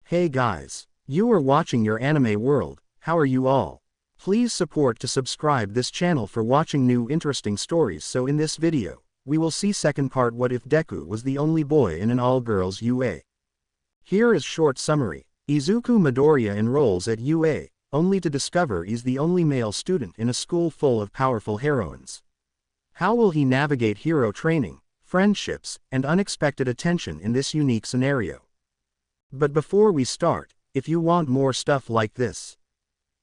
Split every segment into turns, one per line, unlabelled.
Hey guys, you are watching your anime world. How are you all? Please support to subscribe this channel for watching new interesting stories. So in this video, we will see second part, what if Deku was the only boy in an all-girls UA. Here is short summary. Izuku Midoriya enrolls at UA, only to discover he's the only male student in a school full of powerful heroines. How will he navigate hero training, friendships, and unexpected attention in this unique scenario? But before we start, if you want more stuff like this,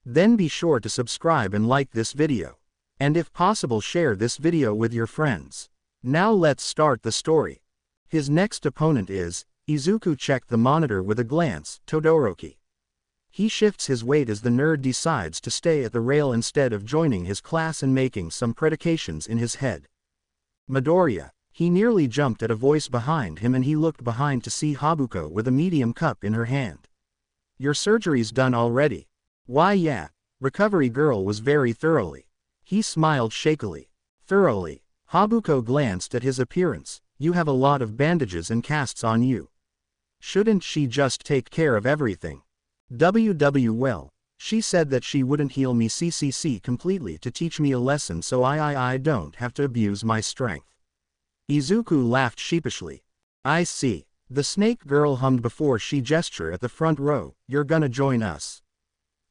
then be sure to subscribe and like this video. And if possible, share this video with your friends. Now let's start the story. His next opponent is, Izuku checked the monitor with a glance, Todoroki. He shifts his weight as the nerd decides to stay at the rail instead of joining his class and making some predications in his head. Midoriya. He nearly jumped at a voice behind him and he looked behind to see Habuko with a medium cup in her hand. Your surgery's done already. Why yeah, recovery girl was very thoroughly. He smiled shakily. Thoroughly. Habuko glanced at his appearance. You have a lot of bandages and casts on you. Shouldn't she just take care of everything? Well, she said that she wouldn't heal me CCC completely to teach me a lesson so I don't have to abuse my strength. Izuku laughed sheepishly. I see. The snake girl hummed before she gestured at the front row. You're gonna join us?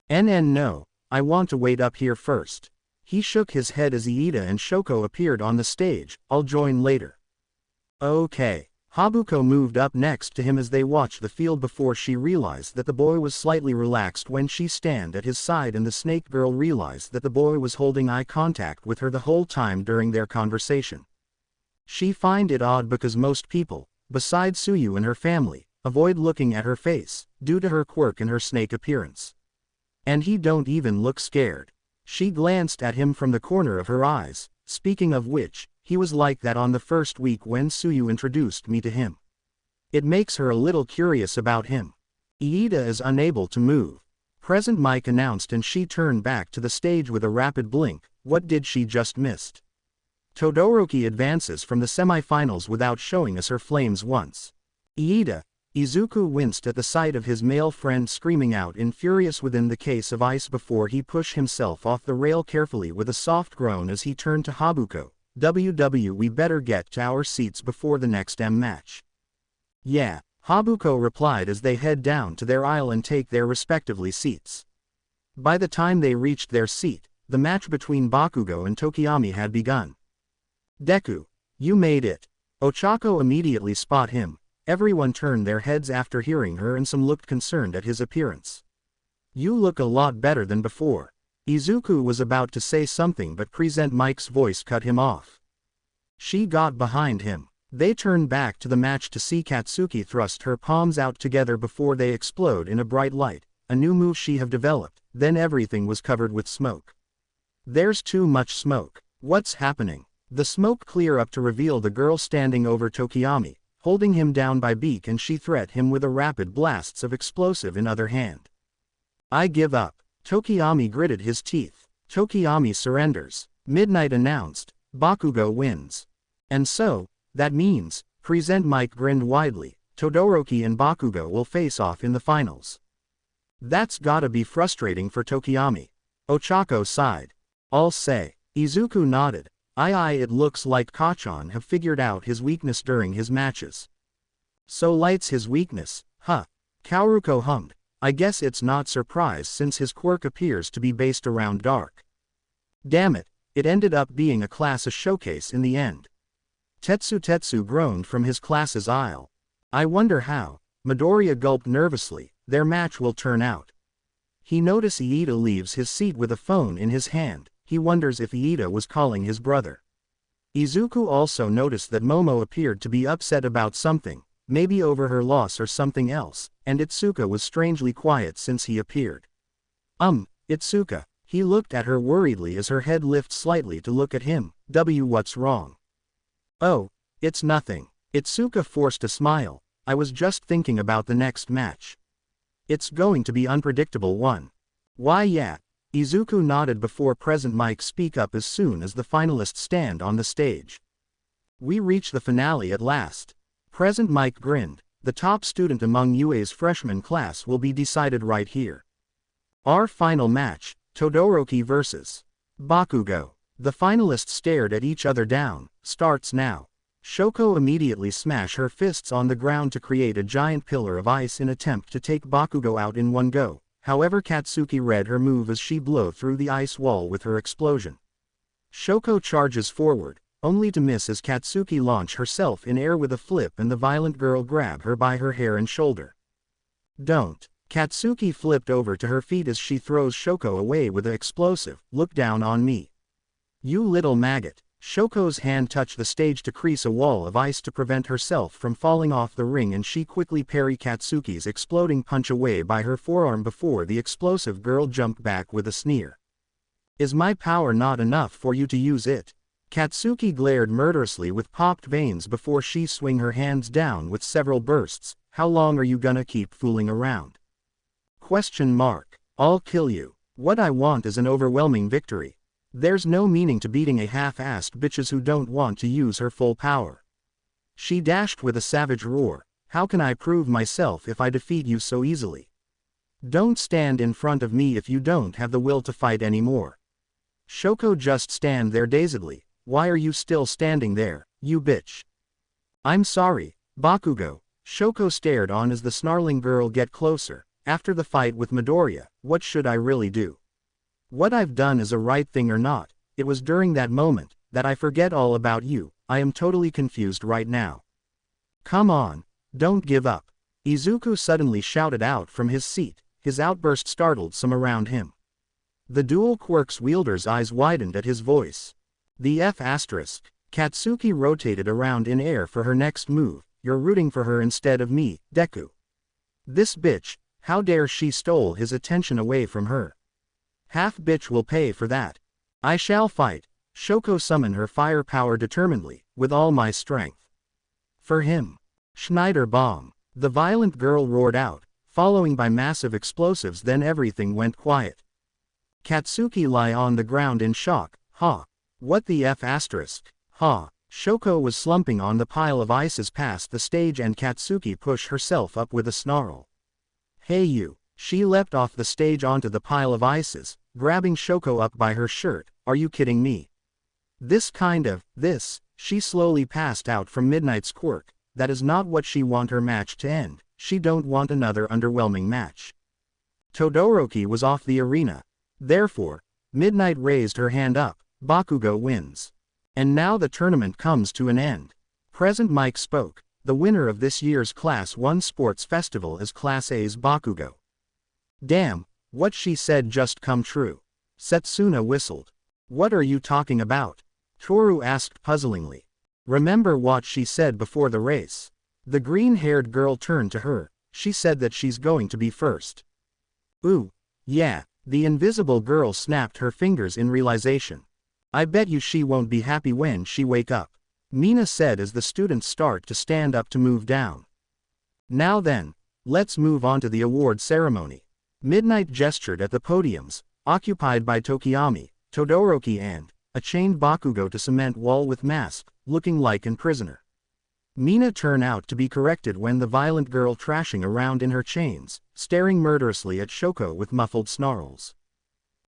No, I want to wait up here first. He shook his head as Iida and Shoko appeared on the stage. I'll join later. Okay. Habuko moved up next to him as they watched the field before she realized that the boy was slightly relaxed when she stand at his side, and the snake girl realized that the boy was holding eye contact with her the whole time during their conversation. She find it odd because most people, besides Suyu and her family, avoid looking at her face, due to her quirk and her snake appearance. And he don't even look scared. She glanced at him from the corner of her eyes. Speaking of which, he was like that on the first week when Suyu introduced me to him. It makes her a little curious about him. Iida is unable to move. Present Mike announced and she turned back to the stage with a rapid blink. What did she just missed? Todoroki advances from the semi-finals without showing us her flames once. Iida. Izuku winced at the sight of his male friend screaming out in furious within the case of ice before he pushed himself off the rail carefully with a soft groan as he turned to Habuko. We better get to our seats before the next match. Yeah, Habuko replied as they head down to their aisle and take their respectively seats. By the time they reached their seat, the match between Bakugo and Tokiyami had begun. Deku, you made it. Ochako immediately spot him. Everyone turned their heads after hearing her and some looked concerned at his appearance. You look a lot better than before. Izuku was about to say something but Present Mike's voice cut him off. She got behind him. They turned back to the match to see Katsuki thrust her palms out together before they explode in a bright light, a new move she have developed. Then everything was covered with smoke. There's too much smoke. What's happening? The smoke clear up to reveal the girl standing over Tokiyami, holding him down by beak, and she threat him with a rapid blasts of explosive in other hand. I give up. Tokiyami gritted his teeth. Tokiyami surrenders. Midnight announced. Bakugo wins. And so, that means, Present Mike grinned widely, Todoroki and Bakugo will face off in the finals. That's gotta be frustrating for Tokiyami. Ochako sighed. I'll say. Izuku nodded. It looks like Kachan have figured out his weakness during his matches. So light's his weakness, huh? Kaoruko hummed. I guess it's not surprise since his quirk appears to be based around dark. Damn it, it ended up being a class showcase in the end. Tetsu groaned from his class's aisle. I wonder how. Midoriya gulped nervously. Their match will turn out. He noticed Iida leaves his seat with a phone in his hand. He wonders if Iida was calling his brother. Izuku also noticed that Momo appeared to be upset about something, maybe over her loss or something else, and Itsuka was strangely quiet since he appeared. Itsuka. He looked at her worriedly as her head lifted slightly to look at him. What's wrong? Oh, it's nothing. Itsuka forced a smile. I was just thinking about the next match. It's going to be unpredictable one. Why yeah. Izuku nodded before Present Mike speak up as soon as the finalists stand on the stage. We reach the finale at last. Present Mike grinned. The top student among UA's freshman class will be decided right here. Our final match, Todoroki vs. Bakugo. The finalists stared at each other down, starts now. Shoko immediately smash her fists on the ground to create a giant pillar of ice in attempt to take Bakugo out in one go. However, Katsuki read her move as she blow through the ice wall with her explosion. Shoko charges forward, only to miss as Katsuki launch herself in air with a flip and the violent girl grab her by her hair and shoulder. Don't. Katsuki flipped over to her feet as she throws Shoko away with an explosive, look down on me. You little maggot. Shoko's hand touched the stage to crease a wall of ice to prevent herself from falling off the ring, and she quickly parried Katsuki's exploding punch away by her forearm before the explosive girl jumped back with a sneer. Is my power not enough for you to use it? Katsuki glared murderously with popped veins before she swung her hands down with several bursts. How long are you gonna keep fooling around? Question mark. I'll kill you. What I want is an overwhelming victory. There's no meaning to beating a half-assed bitches who don't want to use her full power. She dashed with a savage roar. How can I prove myself if I defeat you so easily? Don't stand in front of me if you don't have the will to fight anymore. Shoko just stand there dazedly. Why are you still standing there, you bitch? I'm sorry, Bakugo. Shoko stared on as the snarling girl get closer. After the fight with Midoriya, what should I really do? What I've done is a right thing or not? It was during that moment that I forget all about you. I am totally confused right now. Come on, don't give up. Izuku suddenly shouted out from his seat. His outburst startled some around him. The dual quirks wielder's eyes widened at his voice. The F***. Katsuki rotated around in air for her next move. You're rooting for her instead of me, Deku. This bitch, how dare she stole his attention away from her. Half bitch will pay for that. I shall fight. Shoko summoned her fire power determinedly, with all my strength. For him. Schneider bomb. The violent girl roared out, following by massive explosives. Then everything went quiet. Katsuki lay on the ground in shock. Ha. What the F***? Ha. Shoko was slumping on the pile of ices past the stage and Katsuki pushed herself up with a snarl. Hey you. She leapt off the stage onto the pile of ices, grabbing Shoko up by her shirt. Are you kidding me? She slowly passed out from Midnight's quirk. That is not what she want her match to end. She don't want another underwhelming match. Todoroki was off the arena. Therefore, Midnight raised her hand up. Bakugo wins. And now the tournament comes to an end. Present Mike spoke. The winner of this year's Class 1 sports festival is Class A's Bakugo. Damn, what she said just come true. Setsuna whistled. What are you talking about? Toru asked puzzlingly. Remember what she said before the race? The green-haired girl turned to her. She said that she's going to be first. Ooh, yeah, the invisible girl snapped her fingers in realization. I bet you she won't be happy when she wake up. Mina said as the students start to stand up to move down. Now then, let's move on to the award ceremony. Midnight gestured at the podiums, occupied by Tokiyami, Todoroki and a chained Bakugo to cement wall with mask, looking like an prisoner. Mina turned out to be corrected when the violent girl trashing around in her chains, staring murderously at Shoko with muffled snarls.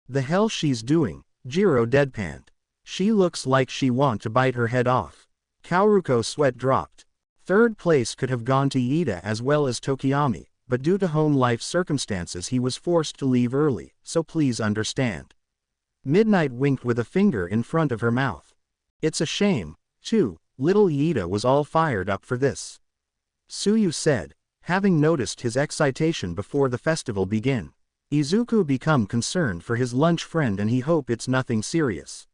The hell she's doing? Jiro deadpanned. She looks like she want to bite her head off. Kaoruko's sweat dropped. Third place could have gone to Iida as well as Tokiyami, but due to home life circumstances he was forced to leave early, so please understand. Midnight winked with a finger in front of her mouth. It's a shame, too, little Iida was all fired up for this. Tsuyu said, having noticed his excitation before the festival began. Izuku become concerned for his lunch friend and he hope it's nothing serious.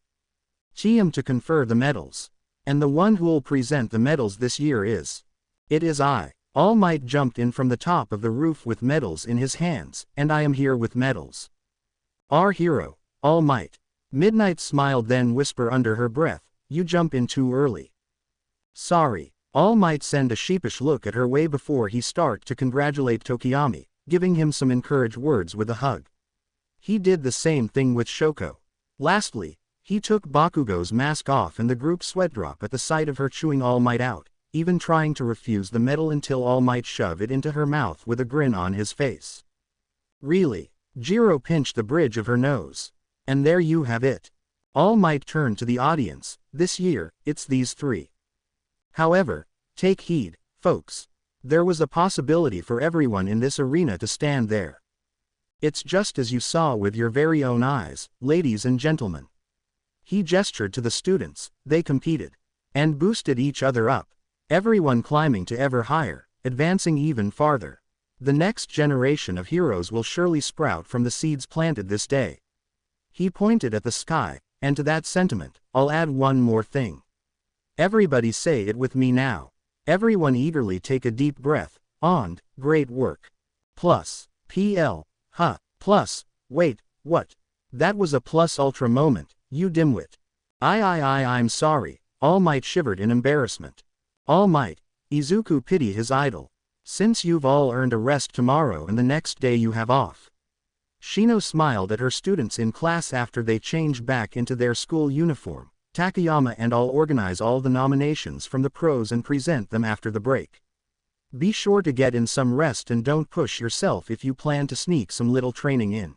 Chiam to confer the medals. And the one who'll present the medals this year is. It is I. All Might jumped in from the top of the roof with medals in his hands, and I am here with medals. Our hero, All Might. Midnight smiled then whisper under her breath, you jump in too early. Sorry. All Might send a sheepish look at her way before he start to congratulate Tokiyami, giving him some encouraged words with a hug. He did the same thing with Shoko. Lastly, he took Bakugo's mask off and the group sweat drop at the sight of her chewing All Might out. even trying to refuse the medal until All Might shoved it into her mouth with a grin on his face. Really? Jiro pinched the bridge of her nose. And there you have it. All Might turned to the audience. This year, it's these three. However, take heed, folks. There was a possibility for everyone in this arena to stand there. It's just as you saw with your very own eyes, ladies and gentlemen. He gestured to the students. They competed. And boosted each other up. Everyone climbing to ever higher, advancing even farther. The next generation of heroes will surely sprout from the seeds planted this day. He pointed at the sky, and to that sentiment, I'll add one more thing. Everybody say it with me now. Everyone eagerly take a deep breath. And, great work. Plus, PL, plus, wait, what? That was a plus ultra moment, you dimwit. I'm sorry, All Might shivered in embarrassment. All Might, Izuku pity his idol. Since you've all earned a rest tomorrow and the next day you have off. Shino smiled at her students in class after they changed back into their school uniform. Takayama and I'll organize all the nominations from the pros and present them after the break. Be sure to get in some rest and don't push yourself if you plan to sneak some little training in.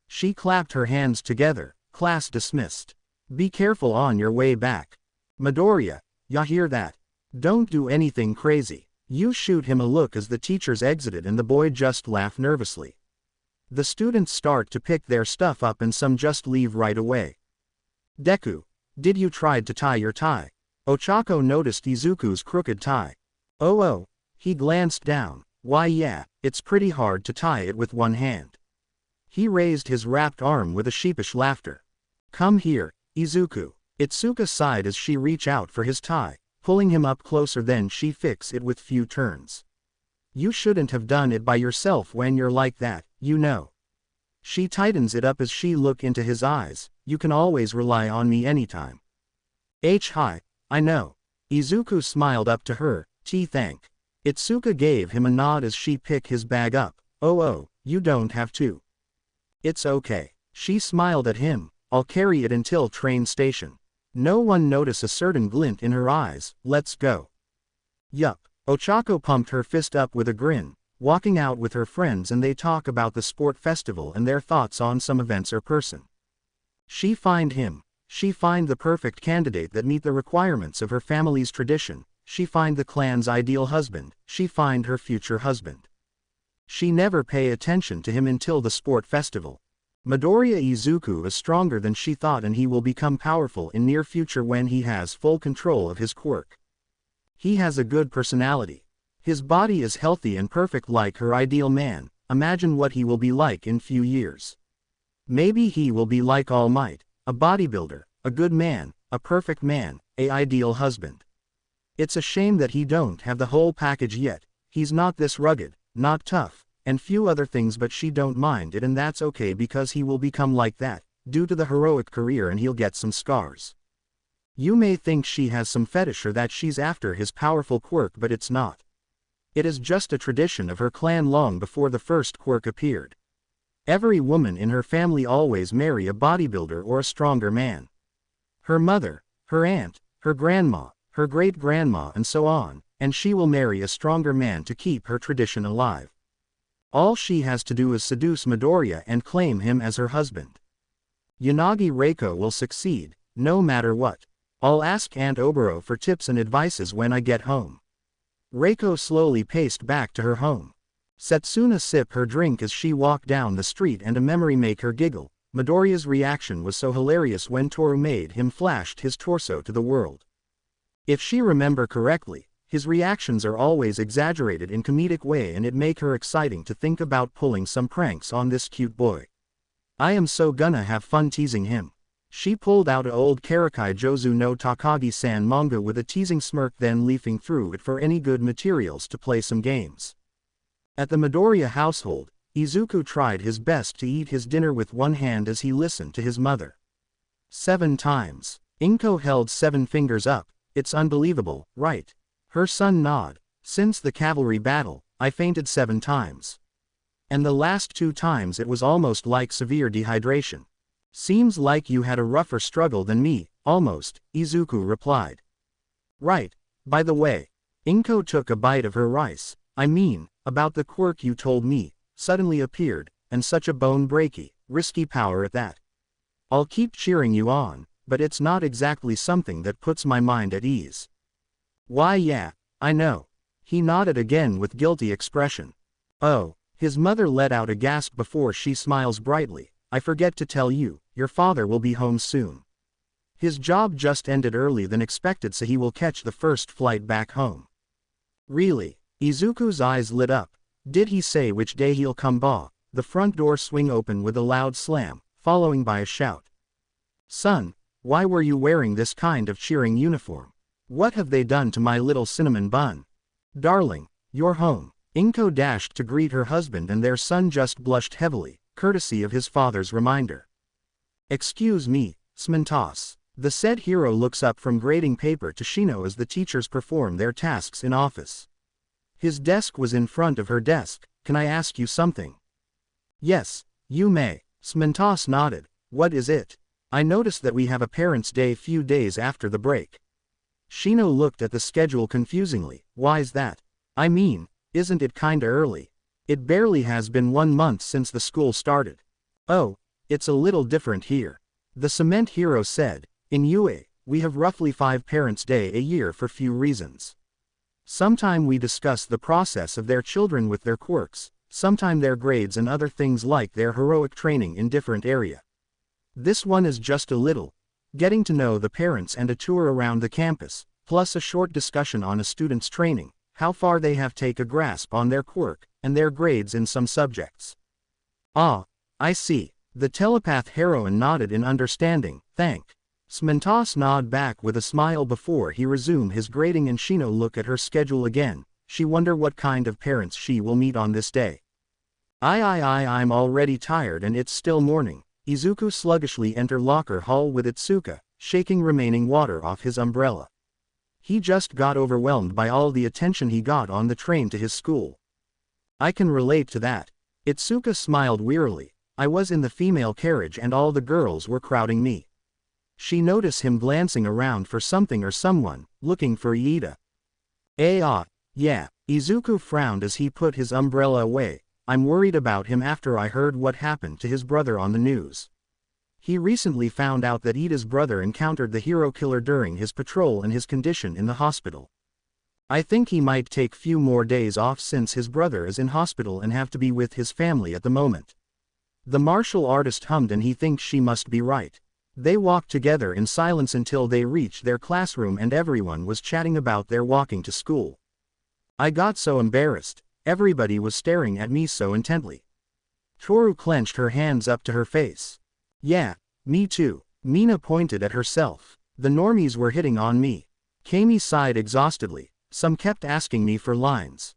She clapped her hands together. Class dismissed. Be careful on your way back. Midoriya, ya hear that? Don't do anything crazy. You shoot him a look as the teachers exited and the boy just laughed nervously. The students start to pick their stuff up and some just leave right away. Deku, did you try to tie your tie? Ochako noticed Izuku's crooked tie. Oh, he glanced down. Why yeah, it's pretty hard to tie it with one hand. He raised his wrapped arm with a sheepish laughter. Come here, Izuku. Itsuka sighed as she reached out for his tie, pulling him up closer then she fixed it with few turns. You shouldn't have done it by yourself when you're like that, you know. She tightens it up as she look into his eyes. You can always rely on me anytime. Hi, I know. Izuku smiled up to her. Thank. Itsuka gave him a nod as she picked his bag up. Oh, you don't have to. It's okay. She smiled at him. I'll carry it until train station. No one noticed a certain glint in her eyes. Let's go. Yup. Ochako pumped her fist up with a grin, walking out with her friends and they talk about the sport festival and their thoughts on some events or person. She find the perfect candidate that meet the requirements of her family's tradition. She find the clan's ideal husband. She find her future husband. She never pay attention to him until the sport festival. Midoriya Izuku is stronger than she thought and he will become powerful in near future when he has full control of his quirk. He has a good personality. His body is healthy and perfect like her ideal man. Imagine what he will be like in few years. Maybe he will be like All Might, a bodybuilder, a good man, a perfect man, a ideal husband. It's a shame that he don't have the whole package yet. He's not this rugged, not tough, and few other things but she don't mind it and that's okay because he will become like that, due to the heroic career and he'll get some scars. You may think she has some fetish or that she's after his powerful quirk but it's not. It is just a tradition of her clan long before the first quirk appeared. Every woman in her family always marry a bodybuilder or a stronger man. Her mother, her aunt, her grandma, her great-grandma and so on, and she will marry a stronger man to keep her tradition alive. All she has to do is seduce Midoriya and claim him as her husband. Yanagi Reiko will succeed, no matter what. I'll ask Aunt Oboro for tips and advices when I get home. Reiko slowly paced back to her home. Setsuna sipped her drink as she walked down the street and a memory made her giggle. Midoriya's reaction was so hilarious when Toru made him flashed his torso to the world. If she remember correctly, his reactions are always exaggerated in comedic way and it make her exciting to think about pulling some pranks on this cute boy. I am so gonna have fun teasing him. She pulled out a old Karakai Jozu no Takagi-san manga with a teasing smirk then leafing through it for any good materials to play some games. At the Midoriya household, Izuku tried his best to eat his dinner with one hand as he listened to his mother. 7 times. Inko held 7 fingers up. It's unbelievable, right? Her son nodded. Since the cavalry battle, I fainted 7 times. And the last 2 times it was almost like severe dehydration. Seems like you had a rougher struggle than me, almost, Izuku replied. Right, by the way, Inko took a bite of her rice. I mean, about the quirk you told me, suddenly appeared, and such a bone-breaky, risky power at that. I'll keep cheering you on, but it's not exactly something that puts my mind at ease. Why yeah, I know. He nodded again with guilty expression. Oh, his mother let out a gasp before she smiles brightly. I forget to tell you, your father will be home soon. His job just ended early than expected, so he will catch the first flight back home. Really? Izuku's eyes lit up. Did he say which day he'll come back? The front door swing open with a loud slam, following by a shout. Son, why were you wearing this kind of cheering uniform? What have they done to my little cinnamon bun? Darling, you're home. Inko dashed to greet her husband, and their son just blushed heavily, courtesy of his father's reminder. Excuse me, Smentos. The said hero looks up from grading paper to Shino as the teachers perform their tasks in office. His desk was in front of her desk. Can I ask you something? Yes, you may. Smentos nodded. What is it? I noticed that we have a Parents' Day few days after the break. Shino looked at the schedule confusingly. Why's that? I mean, isn't it kinda early? It barely has been 1 month since the school started. Oh, it's a little different here. The cement hero said. In UA, we have roughly 5 Parents' Day a year for few reasons. Sometime we discuss the process of their children with their quirks, sometime their grades and other things like their heroic training in different area. This one is just a little, getting to know the parents and a tour around the campus, plus a short discussion on a student's training, how far they have take a grasp on their quirk, and their grades in some subjects. Ah, I see. The telepath heroine nodded in understanding. Thank. Smentos nodded back with a smile before he resumed his grading, and Shino looked at her schedule again. She wonder what kind of parents she will meet on this day. I'm already tired and it's still morning. Izuku sluggishly entered locker hall with Itsuka, shaking remaining water off his umbrella. He just got overwhelmed by all the attention he got on the train to his school. I can relate to that. Itsuka smiled wearily. I was in the female carriage and all the girls were crowding me. She noticed him glancing around for something or someone, looking for Iida. Yeah. Izuku frowned as he put his umbrella away. I'm worried about him after I heard what happened to his brother on the news. He recently found out that Iida's brother encountered the hero killer during his patrol and his condition in the hospital. I think he might take few more days off since his brother is in hospital and have to be with his family at the moment. The martial artist hummed, and he thinks she must be right. They walked together in silence until they reached their classroom, and everyone was chatting about their walking to school. I got so embarrassed. Everybody was staring at me so intently. Toru clenched her hands up to her face. Yeah, me too. Mina pointed at herself. The normies were hitting on me. Kami sighed exhaustedly. Some kept asking me for lines.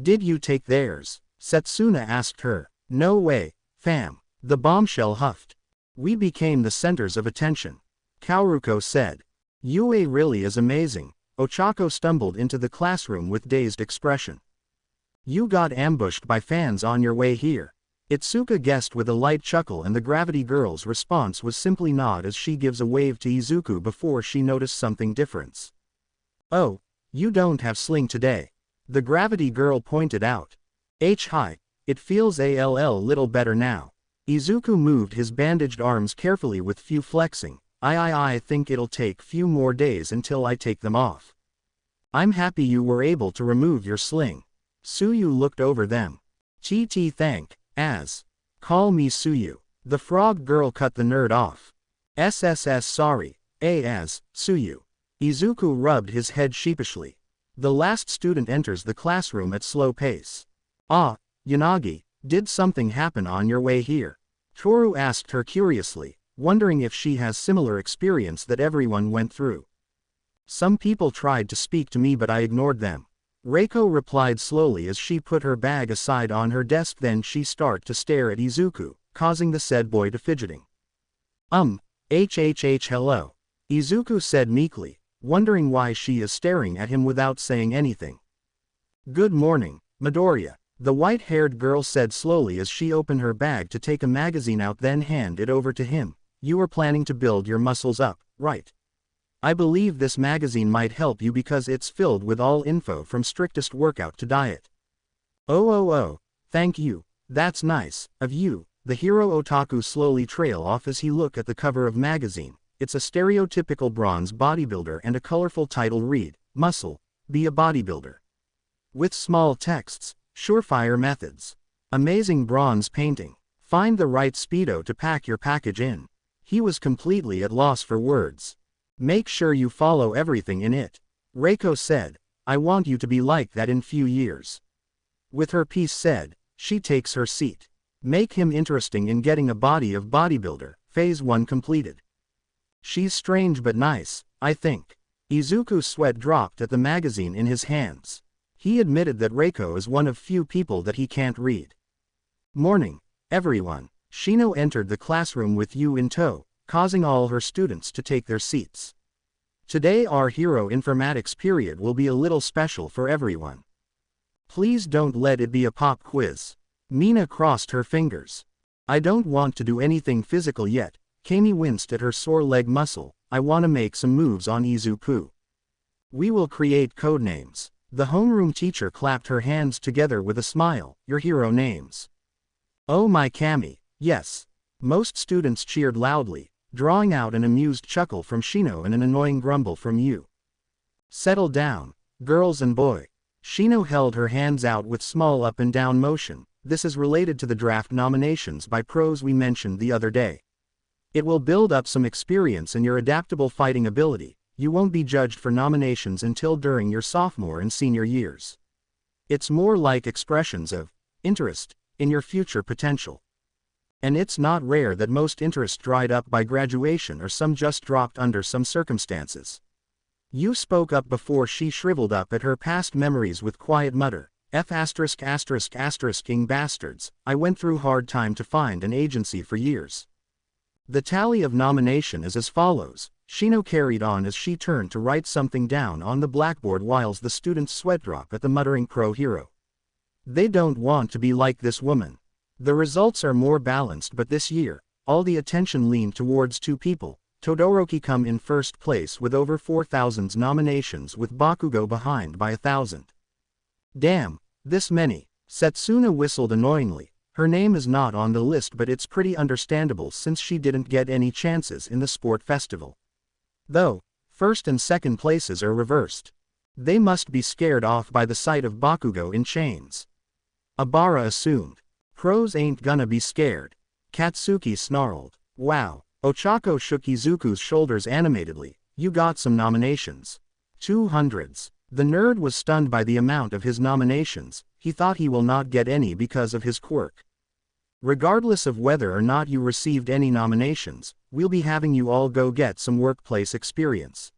Did you take theirs? Setsuna asked her. No way, fam. The bombshell huffed. We became the centers of attention. Kaoruko said. UA really is amazing. Ochako stumbled into the classroom with dazed expression. You got ambushed by fans on your way here. Itsuka guessed with a light chuckle, and the Gravity Girl's response was simply nod as she gives a wave to Izuku before she noticed something different. Oh, you don't have sling today. The Gravity Girl pointed out. Hi, it feels a little better now. Izuku moved his bandaged arms carefully with few flexing. I think it'll take few more days until I take them off. I'm happy you were able to remove your sling. Suyu looked over them. Thank, as. Call me Suyu. The frog girl cut the nerd off. SSS sorry, as, Suyu. Izuku rubbed his head sheepishly. The last student enters the classroom at slow pace. Ah, Yanagi, did something happen on your way here? Toru asked her curiously, wondering if she has similar experience that everyone went through. Some people tried to speak to me but I ignored them. Reiko replied slowly as she put her bag aside on her desk, then she started to stare at Izuku, causing the said boy to fidgeting. Hello. Izuku said meekly, wondering why she is staring at him without saying anything. Good morning, Midoriya, the white-haired girl said slowly as she opened her bag to take a magazine out, then hand it over to him. You are planning to build your muscles up, right? I believe this magazine might help you because it's filled with all info from strictest workout to diet. Oh, thank you, that's nice of you. The hero otaku slowly trail off as he look at the cover of magazine. It's a stereotypical bronze bodybuilder and a colorful title read, Muscle, Be a Bodybuilder. With small texts, surefire methods. Amazing bronze painting. Find the right speedo to pack your package in. He was completely at loss for words. Make sure you follow everything in it. Reiko said, I want you to be like that in few years. With her piece said, she takes her seat. Make him interesting in getting a body of bodybuilder, phase 1 completed. She's strange but nice, I think. Izuku's sweat dropped at the magazine in his hands. He admitted that Reiko is one of few people that he can't read. Morning, everyone. Shino entered the classroom with Yu in tow, causing all her students to take their seats. Today our hero informatics period will be a little special for everyone. Please don't let it be a pop quiz. Mina crossed her fingers. I don't want to do anything physical yet. Kami winced at her sore leg muscle. I wanna make some moves on Izuku. We will create codenames. The homeroom teacher clapped her hands together with a smile. Your hero names. Oh my Kami, yes. Most students cheered loudly, drawing out an amused chuckle from Shino and an annoying grumble from Yu. Settle down, girls and boy. Shino held her hands out with small up and down motion. This is related to the draft nominations by pros we mentioned the other day. It will build up some experience and your adaptable fighting ability. You won't be judged for nominations until during your sophomore and senior years. It's more like expressions of interest in your future potential. And it's not rare that most interest dried up by graduation or some just dropped under some circumstances. Yu spoke up before she shriveled up at her past memories with quiet mutter. Ing bastards, I went through hard time to find an agency for years. The tally of nomination is as follows. Shino carried on as she turned to write something down on the blackboard whilst the students sweat drop at the muttering pro hero. They don't want to be like this woman. The results are more balanced, but this year, all the attention leaned towards two people. Todoroki come in first place with over 4,000 nominations with Bakugo behind by 1,000. Damn, this many. Setsuna whistled annoyingly. Her name is not on the list, but it's pretty understandable since she didn't get any chances in the sport festival. Though, first and second places are reversed. They must be scared off by the sight of Bakugo in chains. Abara assumed. Pros ain't gonna be scared. Katsuki snarled. Wow. Ochako shook Izuku's shoulders animatedly. You got some nominations. 200s. The nerd was stunned by the amount of his nominations. He thought he will not get any because of his quirk. Regardless of whether or not you received any nominations, we'll be having you all go get some workplace experience.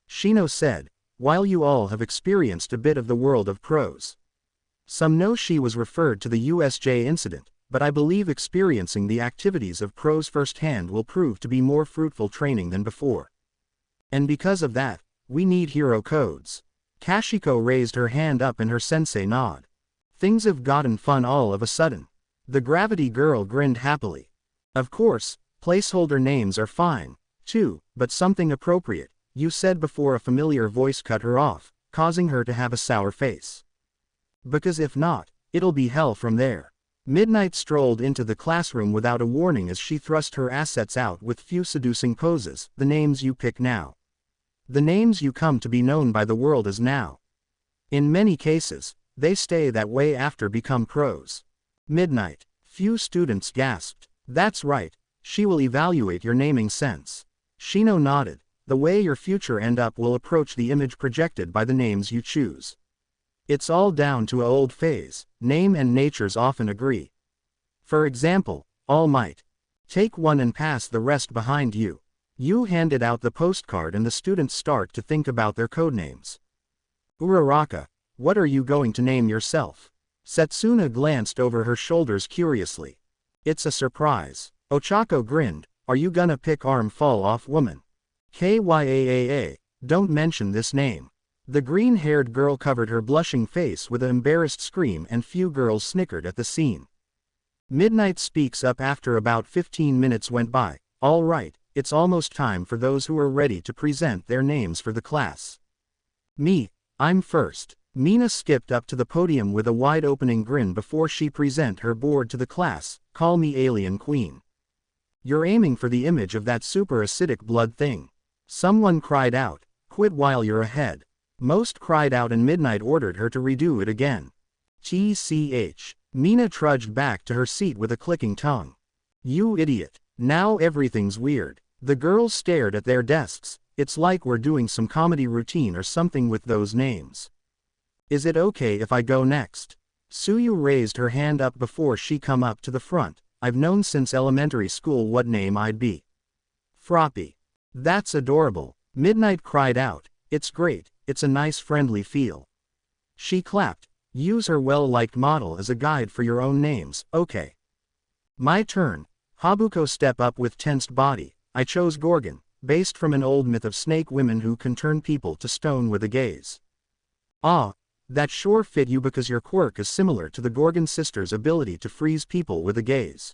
Shino said, while you all have experienced a bit of the world of pros. Some know she was referred to the USJ incident, but I believe experiencing the activities of pros firsthand will prove to be more fruitful training than before. And because of that, we need hero codes. Kashiko raised her hand up and her sensei nod. Things have gotten fun all of a sudden. The Gravity Girl grinned happily. Of course, placeholder names are fine, too, but something appropriate, you said before a familiar voice cut her off, causing her to have a sour face. Because if not, it'll be hell from there. Midnight strolled into the classroom without a warning as she thrust her assets out with few seducing poses. The names you pick now. The names you come to be known by the world as now. In many cases, they stay that way after become pros. Midnight. Few students gasped. That's right, she will evaluate your naming sense. Shino nodded. The way your future end up will approach the image projected by the names you choose. It's all down to a old phase. Name and natures often agree. For example, All Might. Take one and pass the rest behind you. You handed out the postcard and the students start to think about their codenames. Uraraka, what are you going to name yourself? Setsuna glanced over her shoulders curiously. It's a surprise. Ochako grinned. Are you gonna pick Arm Fall Off Woman? Kyaaa, don't mention this name. The green-haired girl covered her blushing face with an embarrassed scream and few girls snickered at the scene. Midnight speaks up after about 15 minutes went by. All right, it's almost time for those who are ready to present their names for the class. Me, I'm first. Mina skipped up to the podium with a wide-opening grin before she present her board to the class. Call me Alien Queen. You're aiming for the image of that super acidic blood thing. Someone cried out, quit while you're ahead. Most cried out and Midnight ordered her to redo it again. TCH. Mina trudged back to her seat with a clicking tongue. You idiot. Now everything's weird. The girls stared at their desks. It's like we're doing some comedy routine or something with those names. Is it okay if I go next? Suyu raised her hand up before she come up to the front. I've known since elementary school what name I'd be. Froppy. That's adorable. Midnight cried out. It's great, it's a nice friendly feel. She clapped. Use her well-liked model as a guide for your own names, okay. My turn. Habuko step up with tensed body. I chose Gorgon, based from an old myth of snake women who can turn people to stone with a gaze. Ah, that sure fit you because your quirk is similar to the Gorgon sisters' ability to freeze people with a gaze.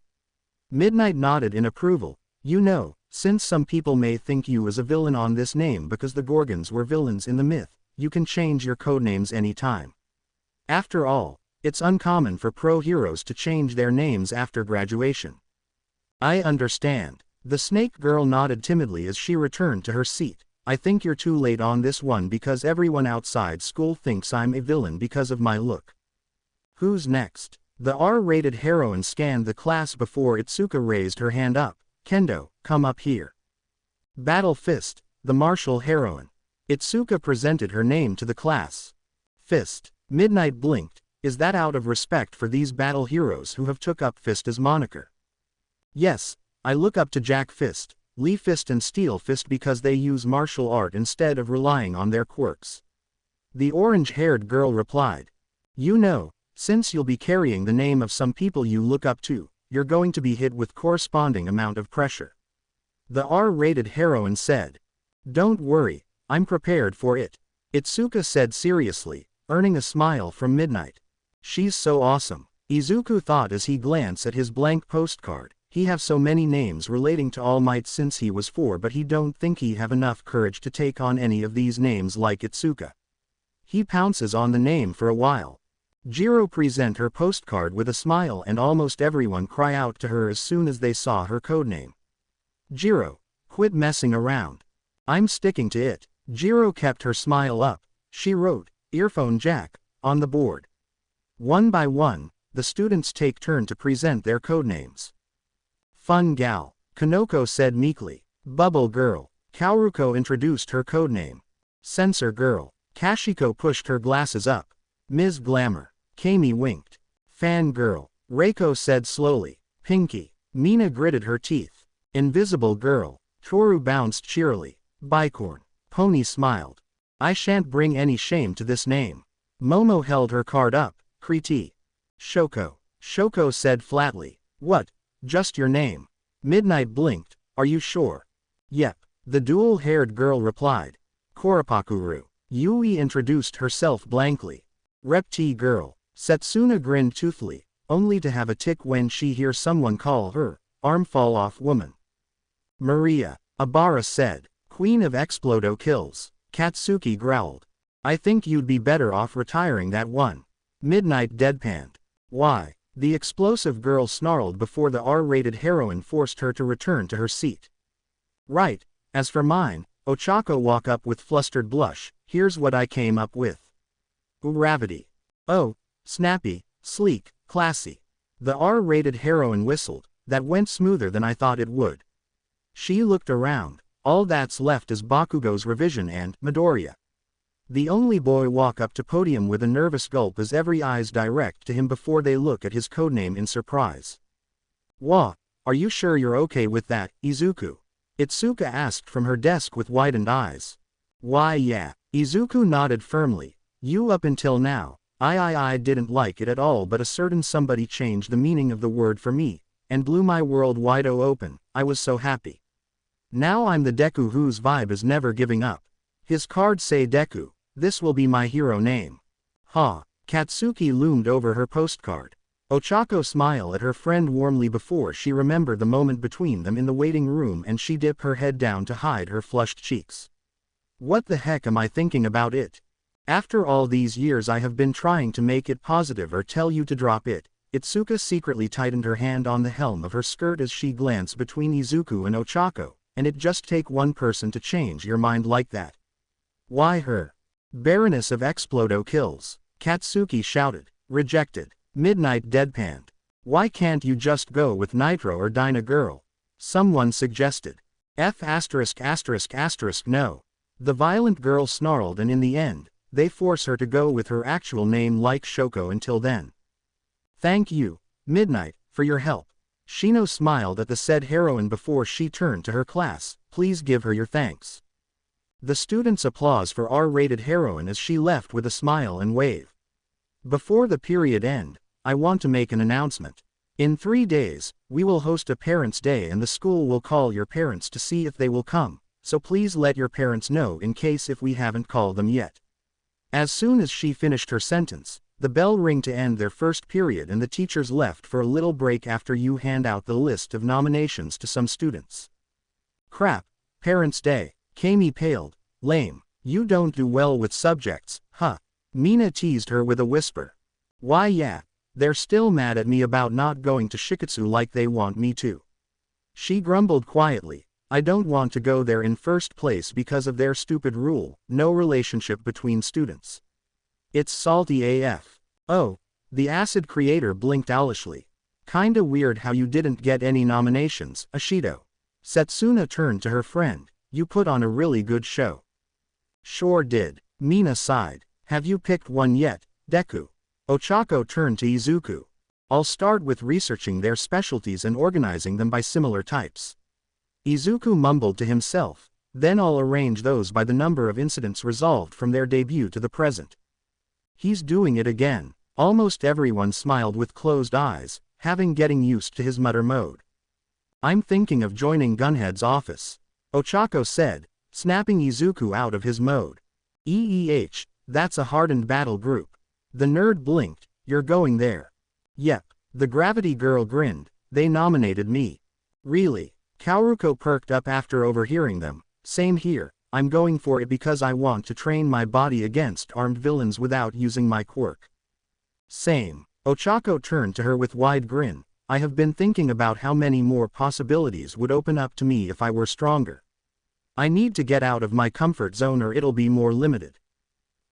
Midnight nodded in approval. You know, since some people may think you as a villain on this name because the Gorgons were villains in the myth, you can change your codenames anytime. After all, it's uncommon for pro heroes to change their names after graduation. I understand. The snake girl nodded timidly as she returned to her seat. I think you're too late on this one because everyone outside school thinks I'm a villain because of my look. Who's next? The R-rated heroine scanned the class before Itsuka raised her hand up. Kendo, come up here. Battle Fist, the martial heroine. Itsuka presented her name to the class. Fist. Midnight blinked. Is that out of respect for these battle heroes who have took up Fist as moniker? Yes, I look up to Jack Fist, Lee Fist and Steel Fist because they use martial art instead of relying on their quirks. The orange-haired girl replied. You know, since you'll be carrying the name of some people you look up to, you're going to be hit with corresponding amount of pressure. The R-rated heroine said. Don't worry, I'm prepared for it. Itsuka said seriously, earning a smile from Midnight. She's so awesome. Izuku thought as he glanced at his blank postcard. He have so many names relating to All Might since he was 4 but he don't think he have enough courage to take on any of these names like Itsuka. He pounces on the name for a while. Jiro present her postcard with a smile and almost everyone cry out to her as soon as they saw her codename. Jiro, quit messing around. I'm sticking to it. Jiro kept her smile up. She wrote, Earphone Jack, on the board. One by one, the students take turn to present their codenames. Fun gal, Kanoko said meekly. Bubble girl, Kaoruko introduced her codename. Censor girl, Kashiko pushed her glasses up. Ms. Glamour, Kami winked. Fan girl, Reiko said slowly. Pinky, Mina gritted her teeth. Invisible girl, Toru bounced cheerily. Bicorn, Pony smiled. I shan't bring any shame to this name. Momo held her card up. Kriti. Shoko said flatly. What? Just your name. Midnight blinked. Are you sure? Yep. The dual-haired girl replied. Korapakuru. Yui introduced herself blankly. Repti girl. Setsuna grinned toothily, only to have a tick when she hears someone call her, arm fall off woman. Maria. Abara said. Queen of Explodo kills. Katsuki growled. I think you'd be better off retiring that one. Midnight deadpanned. Why? The explosive girl snarled before the R-rated heroine forced her to return to her seat. Right, as for mine, Ochako walk up with flustered blush, here's what I came up with. Gravity. Oh, snappy, sleek, classy. The R-rated heroine whistled, that went smoother than I thought it would. She looked around, all that's left is Bakugo's revision and Midoriya. The only boy walk up to podium with a nervous gulp as every eyes direct to him before they look at his codename in surprise. Wah, are you sure you're okay with that, Izuku? Itsuka asked from her desk with widened eyes. Why yeah, Izuku nodded firmly. You up until now, I didn't like it at all but a certain somebody changed the meaning of the word for me, and blew my world wide open, I was so happy. Now I'm the Deku whose vibe is never giving up. His cards say Deku. This will be my hero name. Ha, Katsuki loomed over her postcard. Ochako smiled at her friend warmly before she remembered the moment between them in the waiting room, and she dipped her head down to hide her flushed cheeks. What the heck am I thinking about it? After all these years I have been trying to make it positive or tell you to drop it. Itsuka secretly tightened her hand on the hem of her skirt as she glanced between Izuku and Ochako, and it just take one person to change your mind like that. Why her? Baroness of Explodo kills. Katsuki shouted. Rejected. Midnight deadpanned. Why can't you just go with Nitro or Dyna Girl? Someone suggested. No. The violent girl snarled, and in the end, they force her to go with her actual name like Shoko until then. Thank you, Midnight, for your help. Shino smiled at the said heroine before she turned to her class. Please give her your thanks. The students applause for R-rated heroine as she left with a smile and wave. Before the period end, I want to make an announcement. In 3 days, we will host a Parents' Day and the school will call your parents to see if they will come, so please let your parents know in case if we haven't called them yet. As soon as she finished her sentence, the bell rang to end their first period and the teachers left for a little break after you hand out the list of nominations to some students. Crap, Parents' Day. Kami paled. Lame. You don't do well with subjects, huh? Mina teased her with a whisper. Why yeah, they're still mad at me about not going to Shikatsu like they want me to. She grumbled quietly. I don't want to go there in first place because of their stupid rule, no relationship between students. It's salty AF. Oh, the acid creator blinked owlishly. Kinda weird how you didn't get any nominations, Ashido. Setsuna turned to her friend. You put on a really good show. Sure did. Mina sighed. Have you picked one yet, Deku? Ochako turned to Izuku. I'll start with researching their specialties and organizing them by similar types. Izuku mumbled to himself. Then I'll arrange those by the number of incidents resolved from their debut to the present. He's doing it again. Almost everyone smiled with closed eyes, having getting used to his mutter mode. I'm thinking of joining Gunhead's office, Ochako said, snapping Izuku out of his mode. That's a hardened battle group. The nerd blinked. You're going there? Yep. The Gravity Girl grinned. They nominated me. Really? Kaoruko perked up after overhearing them. Same here. I'm going for it because I want to train my body against armed villains without using my quirk. Same. Ochako turned to her with wide grin. I have been thinking about how many more possibilities would open up to me if I were stronger. I need to get out of my comfort zone or it'll be more limited.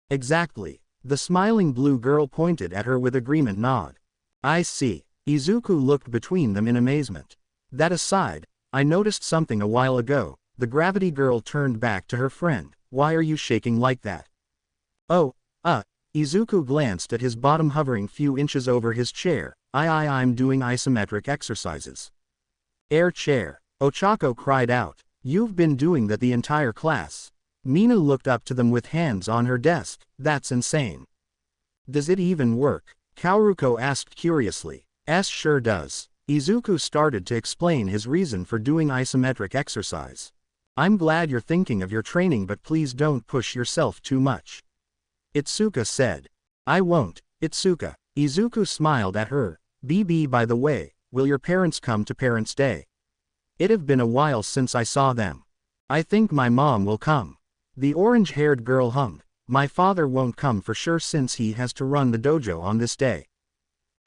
Exactly. The smiling blue girl pointed at her with agreement nod. I see. Izuku looked between them in amazement. That aside, I noticed something a while ago. The Gravity Girl turned back to her friend. Why are you shaking like that? Oh, Izuku glanced at his bottom hovering few inches over his chair. I'm doing isometric exercises. Air chair. Ochako cried out. You've been doing that the entire class. Mina looked up to them with hands on her desk. That's insane. Does it even work? Kaoruko asked curiously. Sure does. Izuku started to explain his reason for doing isometric exercise. I'm glad you're thinking of your training, but please don't push yourself too much. Itsuka said. I won't, Itsuka. Izuku smiled at her. By the way, will your parents come to Parents' Day? It have been a while since I saw them. I think my mom will come. The orange-haired girl hummed. My father won't come for sure since he has to run the dojo on this day.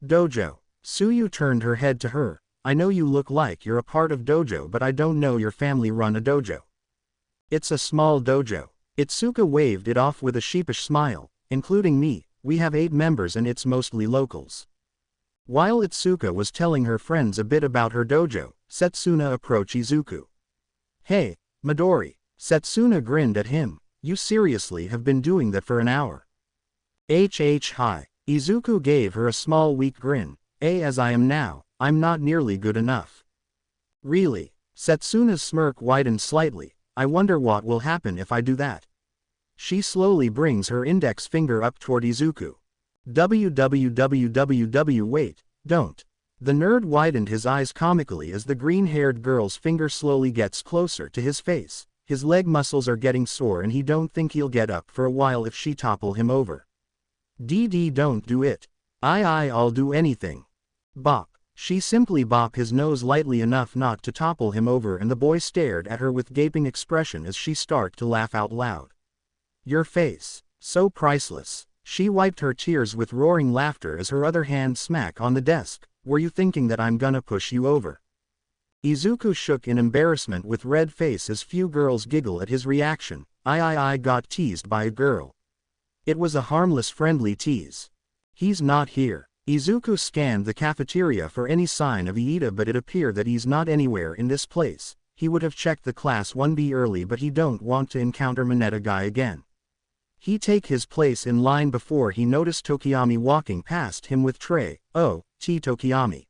Dojo. Suyu turned her head to her. I know you look like you're a part of dojo, but I don't know your family run a dojo. It's a small dojo. Itsuka waved it off with a sheepish smile. Including me, we have 8 members and it's mostly locals. While Itsuka was telling her friends a bit about her dojo, Setsuna approached Izuku. Hey, Midori. Setsuna grinned at him. You seriously have been doing that for an hour? Hi. Izuku gave her a small weak grin. As I am now, I'm not nearly good enough. Really? Setsuna's smirk widened slightly. I wonder what will happen if I do that. She slowly brings her index finger up toward Izuku. Wait, don't. The nerd widened his eyes comically as the green-haired girl's finger slowly gets closer to his face. His leg muscles are getting sore and he don't think he'll get up for a while if she topple him over. Don't do it. I'll do anything. Bop. She simply bopped his nose lightly enough not to topple him over, and the boy stared at her with gaping expression as she started to laugh out loud. Your face. So priceless. She wiped her tears with roaring laughter as her other hand smacked on the desk. Were you thinking that I'm gonna push you over? Izuku shook in embarrassment with red face as few girls giggle at his reaction. I got teased by a girl. It was a harmless friendly tease. He's not here. Izuku scanned the cafeteria for any sign of Iida, but it appeared that he's not anywhere in this place. He would have checked the class 1B early, but he don't want to encounter Mineta guy again. He take his place in line before he noticed Tokiyami walking past him with tray. Oh, Tokiyami.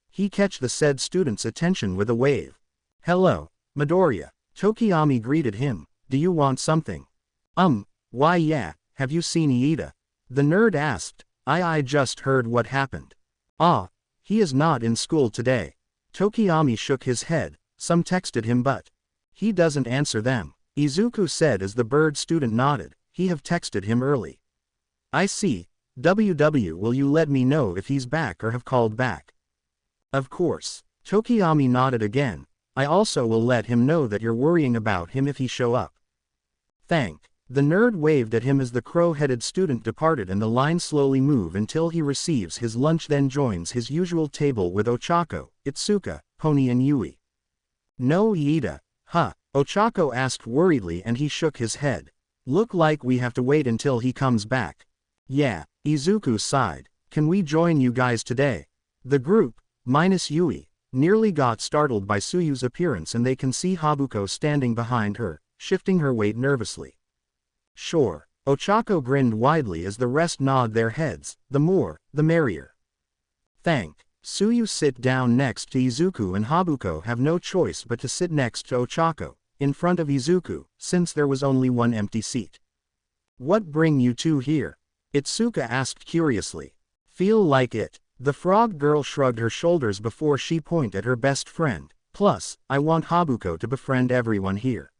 He catch the said student's attention with a wave. Hello, Midoriya. Tokiyami greeted him. Do you want something? Why yeah, have you seen Iida? The nerd asked. I just heard what happened. Ah, he is not in school today. Tokiyami shook his head. Some texted him but he doesn't answer them. Izuku said as the bird student nodded. He have texted him early. I see. Will you let me know if he's back or have called back? Of course. Tokiyami nodded again. I also will let him know that you're worrying about him if he show up. Thank. The nerd waved at him as the crow-headed student departed, and the line slowly moved until he receives his lunch, then joins his usual table with Ochako, Itsuka, Pony and Yui. No Iida, huh? Ochako asked worriedly, and he shook his head. Look like we have to wait until he comes back. Yeah, Izuku sighed. Can we join you guys today? The group, minus Yui, nearly got startled by Suyu's appearance, and they can see Habuko standing behind her, shifting her weight nervously. Sure. Ochako grinned widely as the rest nod their heads. The more, the merrier. Thank. Suyu sit down next to Izuku, and Habuko have no choice but to sit next to Ochako, in front of Izuku, since there was only one empty seat. What bring you two here? Itsuka asked curiously. Feel like it. The frog girl shrugged her shoulders before she pointed at her best friend. Plus, I want Habuko to befriend everyone here.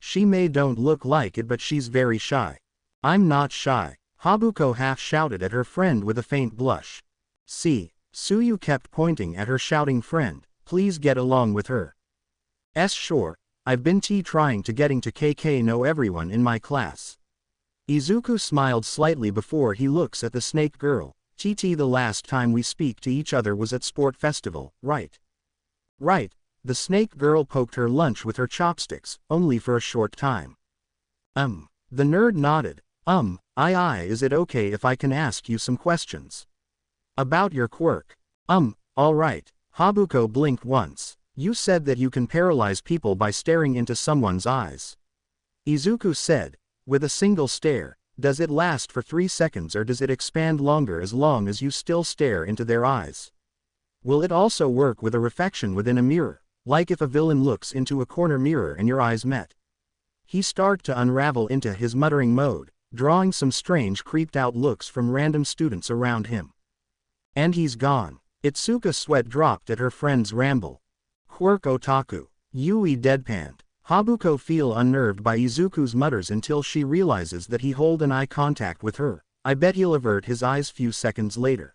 She may don't look like it, but she's very shy. I'm not shy. Habuko half shouted at her friend with a faint blush. See, Suyu kept pointing at her, shouting, friend, please get along with her. Sure, I've been trying to getting to KK know everyone in my class. Izuku smiled slightly before he looks at the snake girl. The last time we speak to each other was at sport festival, right? Right. The snake girl poked her lunch with her chopsticks, only for a short time. The nerd nodded. Is it okay if I can ask you some questions? About your quirk? Alright. Habuko blinked once. You said that you can paralyze people by staring into someone's eyes. Izuku said, with a single stare. Does it last for 3 seconds, or does it expand longer as long as you still stare into their eyes? Will it also work with a reflection within a mirror? Like if a villain looks into a corner mirror and your eyes met. He started to unravel into his muttering mode, drawing some strange creeped out looks from random students around him. And he's gone. Itsuka sweat dropped at her friend's ramble. Quirk otaku. Yui deadpanned. Habuko feel unnerved by Izuku's mutters until she realizes that he hold an eye contact with her. I bet he'll avert his eyes few seconds later.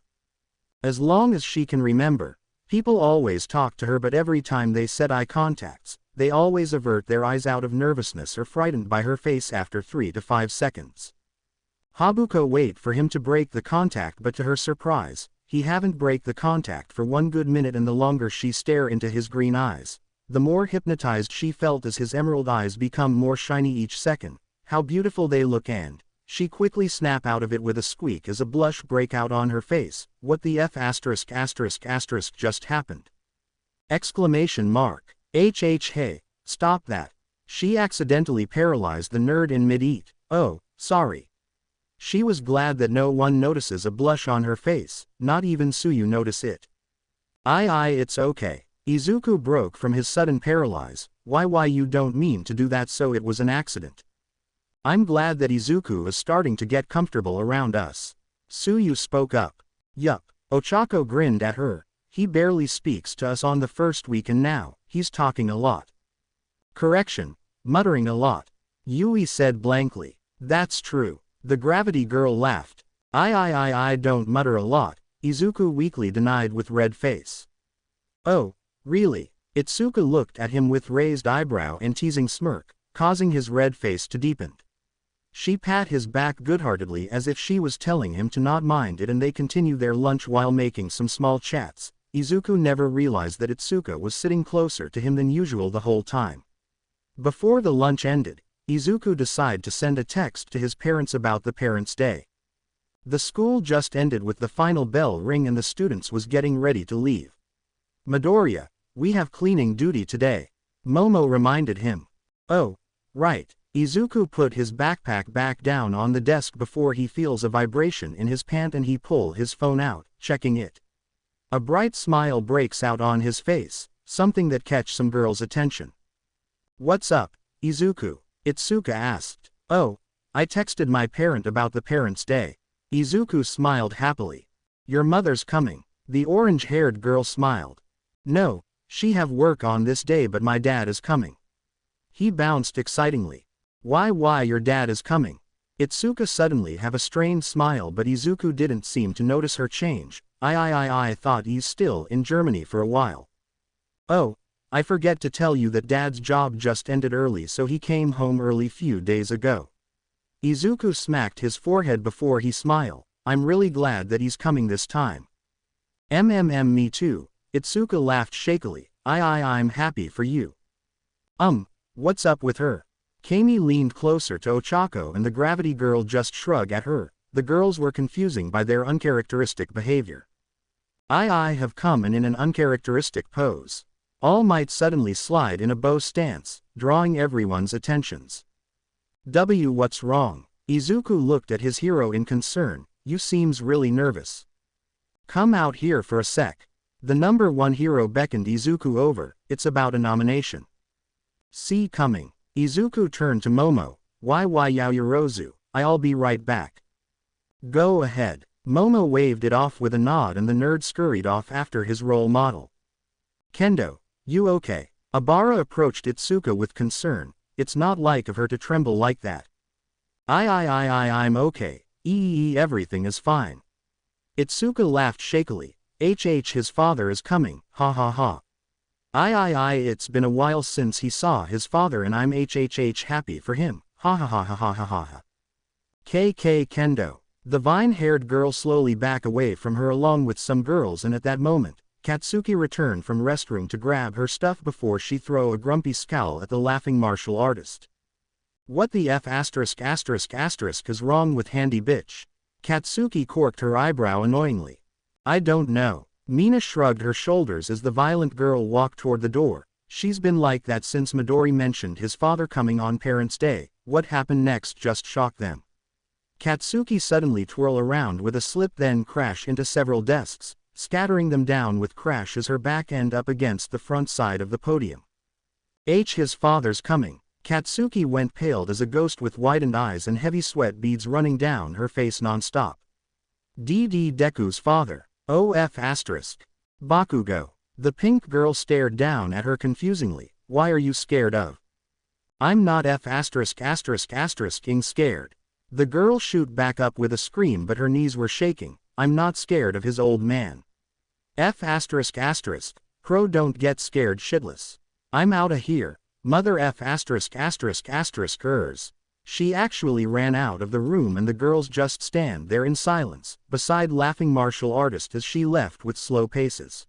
As long as she can remember, people always talk to her, but every time they set eye contacts, they always avert their eyes out of nervousness or frightened by her face after 3 to 5 seconds. Habuko wait for him to break the contact, but to her surprise, he haven't break the contact for 1 good minute, and the longer she stare into his green eyes, the more hypnotized she felt as his emerald eyes become more shiny each second. How beautiful they look, and she quickly snap out of it with a squeak as a blush break out on her face. What the F **** just happened? Exclamation mark. Hey, stop that. She accidentally paralyzed the nerd in mid-eat. Oh, sorry. She was glad that no one notices a blush on her face, not even Suyu notice it. It's okay. Izuku broke from his sudden paralyze. Why you don't mean to do that, so it was an accident. I'm glad that Izuku is starting to get comfortable around us. Suyu spoke up. Yup. Ochako grinned at her. He barely speaks to us on the first week, and now, he's talking a lot. Correction. Muttering a lot. Yui said blankly. That's true. The gravity girl laughed. I don't mutter a lot. Izuku weakly denied with red face. Oh, really? Itsuka looked at him with raised eyebrow and teasing smirk, causing his red face to deepen. She pat his back goodheartedly as if she was telling him to not mind it, and they continue their lunch while making some small chats. Izuku never realized that Itsuka was sitting closer to him than usual the whole time. Before the lunch ended, Izuku decided to send a text to his parents about the Parents' Day. The school just ended with the final bell ring and the students was getting ready to leave. Midoriya, we have cleaning duty today, Momo reminded him. Oh, right. Izuku put his backpack back down on the desk before he feels a vibration in his pant and he pull his phone out, checking it. A bright smile breaks out on his face, something that catch some girl's attention. What's up, Izuku? Itsuka asked. Oh, I texted my parent about the Parents' Day. Izuku smiled happily. Your mother's coming. The orange-haired girl smiled. No, she have work on this day but my dad is coming. He bounced excitingly. Why your dad is coming? Itsuka suddenly have a strained smile but Izuku didn't seem to notice her change. I thought he's still in Germany for a while. Oh, I forget to tell you that dad's job just ended early so he came home early few days ago. Izuku smacked his forehead before he smiled. I'm really glad that he's coming this time. Me too. Itsuka laughed shakily. I'm happy for you. What's up with her? Kami leaned closer to Ochako and the gravity girl just shrugged at her. The girls were confusing by their uncharacteristic behavior. I have come in an uncharacteristic pose. All Might suddenly slide in a bow stance, drawing everyone's attentions. What's wrong? Izuku looked at his hero in concern. You seems really nervous. Come out here for a sec. The number one hero beckoned Izuku over. It's about a nomination. See coming. Izuku turned to Momo. Why Yaoyorozu, I'll be right back. Go ahead. Momo waved it off with a nod and the nerd scurried off after his role model. Kendo, you okay? Abara approached Itsuka with concern. It's not like of her to tremble like that. I'm okay. Everything is fine. Itsuka laughed shakily. His father is coming, ha ha ha. It's been a while since he saw his father and I'm happy for him, ha ha ha ha ha ha ha. Kendo. The vine-haired girl slowly back away from her along with some girls and at that moment, Katsuki returned from restroom to grab her stuff before she throw a grumpy scowl at the laughing martial artist. What the F*** is wrong with handy bitch? Katsuki corked her eyebrow annoyingly. I don't know. Mina shrugged her shoulders as the violent girl walked toward the door. She's been like that since Midori mentioned his father coming on Parents' Day. What happened next just shocked them. Katsuki suddenly twirl around with a slip then crash into several desks, scattering them down with crash as her back end up against the front side of the podium. His father's coming. Katsuki went pale as a ghost with widened eyes and heavy sweat beads running down her face non-stop. Deku's father. Bakugo. The pink girl stared down at her confusingly. Why are you scared of? I'm not scared. The girl shoot back up with a scream but her knees were shaking. I'm not scared of his old man. Crow don't get scared shitless. I'm outta here. Mother ers. She actually ran out of the room and the girls just stand there in silence, beside laughing martial artist as she left with slow paces.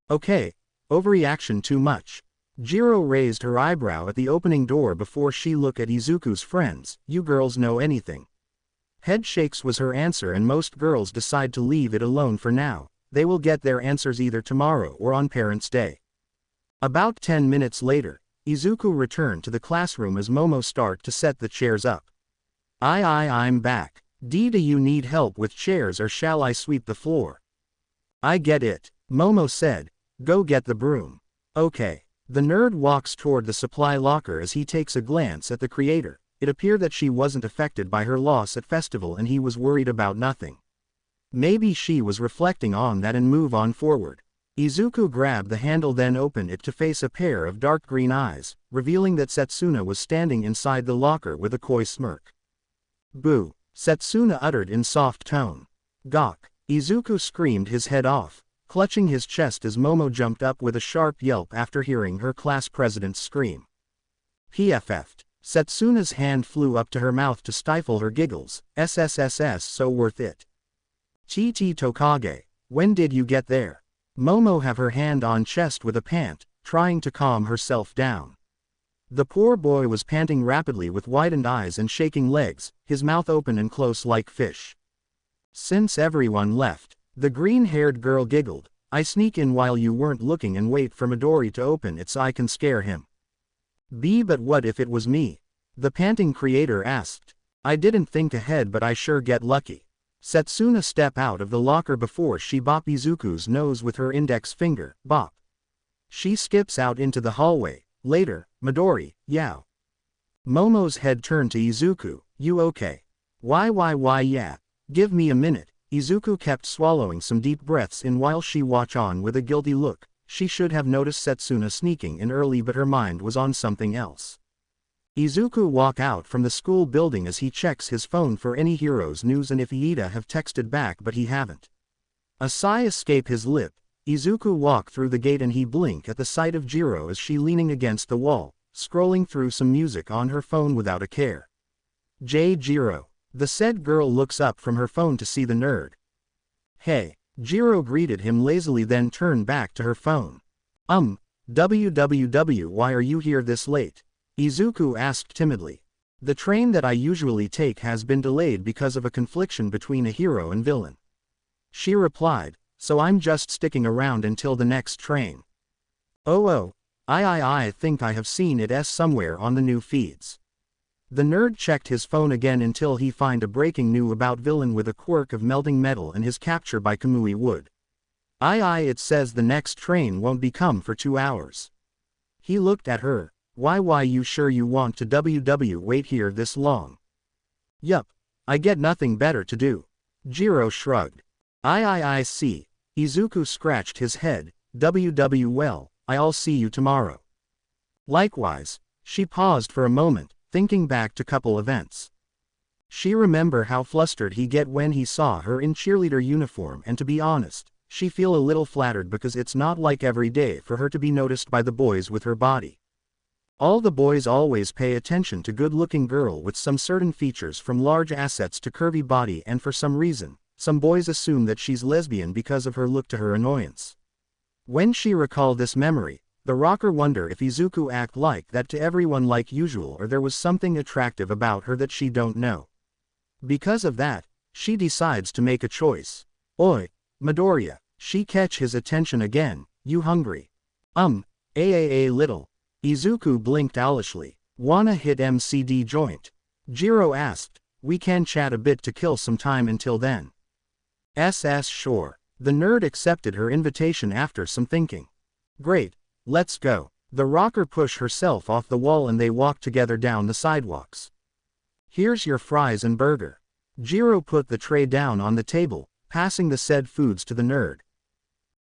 Okay, overreaction too much. Jiro raised her eyebrow at the opening door before she looked at Izuku's friends. You girls know anything? Head shakes was her answer and most girls decide to leave it alone for now. They will get their answers either tomorrow or on Parents' Day. About 10 minutes later, Izuku returned to the classroom as Momo start to set the chairs up. I'm back. Do you need help with chairs or shall I sweep the floor? I get it, Momo said. Go get the broom. Okay. The nerd walks toward the supply locker as he takes a glance at the creator. It appeared that she wasn't affected by her loss at festival and he was worried about nothing. Maybe she was reflecting on that and move on forward. Izuku grabbed the handle then opened it to face a pair of dark green eyes, revealing that Setsuna was standing inside the locker with a coy smirk. Boo, Setsuna uttered in soft tone. Gawk. Izuku screamed his head off, clutching his chest as Momo jumped up with a sharp yelp after hearing her class president's scream. PFF'd. Setsuna's hand flew up to her mouth to stifle her giggles. SSSS, so worth it. TT Tokage, when did you get there? Momo have her hand on chest with a pant, trying to calm herself down. The poor boy was panting rapidly with widened eyes and shaking legs, his mouth open and close like fish. Since everyone left, the green-haired girl giggled. I sneak in while you weren't looking and wait for Midori to open it so I can scare him. But what if it was me? The panting creator asked. I didn't think ahead, but I sure get lucky. Setsuna stepped out of the locker before she bopped Izuku's nose with her index finger. Bop. She skips out into the hallway. Later, Midori, yow. Momo's head turned to Izuku. You okay? Why yeah. Give me a minute. Izuku kept swallowing some deep breaths in while she watched on with a guilty look. She should have noticed Setsuna sneaking in early, but her mind was on something else. Izuku walked out from the school building as he checks his phone for any heroes news and if Iida have texted back, but he haven't. A sigh escaped his lip. Izuku walked through the gate and he blinked at the sight of Jiro as she leaning against the wall, scrolling through some music on her phone without a care. Jiro. The said girl looks up from her phone to see the nerd. Hey. Jiro greeted him lazily, then turned back to her phone. Www, why are you here this late? Izuku asked timidly. The train that I usually take has been delayed because of a confliction between a hero and villain. She replied, so I'm just sticking around until the next train. I think I have seen it somewhere on the new feeds. The nerd checked his phone again until he find a breaking news about villain with a quirk of melting metal and his capture by Kamui Wood. It says the next train won't be come for 2 hours. He looked at her. Why you sure you want to wait here this long? Yup. I get nothing better to do. Jiro shrugged. I see. Izuku scratched his head. Well, I'll see you tomorrow. Likewise. She paused for a moment, thinking back to couple events. She remember how flustered he get when he saw her in cheerleader uniform, and to be honest, she feel a little flattered because it's not like every day for her to be noticed by the boys with her body. All the boys always pay attention to good-looking girl with some certain features from large assets to curvy body, and for some reason, some boys assume that she's lesbian because of her look to her annoyance. When she recalled this memory, the rocker wonder if Izuku act like that to everyone like usual, or there was something attractive about her that she don't know. Because of that, she decides to make a choice. Oi, Midoriya. She catch his attention again. You hungry? Little. Izuku blinked owlishly. Wanna hit MCD joint? Jiro asked. We can chat a bit to kill some time until then. Sure. The nerd accepted her invitation after some thinking. Great. Let's go. The rocker pushed herself off the wall and they walked together down the sidewalks. Here's your fries and burger. Jiro put the tray down on the table, passing the said foods to the nerd.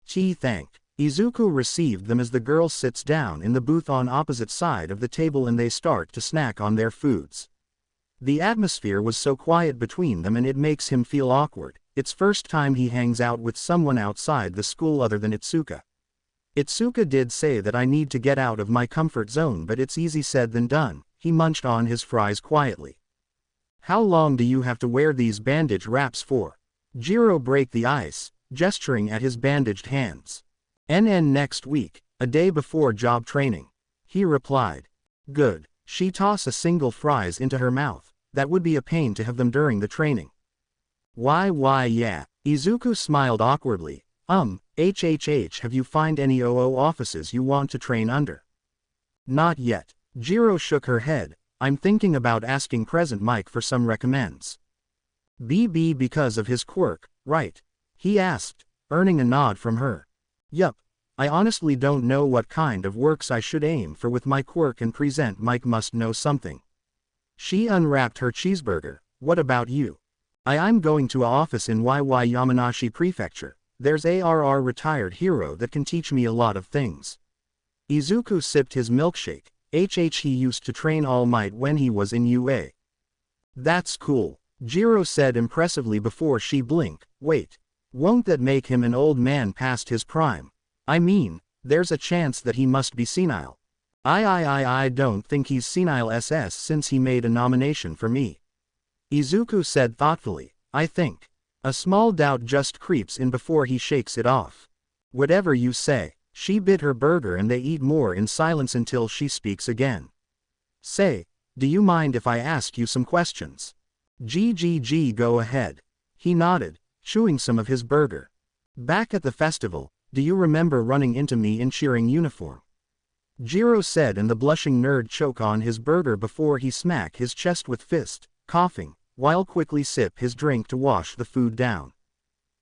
Thanked. Izuku received them as the girl sits down in the booth on opposite side of the table and they start to snack on their foods. The atmosphere was so quiet between them and it makes him feel awkward. It's first time he hangs out with someone outside the school other than Itsuka. Itsuka did say that I need to get out of my comfort zone, but it's easy said than done. He munched on his fries quietly. How long do you have to wear these bandage wraps for? Jiro break the ice, gesturing at his bandaged hands. Next week, a day before job training. He replied. Good. She tossed a single fries into her mouth. That would be a pain to have them during the training. Why yeah. Izuku smiled awkwardly. Have you find any OO offices you want to train under? Not yet. Jiro shook her head. I'm thinking about asking Present Mike for some recommends. Because of his quirk, right? He asked, earning a nod from her. Yup. I honestly don't know what kind of works I should aim for with my quirk, and Present Mike must know something. She unwrapped her cheeseburger. What about you? I'm going to a office in Yamanashi Prefecture. There's ARR retired hero that can teach me a lot of things. Izuku sipped his milkshake. He used to train All Might when he was in UA. That's cool. Jiro said impressively before she blinked. Wait. Won't that make him an old man past his prime? I mean, there's a chance that he must be senile. I don't think he's senile SS since he made a nomination for me. Izuku said thoughtfully, I think. A small doubt just creeps in before he shakes it off. Whatever you say. She bit her burger and they eat more in silence until she speaks again. Say, do you mind if I ask you some questions? Go ahead. He nodded, chewing some of his burger. Back at the festival, do you remember running into me in cheering uniform? Jiro said, and the blushing nerd choked on his burger before he smacked his chest with fist, coughing, while quickly sip his drink to wash the food down.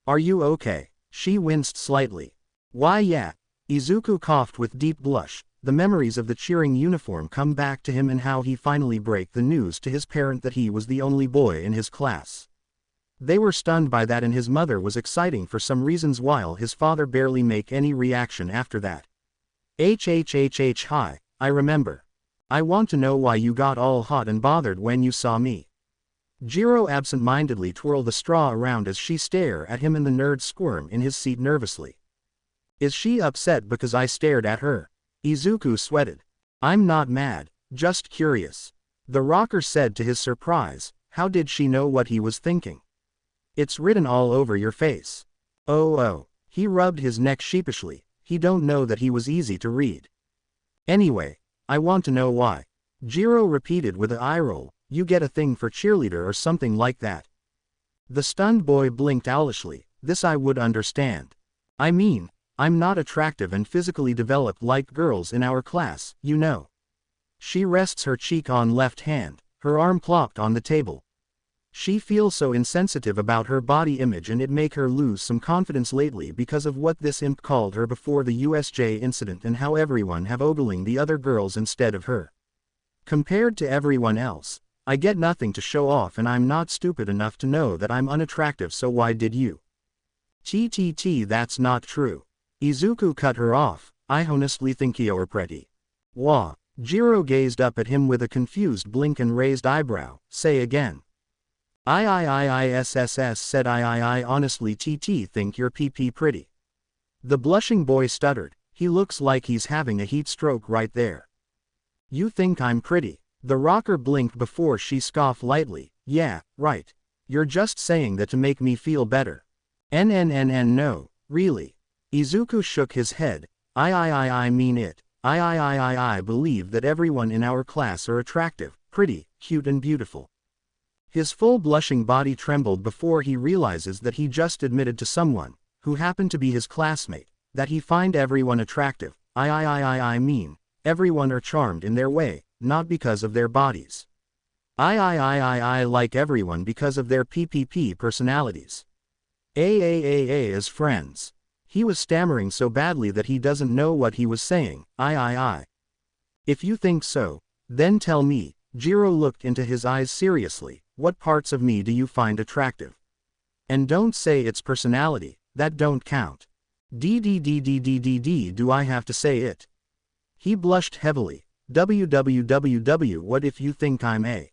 Are you okay? She winced slightly. Why yeah. Izuku coughed with deep blush. The memories of the cheering uniform come back to him and how he finally break the news to his parent that he was the only boy in his class. They were stunned by that and his mother was exciting for some reasons while his father barely make any reaction after that. Hi, I remember. I want to know why you got all hot and bothered when you saw me. Jiro absent-mindedly twirled the straw around as she stared at him and the nerd squirmed in his seat nervously. Is she upset because I stared at her? Izuku sweated. I'm not mad, just curious. The rocker said to his surprise, how did she know what he was thinking? It's written all over your face. Oh. He rubbed his neck sheepishly, he don't know that he was easy to read. Anyway, I want to know why. Jiro repeated with an eye roll, you get a thing for cheerleader or something like that. The stunned boy blinked owlishly, this I would understand. I mean, I'm not attractive and physically developed like girls in our class, you know. She rests her cheek on left hand, her arm plopped on the table. She feels so insensitive about her body image and it make her lose some confidence lately because of what this imp called her before the USJ incident and how everyone have ogling the other girls instead of her. Compared to everyone else, I get nothing to show off and I'm not stupid enough to know that I'm unattractive, so why did you? That's not true. Izuku cut her off, I honestly think you're pretty. Wah. Jiro gazed up at him with a confused blink and raised eyebrow, say again. ISSS said I honestly think you're PP pretty. The blushing boy stuttered, he looks like he's having a heat stroke right there. You think I'm pretty? The rocker blinked before she scoffed lightly, yeah, right. You're just saying that to make me feel better. No, really. Izuku shook his head, I mean it. I believe that everyone in our class are attractive, pretty, cute and beautiful. His full blushing body trembled before he realizes that he just admitted to someone, who happened to be his classmate, that he find everyone attractive. I mean, everyone are charmed in their way, not because of their bodies. I like everyone because of their PPP personalities. As friends. He was stammering so badly that he doesn't know what he was saying. I. If you think so, then tell me. Jiro looked into his eyes seriously, what parts of me do you find attractive? And don't say it's personality, that don't count. Do I have to say it? He blushed heavily. What if you think I'm a?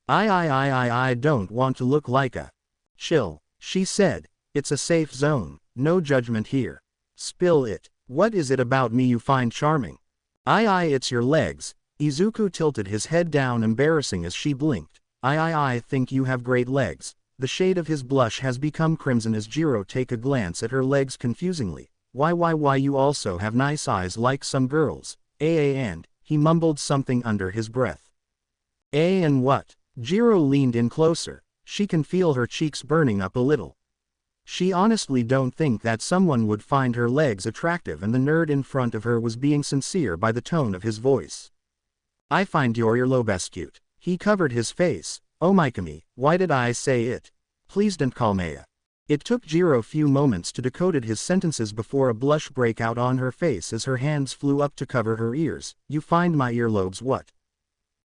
I don't want to look like a. Chill, she said, it's a safe zone. No judgment here. Spill it. What is it about me you find charming? It's your legs. Izuku tilted his head down, embarrassing as she blinked. I think you have great legs. The shade of his blush has become crimson as Jiro take a glance at her legs confusingly. Why you also have nice eyes like some girls. And, he mumbled something under his breath. And what? Jiro leaned in closer. She can feel her cheeks burning up a little. She honestly don't think that someone would find her legs attractive, and the nerd in front of her was being sincere by the tone of his voice. I find your earlobes cute. He covered his face. Oh Mikami, why did I say it? Please don't call me a. It took Jiro few moments to decode his sentences before a blush break out on her face as her hands flew up to cover her ears. You find my earlobes what?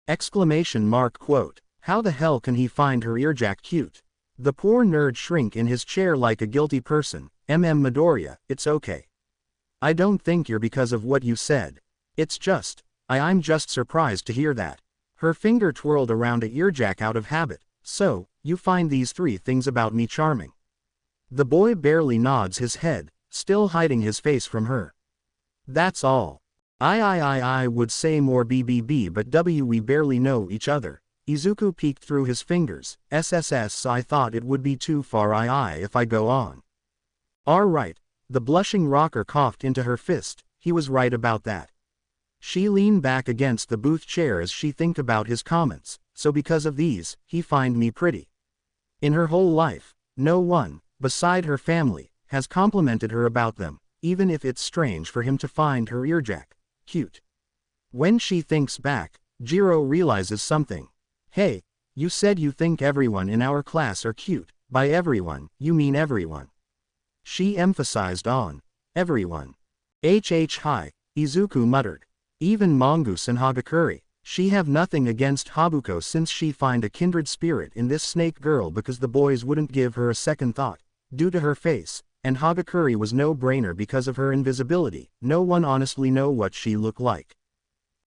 Exclamation mark quote. How the hell can he find her earjack cute? The poor nerd shrank in his chair like a guilty person. Midoriya, it's okay. I don't think you're because of what you said. It's just, I'm just surprised to hear that. Her finger twirled around a earjack out of habit. So, you find these 3 things about me charming. The boy barely nods his head, still hiding his face from her. That's all. I would say more BBB, but we barely know each other. Izuku peeked through his fingers. SSS, I thought it would be too far if I go on. Alright. The blushing rocker coughed into her fist. He was right about that. She leaned back against the booth chair as she think about his comments. So because of these, he find me pretty. In her whole life, no one, beside her family, has complimented her about them, even if it's strange for him to find her earjack cute. When she thinks back, Jiro realizes something. Hey, you said you think everyone in our class are cute. By everyone, you mean everyone. She emphasized on everyone. Hi, Izuku muttered. Even Mongoose and Hagakure. She have nothing against Habuko since she find a kindred spirit in this snake girl because the boys wouldn't give her a second thought, due to her face, and Hagakure was no-brainer because of her invisibility. No one honestly know what she looked like.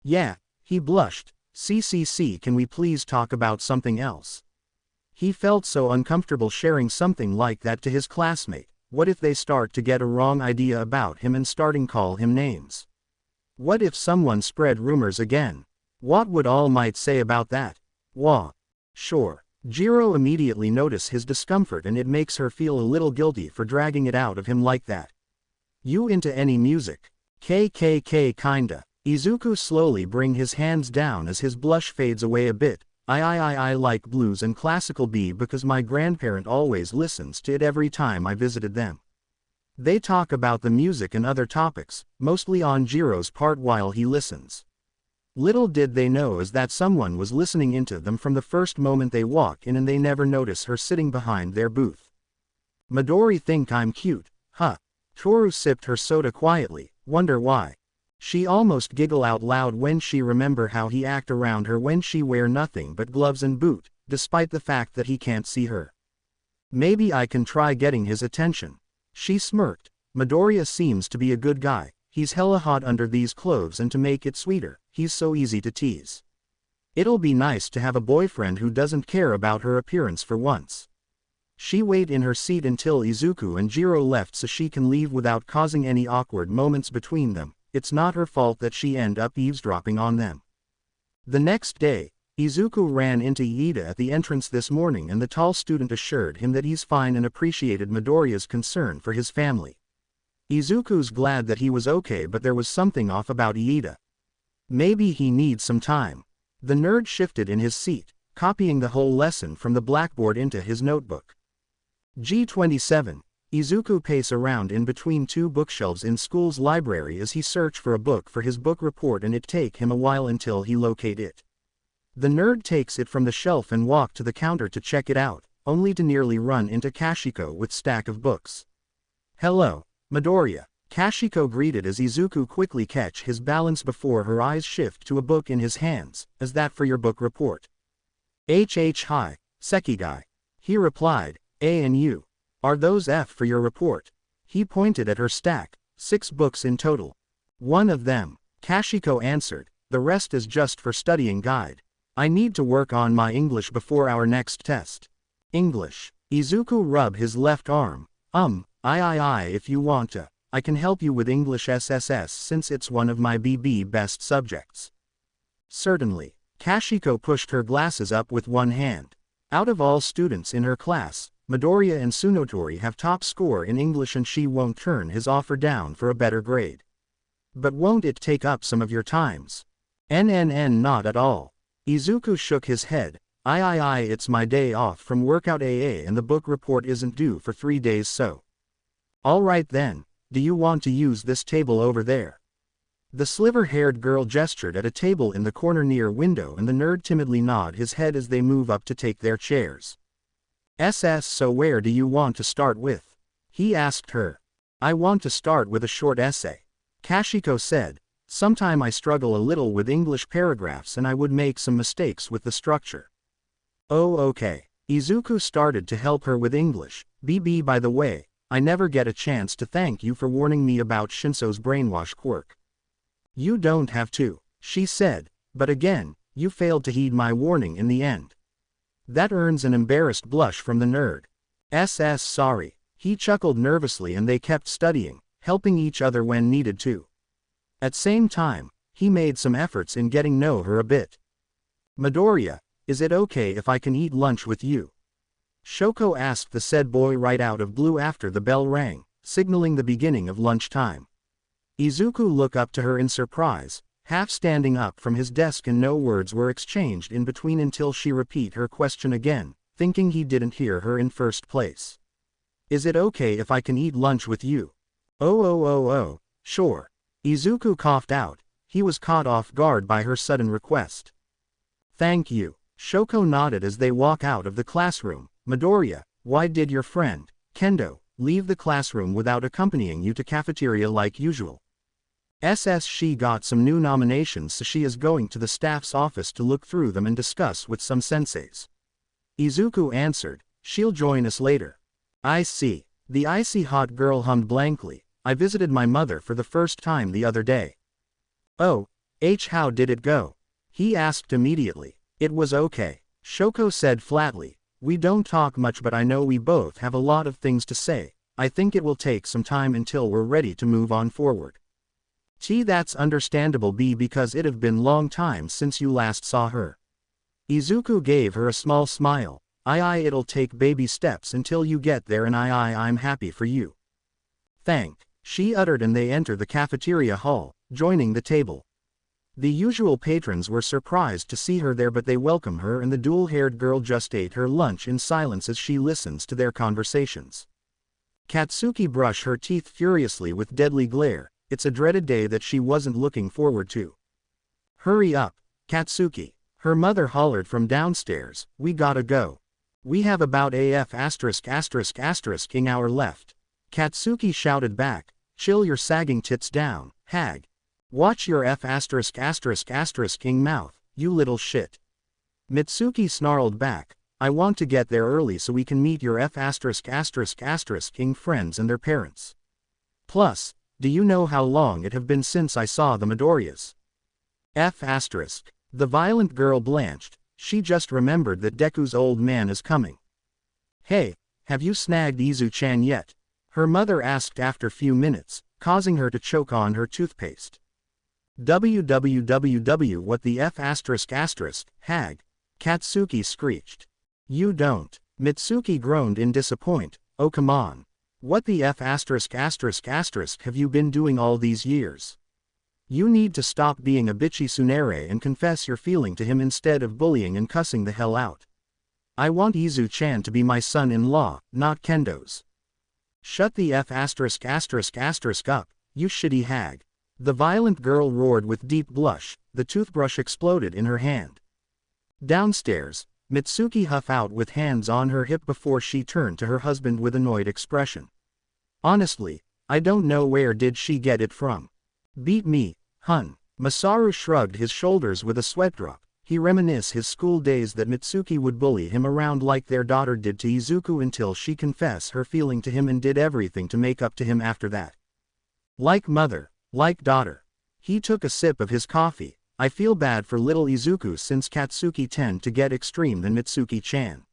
Yeah, he blushed. CCC, can we please talk about something else? He felt so uncomfortable sharing something like that to his classmate. What if they start to get a wrong idea about him and starting call him names? What if someone spread rumors again? What would All Might say about that? Wah. Sure. Jiro immediately notices his discomfort and it makes her feel a little guilty for dragging it out of him like that. You into any music? KKK kinda. Izuku slowly bring his hands down as his blush fades away a bit. I like blues and classical B because my grandparent always listens to it every time I visited them. They talk about the music and other topics, mostly on Jiro's part while he listens. Little did they know is that someone was listening into them from the first moment they walk in and they never notice her sitting behind their booth. Midori think I'm cute, huh? Toru sipped her soda quietly, wonder why. She almost giggle out loud when she remember how he act around her when she wear nothing but gloves and boot, despite the fact that he can't see her. Maybe I can try getting his attention. She smirked. Midoriya seems to be a good guy. He's hella hot under these clothes and to make it sweeter, he's so easy to tease. It'll be nice to have a boyfriend who doesn't care about her appearance for once. She wait in her seat until Izuku and Jiro left so she can leave without causing any awkward moments between them. It's not her fault that she end up eavesdropping on them. The next day, Izuku ran into Iida at the entrance this morning and the tall student assured him that he's fine and appreciated Midoriya's concern for his family. Izuku's glad that he was okay, but there was something off about Iida. Maybe he needs some time. The nerd shifted in his seat, copying the whole lesson from the blackboard into his notebook. G27. Izuku pace around in between two bookshelves in school's library as he search for a book for his book report and it take him a while until he locate it. The nerd takes it from the shelf and walk to the counter to check it out, only to nearly run into Kashiko with stack of books. Hello, Midoriya. Kashiko greeted as Izuku quickly catch his balance before her eyes shift to a book in his hands. Is that for your book report? Hi, Sekigai. He replied, A and U. Are those F for your report? He pointed at her stack, 6 books in total. One of them, Kashiko answered, the rest is just for studying guide. I need to work on my English before our next test. English. Izuku rubbed his left arm. If you want to, I can help you with English SSS since it's one of my BB best subjects. Certainly. Kashiko pushed her glasses up with one hand. Out of all students in her class, Midoriya and Tsunotori have top score in English and she won't turn his offer down for a better grade. But won't it take up some of your times? Not at all. Izuku shook his head. It's my day off from workout AA and the book report isn't due for 3 days so. Alright then, do you want to use this table over there? The sliver-haired girl gestured at a table in the corner near window and the nerd timidly nodded his head as they move up to take their chairs. So where do you want to start with? He asked her. I want to start with a short essay. Kashiko said. Sometime I struggle a little with English paragraphs and I would make some mistakes with the structure. Oh okay. Izuku started to help her with English. BB by the way, I never get a chance to thank you for warning me about Shinso's brainwash quirk. You don't have to, she said, but again, you failed to heed my warning in the end. That earns an embarrassed blush from the nerd. Sorry. He chuckled nervously and they kept studying, helping each other when needed to. At same time, he made some efforts in getting know her a bit. Midoriya, is it okay if I can eat lunch with you? Shoko asked the said boy right out of blue after the bell rang, signaling the beginning of lunchtime. Izuku looked up to her in surprise, half standing up from his desk, and no words were exchanged in between until she repeated her question again, thinking he didn't hear her in first place. Is it okay if I can eat lunch with you? Oh, sure. Izuku coughed out. He was caught off guard by her sudden request. Thank you. Shoko nodded as they walk out of the classroom. Midoriya, why did your friend, Kendo, leave the classroom without accompanying you to cafeteria like usual? She got some new nominations, so she is going to the staff's office to look through them and discuss with some senseis. Izuku answered, she'll join us later. I see. The icy hot girl hummed blankly. I visited my mother for the first time the other day. Oh, how did it go? He asked immediately. It was okay. Shoko said flatly. We don't talk much, but I know we both have a lot of things to say. I think it will take some time until we're ready to move on forward. That's understandable because it have been long time since you last saw her. Izuku gave her a small smile. It'll take baby steps until you get there, and I'm happy for you. She uttered, and they entered the cafeteria hall, joining the table. The usual patrons were surprised to see her there, but they welcome her, and the dual-haired girl just ate her lunch in silence as she listens to their conversations. Katsuki brushed her teeth furiously with deadly glare. It's a dreaded day that she wasn't looking forward to. Hurry up, Katsuki. Her mother hollered from downstairs. We gotta go. We have about ing hour left. Katsuki shouted back. Chill your sagging tits down, hag. Watch your ing mouth, you little shit. Mitsuki snarled back. I want to get there early so we can meet your ing friends and their parents. Plus, do you know how long it have been since I saw the Midoriyas? The violent girl blanched. She just remembered that Deku's old man is coming. Hey, have you snagged Izu-chan yet? Her mother asked after few minutes, causing her to choke on her toothpaste. Www what the hag? Katsuki screeched. You don't. Mitsuki groaned in disappointment. Oh come on. What the have you been doing all these years? You need to stop being a bitchy Tsunere and confess your feeling to him instead of bullying and cussing the hell out. I want Izu-chan to be my son-in-law, not Kendo's. Shut the up, you shitty hag. The violent girl roared with deep blush. The toothbrush exploded in her hand. Downstairs, Mitsuki huffed out with hands on her hip before she turned to her husband with annoyed expression. Honestly, I don't know where did she get it from. Beat me, hun. Masaru shrugged his shoulders with a sweat drop. He reminisced his school days that Mitsuki would bully him around like their daughter did to Izuku until she confessed her feeling to him and did everything to make up to him after that. Like mother, like daughter. He took a sip of his coffee. I feel bad for little Izuku since Katsuki tend to get extreme than Mitsuki-chan.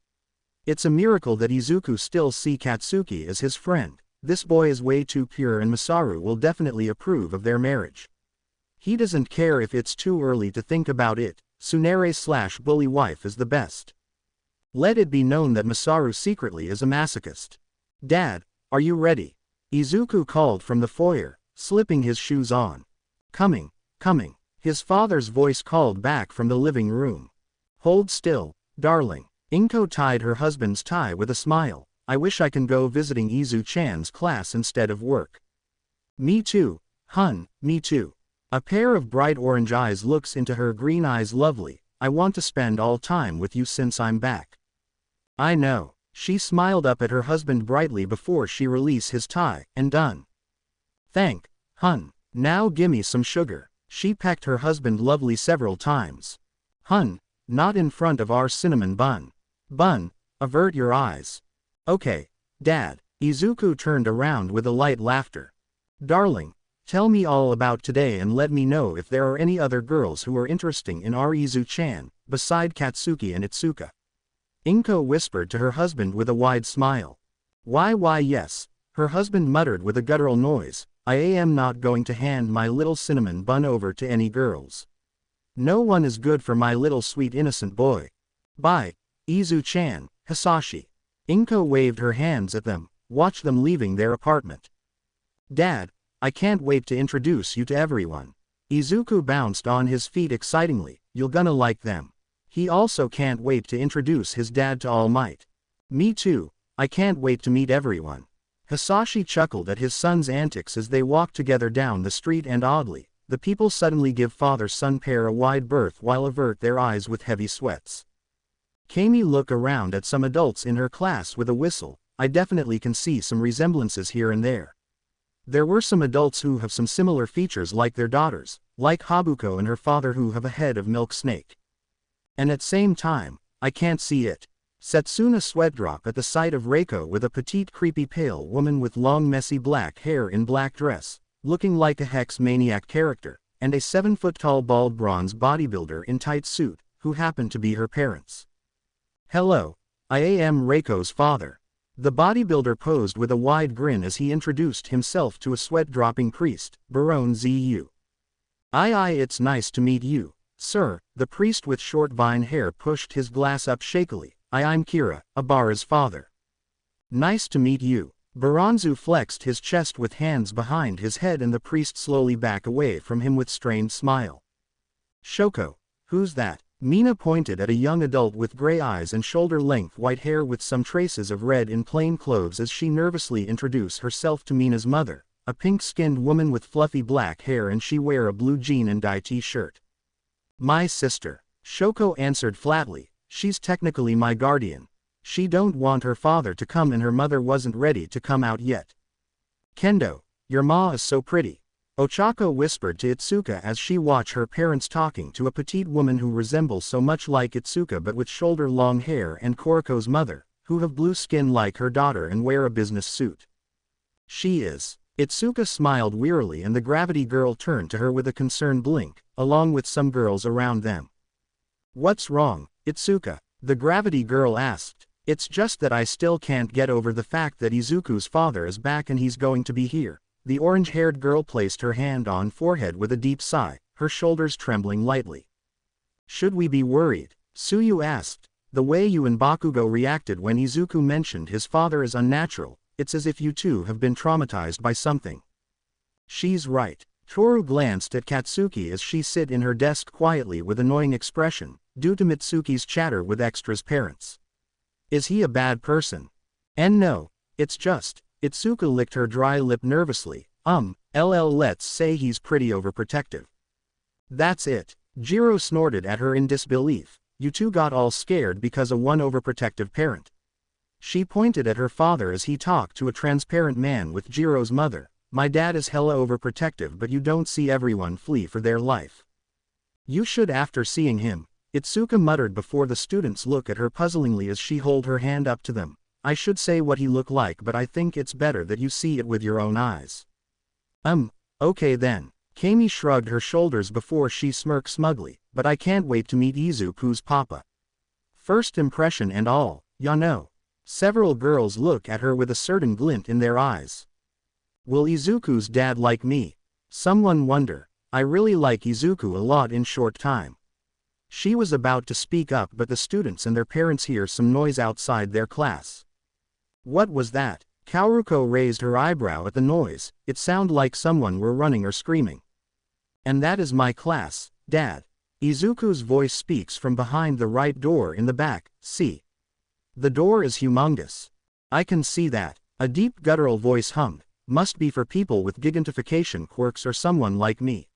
It's a miracle that Izuku still see Katsuki as his friend. This boy is way too pure and Masaru will definitely approve of their marriage. He doesn't care if it's too early to think about it. Tsunere/bully wife is the best. Let it be known that Masaru secretly is a masochist. Dad, are you ready? Izuku called from the foyer, slipping his shoes on. Coming. His father's voice called back from the living room. Hold still, darling. Inko tied her husband's tie with a smile. I wish I can go visiting Izu-chan's class instead of work. Me too, hun, me too. A pair of bright orange eyes looks into her green eyes. Lovely, I want to spend all time with you since I'm back. I know. She smiled up at her husband brightly before she released his tie, and done. Thank, hun. Now gimme some sugar. She pecked her husband lovely several times. Hun, not in front of our cinnamon bun. Bun, avert your eyes. Okay, Dad. Izuku turned around with a light laughter. Darling, tell me all about today and let me know if there are any other girls who are interesting in our Izu-chan, beside Katsuki and Itsuka. Inko whispered to her husband with a wide smile. Why yes, her husband muttered with a guttural noise, I am not going to hand my little cinnamon bun over to any girls. No one is good for my little sweet innocent boy. Bye, Izu-chan, Hisashi. Inko waved her hands at them, watched them leaving their apartment. Dad, I can't wait to introduce you to everyone. Izuku bounced on his feet excitingly, you're gonna like them. He also can't wait to introduce his dad to All Might. Me too, I can't wait to meet everyone. Hisashi chuckled at his son's antics as they walked together down the street, and oddly, the people suddenly give father-son pair a wide berth while avert their eyes with heavy sweats. Kami looked around at some adults in her class with a whistle. I definitely can see some resemblances here and there. There were some adults who have some similar features like their daughters, like Habuko and her father who have a head of milk snake. And at same time, I can't see it. Setsuna sweat drop at the sight of Reiko with a petite creepy pale woman with long messy black hair in black dress, looking like a Hex Maniac character, and a 7-foot-tall bald bronze bodybuilder in tight suit, who happened to be her parents. Hello, I am Reiko's father. The bodybuilder posed with a wide grin as he introduced himself to a sweat-dropping priest, Baron Zu. Aye, it's nice to meet you, sir. The priest with short vine hair pushed his glass up shakily. I'm Kira, Abara's father. Nice to meet you. Baranzu flexed his chest with hands behind his head, and the priest slowly backed away from him with strained smile. Shoko, who's that? Mina pointed at a young adult with gray eyes and shoulder-length white hair with some traces of red in plain clothes as she nervously introduced herself to Mina's mother, a pink-skinned woman with fluffy black hair, and she wear a blue jean and dye t-shirt. My sister. Shoko answered flatly, she's technically my guardian. She don't want her father to come and her mother wasn't ready to come out yet. Kendo, your ma is so pretty. Ochako whispered to Itsuka as she watched her parents talking to a petite woman who resembles so much like Itsuka but with shoulder-long hair, and Koriko's mother, who have blue skin like her daughter and wear a business suit. She is. Itsuka smiled wearily, and the gravity girl turned to her with a concerned blink, along with some girls around them. What's wrong, Itsuka? The gravity girl asked. It's just that I still can't get over the fact that Izuku's father is back and he's going to be here. The orange-haired girl placed her hand on forehead with a deep sigh, her shoulders trembling lightly. Should we be worried? Suyu asked. The way you and Bakugo reacted when Izuku mentioned his father is unnatural. It's as if you two have been traumatized by something. She's right. Toru glanced at Katsuki as she sat in her desk quietly with annoying expression, due to Mitsuki's chatter with Extra's parents. Is he a bad person? And no, it's just. Itsuka licked her dry lip nervously. Let's say he's pretty overprotective. That's it. Jiro snorted at her in disbelief. You two got all scared because of one overprotective parent. She pointed at her father as he talked to a transparent man with Jiro's mother. My dad is hella overprotective, but you don't see everyone flee for their life. You should after seeing him. Itsuka muttered before the students looked at her puzzlingly as she held her hand up to them. I should say what he looked like, but I think it's better that you see it with your own eyes. Okay then. Kami shrugged her shoulders before she smirked smugly, but I can't wait to meet Izuku's papa. First impression and all, ya know. Several girls look at her with a certain glint in their eyes. Will Izuku's dad like me? Someone wonder. I really like Izuku a lot in short time. She was about to speak up, but the students and their parents hear some noise outside their class. What was that? Kaoruko raised her eyebrow at the noise. It sounded like someone were running or screaming. And that is my class, Dad. Izuku's voice speaks from behind the right door in the back. See. The door is humongous. I can see that. A deep guttural voice hummed. Must be for people with gigantification quirks or someone like me.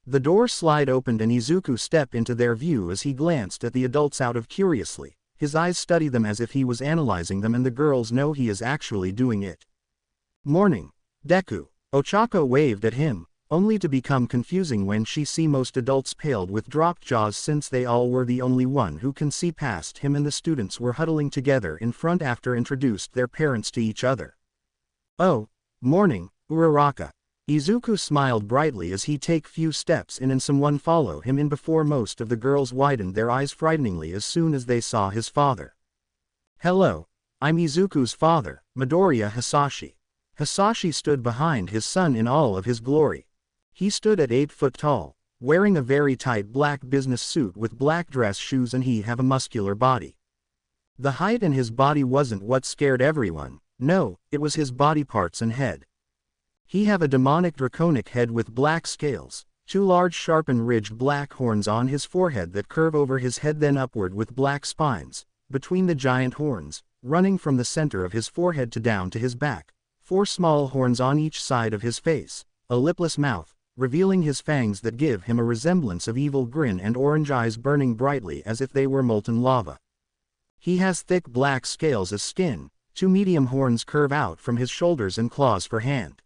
The door slide opened and Izuku stepped into their view as he glanced at the adults out of curiously. His eyes study them as if he was analyzing them, and the girls know he is actually doing it. Morning, Deku. Ochako waved at him, only to become confusing when she see most adults paled with dropped jaws since they all were the only one who can see past him, and the students were huddling together in front after introduced their parents to each other. Oh, morning, Uraraka. Izuku smiled brightly as he take few steps in and someone follow him in before most of the girls widened their eyes frighteningly as soon as they saw his father. Hello, I'm Izuku's father, Midoriya Hisashi. Hisashi stood behind his son in all of his glory. He stood at 8 foot tall, wearing a very tight black business suit with black dress shoes, and he have a muscular body. The height in his body wasn't what scared everyone, no, it was his body parts and head. He have a demonic draconic head with black scales, 2 large sharpened ridged black horns on his forehead that curve over his head then upward with black spines, between the giant horns, running from the center of his forehead to down to his back, 4 small horns on each side of his face, a lipless mouth, revealing his fangs that give him a resemblance of evil grin, and orange eyes burning brightly as if they were molten lava. He has thick black scales as skin, 2 medium horns curve out from his shoulders and claws for hand.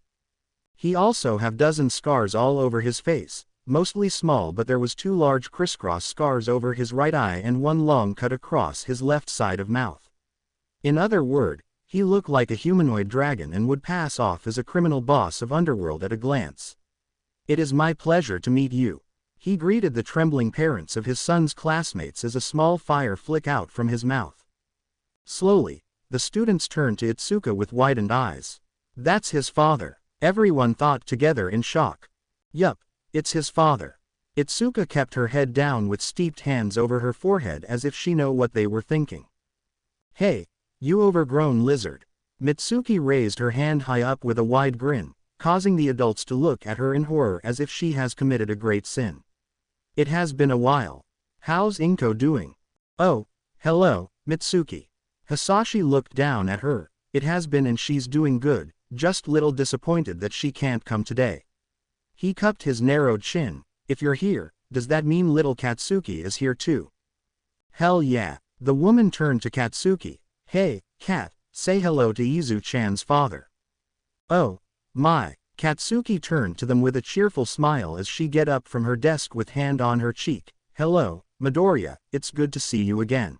He also have dozen scars all over his face, mostly small, but there was 2 large crisscross scars over his right eye and 1 long cut across his left side of mouth. In other words, he looked like a humanoid dragon and would pass off as a criminal boss of Underworld at a glance. It is my pleasure to meet you. He greeted the trembling parents of his son's classmates as a small fire flicked out from his mouth. Slowly, the students turned to Itsuka with widened eyes. That's his father. Everyone thought together in shock. Yup, it's his father. Itsuka kept her head down with steeped hands over her forehead as if she know what they were thinking. Hey, you overgrown lizard. Mitsuki raised her hand high up with a wide grin, causing the adults to look at her in horror as if she has committed a great sin. It has been a while. How's Inko doing? Oh, hello, Mitsuki. Hisashi looked down at her. It has been, and she's doing good, just little disappointed that she can't come today. He cupped his narrowed chin. If you're here, does that mean little Katsuki is here too? Hell yeah. The woman turned to Katsuki. Hey, Kat, say hello to Izu-chan's father. Oh, my. Katsuki turned to them with a cheerful smile as she get up from her desk with hand on her cheek. Hello, Midoriya, it's good to see you again.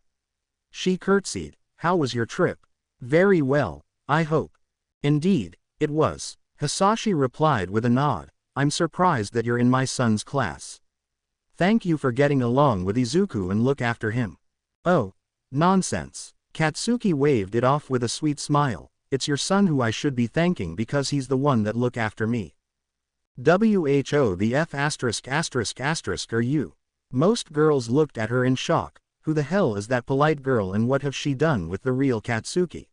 She curtsied. How was your trip? Very well, I hope. Indeed, it was. Hisashi replied with a nod. I'm surprised that you're in my son's class. Thank you for getting along with Izuku and look after him. Oh, nonsense. Katsuki waved it off with a sweet smile. It's your son who I should be thanking because he's the one that look after me. Who the F*** are you? Most girls looked at her in shock. Who the hell is that polite girl and what have she done with the real Katsuki?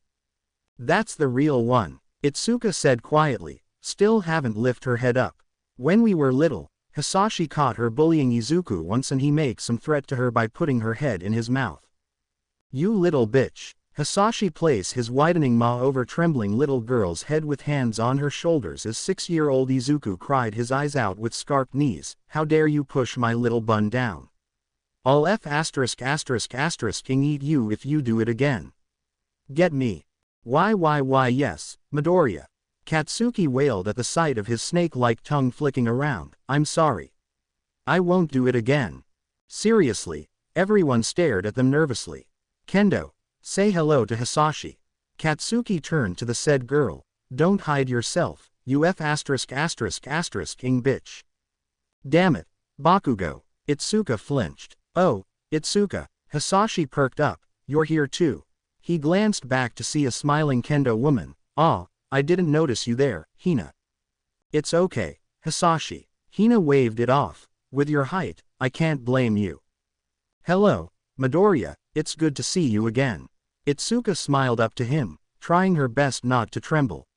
That's the real one, Itsuka said quietly, still haven't lift her head up. When we were little, Hisashi caught her bullying Izuku once and he make some threat to her by putting her head in his mouth. You little bitch. Hisashi placed his widening maw over trembling little girl's head with hands on her shoulders as 6-year-old Izuku cried his eyes out with scarped knees. How dare you push my little bun down? I'll *****ing eat you if you do it again. Get me. Why yes, Midoriya. Katsuki wailed at the sight of his snake-like tongue flicking around. I'm sorry. I won't do it again. Seriously, everyone stared at them nervously. Kendo, say hello to Hisashi. Katsuki turned to the said girl. Don't hide yourself, you *****ing bitch. Damn it, Bakugo. Itsuka flinched. Oh, Itsuka. Hisashi perked up. You're here too. He glanced back to see a smiling Kendo woman. Ah, I didn't notice you there, Hina. It's okay, Hisashi. Hina waved it off. With your height, I can't blame you. Hello, Midoriya, it's good to see you again. Itsuka smiled up to him, trying her best not to tremble.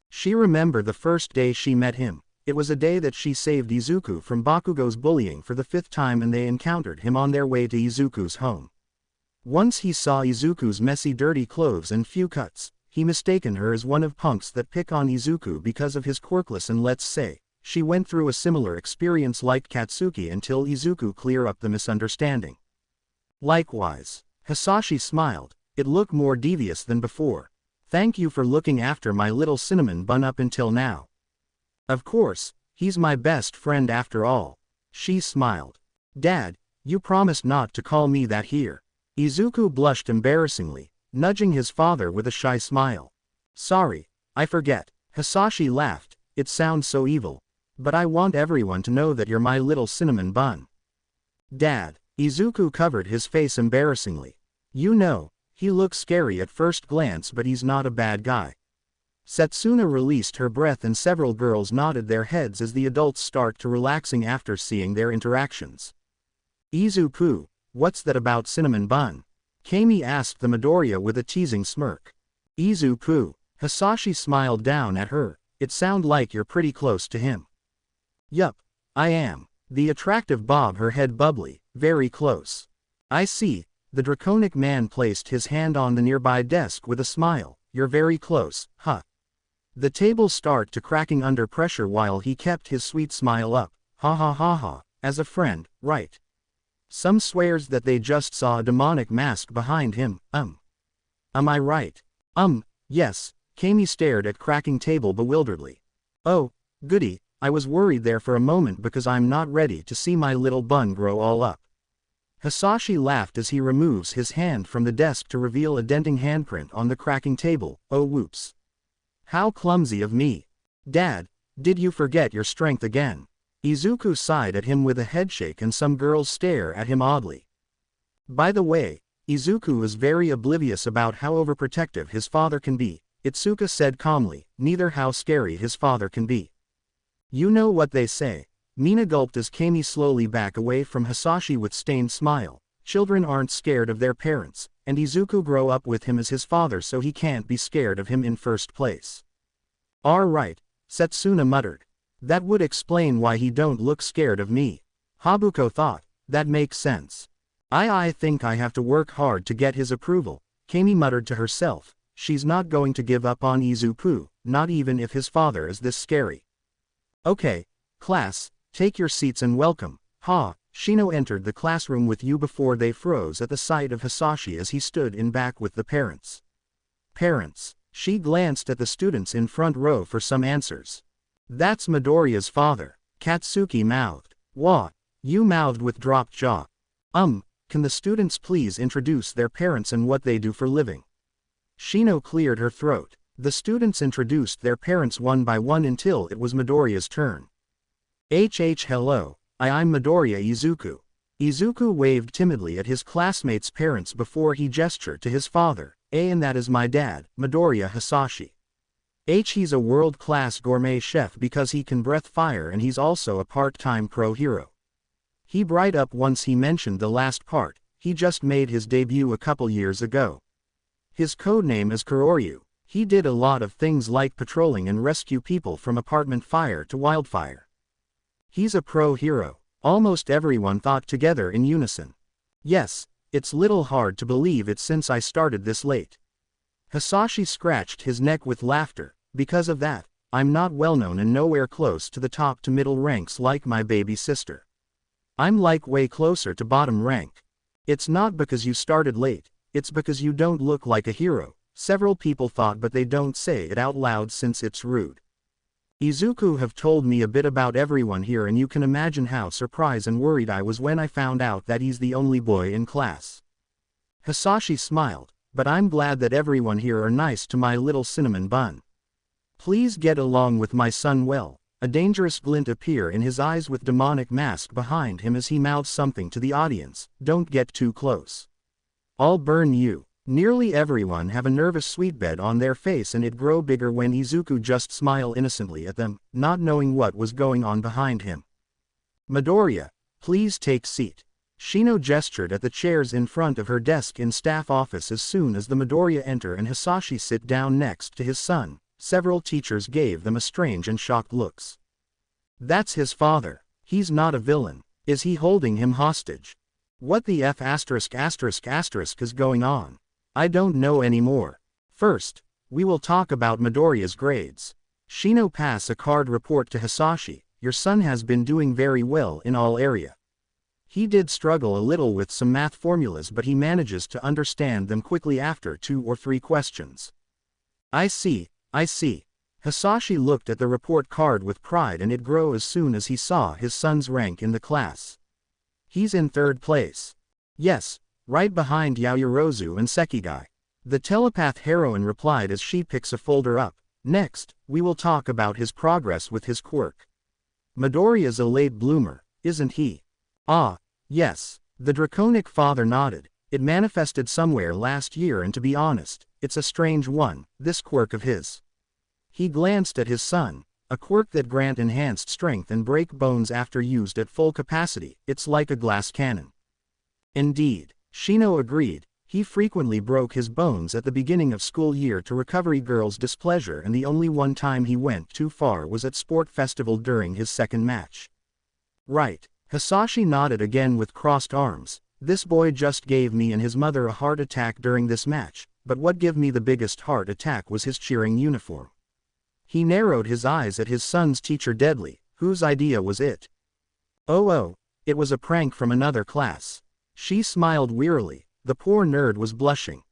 She remembered the first day she met him. It was a day that she saved Izuku from Bakugo's bullying for the 5th time and they encountered him on their way to Izuku's home. Once he saw Izuku's messy dirty clothes and few cuts, he mistaken her as one of punks that pick on Izuku because of his quirkless, and let's say, she went through a similar experience like Katsuki until Izuku clear up the misunderstanding. Likewise, Hisashi smiled. It looked more devious than before. Thank you for looking after my little cinnamon bun up until now. Of course, he's my best friend after all. She smiled. Dad, you promised not to call me that here. Izuku blushed embarrassingly, nudging his father with a shy smile. Sorry, I forget. Hisashi laughed. It sounds so evil. But I want everyone to know that you're my little cinnamon bun. Dad. Izuku covered his face embarrassingly. You know, He looks scary at first glance but he's not a bad guy. Setsuna released her breath and several girls nodded their heads as the adults start to relaxing after seeing their interactions. Izuku, what's that about cinnamon bun? Kami asked the Midoriya with a teasing smirk. Izuku, Hisashi smiled down at her, it sound like you're pretty close to him. Yup, I am. The attractive bobbed her head bubbly, very close. I see, the draconic man placed his hand on the nearby desk with a smile, you're very close, huh? The table started to cracking under pressure while he kept his sweet smile up, ha ha ha ha, as a friend, right? Some swears that they just saw a demonic mask behind him, Am I right? Yes, Kami stared at cracking table bewilderedly. Oh, goody, I was worried there for a moment because I'm not ready to see my little bun grow all up. Hisashi laughed as he removes his hand from the desk to reveal a denting handprint on the cracking table, oh whoops. How clumsy of me. Dad, did you forget your strength again? Izuku sighed at him with a headshake and some girls stare at him oddly. By the way, Izuku is very oblivious about how overprotective his father can be, Itsuka said calmly, neither how scary his father can be. You know what they say. Mina gulped as Kami slowly back away from Hisashi with stained smile. Children aren't scared of their parents, and Izuku grow up with him as his father so he can't be scared of him in first place. Right, Setsuna muttered. That would explain why he don't look scared of me. Habuko thought, that makes sense. I think I have to work hard to get his approval, Kami muttered to herself. She's not going to give up on Izuku, not even if his father is this scary. Okay, class, take your seats and welcome. Shino entered the classroom with you before they froze at the sight of Hisashi as he stood in back with the parents. Parents, she glanced at the students in front row for some answers. That's Midoriya's father, Katsuki mouthed. What? You mouthed with dropped jaw. Can the students please introduce their parents and what they do for living? Shino cleared her throat. The students introduced their parents one by one until it was Midoriya's turn. Hello, I'm Midoriya Izuku. Izuku waved timidly at his classmates' parents before he gestured to his father, and that is my dad, Midoriya Hisashi. He's a world-class gourmet chef because he can breathe fire and he's also a part-time pro hero. He bright up once he mentioned the last part, he just made his debut a couple years ago. His codename is Kuroryu. He did a lot of things like patrolling and rescue people from apartment fire to wildfire. He's a pro hero, almost everyone thought together in unison. Yes, it's little hard to believe it since I started this late. Hisashi scratched his neck with laughter, because of that, I'm not well known and nowhere close to the top to middle ranks like my baby sister. I'm like way closer to bottom rank. It's not because you started late, it's because you don't look like a hero, several people thought but they don't say it out loud since it's rude. Izuku have told me a bit about everyone here and you can imagine how surprised and worried I was when I found out that he's the only boy in class. Hisashi smiled, but I'm glad that everyone here are nice to my little cinnamon bun. Please get along with my son well. A dangerous glint appeared in his eyes with demonic mask behind him as he mouthed something to the audience, don't get too close. I'll burn you. Nearly everyone have a nervous sweetbed on their face and it grow bigger when Izuku just smile innocently at them, not knowing what was going on behind him. Midoriya, please take seat. Shino gestured at the chairs in front of her desk in staff office as soon as the Midoriya enter and Hisashi sit down next to his son. Several teachers gave them a strange and shocked looks. That's his father. He's not a villain. Is he holding him hostage? What the F*** is going on? I don't know anymore. First, we will talk about Midoriya's grades. Shino pass a card report to Hisashi. Your son has been doing very well in all area. He did struggle a little with some math formulas but he manages to understand them quickly after 2 or 3 questions. I see. Hisashi looked at the report card with pride and it grew as soon as he saw his son's rank in the class. He's in 3rd place. Yes, right behind Yaoyorozu and Sekigai. The telepath heroine replied as she picks a folder up. Next, we will talk about his progress with his quirk. Midoriya's a late bloomer, isn't he? Yes. The draconic father nodded. It manifested somewhere last year and to be honest, it's a strange one, this quirk of his. He glanced at his son. A quirk that grant enhanced strength and break bones after used at full capacity, it's like a glass cannon. Indeed, Shino agreed. He frequently broke his bones at the beginning of school year to recovery girls' displeasure, and the only one time he went too far was at sport festival during his second match. Right. Hisashi nodded again with crossed arms. This boy just gave me and his mother a heart attack during this match, but what gave me the biggest heart attack was his cheering uniform. He narrowed his eyes at his son's teacher. Deadly, whose idea was it? Oh, it was a prank from another class. She smiled wearily. The poor nerd was blushing.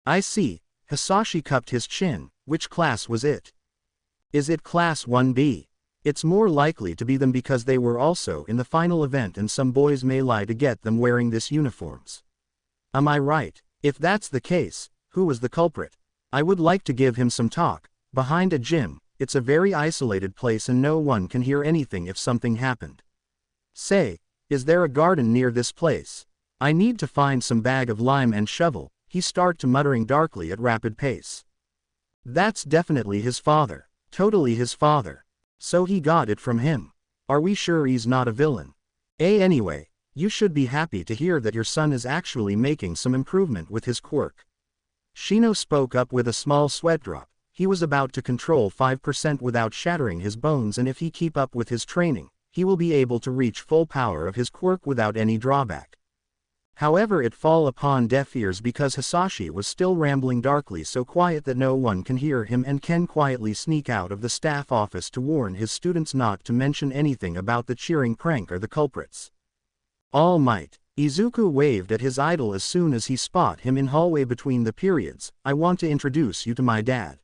I see. Hisashi cupped his chin. Which class was it? Is it class 1B? It's more likely to be them because they were also in the final event and some boys may lie to get them wearing this uniforms. Am I right? If that's the case, who was the culprit? I would like to give him some talk. Behind a gym. It's a very isolated place and no one can hear anything if something happened. Say, is there a garden near this place? I need to find some bag of lime and shovel. He started to muttering darkly at rapid pace. That's definitely his father. Totally his father. So he got it from him. Are we sure he's not a villain? Anyway, you should be happy to hear that your son is actually making some improvement with his quirk. Shino spoke up with a small sweat drop. He was about to control 5% without shattering his bones, and if he keep up with his training, he will be able to reach full power of his quirk without any drawback. However, it fall upon deaf ears because Hisashi was still rambling darkly, so quiet that no one can hear him, and can quietly sneak out of the staff office to warn his students not to mention anything about the cheering prank or the culprits. All Might. Izuku waved at his idol as soon as he spot him in hallway between the periods. I want to introduce you to my dad.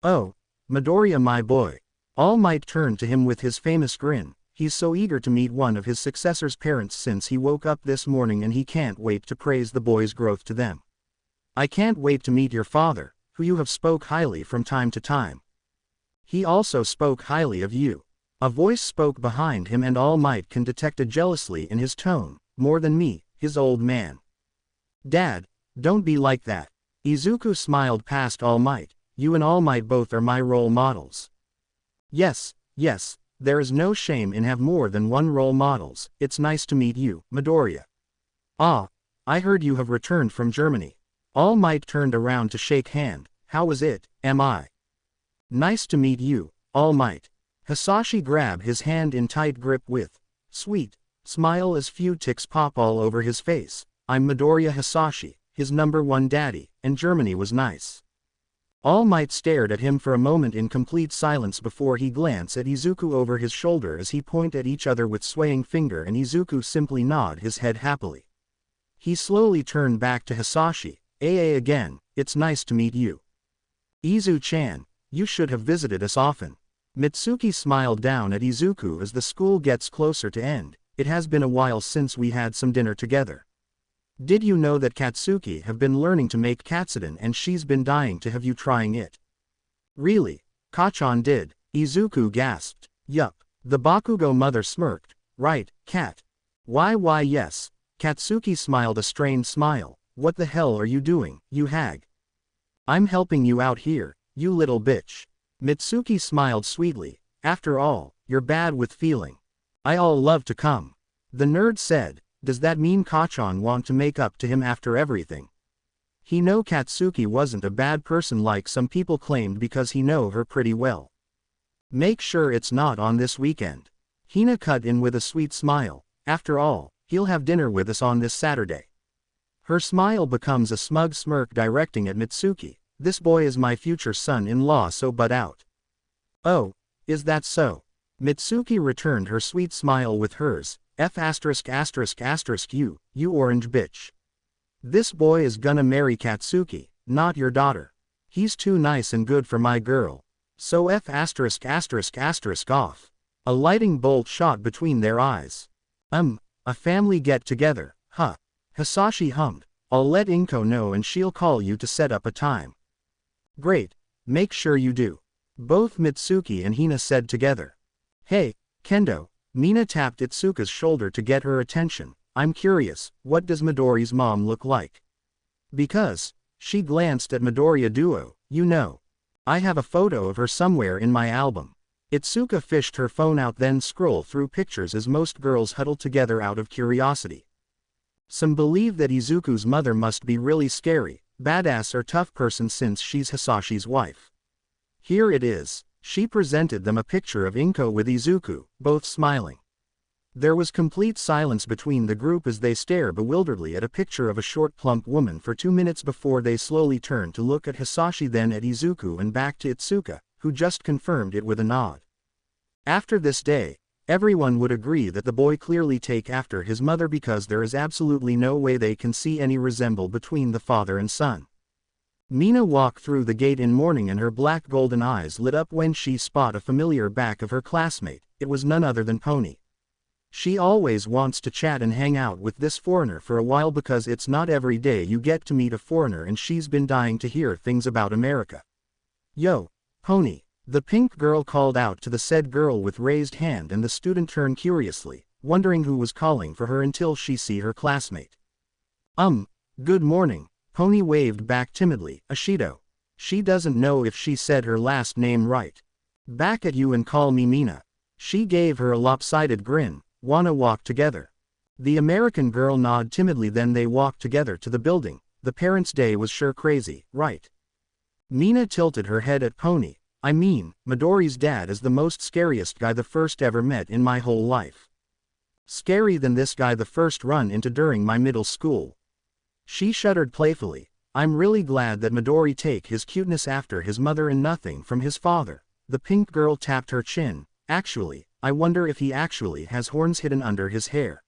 Oh, Midoriya, my boy. All Might turned to him with his famous grin. He's so eager to meet one of his successor's parents since he woke up this morning, and he can't wait to praise the boy's growth to them. I can't wait to meet your father, who you have spoke highly from time to time. He also spoke highly of you. A voice spoke behind him, and All Might can detect a jealousy in his tone. More than me, his old man. Dad, don't be like that. Izuku smiled past All Might. You and All Might both are my role models. Yes, there is no shame in have more than one role models. It's nice to meet you, Midoriya. Ah, I heard you have returned from Germany. All Might turned around to shake hand. How was it, am I? Nice to meet you, All Might. Hisashi grabbed his hand in tight grip with sweet smile as few ticks pop all over his face. I'm Midoriya Hisashi, his #1 daddy, and Germany was nice. All Might stared at him for a moment in complete silence before he glanced at Izuku over his shoulder as he pointed at each other with swaying finger, and Izuku simply nodded his head happily. He slowly turned back to Hisashi. Again, it's nice to meet you. Izu-chan, you should have visited us often. Mitsuki smiled down at Izuku as the school gets closer to end. It has been a while since we had some dinner together. Did you know that Katsuki have been learning to make katsudon and she's been dying to have you trying it? Really? Kachan did. Izuku gasped. Yup. The Bakugo mother smirked. Right, Kat. Why yes. Katsuki smiled a strained smile. What the hell are you doing, you hag? I'm helping you out here, you little bitch. Mitsuki smiled sweetly. After all, you're bad with feeling. I all love to come. The nerd said. Does that mean Kachan want to make up to him after everything? He know Katsuki wasn't a bad person like some people claimed because he know her pretty well. Make sure it's not on this weekend. Hina cut in with a sweet smile. After all, he'll have dinner with us on this Saturday. Her smile becomes a smug smirk directing at Mitsuki. This boy is my future son-in-law, so butt out. Oh, is that so? Mitsuki returned her sweet smile with hers. You orange bitch. This boy is gonna marry Katsuki, not your daughter. He's too nice and good for my girl. So off. A lightning bolt shot between their eyes. A family get-together, huh? Hisashi hummed. I'll let Inko know and she'll call you to set up a time. Great, make sure you do. Both Mitsuki and Hina said together. Hey, Kendo. Mina tapped Itsuka's shoulder to get her attention. I'm curious, what does Midori's mom look like? Because, she glanced at Midoriya Duo, you know. I have a photo of her somewhere in my album. Itsuka fished her phone out then scrolled through pictures as most girls huddled together out of curiosity. Some believe that Izuku's mother must be really scary, badass or tough person since she's Hisashi's wife. Here it is. She presented them a picture of Inko with Izuku, both smiling. There was complete silence between the group as they stare bewilderedly at a picture of a short plump woman for 2 minutes before they slowly turned to look at Hisashi then at Izuku and back to Itsuka, who just confirmed it with a nod. After this day, everyone would agree that the boy clearly take after his mother because there is absolutely no way they can see any resemble between the father and son. Mina walked through the gate in mourning and her black golden eyes lit up when she spot a familiar back of her classmate. It was none other than Pony. She always wants to chat and hang out with this foreigner for a while because it's not every day you get to meet a foreigner and she's been dying to hear things about America. Yo, Pony, the pink girl called out to the said girl with raised hand and the student turned curiously, wondering who was calling for her until she see her classmate. Good morning, Pony waved back timidly, Ashido. She doesn't know if she said her last name right. Back at you and call me Mina. She gave her a lopsided grin. Wanna walk together? The American girl nodded timidly then they walked together to the building. The parents' day was sure crazy, right? Mina tilted her head at Pony. I mean, Midori's dad is the most scariest guy the first ever met in my whole life. Scary than this guy the first run into during my middle school. She shuddered playfully. I'm really glad that Midori take his cuteness after his mother and nothing from his father. The pink girl tapped her chin. Actually, I wonder if he actually has horns hidden under his hair.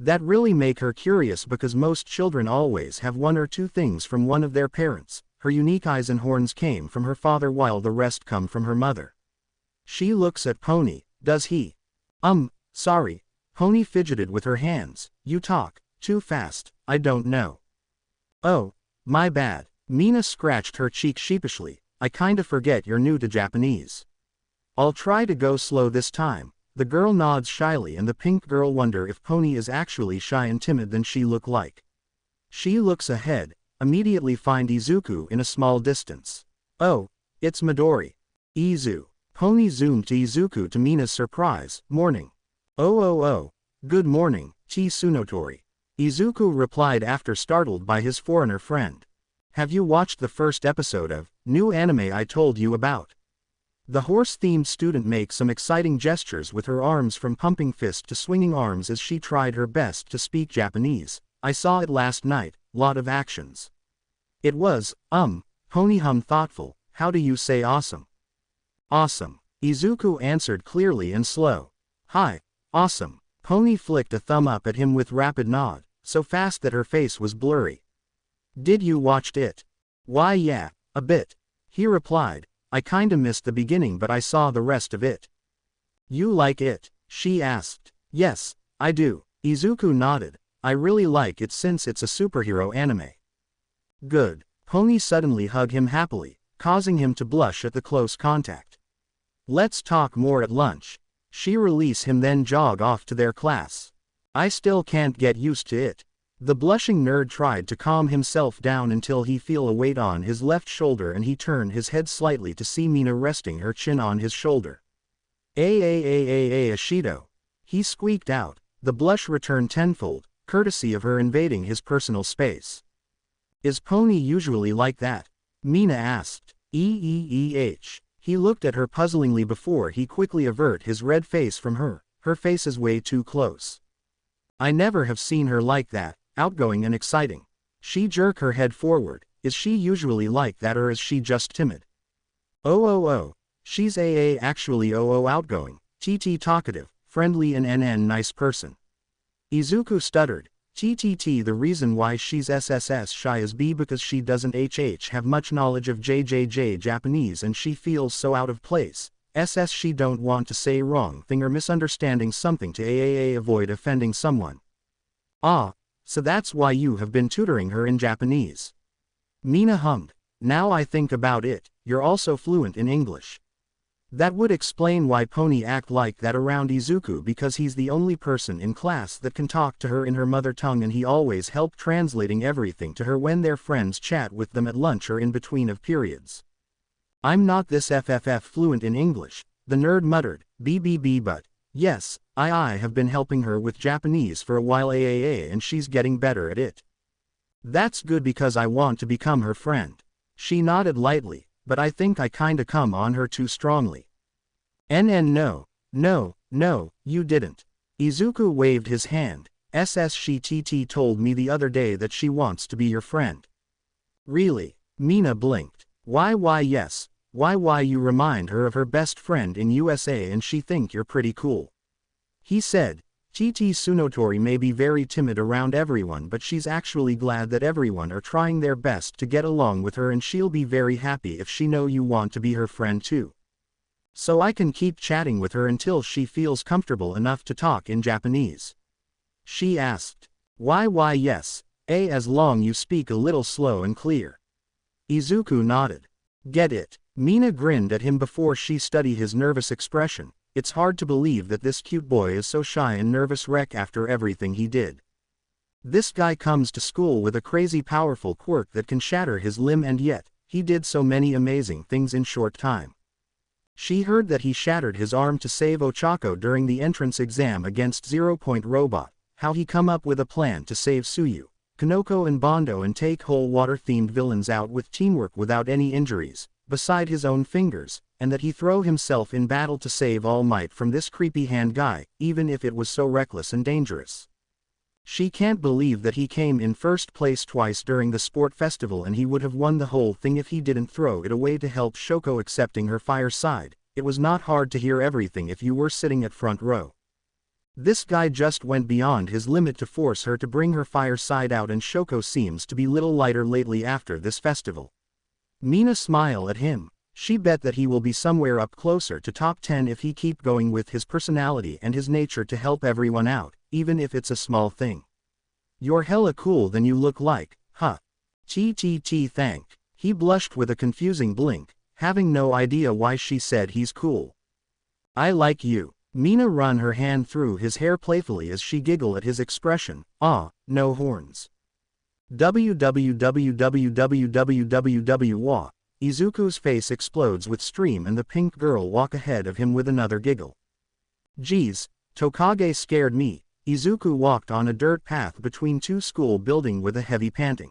That really make her curious because most children always have one or two things from one of their parents. Her unique eyes and horns came from her father while the rest come from her mother. She looks at Pony. Does he? Sorry. Pony fidgeted with her hands. You talk too fast, I don't know. Oh, my bad. Mina scratched her cheek sheepishly. I kinda forget you're new to Japanese. I'll try to go slow this time. The girl nods shyly and the pink girl wonder if Pony is actually shy and timid than she look like. She looks ahead, immediately find Izuku in a small distance. Oh, it's Midori. Izu. Pony zoomed to Izuku to Mina's surprise. Morning. Oh. Good morning, Tsunotori. Izuku replied after startled by his foreigner friend. Have you watched the first episode of new anime I told you about? The horse-themed student makes some exciting gestures with her arms from pumping fist to swinging arms as she tried her best to speak Japanese. I saw it last night, lot of actions. It was, Pony hummed thoughtful, how do you say awesome? Awesome. Izuku answered clearly and slow. Hi, awesome. Pony flicked a thumb up at him with rapid nod, so fast that her face was blurry. Did you watched it? Why yeah, a bit. He replied. I kinda missed the beginning but I saw the rest of it. You like it? She asked. Yes, I do. Izuku nodded. I really like it since it's a superhero anime. Good. Pony suddenly hugged him happily, causing him to blush at the close contact. Let's talk more at lunch. She release him then jog off to their class. I still can't get used to it. The blushing nerd tried to calm himself down until he feel a weight on his left shoulder and he turned his head slightly to see Mina resting her chin on his shoulder. Ashido. He squeaked out. The blush returned tenfold, courtesy of her invading his personal space. Is Pony usually like that? Mina asked. He looked at her puzzlingly before he quickly avert his red face from her. Her face is way too close. I never have seen her like that. Outgoing and exciting. She jerked her head forward. Is she usually like that or is she just timid? Oh. She's actually outgoing, talkative, friendly and nice person. Izuku stuttered. The reason why she's shy is because she doesn't have much knowledge of JJJ Japanese and she feels so out of place. She don't want to say wrong thing or misunderstanding something to avoid offending someone. So that's why you have been tutoring her in Japanese. Mina hummed. Now I think about it, you're also fluent in English. That would explain why Pony act like that around Izuku, because he's the only person in class that can talk to her in her mother tongue, and he always help translating everything to her when their friends chat with them at lunch or in between of periods. I'm not this FFF fluent in English, the nerd muttered, BBB, but yes, I have been helping her with Japanese for a while AAA, and she's getting better at it. That's good because I want to become her friend. She nodded lightly, but I think I kinda come on her too strongly. No, you didn't. Izuku waved his hand. She TT told me the other day that she wants to be your friend. Really? Mina blinked. Why yes. Why you remind her of her best friend in USA and she think you're pretty cool. He said, TT Tsunotori may be very timid around everyone, but she's actually glad that everyone are trying their best to get along with her, and she'll be very happy if she know you want to be her friend too. So I can keep chatting with her until she feels comfortable enough to talk in Japanese. She asked. Why yes, as long you speak a little slow and clear. Izuku nodded. Get it? Mina grinned at him before she studied his nervous expression. It's hard to believe that this cute boy is so shy and nervous wreck after everything he did. This guy comes to school with a crazy powerful quirk that can shatter his limb, and yet, he did so many amazing things in short time. She heard that he shattered his arm to save Ochako during the entrance exam against 0-Point Robot, how he come up with a plan to save Suyu, Kanoko and Bondo and take whole water-themed villains out with teamwork without any injuries, beside his own fingers, and that he throw himself in battle to save All Might from this creepy hand guy, even if it was so reckless and dangerous. She can't believe that he came in first place twice during the sport festival, and he would have won the whole thing if he didn't throw it away to help Shoko accepting her fire side. It was not hard to hear everything if you were sitting at front row. This guy just went beyond his limit to force her to bring her fire side out, and Shoko seems to be little lighter lately after this festival. Mina smiled at him. She bet that he will be somewhere up closer to top 10 if he keep going with his personality and his nature to help everyone out, even if it's a small thing. You're hella cool than you look like, huh? Thank. He blushed with a confusing blink, having no idea why she said he's cool. I like you. Mina run her hand through his hair playfully as she giggled at his expression. No horns. Www. Izuku's face explodes with stream, and the pink girl walk ahead of him with another giggle. Geez, Tokage scared me. Izuku walked on a dirt path between two school buildings with a heavy panting.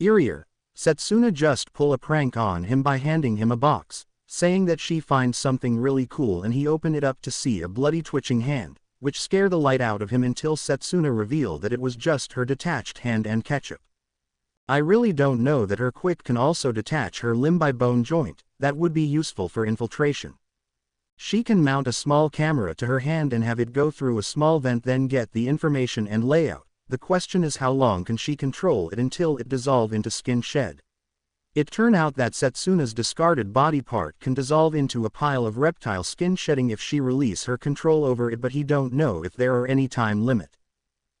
Eerier, Setsuna just pull a prank on him by handing him a box, saying that she finds something really cool, and he opened it up to see a bloody twitching hand, which scared the light out of him until Setsuna revealed that it was just her detached hand and ketchup. I really don't know that her quick can also detach her limb by bone joint. That would be useful for infiltration. She can mount a small camera to her hand and have it go through a small vent, then get the information and layout. The question is, how long can she control it until it dissolve into skin shed? It turned out that Setsuna's discarded body part can dissolve into a pile of reptile skin shedding if she release her control over it, but he don't know if there are any time limit.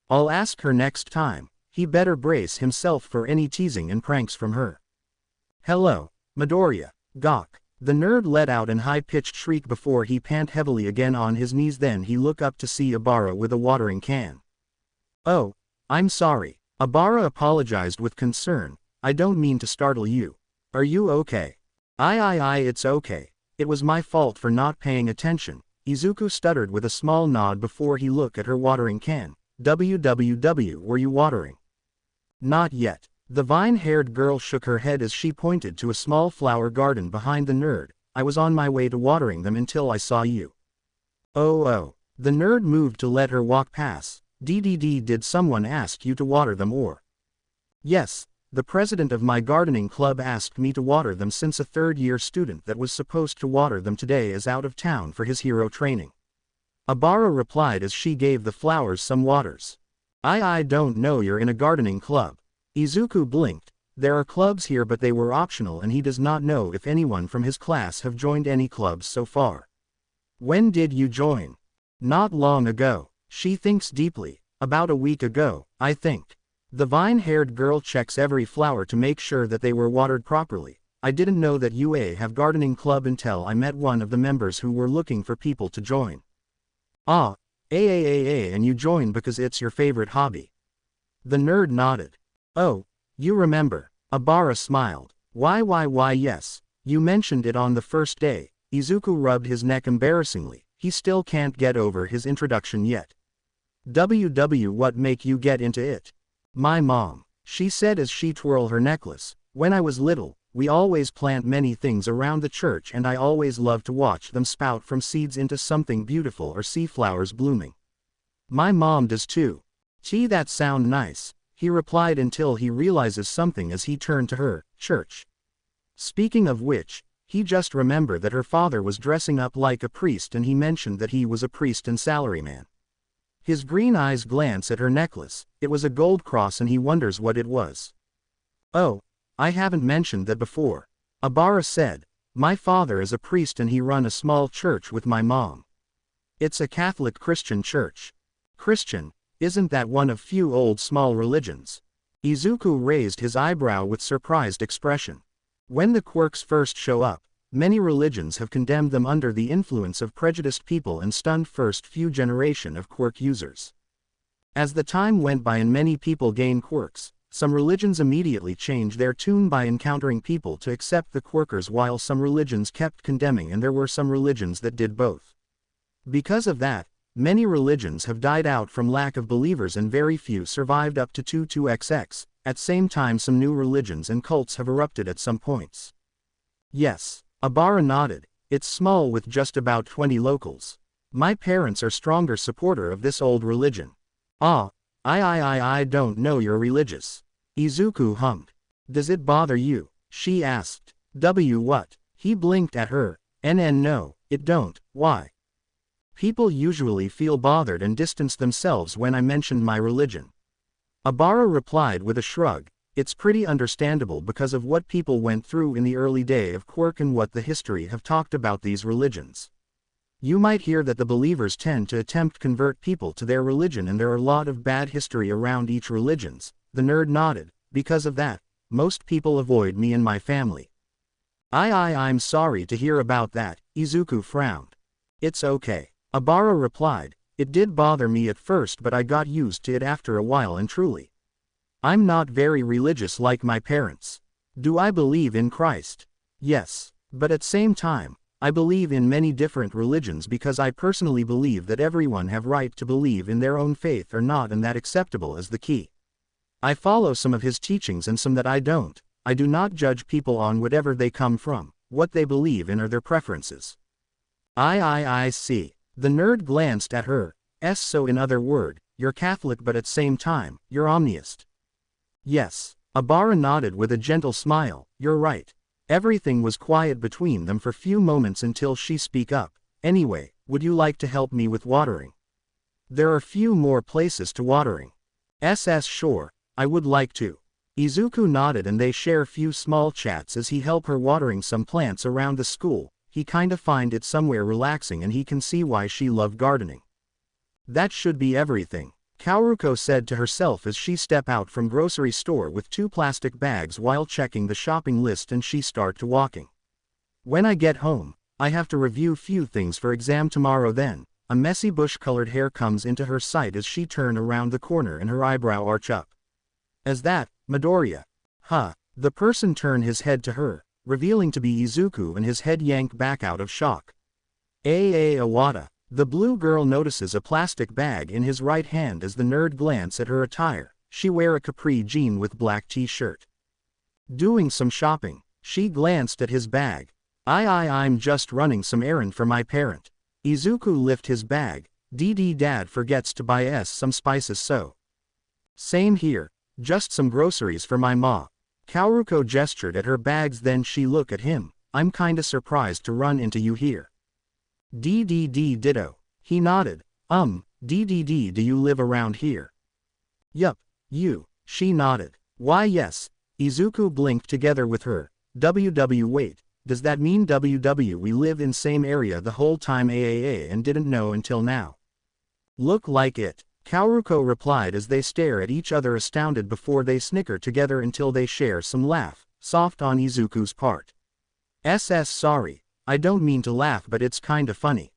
I'll ask her next time. He better brace himself for any teasing and pranks from her. Hello, Midoriya. Gawk. The nerd let out an high-pitched shriek before he pant heavily again on his knees. Then he looked up to see Abara with a watering can. Oh, I'm sorry. Abara apologized with concern. I don't mean to startle you. Are you okay? It's okay. It was my fault for not paying attention. Izuku stuttered with a small nod before he looked at her watering can. Were you watering? Not yet. The vine-haired girl shook her head as she pointed to a small flower garden behind the nerd. I was on my way to watering them until I saw you. Oh. The nerd moved to let her walk past. Did someone ask you to water them, or? Yes, the president of my gardening club asked me to water them, since a third-year student that was supposed to water them today is out of town for his hero training. Abara replied as she gave the flowers some waters. I don't know you're in a gardening club. Izuku blinked. There are clubs here, but they were optional, and he does not know if anyone from his class have joined any clubs so far. When did you join? Not long ago. She thinks deeply. About a week ago, I think. The vine-haired girl checks every flower to make sure that they were watered properly. I didn't know that you have gardening club until I met one of the members who were looking for people to join. Ah, and you joined because it's your favorite hobby. The nerd nodded. Oh, you remember. Abara smiled. Why yes. You mentioned it on the first day. Izuku rubbed his neck embarrassingly. He still can't get over his introduction yet. What make you get into it? My mom. She said as she twirled her necklace. When I was little, we always plant many things around the church and I always loved to watch them sprout from seeds into something beautiful or see flowers blooming. My mom does too. Gee, that sound nice, he replied until he realizes something as he turned to her, church. Speaking of which, he just remembered that her father was dressing up like a priest and he mentioned that he was a priest and salaryman. His green eyes glance at her necklace. It was a gold cross and he wonders what it was. Oh, I haven't mentioned that before. Abara said, my father is a priest and he run a small church with my mom. It's a Catholic Christian church. Christian, isn't that one of few old small religions? Izuku raised his eyebrow with surprised expression. When the quirks first show up, many religions have condemned them under the influence of prejudiced people and stunned first few generation of quirk users. As the time went by and many people gained quirks, some religions immediately changed their tune by encountering people to accept the quirkers while some religions kept condemning and there were some religions that did both. Because of that, many religions have died out from lack of believers and very few survived up to 22xx, at same time some new religions and cults have erupted at some points. Yes, Abara nodded, it's small with just about 20 locals. My parents are stronger supporter of this old religion. Ah, I don't know you're religious. Izuku hummed. Does it bother you? She asked. What? He blinked at her. No, it don't, why? People usually feel bothered and distance themselves when I mention my religion. Abara replied with a shrug, it's pretty understandable because of what people went through in the early day of quirk and what the history have talked about these religions. You might hear that the believers tend to attempt convert people to their religion and there are a lot of bad history around each religions. The nerd nodded, because of that, most people avoid me and my family. I'm sorry to hear about that, Izuku frowned. It's okay. Abara replied, it did bother me at first but I got used to it after a while and truly. I'm not very religious like my parents. Do I believe in Christ? Yes, but at same time, I believe in many different religions because I personally believe that everyone have right to believe in their own faith or not and that acceptable is the key. I follow some of his teachings and some that I don't. I do not judge people on whatever they come from, what they believe in or their preferences. I see. The nerd glanced at her. So in other words, you're Catholic but at same time, you're omniist. Yes. Abara nodded with a gentle smile, you're right. Everything was quiet between them for few moments until she spoke up. Anyway, would you like to help me with watering? There are few more places to watering. Sure, I would like to. Izuku nodded and they share few small chats as he help her watering some plants around the school. He kinda find it somewhere relaxing and he can see why she loved gardening. That should be everything, Kaoruko said to herself as she stepped out from grocery store with 2 plastic bags while checking the shopping list and she start to walking. When I get home, I have to review few things for exam tomorrow then. A messy bush-colored hair comes into her sight as she turn around the corner and her eyebrow arch up. As that, Midoriya. Huh, the person turned his head to her, revealing to be Izuku and his head yanked back out of shock. Awada. The blue girl notices a plastic bag in his right hand as the nerd glance at her attire. She wear a capri jean with black t-shirt. Doing some shopping, she glanced at his bag. I'm just running some errand for my parent. Izuku lift his bag. Dad forgets to buy us some spices so. Same here, just some groceries for my ma. Kaoruko gestured at her bags then she looked at him. I'm kinda surprised to run into you here. Ditto. He nodded. Do you live around here? Yup, you, she nodded. Why yes. Izuku blinked together with her. Wait, does that mean we live in same area the whole time and didn't know until now? Look like it. Kaoruko replied as they stare at each other astounded before they snicker together until they share some laugh. soft on Izuku's part. Sorry, I don't mean to laugh but it's kinda funny.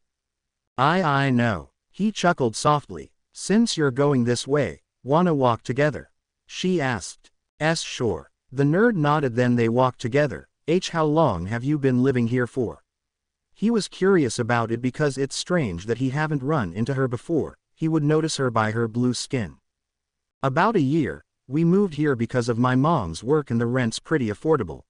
I know. He chuckled softly. Since you're going this way, wanna walk together? She asked. Sure. The nerd nodded, then they walked together. How long have you been living here for? He was curious about it because it's strange that he haven't run into her before. He would notice her by her blue skin. About a year. We moved here because of my mom's work and the rent's pretty affordable.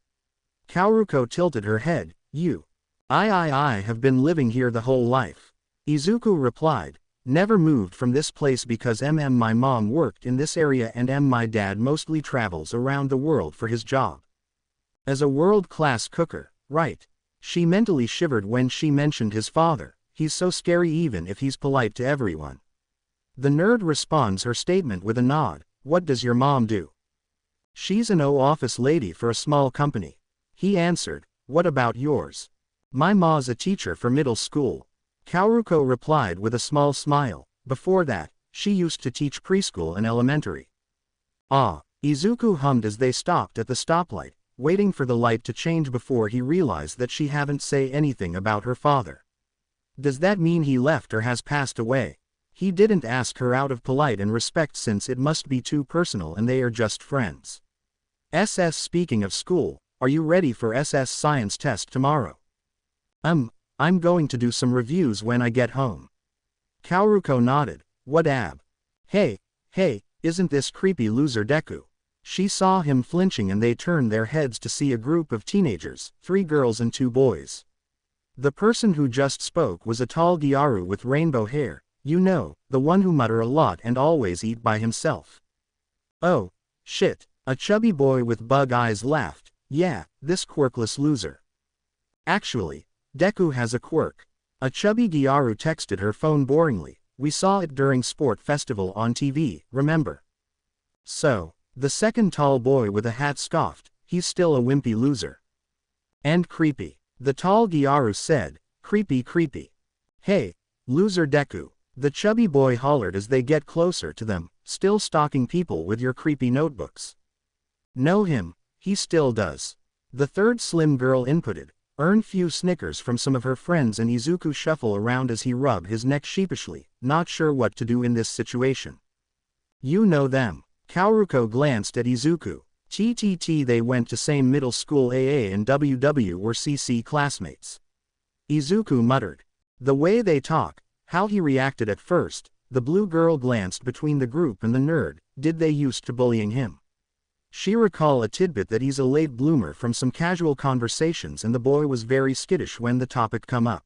Kaoruko tilted her head. You. I have been living here the whole life. Izuku replied. Never moved from this place because my mom worked in this area and my dad mostly travels around the world for his job. As a world-class cooker, right? She mentally shivered when she mentioned his father. He's so scary even if he's polite to everyone. The nerd responds her statement with a nod. What does your mom do? She's an office lady for a small company. He answered. What about yours? My ma's a teacher for middle school. Kaoruko replied with a small smile. Before that, she used to teach preschool and elementary. Ah, Izuku hummed as they stopped at the stoplight, waiting for the light to change before he realized that she hadn't said anything about her father. Does that mean he left or has passed away? He didn't ask her out of polite and respect since it must be too personal and they are just friends. Speaking of school, are you ready for science test tomorrow? I'm going to do some reviews when I get home. Kaoruko nodded. What ab? Hey, isn't this creepy loser Deku? She saw him flinching and they turned their heads to see a group of teenagers, 3 girls and 2 boys. The person who just spoke was a tall Gyaru with rainbow hair. You know, the one who mutter a lot and always eat by himself. Oh, shit, a chubby boy with bug eyes laughed. Yeah, this quirkless loser. Actually, Deku has a quirk. A chubby Gyaru texted her phone boringly. We saw it during sport festival on TV, remember? So, the second tall boy with a hat scoffed. He's still a wimpy loser. And creepy. The tall Gyaru said. Creepy. Hey, loser Deku. The chubby boy hollered as they get closer to them. Still stalking people with your creepy notebooks. Know him, he still does. The third slim girl inputted. Earn few snickers from some of her friends and Izuku shuffle around as he rubbed his neck sheepishly, not sure what to do in this situation. You know them. Kaoruko glanced at Izuku. They went to same middle school. AA and WW were CC classmates. Izuku muttered. The way they talk, how he reacted at first. The blue girl glanced between the group and the nerd. Did they used to bullying him? She recalled a tidbit that he's a late bloomer from some casual conversations and the boy was very skittish when the topic come up.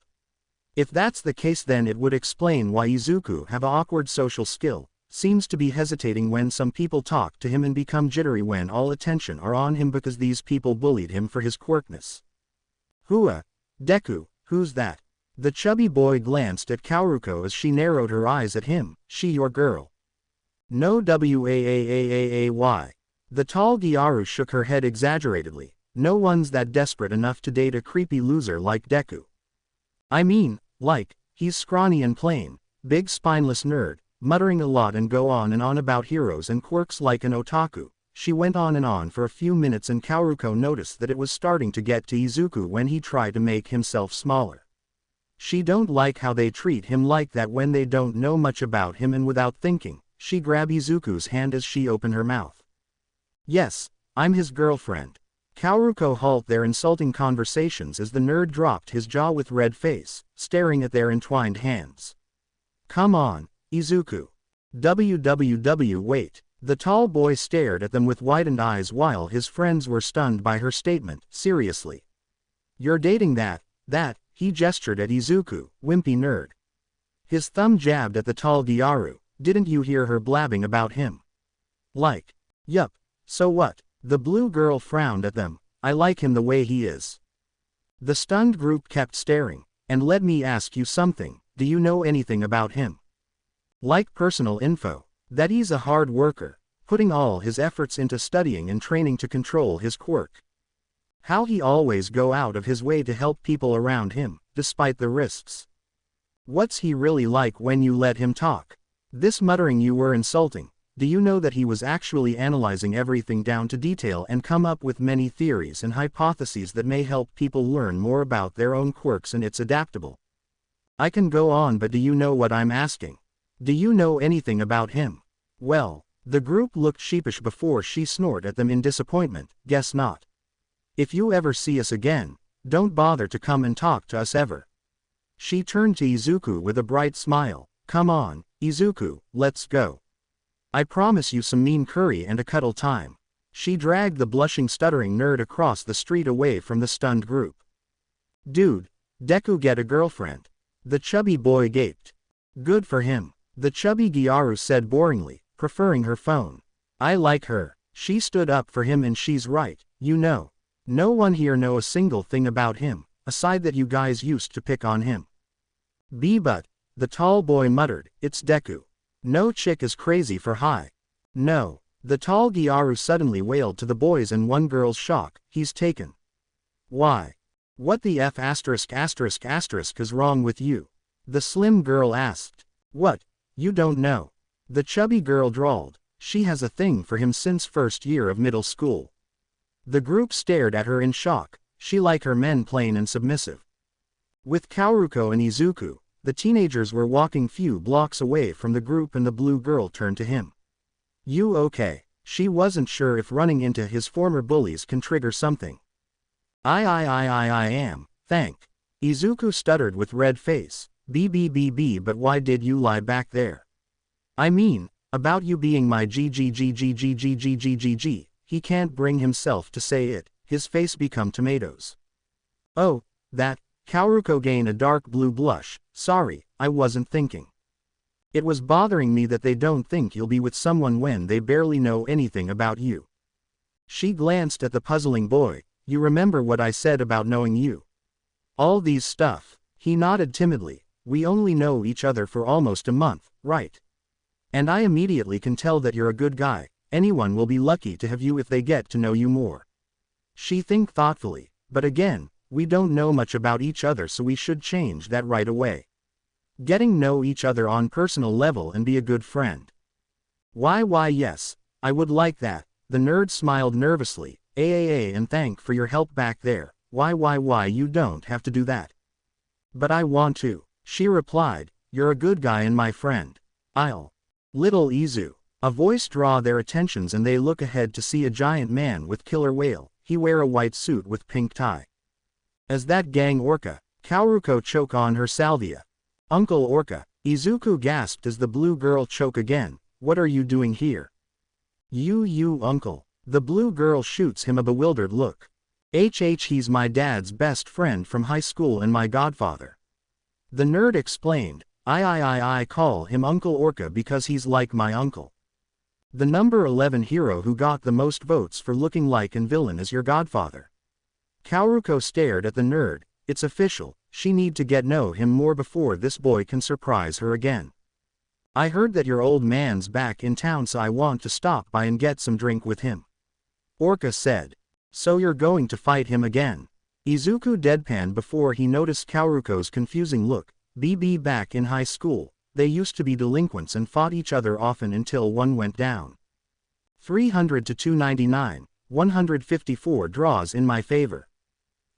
If that's the case then it would explain why Izuku have a awkward social skill, seems to be hesitating when some people talk to him and become jittery when all attention are on him because these people bullied him for his quirkness. Hua, Deku, who's that? The chubby boy glanced at Kaoruko as she narrowed her eyes at him. She your girl? No Waaaay. The tall Gyaru shook her head exaggeratedly. No one's that desperate enough to date a creepy loser like Deku. I mean, like, he's scrawny and plain, big spineless nerd, muttering a lot and go on and on about heroes and quirks like an otaku. She went on and on for a few minutes and Kaoruko noticed that it was starting to get to Izuku when he tried to make himself smaller. She don't like how they treat him like that when they don't know much about him and without thinking, she grabbed Izuku's hand as she opened her mouth. Yes, I'm his girlfriend. Kaoruko halted their insulting conversations as the nerd dropped his jaw with red face, staring at their entwined hands. Come on, Izuku. Wait. The tall boy stared at them with widened eyes while his friends were stunned by her statement. Seriously? You're dating that, he gestured at Izuku, wimpy nerd. His thumb jabbed at the tall Gyaru. Didn't you hear her blabbing about him? Like. Yup. So what? The blue girl frowned at them. I like him the way he is. The stunned group kept staring. And let me ask you something, do you know anything about him? Like personal info. That he's a hard worker, putting all his efforts into studying and training to control his quirk. How he always go out of his way to help people around him, despite the risks. What's he really like when you let him talk? This muttering you were insulting. Do you know that he was actually analyzing everything down to detail and come up with many theories and hypotheses that may help people learn more about their own quirks, and it's adaptable. I can go on, but do you know what I'm asking? Do you know anything about him? Well, the group looked sheepish before she snorted at them in disappointment. Guess not. If you ever see us again, don't bother to come and talk to us ever. She turned to Izuku with a bright smile. Come on, Izuku, let's go. I promise you some mean curry and a cuddle time. She dragged the blushing, stuttering nerd across the street away from the stunned group. Dude, Deku get a girlfriend. The chubby boy gaped. Good for him, the chubby Gyaru said boringly, preferring her phone. I like her. She stood up for him, and she's right, you know. No one here know a single thing about him, aside that you guys used to pick on him. But, the tall boy muttered, it's Deku. No chick is crazy for high. No, the tall Gyaru suddenly wailed to the boys and one girl's shock, he's taken. Why? What the F*** is wrong with you? The slim girl asked. What, you don't know? The chubby girl drawled, she has a thing for him since first year of middle school. The group stared at her in shock, she like her men plain and submissive. With Kaoruko and Izuku, the teenagers were walking few blocks away from the group, and the blue girl turned to him. You okay? She wasn't sure if running into his former bullies can trigger something. I am, thank. Izuku stuttered with red face. But why did you lie back there? I mean, about you being my GGGGGGGGGG. He can't bring himself to say it, his face become tomatoes. Oh, that, Kaoruko gained a dark blue blush, sorry, I wasn't thinking. It was bothering me that they don't think you'll be with someone when they barely know anything about you. She glanced at the puzzling boy, you remember what I said about knowing you? All these stuff, he nodded timidly, we only know each other for almost a month, right? And I immediately can tell that you're a good guy. Anyone will be lucky to have you if they get to know you more. She think thoughtfully, but again, we don't know much about each other, so we should change that right away. Getting know each other on personal level and be a good friend. Why yes, I would like that. The nerd smiled nervously, and thank for your help back there. Why you don't have to do that. But I want to, she replied, you're a good guy and my friend. I'll. Little Izu. A voice draw their attentions, and they look ahead to see a giant man with killer whale. He wear a white suit with pink tie. As that gang Orca, Kaoruko choke on her salvia. Uncle Orca, Izuku gasped as the blue girl choke again. What are you doing here? You uncle. The blue girl shoots him a bewildered look. He's my dad's best friend from high school and my godfather. The nerd explained, I call him Uncle Orca because he's like my uncle. The number 11 hero who got the most votes for looking like and villain is your godfather. Kaoruko stared at the nerd, it's official, she need to get know him more before this boy can surprise her again. I heard that your old man's back in town, so I want to stop by and get some drink with him. Orca said. So you're going to fight him again? Izuku deadpanned before he noticed Kaoruko's confusing look. Back in high school, they used to be delinquents and fought each other often until one went down. 300 to 299, 154 draws in my favor.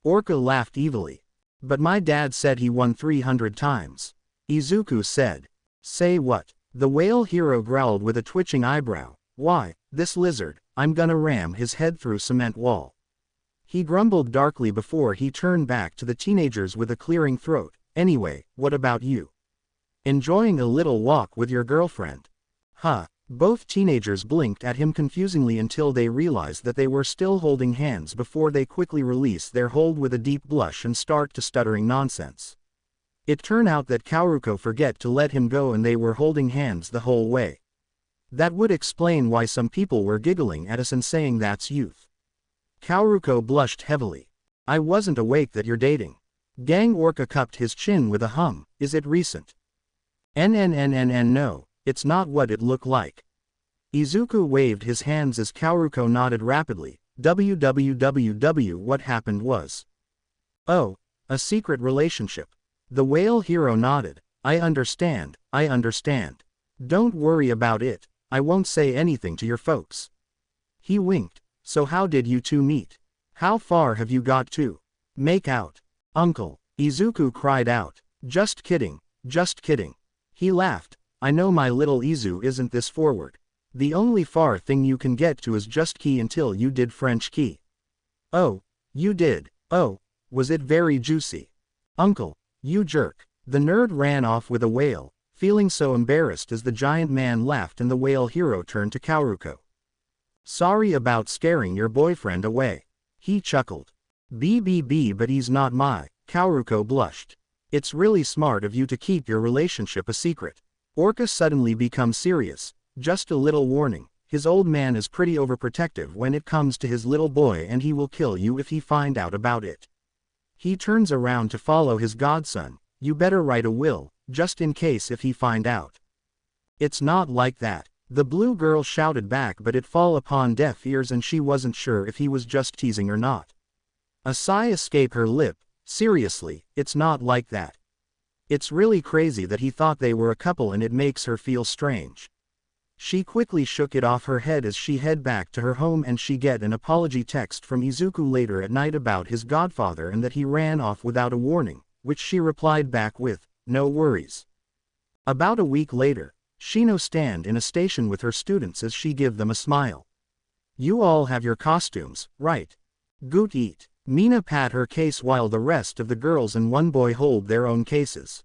Orca laughed evilly. But my dad said he won 300 times. Izuku said. Say what? The whale hero growled with a twitching eyebrow. Why, this lizard, I'm gonna ram his head through cement wall. He grumbled darkly before he turned back to the teenagers with a clearing throat. Anyway, what about you? Enjoying a little walk with your girlfriend? Huh. Both teenagers blinked at him confusingly until they realized that they were still holding hands before they quickly released their hold with a deep blush and start to stuttering nonsense. It turned out that Kaoruko forget to let him go and they were holding hands the whole way. That would explain why some people were giggling at us and saying that's youth. Kaoruko blushed heavily. I wasn't awake that you're dating. Gang Orca cupped his chin with a hum. Is it recent? No, it's not what it looked like. Izuku waved his hands as Kaoruko nodded rapidly. What happened was. Oh, a secret relationship. The whale hero nodded. I understand. Don't worry about it. I won't say anything to your folks. He winked. So how did you two meet? How far have you got to make out? Uncle, Izuku cried out. Just kidding, just kidding. He laughed. I know my little Izu isn't this forward. The only far thing you can get to is just key until you did French key. Oh, you did. Oh, was it very juicy? Uncle, you jerk. The nerd ran off with a wail, feeling so embarrassed as the giant man laughed and the whale hero turned to Kaoruko. Sorry about scaring your boyfriend away. He chuckled. BBB, but he's not my. Kaoruko blushed. It's really smart of you to keep your relationship a secret. Orca suddenly becomes serious. Just a little warning, his old man is pretty overprotective when it comes to his little boy and he will kill you if he find out about it. He turns around to follow his godson. You better write a will, just in case if he find out. It's not like that, the blue girl shouted back, but it fall upon deaf ears and she wasn't sure if he was just teasing or not. A sigh escaped her lip. Seriously, it's not like that. It's really crazy that he thought they were a couple and it makes her feel strange. She quickly shook it off her head as she head back to her home, and she get an apology text from Izuku later at night about his godfather and that he ran off without a warning, which she replied back with, no worries. About a week later, Shino stand in a station with her students as she give them a smile. You all have your costumes, right? Goot eat. Mina pat her case while the rest of the girls and one boy hold their own cases.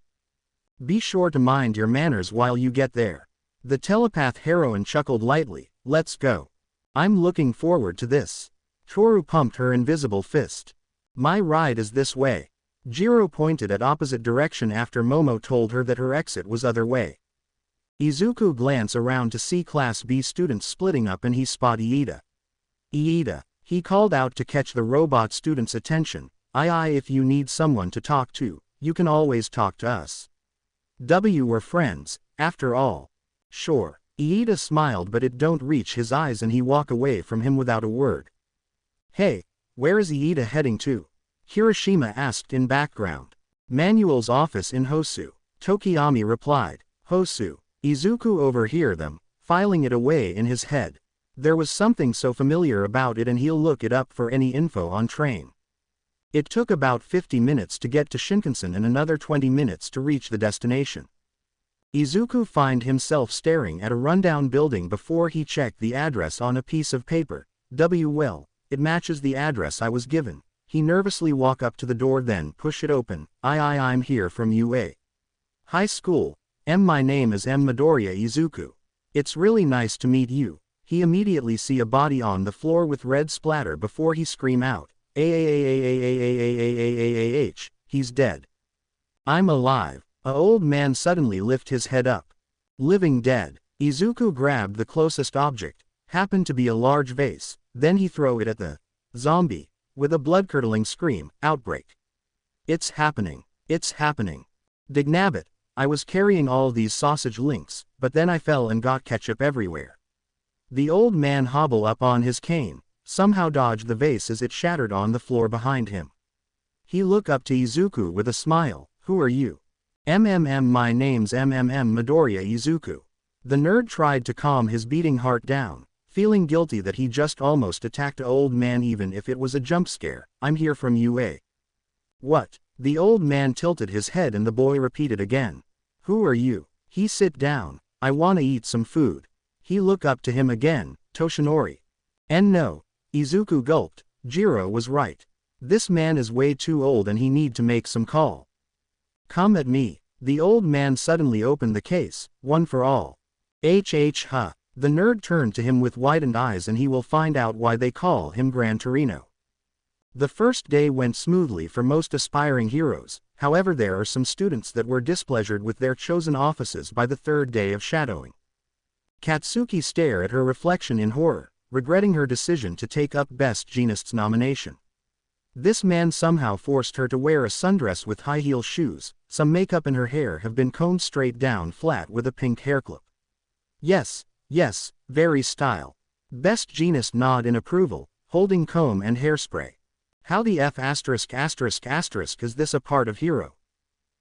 Be sure to mind your manners while you get there. The telepath heroine chuckled lightly. Let's go. I'm looking forward to this. Toru pumped her invisible fist. My ride is this way. Jiro pointed at opposite direction after Momo told her that her exit was other way. Izuku glanced around to see Class B students splitting up and he spotted Iida. Iida, he called out to catch the robot students' attention. Aye, if you need someone to talk to, you can always talk to us. We're friends, after all. Sure. Iida smiled, but it don't reach his eyes and he walk away from him without a word. Hey, where is Iida heading to? Kirishima asked in background. Manuel's office in Hosu. Tokiyami replied. Hosu. Izuku overheard them, filing it away in his head. There was something so familiar about it and he'll look it up for any info on train. It took about 50 minutes to get to Shinkansen and another 20 minutes to reach the destination. Izuku find himself staring at a rundown building before he checked the address on a piece of paper. Well, it matches the address I was given. He nervously walk up to the door, then push it open. I'm here from UA High School. My name is Midoriya Izuku. It's really nice to meet you. He immediately see a body on the floor with red splatter before he scream out. He's dead. I'm alive. A old man suddenly lift his head up. Living dead. Izuku grabbed the closest object, happened to be a large vase, then he throw it at the zombie, with a blood-curdling scream, outbreak. It's happening. It's happening. Dignabbit, I was carrying all these sausage links, but then I fell and got ketchup everywhere. The old man hobble up on his cane, somehow dodged the vase as it shattered on the floor behind him. He look up to Izuku with a smile. Who are you? My name's Midoriya Izuku. The nerd tried to calm his beating heart down, feeling guilty that he just almost attacked an old man even if it was a jump scare. I'm here from UA. What? The old man tilted his head and the boy repeated again. Who are you? He sit down. I wanna eat some food. He look up to him again. Toshinori. No. Izuku gulped. Jiro was right. This man is way too old and he need to make some call. Come at me. The old man suddenly opened the case, one for all. Huh. The nerd turned to him with widened eyes and he will find out why they call him Gran Torino. The first day went smoothly for most aspiring heroes, however there are some students that were displeasured with their chosen offices by the third day of shadowing. Katsuki stared at her reflection in horror, regretting her decision to take up Best Jeanist's nomination. This man somehow forced her to wear a sundress with high-heel shoes, some makeup and her hair have been combed straight down flat with a pink hairclip. Yes, very style. Best Jeanist nod in approval, holding comb and hairspray. How the F*** is this a part of hero?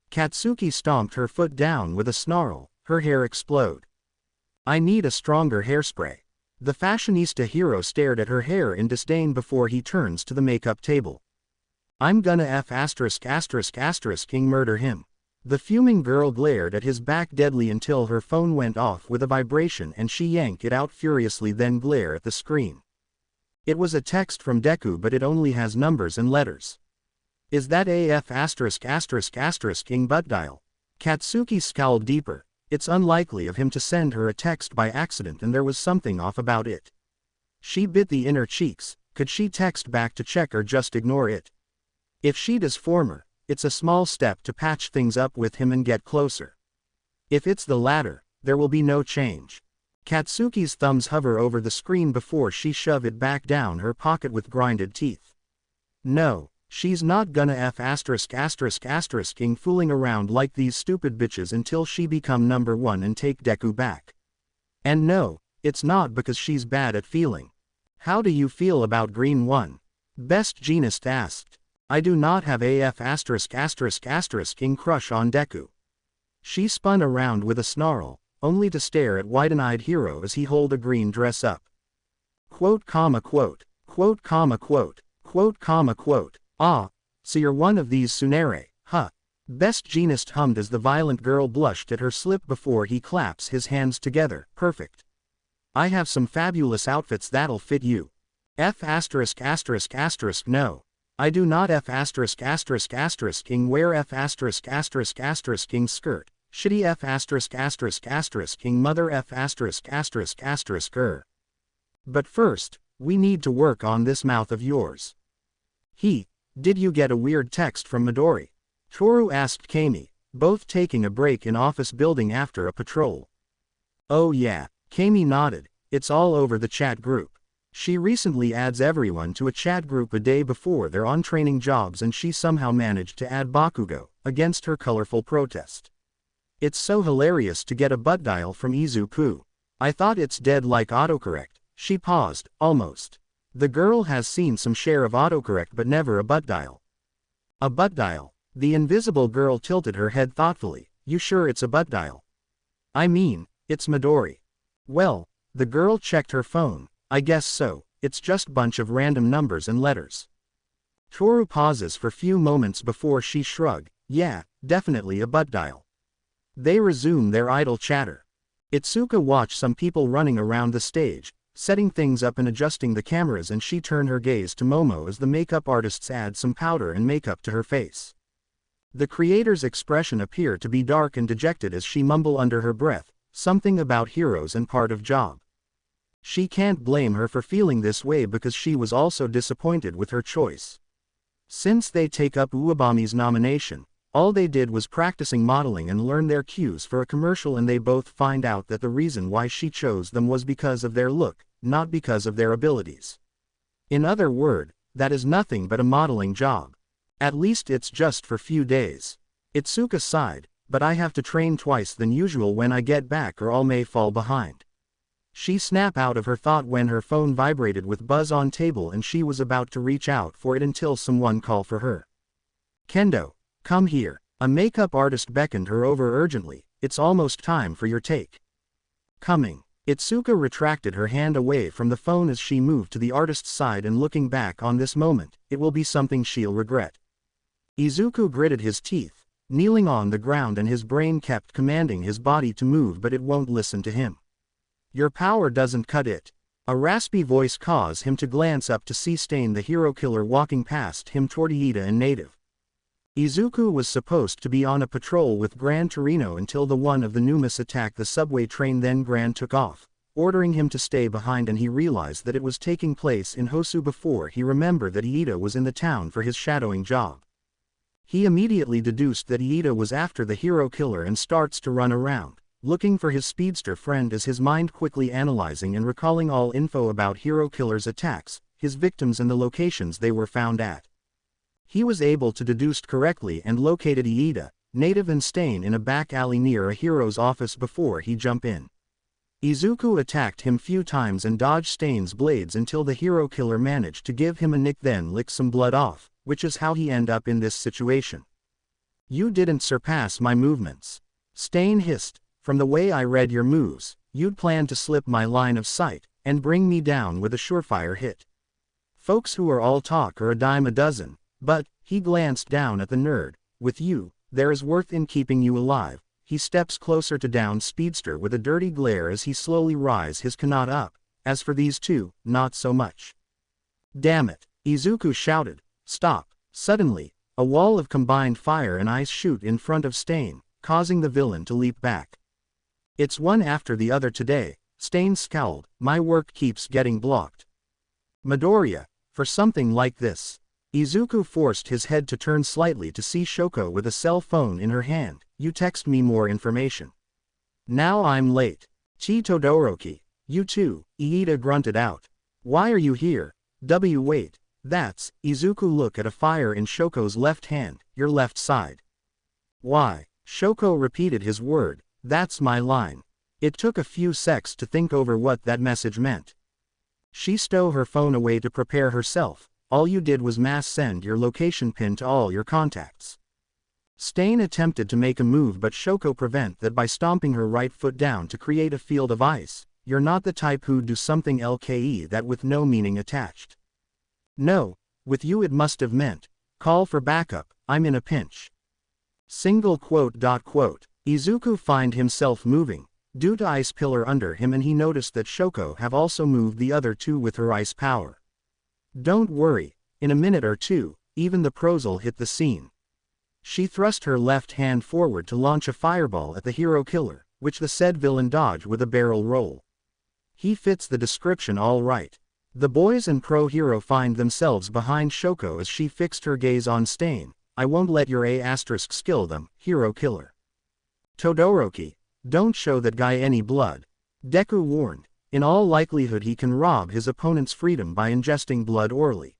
Katsuki stomped her foot down with a snarl, her hair explode. I need a stronger hairspray. The fashionista hero stared at her hair in disdain before he turns to the makeup table. I'm gonna murder him. The fuming girl glared at his back deadly until her phone went off with a vibration and she yanked it out furiously, then glare at the screen. It was a text from Deku, but it only has numbers and letters. Is that ing butt dial? Katsuki scowled deeper. It's unlikely of him to send her a text by accident, and there was something off about it. She bit the inner cheeks. Could she text back to check or just ignore it? If she does former, it's a small step to patch things up with him and get closer. If it's the latter, there will be no change. Katsuki's thumbs hover over the screen before she shove it back down her pocket with grinded teeth. No, she's not gonna ing fooling around like these stupid bitches until she become number one and take Deku back. And no, it's not because she's bad at feeling. How do you feel about Green One? Best Jeanist asked. I do not have ing crush on Deku. She spun around with a snarl, only to stare at wide-eyed hero as he hold a green dress up. Quote, comma, quote, quote, comma, quote, quote, comma, quote. Ah, so you're one of these Tsunere, huh? Best Jeanist hummed as the violent girl blushed at her slip before he claps his hands together. Perfect. I have some fabulous outfits that'll fit you. No. I do not ing wear ing skirt. Shitty ing mother But first, we need to work on this mouth of yours. Did you get a weird text from Midori? Toru asked Kami, both taking a break in office building after a patrol. Oh yeah, Kami nodded. It's all over the chat group. She recently adds everyone to a chat group a day before they're on training jobs, and she somehow managed to add Bakugo, against her colorful protest. It's so hilarious to get a butt dial from Izuku. I thought it's dead like autocorrect. She paused, almost. The girl has seen some share of autocorrect but never a butt dial. A butt dial? The invisible girl tilted her head thoughtfully. You sure it's a butt dial? I mean, it's Midori. Well, the girl checked her phone. I guess so, it's just bunch of random numbers and letters. Toru pauses for few moments before she shrugged. Yeah, definitely a butt dial. They resume their idle chatter. Itsuka watched some people running around the stage, setting things up and adjusting the cameras, and she turned her gaze to Momo as the makeup artists add some powder and makeup to her face. The creator's expression appeared to be dark and dejected as she mumbled under her breath, something about heroes and part of job. She can't blame her for feeling this way because she was also disappointed with her choice. Since they take up Uebami's nomination, all they did was practicing modeling and learn their cues for a commercial, and they both find out that the reason why she chose them was because of their look, not because of their abilities. In other words, that is nothing but a modeling job. At least it's just for few days. Itsuka sighed, but I have to train twice than usual when I get back or I may fall behind. She snapped out of her thought when her phone vibrated with buzz on table, and she was about to reach out for it until someone called for her. Kendo, come here. A makeup artist beckoned her over urgently. It's almost time for your take. Coming. Itsuka retracted her hand away from the phone as she moved to the artist's side, and looking back on this moment, it will be something she'll regret. Izuku gritted his teeth, kneeling on the ground, and his brain kept commanding his body to move, but it won't listen to him. Your power doesn't cut it. A raspy voice caused him to glance up to see Stain, the hero killer, walking past him toward Iida and Native. Izuku was supposed to be on a patrol with Gran Torino until the one of the Numas attacked the subway train, then Gran took off, ordering him to stay behind, and he realized that it was taking place in Hosu before he remembered that Iida was in the town for his shadowing job. He immediately deduced that Iida was after the hero killer and starts to run around, looking for his speedster friend, as his mind quickly analyzing and recalling all info about hero killer's attacks, his victims, and the locations they were found at. He was able to deduce correctly and located Iida, Native, and Stain in a back alley near a hero's office before he jumped in. Izuku attacked him few times and dodged Stain's blades until the hero killer managed to give him a nick, then lick some blood off, which is how he ended up in this situation. You didn't surpass my movements. Stain hissed. From the way I read your moves, you'd plan to slip my line of sight, and bring me down with a surefire hit. Folks who are all talk are a dime a dozen, but, he glanced down at the nerd, with you, there is worth in keeping you alive. He steps closer to down Speedster with a dirty glare as he slowly rise his kanata up. As for these two, not so much. Damn it, Izuku shouted. Stop. Suddenly, a wall of combined fire and ice shoot in front of Stain, causing the villain to leap back. It's one after the other today, Stain scowled. My work keeps getting blocked. Midoriya, for something like this. Izuku forced his head to turn slightly to see Shoko with a cell phone in her hand. You text me more information. Now I'm late. Chi Todoroki. You too, Iida grunted out. Why are you here? Wait. That's, Izuku look at a fire in Shoko's left hand, your left side. Why? Shoko repeated his word, that's my line. It took a few secs to think over what that message meant. She stowed her phone away to prepare herself. All you did was mass send your location pin to all your contacts. Stain attempted to make a move but Shoko prevented that by stomping her right foot down to create a field of ice. You're not the type who'd do something LKE that with no meaning attached. No, with you it must have meant, call for backup, I'm in a pinch. Single quote. Izuku find himself moving, due to ice pillar under him and he noticed that Shoko have also moved the other two with her ice power. Don't worry, in a minute or two, even the pros'll hit the scene. She thrust her left hand forward to launch a fireball at the hero killer, which the said villain dodged with a barrel roll. He fits the description all right. The boys and pro hero find themselves behind Shoko as she fixed her gaze on Stain. I won't let your A** skill them, hero killer. Todoroki, don't show that guy any blood. Deku warned. In all likelihood he can rob his opponent's freedom by ingesting blood orally.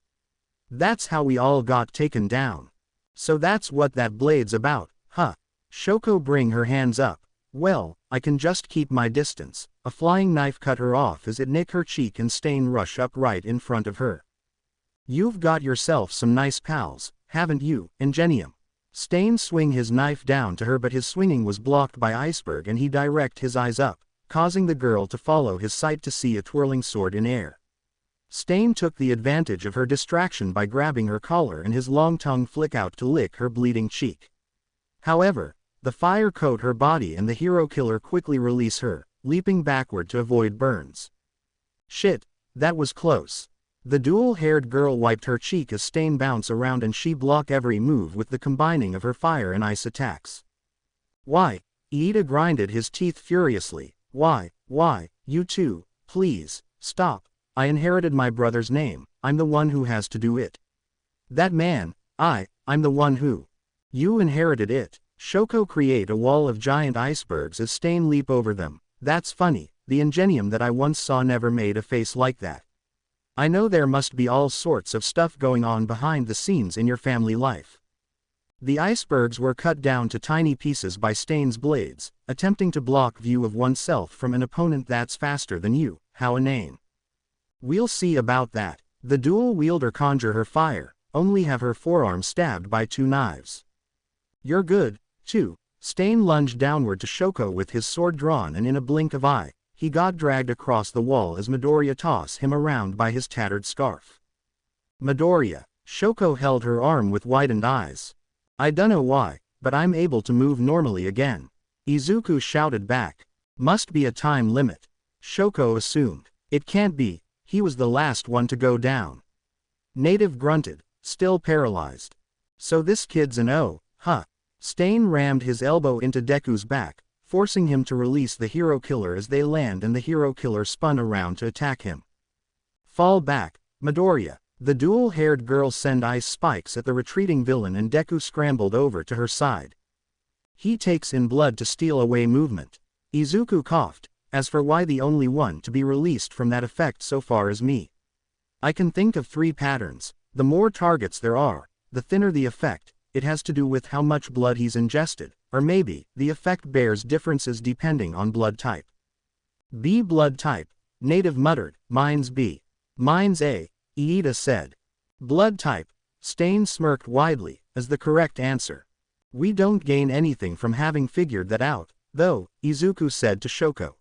That's how we all got taken down. So that's what that blade's about, huh? Shoko bring her hands up. Well, I can just keep my distance. A flying knife cut her off as it nicked her cheek and Stain rush up right in front of her. You've got yourself some nice pals, haven't you, Ingenium? Stain swing his knife down to her but his swinging was blocked by Iceberg and he direct his eyes up, causing the girl to follow his sight to see a twirling sword in air. Stain took the advantage of her distraction by grabbing her collar and his long tongue flick out to lick her bleeding cheek. However, the fire coat her body and the hero killer quickly release her, leaping backward to avoid burns. Shit, that was close. The dual-haired girl wiped her cheek as Stain bounce around and she block every move with the combining of her fire and ice attacks. Why? Iida grinded his teeth furiously. Why, you two, please, stop. I inherited my brother's name, I'm the one who has to do it. That man, I'm the one who. You inherited it. Shoko create a wall of giant icebergs as Stain leap over them. That's funny, the Ingenium that I once saw never made a face like that. I know there must be all sorts of stuff going on behind the scenes in your family life. The icebergs were cut down to tiny pieces by Stain's blades, attempting to block view of oneself from an opponent that's faster than you, how inane. We'll see about that. The dual wielder conjure her fire, only have her forearm stabbed by two knives. You're good, too. Stain lunged downward to Shoko with his sword drawn and in a blink of eye, he got dragged across the wall as Midoriya tossed him around by his tattered scarf. Midoriya, Shoko held her arm with widened eyes. I dunno why, but I'm able to move normally again. Izuku shouted back. Must be a time limit. Shoko assumed. It can't be, he was the last one to go down. Native grunted, still paralyzed. So this kid's an O, huh? Stain rammed his elbow into Deku's back, forcing him to release the hero killer as they land and the hero killer spun around to attack him. Fall back, Midoriya. The dual-haired girl sent ice spikes at the retreating villain and Deku scrambled over to her side. He takes in blood to steal away movement. Izuku coughed. As for why the only one to be released from that effect so far is me. I can think of 3 patterns. The more targets there are, the thinner the effect. It has to do with how much blood he's ingested, or maybe, the effect bears differences depending on blood type. B blood type, Native muttered, mine's B. Mine's A, Iida said. Blood type, Stain smirked widely, as the correct answer. We don't gain anything from having figured that out, though, Izuku said to Shoko.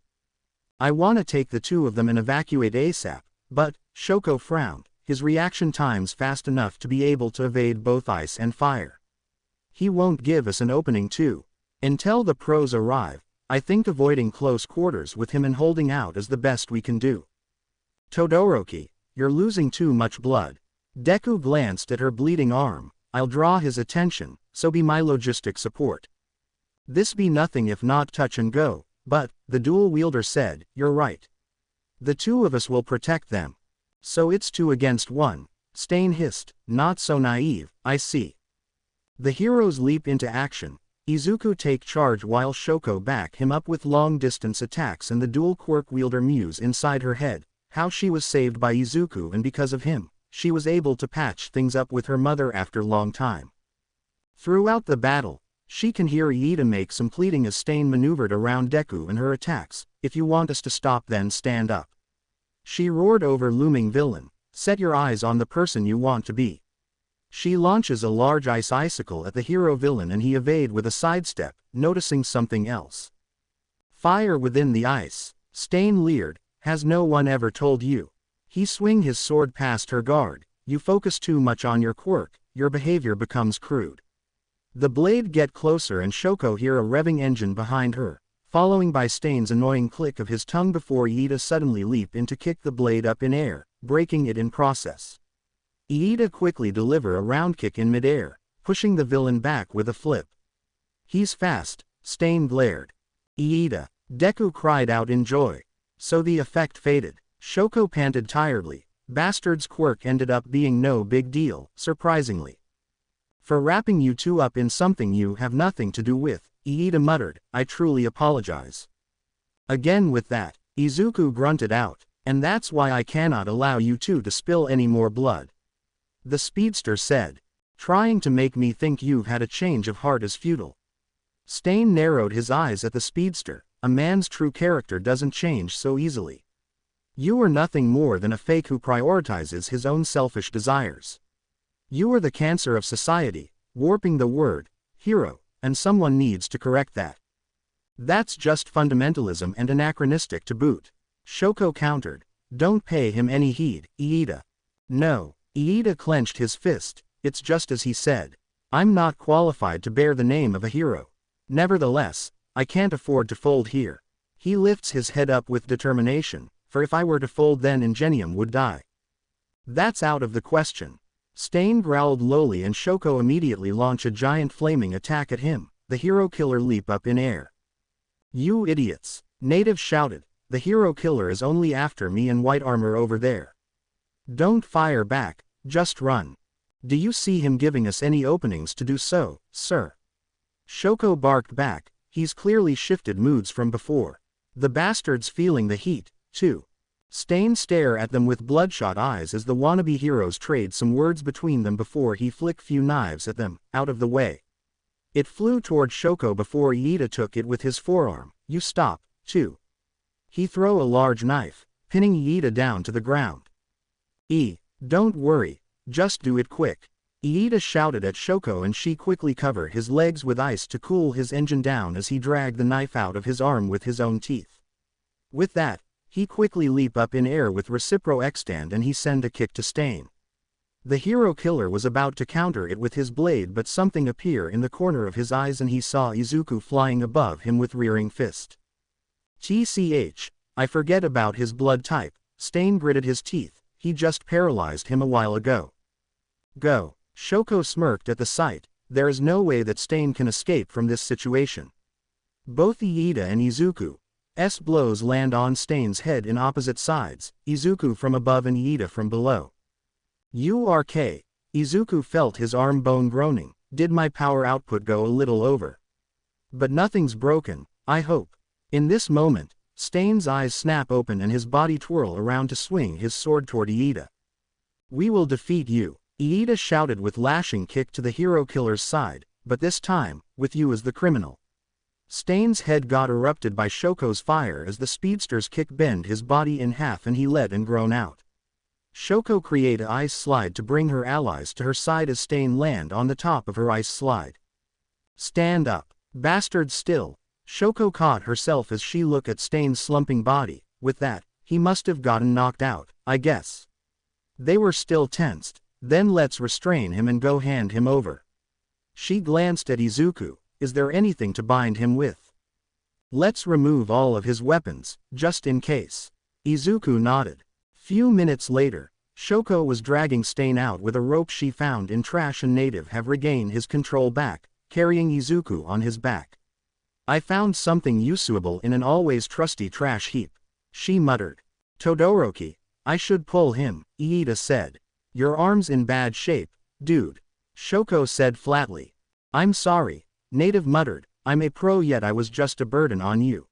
I wanna take the two of them and evacuate ASAP, but, Shoko frowned, his reaction times fast enough to be able to evade both ice and fire. He won't give us an opening too. Until the pros arrive, I think avoiding close quarters with him and holding out is the best we can do. Todoroki, you're losing too much blood. Deku glanced at her bleeding arm. I'll draw his attention, so be my logistic support. This be nothing if not touch and go, but, the dual wielder said, you're right. The two of us will protect them. So it's 2 against 1, Stain hissed, not so naive, I see. The heroes leap into action. Izuku take charge while Shoko back him up with long-distance attacks and the dual quirk wielder muse inside her head, how she was saved by Izuku and because of him, she was able to patch things up with her mother after long time. Throughout the battle, she can hear Iida make some pleading as Stain maneuvered around Deku and her attacks, if you want us to stop then stand up. She roared over looming villain, set your eyes on the person you want to be. She launches a large ice icicle at the hero villain and he evade with a sidestep, noticing something else. Fire within the ice, Stain leered, has no one ever told you? He swing his sword past her guard, you focus too much on your quirk, your behavior becomes crude. The blade get closer and Shoko hear a revving engine behind her, following by Stain's annoying click of his tongue before Iida suddenly leap in to kick the blade up in air, breaking it in process. Iida quickly deliver a round kick in midair, pushing the villain back with a flip. He's fast, Stain glared. Iida, Deku cried out in joy. So the effect faded. Shoko panted tiredly. Bastard's quirk ended up being no big deal, surprisingly. For wrapping you two up in something you have nothing to do with, Iida muttered, I truly apologize. Again with that, Izuku grunted out, and that's why I cannot allow you two to spill any more blood. The speedster said, trying to make me think you've had a change of heart is futile. Stain narrowed his eyes at the speedster, a man's true character doesn't change so easily. You are nothing more than a fake who prioritizes his own selfish desires. You are the cancer of society, warping the word, hero, and someone needs to correct that. That's just fundamentalism and anachronistic to boot. Shoko countered, don't pay him any heed, Iida. No, Iida clenched his fist, it's just as he said. I'm not qualified to bear the name of a hero. Nevertheless, I can't afford to fold here. He lifts his head up with determination, for if I were to fold then Ingenium would die. That's out of the question. Stain growled lowly and Shoko immediately launch a giant flaming attack at him, the hero killer leap up in air. You idiots, Native shouted, the hero killer is only after me in white armor over there. Don't fire back, just run. Do you see him giving us any openings to do so, sir? Shoko barked back, he's clearly shifted moods from before. The bastard's feeling the heat, too. Stain stare at them with bloodshot eyes as the wannabe heroes trade some words between them before he flick few knives at them, out of the way. It flew toward Shoko before Iida took it with his forearm, you stop, too. He throw a large knife, pinning Iida down to the ground. Don't worry, just do it quick. Iida shouted at Shoko and she quickly covered his legs with ice to cool his engine down as he dragged the knife out of his arm with his own teeth. With that, he quickly leap up in air with recipro extend and he send a kick to Stain. The hero killer was about to counter it with his blade but something appear in the corner of his eyes and he saw Izuku flying above him with rearing fist. TCH, I forget about his blood type, Stain gritted his teeth, he just paralyzed him a while ago. Go. Shoko smirked at the sight, there is no way that Stain can escape from this situation. Both Iida and Izuku's blows land on Stain's head in opposite sides, Izuku from above and Iida from below. URK, Izuku felt his arm bone groaning, did my power output go a little over? But nothing's broken, I hope. In this moment, Stain's eyes snap open and his body twirl around to swing his sword toward Iida. We will defeat you. Iida shouted with lashing kick to the hero killer's side, but this time, with you as the criminal. Stain's head got erupted by Shoko's fire as the speedster's kick bent his body in half and he let and groan out. Shoko create a ice slide to bring her allies to her side as Stain land on the top of her ice slide. Stand up, bastard still. Shoko caught herself as she looked at Stain's slumping body, with that, he must have gotten knocked out, I guess. They were still tensed. Then let's restrain him and go hand him over. She glanced at Izuku. Is there anything to bind him with? Let's remove all of his weapons, just in case. Izuku nodded. Few minutes later, Shoko was dragging Stain out with a rope she found in trash, and Native have regained his control back, carrying Izuku on his back. I found something usable in an always trusty trash heap, she muttered. Todoroki, I should pull him, Iida said. Your arm's in bad shape, dude. Shoko said flatly. I'm sorry, Native muttered. I'm a pro, yet I was just a burden on you.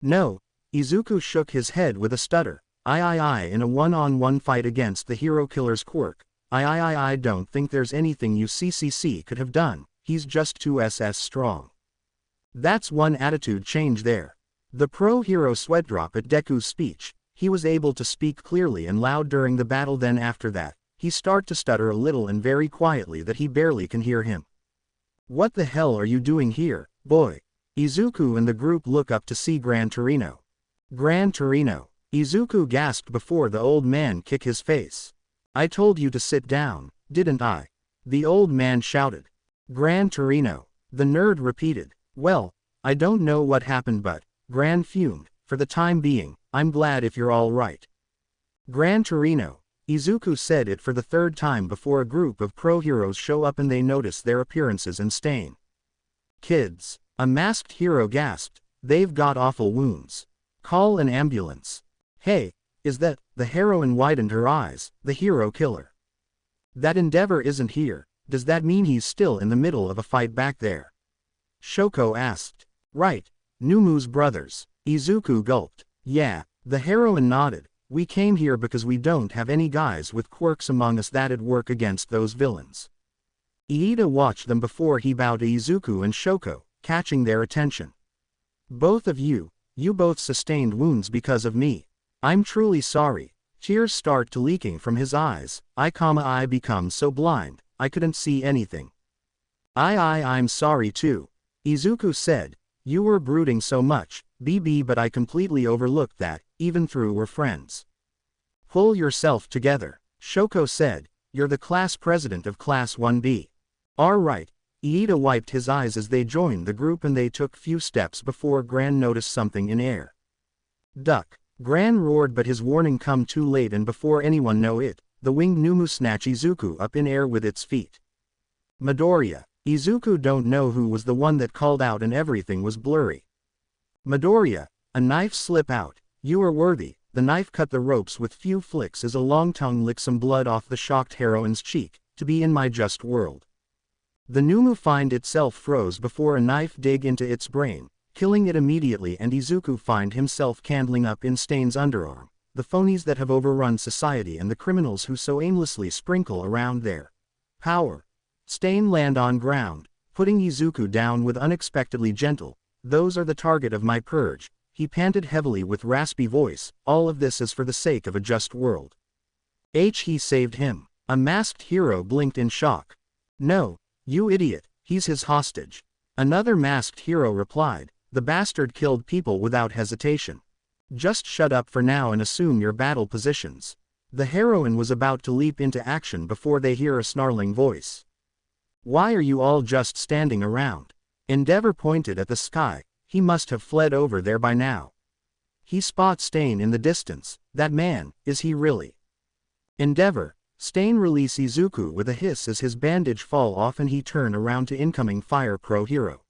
No, Izuku shook his head with a stutter. I in a one-on-one fight against the hero killer's quirk. I don't think there's anything UCCC could have done. He's just too strong. That's one attitude change there. The pro-hero sweat drop at Deku's speech. He was able to speak clearly and loud during the battle, then after that, he started to stutter a little and very quietly that he barely can hear him. What the hell are you doing here, boy? Izuku and the group look up to see Gran Torino. Gran Torino. Izuku gasped before the old man kicked his face. I told you to sit down, didn't I? The old man shouted. Gran Torino. The nerd repeated. Well, I don't know what happened, but, Gran fumed, for the time being, I'm glad if you're all right. Gran Torino. Izuku said it for the third time before a group of pro-heroes show up and they notice their appearances and Stain. Kids. A masked hero gasped. They've got awful wounds. Call an ambulance. Hey, is that, the heroine widened her eyes, the hero killer? That Endeavor isn't here. Does that mean he's still in the middle of a fight back there? Shoko asked. Right. Numu's brothers. Izuku gulped. Yeah, the heroine nodded. We came here because we don't have any guys with quirks among us that'd work against those villains. Iida watched them before he bowed to Izuku and Shoko, catching their attention. Both of you both sustained wounds because of me. I'm truly sorry. Tears start to leaking from his eyes. I become so blind, I couldn't see anything. I'm sorry too. Izuku said. You were brooding so much, BB, but I completely overlooked that, even through we're friends. Pull yourself together, Shoko said. You're the class president of Class 1B. Alright. Iida wiped his eyes as they joined the group and they took few steps before Gran noticed something in air. Duck. Gran roared, but his warning come too late, and before anyone know it, the winged Numu snatched Izuku up in air with its feet. Midoriya. Izuku don't know who was the one that called out and everything was blurry. Midoriya. A knife slip out. You are worthy. The knife cut the ropes with few flicks as a long tongue licked some blood off the shocked heroine's cheek. To be in my just world. The Numu find itself froze before a knife dig into its brain, killing it immediately, and Izuku find himself candling up in Stain's underarm, the phonies that have overrun society and the criminals who so aimlessly sprinkle around their power. Stain land on ground, putting Izuku down with unexpectedly gentle. Those are the target of my purge. He panted heavily with raspy voice. All of this is for the sake of a just world. He saved him. A masked hero blinked in shock. No, you idiot, he's his hostage. Another masked hero replied. The bastard killed people without hesitation. Just shut up for now and assume your battle positions. The heroine was about to leap into action before they hear a snarling voice. Why are you all just standing around? Endeavor pointed at the sky. He must have fled over there by now. He spots Stain in the distance. That man, is he really? Endeavor. Stain release Izuku with a hiss as his bandage fall off and he turn around to incoming Fire Pro hero.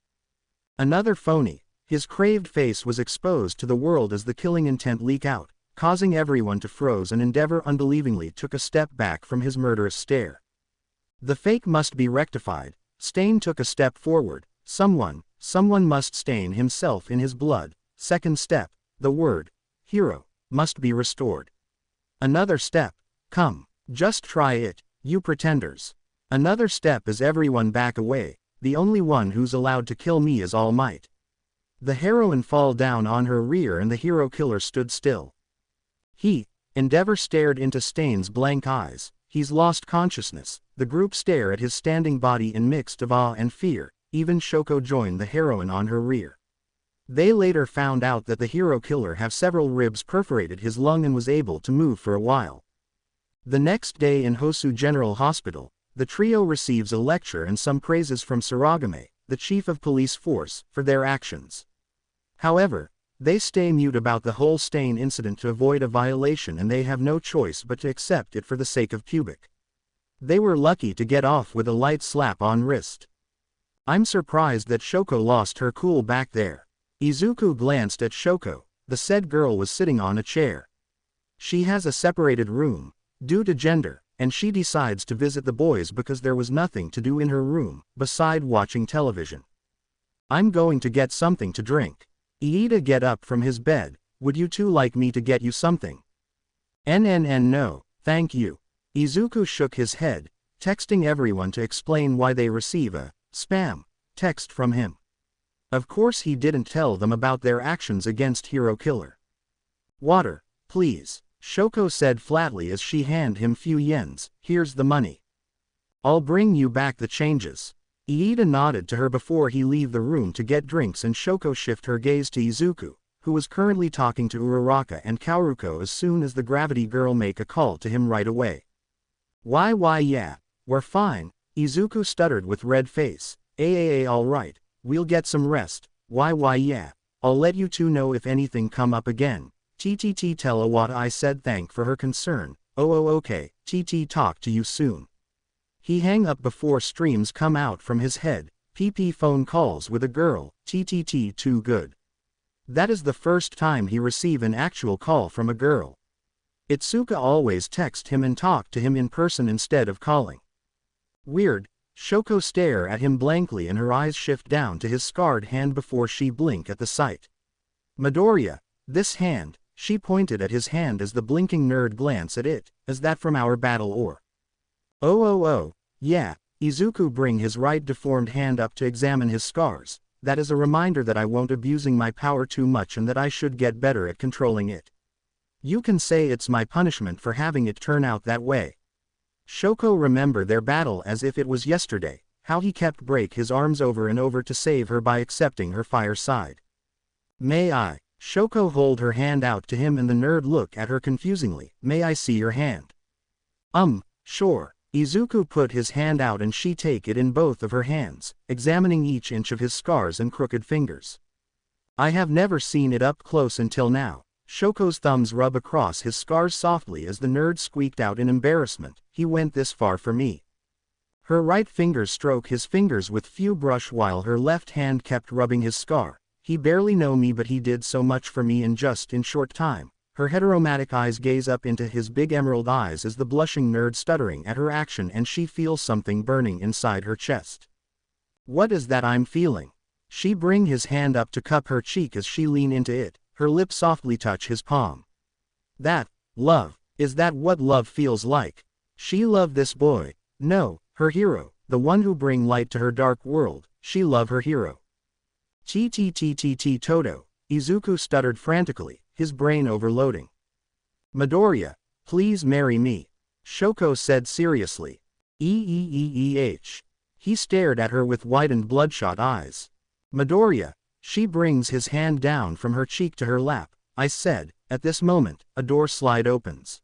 Another phony. His craved face was exposed to the world as the killing intent leak out, causing everyone to froze, and Endeavor unbelievingly took a step back from his murderous stare. The fake must be rectified. Stain took a step forward. Someone must stain himself in his blood. Second step, the word, hero, must be restored. Another step, come, just try it, you pretenders. Another step is everyone back away. The only one who's allowed to kill me is All Might. The heroine fall down on her rear and the hero killer stood still. Endeavor stared into Stain's blank eyes. He's lost consciousness. The group stare at his standing body in mixed of awe and fear. Even Shoko joined the heroine on her rear. They later found out that the hero killer have several ribs perforated his lung and was able to move for a while. The next day in Hosu General Hospital, the trio receives a lecture and some praises from Saragame, the chief of police force, for their actions. However, they stay mute about the whole stain incident to avoid a violation, and they have no choice but to accept it for the sake of Pubic. They were lucky to get off with a light slap on wrist. I'm surprised that Shoko lost her cool back there. Izuku glanced at Shoko. The said girl was sitting on a chair. She has a separated room, due to gender, and she decides to visit the boys because there was nothing to do in her room, beside watching television. I'm going to get something to drink. Iida get up from his bed. Would you two like me to get you something? No, thank you. Izuku shook his head, texting everyone to explain why they receive a spam text from him. Of course he didn't tell them about their actions against Hero Killer. Water, please, Shoko said flatly as she handed him few yens. Here's the money. I'll bring you back the changes. Iida nodded to her before he leave the room to get drinks, and Shoko shift her gaze to Izuku, who was currently talking to Uraraka and Kaoruko as soon as the gravity girl make a call to him right away. Why yeah, we're fine, Izuku stuttered with red face. Alright, we'll get some rest. Why yeah, I'll let you two know if anything come up again. TTT tell her what I said. Thank for her concern. Okay, TT talk to you soon. He hang up before streams come out from his head. PP phone calls with a girl. TTT too good. That is the first time he receive an actual call from a girl. Itsuka always text him and talk to him in person instead of calling. Weird. Shoko stare at him blankly and her eyes shift down to his scarred hand before she blink at the sight. Midoriya, this hand, she pointed at his hand as the blinking nerd glance at it. Is that from our battle or? Oh, yeah, Izuku bring his right deformed hand up to examine his scars. That is a reminder that I won't abusing my power too much and that I should get better at controlling it. You can say it's my punishment for having it turn out that way. Shoko remember their battle as if it was yesterday, how he kept break his arms over and over to save her by accepting her fire side. May I? Shoko hold her hand out to him and the nerd look at her confusingly. May I see your hand? Sure. Izuku put his hand out and she take it in both of her hands, examining each inch of his scars and crooked fingers. I have never seen it up close until now. Shoko's thumbs rub across his scars softly as the nerd squeaked out in embarrassment. He went this far for me. Her right fingers stroke his fingers with few brush while her left hand kept rubbing his scar. He barely know me but he did so much for me in short time. Her heteromatic eyes gaze up into his big emerald eyes as the blushing nerd stuttering at her action and she feels something burning inside her chest. What is that I'm feeling? She bring his hand up to cup her cheek as she lean into it, her lips softly touch his palm. That, love, is that what love feels like? She love this boy. No, her hero, the one who bring light to her dark world, she love her hero. Toto, Izuku stuttered frantically, his brain overloading. Midoriya, please marry me, Shoko said seriously. He stared at her with widened bloodshot eyes. Midoriya, she brings his hand down from her cheek to her lap. I said, at this moment, a door slide opens.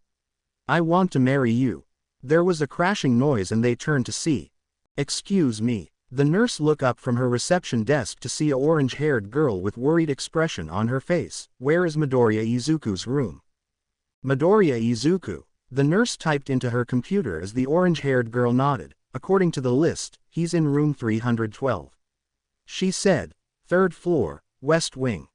I want to marry you. There was a crashing noise and they turned to see. Excuse me. The nurse looked up from her reception desk to see a orange-haired girl with worried expression on her face. Where is Midoriya Izuku's room? Midoriya Izuku. The nurse typed into her computer as the orange-haired girl nodded. According to the list, he's in room 312. She said, 3rd floor, west wing.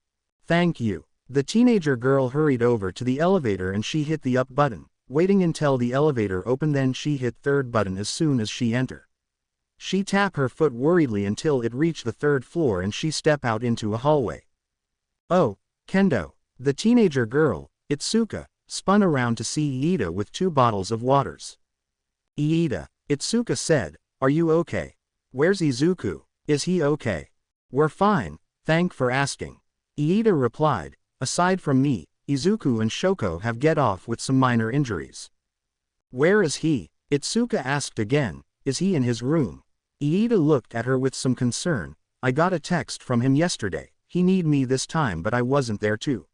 Thank you. The teenager girl hurried over to the elevator and she hit the up button, waiting until the elevator opened, then she hit 3rd button as soon as she entered. She tapped her foot worriedly until it reached the 3rd floor and she stepped out into a hallway. Oh, Kendo. The teenager girl, Itsuka, spun around to see Iida with 2 bottles of waters. Iida, Itsuka said, are you okay? Where's Izuku? Is he okay? We're fine, thank for asking. Iida replied, aside from me, Izuku and Shoko have get off with some minor injuries. Where is he? Itsuka asked again, is he in his room? Iida looked at her with some concern. I got a text from him yesterday. He need me this time but I wasn't there too.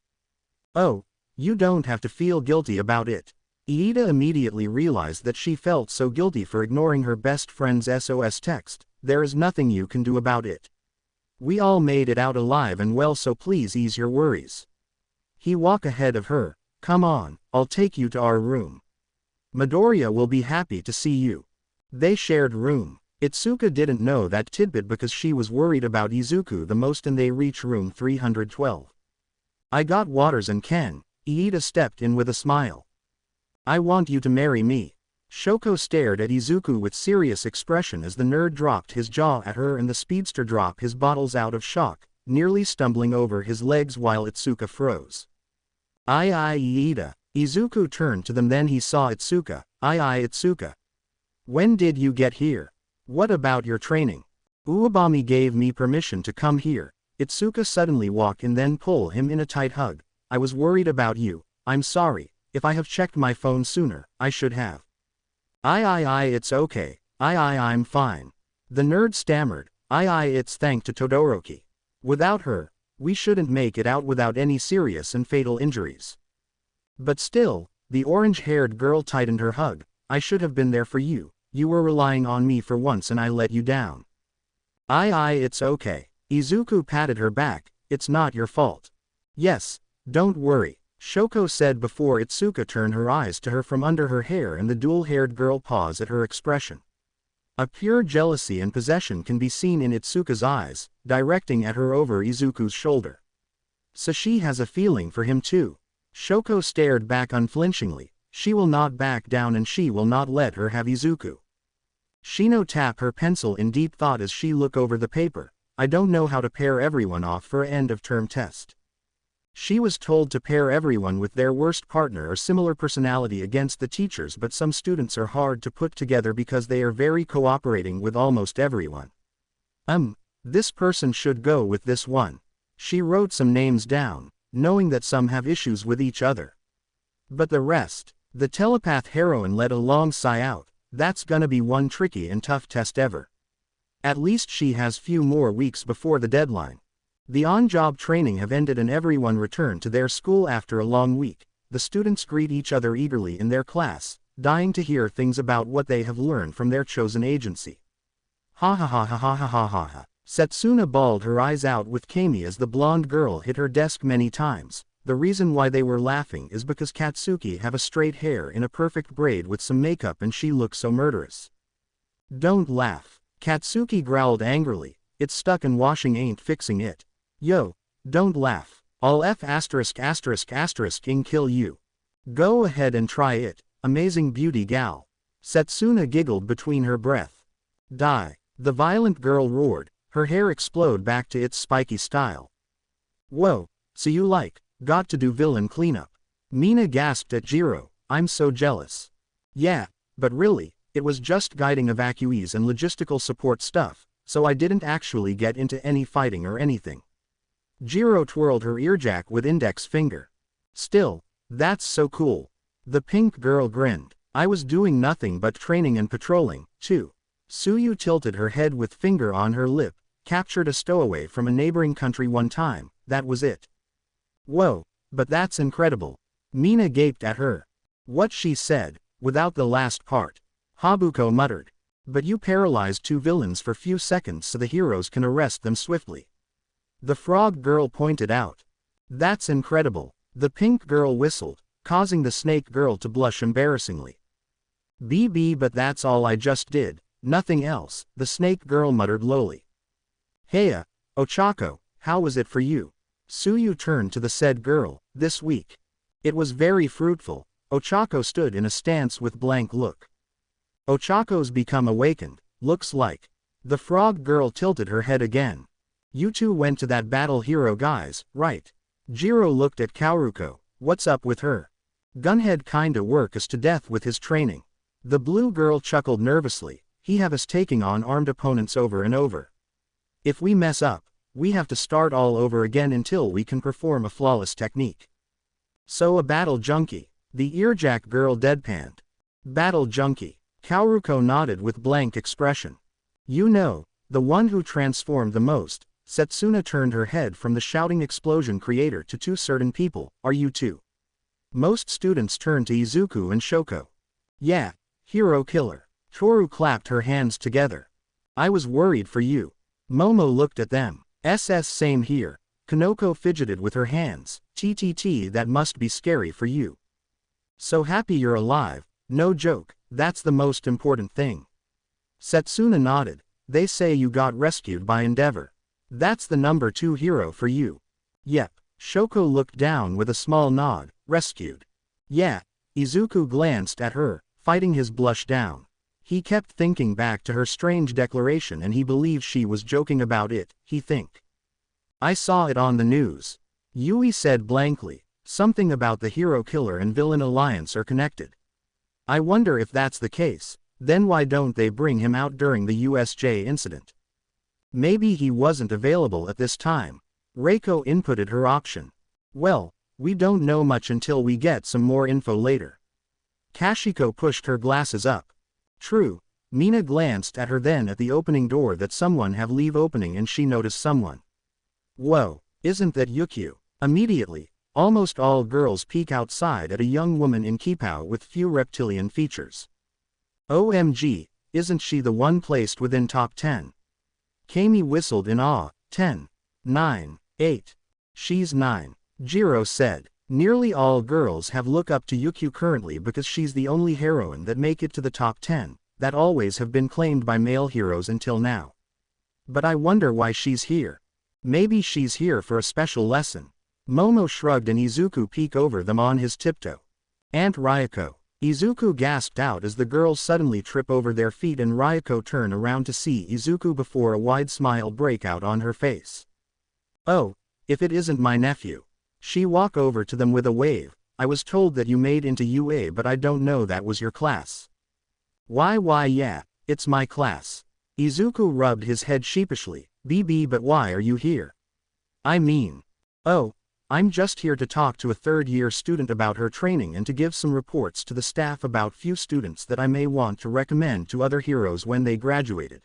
Oh, you don't have to feel guilty about it. Iida immediately realized that she felt so guilty for ignoring her best friend's SOS text. There is nothing you can do about it. We all made it out alive and well, so please ease your worries. He walked ahead of her. Come on, I'll take you to our room. Midoriya will be happy to see you. They shared room. Itsuka didn't know that tidbit because she was worried about Izuku the most, and they reach room 312. I got waters and can. Iida stepped in with a smile. I want you to marry me. Shoko stared at Izuku with serious expression as the nerd dropped his jaw at her and the speedster dropped his bottles out of shock, nearly stumbling over his legs while Itsuka froze. Ai Iida. Izuku turned to them, then he saw Itsuka. Ai Itsuka. When did you get here? What about your training? Uebami gave me permission to come here. Itsuka suddenly walked in, then pulled him in a tight hug. I was worried about you. I'm sorry. If I have checked my phone sooner, I should have. It's okay. I'm fine. The nerd stammered. It's thanks to Todoroki. Without her, we shouldn't make it out without any serious and fatal injuries. But still, the orange-haired girl tightened her hug. I should have been there for you. You were relying on me for once and I let you down. It's okay. Izuku patted her back. It's not your fault. Yes, don't worry, Shoko said before Itsuka turned her eyes to her from under her hair, and the dual-haired girl paused at her expression. A pure jealousy and possession can be seen in Itsuka's eyes, directing at her over Izuku's shoulder. So she has a feeling for him too. Shoko stared back unflinchingly. She will not back down and she will not let her have Izuku. Shino tapped her pencil in deep thought as she looked over the paper. I don't know how to pair everyone off for an end-of-term test. She was told to pair everyone with their worst partner or similar personality against the teachers, but some students are hard to put together because they are very cooperating with almost everyone. This person should go with this one. She wrote some names down, knowing that some have issues with each other. But the rest, the telepath heroine let a long sigh out. That's gonna be one tricky and tough test ever. At least she has few more weeks before the deadline. The on-job training have ended and everyone returned to their school after a long week. The students greet each other eagerly in their class, dying to hear things about what they have learned from their chosen agency. Ha ha ha ha ha ha ha ha ha. Setsuna bawled her eyes out with Kami as the blonde girl hit her desk many times. The reason why they were laughing is because Katsuki have a straight hair in a perfect braid with some makeup and she looks so murderous. Don't laugh. Katsuki growled angrily. It's stuck and washing ain't fixing it. Yo, don't laugh. I'll *****ing kill you. Go ahead and try it, amazing beauty gal. Setsuna giggled between her breath. Die. The violent girl roared, her hair explode back to its spiky style. Whoa, so you got to do villain cleanup. Mina gasped at Jiro, I'm so jealous. Yeah, but really, it was just guiding evacuees and logistical support stuff, so I didn't actually get into any fighting or anything. Jiro twirled her earjack with index finger. Still, that's so cool. The pink girl grinned. I was doing nothing but training and patrolling, too. Suyu tilted her head with finger on her lip, captured a stowaway from a neighboring country one time, that was it. Whoa, but that's incredible. Mina gaped at her. What she said, without the last part. Habuko muttered. But you paralyzed two villains for few seconds so the heroes can arrest them swiftly. The frog girl pointed out. That's incredible. The pink girl whistled, causing the snake girl to blush embarrassingly. But that's all I just did, nothing else, the snake girl muttered lowly. Heya, Ochako, how was it for you? Suyu turned to the said girl. This week. It was very fruitful. Ochako stood in a stance with blank look. Ochako's become awakened, looks like. The frog girl tilted her head again. You two went to that battle hero guys, right? Jiro looked at Kaoruko. What's up with her? Gunhead kinda work us to death with his training. The blue girl chuckled nervously. He have us taking on armed opponents over and over. If we mess up, we have to start all over again until we can perform a flawless technique. So a battle junkie. The earjack girl deadpanned. Battle junkie. Kaoruko nodded with blank expression. You know, the one who transformed the most. Setsuna turned her head from the shouting explosion creator to two certain people. Are you two? Most students turned to Izuku and Shoko. Yeah, hero killer. Toru clapped her hands together. I was worried for you. Momo looked at them. Same here. Kanoko fidgeted with her hands. TTT, that must be scary for you. So happy you're alive, no joke, that's the most important thing. Setsuna nodded. They say you got rescued by Endeavor. That's the number 2 hero for you. Yep. Shoko looked down with a small nod. Rescued. Yeah. Izuku glanced at her, fighting his blush down. He kept thinking back to her strange declaration and he believed she was joking about it, he think. I saw it on the news. Yui said blankly. Something about the hero killer and villain alliance are connected. I wonder if that's the case, then why don't they bring him out during the USJ incident? Maybe he wasn't available at this time. Reiko inputted her option. Well, we don't know much until we get some more info later. Kashiko pushed her glasses up. True. Mina glanced at her then at the opening door that someone have leave opening and she noticed someone. Whoa, isn't that Yukio? Immediately, almost all girls peek outside at a young woman in kippah with few reptilian features. OMG, isn't she the one placed within top 10? Kami whistled in awe. 10, 9, 8. She's 9. Jiro said. Nearly all girls have look up to Yukio currently because she's the only heroine that make it to the top 10, that always have been claimed by male heroes until now. But I wonder why she's here. Maybe she's here for a special lesson. Momo shrugged and Izuku peeked over them on his tiptoe. Aunt Ryoko. Izuku gasped out as the girls suddenly trip over their feet and Ryoko turn around to see Izuku before a wide smile break out on her face. Oh, if it isn't my nephew. She walked over to them with a wave. I was told that you made into UA but I don't know that was your class. Why yeah, it's my class. Izuku rubbed his head sheepishly. BB, but why are you here? I mean. Oh, I'm just here to talk to a third-year student about her training and to give some reports to the staff about few students that I may want to recommend to other heroes when they graduated.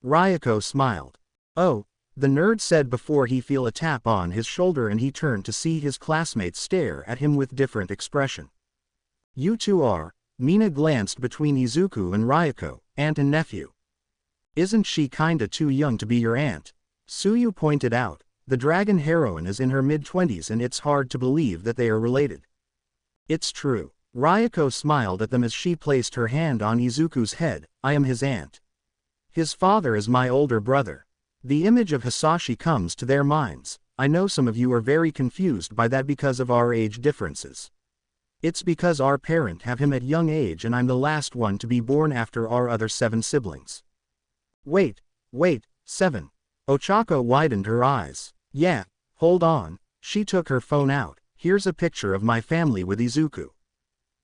Ryoko smiled. Oh, the nerd said before he feel a tap on his shoulder and he turned to see his classmates stare at him with different expression. You two are. Mina glanced between Izuku and Ryoko, aunt and nephew. Isn't she kinda too young to be your aunt? Suyu pointed out. The dragon heroine is in her mid-20s and it's hard to believe that they are related. It's true. Ryoko smiled at them as she placed her hand on Izuku's head. I am his aunt. His father is my older brother. The image of Hisashi comes to their minds. I know some of you are very confused by that because of our age differences. It's because our parent have him at young age and I'm the last one to be born after our other 7 siblings. Wait, 7. Ochako widened her eyes. Yeah, hold on. She took her phone out. Here's a picture of my family with Izuku.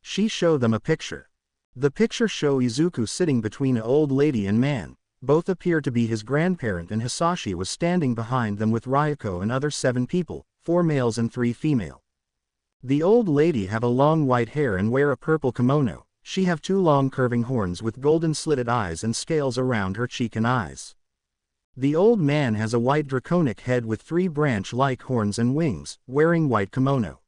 She showed them a picture. The picture show Izuku sitting between an old lady and man. Both appear to be his grandparent and Hisashi was standing behind them with Ryoko and other 7 people, 4 males and 3 female. The old lady have a long white hair and wear a purple kimono. She have 2 long curving horns with golden slitted eyes and scales around her cheek and eyes. The old man has a white draconic head with 3 branch-like horns and wings, wearing white kimono.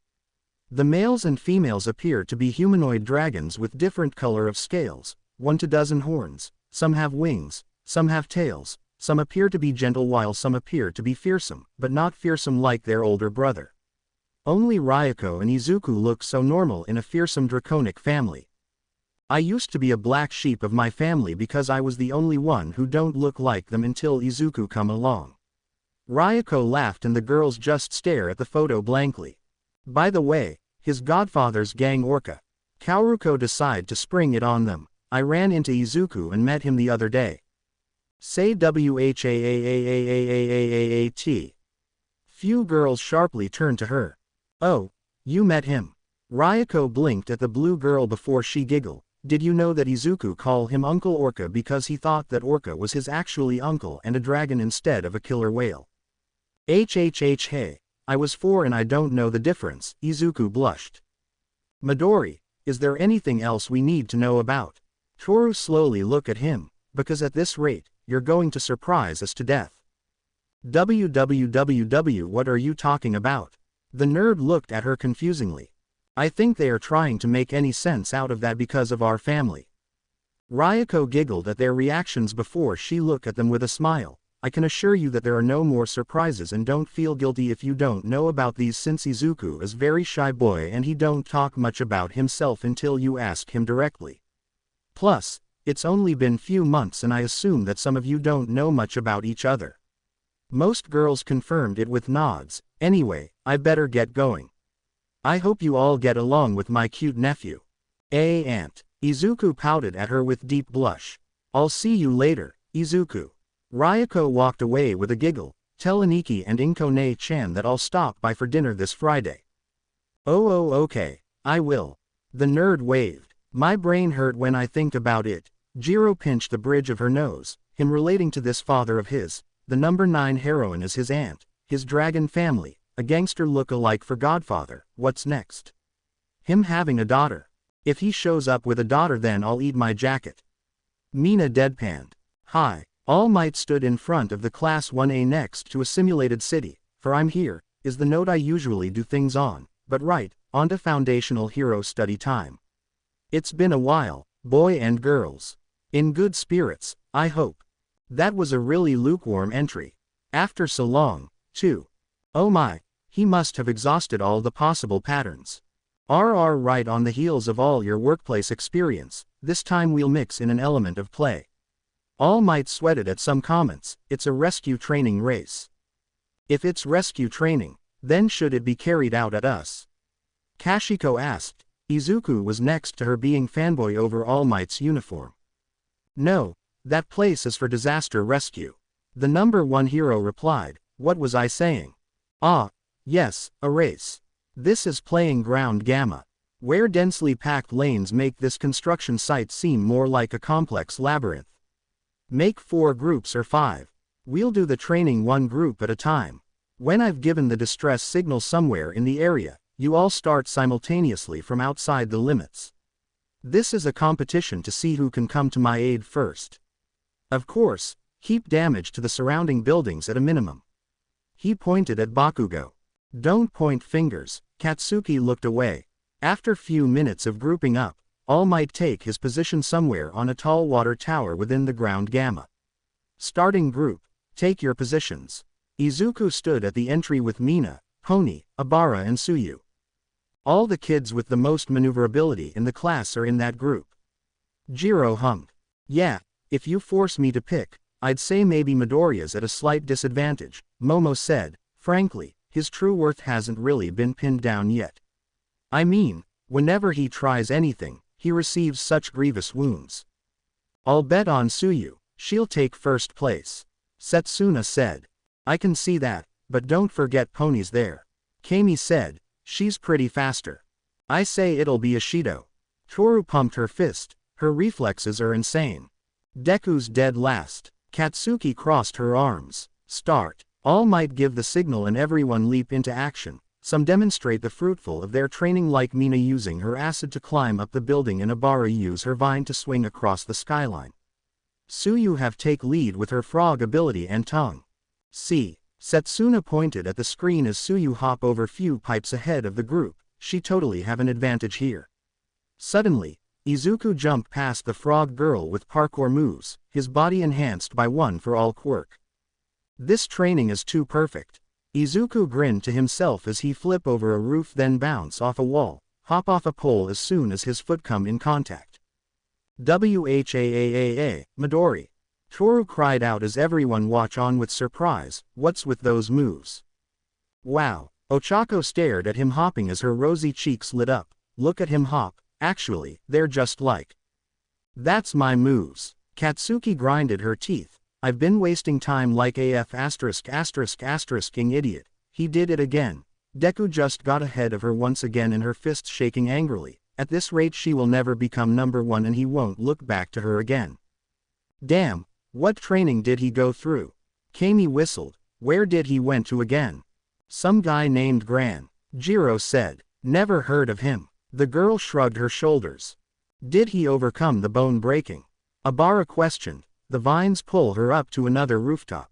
The males and females appear to be humanoid dragons with different color of scales, 1 to dozen horns, some have wings, some have tails, some appear to be gentle while some appear to be fearsome, but not fearsome like their older brother. Only Ryoko and Izuku look so normal in a fearsome draconic family. I used to be a black sheep of my family because I was the only one who don't look like them until Izuku come along. Ryoko laughed and the girls just stare at the photo blankly. By the way, his godfather's gang Orca. Kaoruko decide to spring it on them. I ran into Izuku and met him the other day. Say WHAAAAAAAAAT. Few girls sharply turned to her. Oh, you met him. Ryoko blinked at the blue girl before she giggled. Did you know that Izuku called him Uncle Orca because he thought that Orca was his actually uncle and a dragon instead of a killer whale? Hey, I was 4 and I don't know the difference, Izuku blushed. Midori, is there anything else we need to know about? Toru slowly looked at him, because at this rate, you're going to surprise us to death. www, what are you talking about? The nerd looked at her confusingly. I think they are trying to make any sense out of that because of our family. Ryuko giggled at their reactions before she looked at them with a smile. I can assure you that there are no more surprises, and don't feel guilty if you don't know about these, since Izuku is very shy boy and he don't talk much about himself until you ask him directly. Plus, it's only been few months and I assume that some of you don't know much about each other. Most girls confirmed it with nods. Anyway, I better get going. I hope you all get along with my cute nephew. Aunt. Izuku pouted at her with deep blush. I'll see you later, Izuku. Ryuko walked away with a giggle. Tell Aniki and Inkone-chan that I'll stop by for dinner this Friday. Oh, okay, I will. The nerd waved. My brain hurt when I think about it. Jiro pinched the bridge of her nose. Him relating to this father of his. The number 9 heroine is his aunt. His dragon family. A gangster look-alike for Godfather. What's next? Him having a daughter. If he shows up with a daughter, then I'll eat my jacket. Mina deadpanned. Hi. All Might stood in front of the Class 1A next to a simulated city. For I'm here, is the note I usually do things on. But right, on to foundational hero study time. It's been a while, boy and girls. In good spirits, I hope. That was a really lukewarm entry. After so long, too. Oh my, he must have exhausted all the possible patterns. Right on the heels of all your workplace experience, this time we'll mix in an element of play. All Might sweated at some comments. It's a rescue training race. If it's rescue training, then should it be carried out at us? Kashiko asked. Izuku was next to her, being fanboy over All Might's uniform. No, that place is for disaster rescue. The number 1 hero replied. What was I saying? Ah, yes, a race. This is playing ground gamma, where densely packed lanes make this construction site seem more like a complex labyrinth. Make 4 groups or 5. We'll do the training 1 group at a time. When I've given the distress signal somewhere in the area, you all start simultaneously from outside the limits. This is a competition to see who can come to my aid first. Of course, keep damage to the surrounding buildings at a minimum. He pointed at Bakugo. Don't point fingers. Katsuki looked away. After few minutes of grouping up, All Might take his position somewhere on a tall water tower within the ground gamma. Starting group, take your positions. Izuku stood at the entry with Mina, Pony, Abara and Tsuyu. All the kids with the most maneuverability in the class are in that group. Jiro hummed. Yeah, if you force me to pick, I'd say maybe Midoriya's at a slight disadvantage, Momo said. Frankly, his true worth hasn't really been pinned down yet. I mean, whenever he tries anything, he receives such grievous wounds. I'll bet on Tsuyu, she'll take first place. Setsuna said. I can see that, but don't forget Pony's there. Kami said. She's pretty faster. I say it'll be Ishido. Toru pumped her fist. Her reflexes are insane. Deku's dead last. Katsuki crossed her arms. Start. All Might give the signal and everyone leap into action. Some demonstrate the fruitful of their training, like Mina using her acid to climb up the building and Abara use her vine to swing across the skyline. Tsuyu have take lead with her frog ability and tongue. See. Setsuna pointed at the screen as Tsuyu hop over few pipes ahead of the group. She totally have an advantage here. Suddenly, Izuku jumped past the frog girl with parkour moves, his body enhanced by one for all quirk. This training is too perfect. Izuku grinned to himself as he flip over a roof, then bounce off a wall, hop off a pole as soon as his foot come in contact. Whaaa, Midori. Toru cried out as everyone watched on with surprise. What's with those moves? Wow. Ochako stared at him hopping as her rosy cheeks lit up. Look at him hop. Actually, they're just like. That's my moves. Katsuki grinded her teeth. I've been wasting time like AF ******ing idiot. He did it again. Deku just got ahead of her once again and her fists shaking angrily. At this rate she will never become number 1 and he won't look back to her again. Damn, what training did he go through? Kami whistled. Where did he went to again? Some guy named Gran. Jiro said. Never heard of him. The girl shrugged her shoulders. Did he overcome the bone breaking? Abara questioned. The vines pull her up to another rooftop.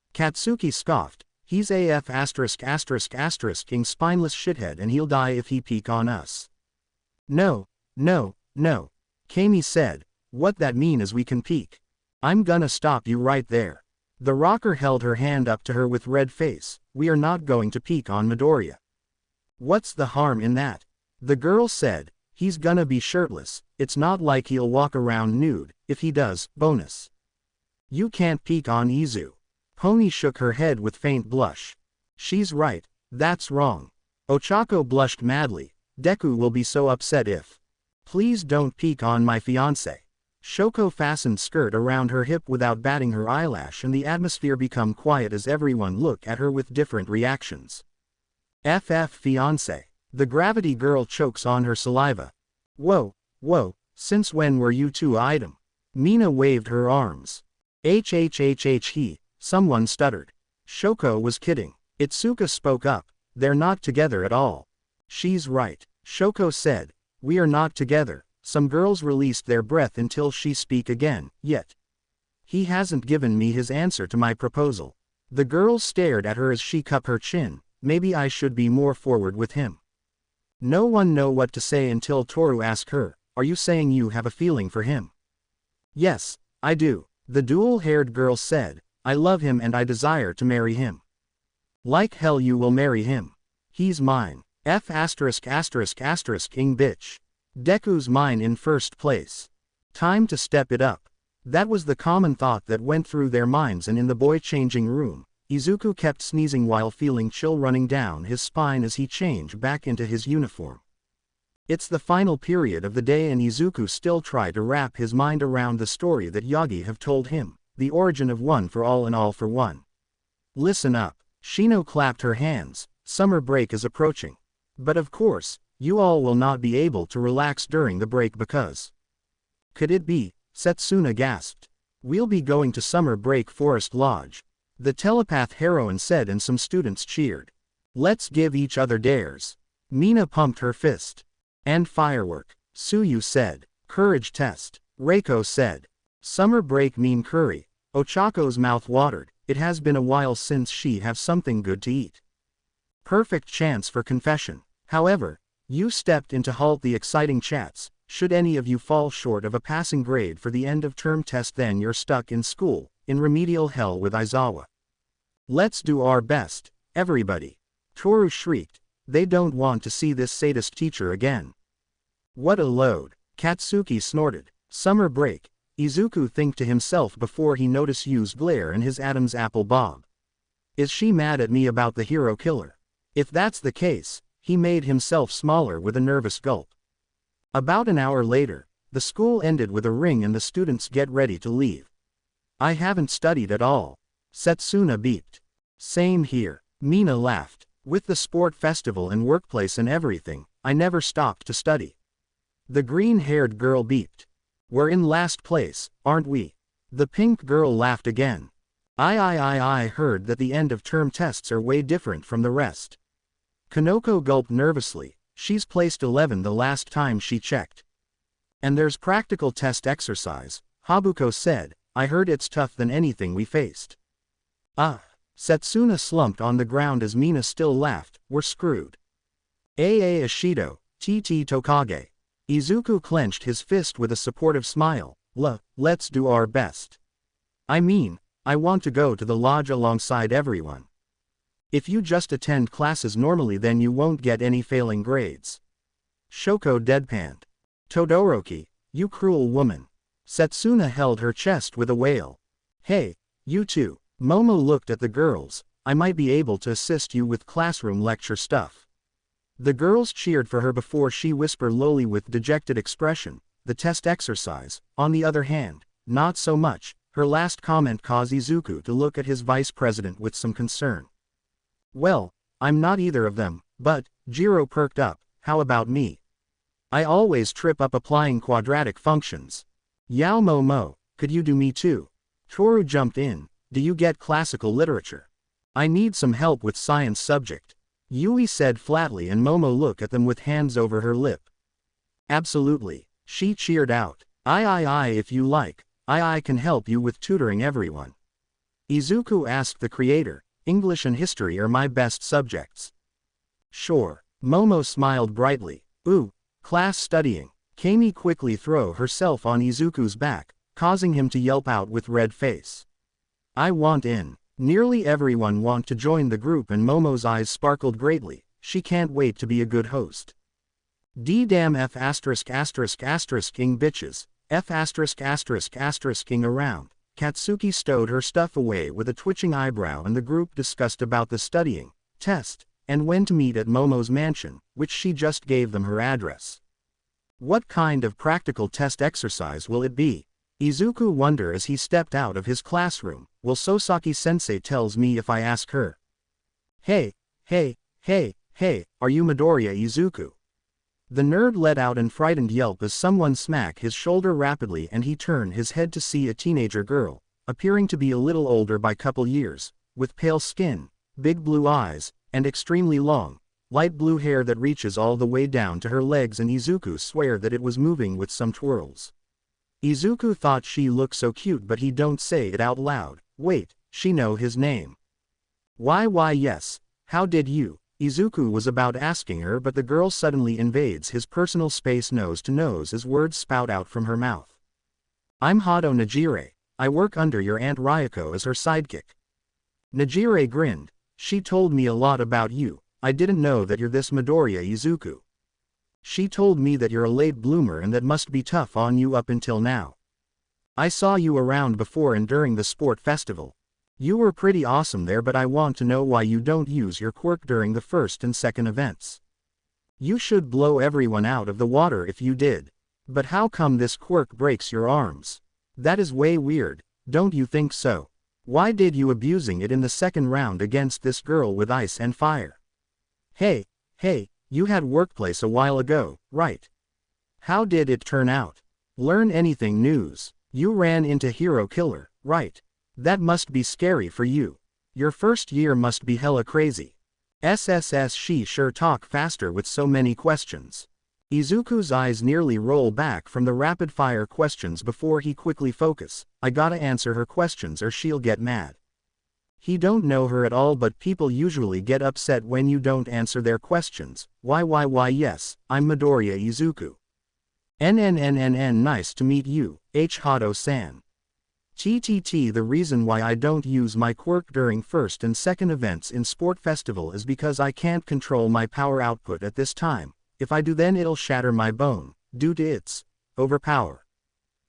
Katsuki scoffed, he's AF ********ing spineless shithead and he'll die if he peek on us. No, no, no. Kami said, what that mean is we can peek. I'm gonna stop you right there. The rocker held her hand up to her with red face, we are not going to peek on Midoriya. What's the harm in that? The girl said, he's gonna be shirtless, it's not like he'll walk around nude, if he does, bonus. You can't peek on Izu. Pony shook her head with faint blush. She's right, that's wrong. Ochako blushed madly, Deku will be so upset if. Please don't peek on my fiancé. Shoko fastened skirt around her hip without batting her eyelash and the atmosphere became quiet as everyone looked at her with different reactions. Fiancé. The gravity girl chokes on her saliva. Whoa, whoa, since when were you two item? Mina waved her arms. He, someone stuttered. Shoko was kidding. Itsuka spoke up, they're not together at all. She's right, Shoko said, we are not together. Some girls released their breath until she speak again, yet. He hasn't given me his answer to my proposal. The girls stared at her as she cupped her chin, maybe I should be more forward with him. No one know what to say until Toru asked her, are you saying you have a feeling for him? Yes, I do, the dual-haired girl said, I love him and I desire to marry him. Like hell you will marry him. He's mine. ********ing bitch. Deku's mine in first place. Time to step it up. That was the common thought that went through their minds, and in the boy-changing room, Izuku kept sneezing while feeling chill running down his spine as he changed back into his uniform. It's the final period of the day and Izuku still tried to wrap his mind around the story that Yagi have told him, the origin of one for all and all for one. Listen up. Shino clapped her hands, summer break is approaching. But of course, you all will not be able to relax during the break because. Could it be? Setsuna gasped. We'll be going to summer break Forest Lodge. The telepath heroine said and some students cheered. Let's give each other dares. Mina pumped her fist. And firework. Suyu said. Courage test. Reiko said. Summer break mean curry. Ochako's mouth watered, it has been a while since she have something good to eat. Perfect chance for confession. However, you stepped in to halt the exciting chats. Should any of you fall short of a passing grade for the end of term test, then you're stuck in school, in remedial hell with Aizawa. Let's do our best, everybody. Toru shrieked. They don't want to see this sadist teacher again. What a load, Katsuki snorted. Summer break, Izuku think to himself before he noticed Yu's glare in his Adam's apple bob. Is she mad at me about the hero killer? If that's the case, he made himself smaller with a nervous gulp. About an hour later, the school ended with a ring and the students get ready to leave. I haven't studied at all. Setsuna beeped. Same here, Mina laughed. With the sport festival and workplace and everything, I never stopped to study. The green-haired girl beeped. We're in last place, aren't we? The pink girl laughed again. I heard that the end of term tests are way different from the rest. Kanoko gulped nervously. She's placed 11 the last time she checked. And there's practical test exercise, Habuko said. I heard it's tougher than anything we faced. Setsuna slumped on the ground as Mina still laughed. We're screwed. Ashido, TT Tokage. Izuku clenched his fist with a supportive smile. Let's do our best. I mean, I want to go to the lodge alongside everyone. If you just attend classes normally, then you won't get any failing grades. Shoko deadpanned. Todoroki, you cruel woman. Setsuna held her chest with a wail. Hey, you two. Momo looked at the girls. I might be able to assist you with classroom lecture stuff. The girls cheered for her before she whispered lowly with dejected expression. The test exercise, on the other hand, not so much. Her last comment caused Izuku to look at his vice president with some concern. Well, I'm not either of them, but, Jiro perked up, how about me? I always trip up applying quadratic functions. Yao Momo, could you do me too? Toru jumped in. Do you get classical literature? I need some help with science subject. Yui said flatly, and Momo looked at them with hands over her lip. Absolutely, she cheered out. I if you like, I can help you with tutoring everyone. Izuku asked the creator. English and history are my best subjects. Sure, Momo smiled brightly. Ooh, class studying. Kami quickly threw herself on Izuku's back, causing him to yelp out with red face. I want in. Nearly everyone want to join the group, and Momo's eyes sparkled greatly. She can't wait to be a good host. Damn F ****** ing bitches. F****** ing around. Katsuki stowed her stuff away with a twitching eyebrow, and the group discussed about the studying test, and when to meet at Momo's mansion, which she just gave them her address. What kind of practical test exercise will it be? Izuku wondered as he stepped out of his classroom. Will Sosaki-sensei tells me if I ask her? Hey, are you Midoriya Izuku? The nerd let out an frightened yelp as someone smacked his shoulder rapidly, and he turned his head to see a teenager girl, appearing to be a little older by couple years, with pale skin, big blue eyes, and extremely long, light blue hair that reaches all the way down to her legs, and Izuku swear that it was moving with some twirls. Izuku thought she looked so cute, but he don't say it out loud. Wait, she know his name. Why yes, how did you? Izuku was about asking her, but the girl suddenly invades his personal space nose to nose as words spout out from her mouth. I'm Hado Najire. I work under your Aunt Ryuko as her sidekick. Najire grinned. She told me a lot about you. I didn't know that you're this Midoriya Izuku. She told me that you're a late bloomer and that must be tough on you up until now. I saw you around before and during the sport festival. You were pretty awesome there, but I want to know why you don't use your quirk during the first and second events. You should blow everyone out of the water if you did. But how come this quirk breaks your arms? That is way weird, don't you think so? Why did you abusing it in the second round against this girl with ice and fire? Hey, you had workplace a while ago, right? How did it turn out? Learn anything news? You ran into hero killer, right? That must be scary for you. Your first year must be hella crazy. SSS, she sure talk faster with so many questions. Izuku's eyes nearly roll back from the rapid-fire questions before he quickly focus. I gotta answer her questions or she'll get mad. He don't know her at all, but people usually get upset when you don't answer their questions. Why yes, I'm Midoriya Izuku. Nice to meet you, Hado-san. TTT. The reason why I don't use my quirk during first and second events in Sport Festival is because I can't control my power output at this time. If I do, then it'll shatter my bone, due to its overpower.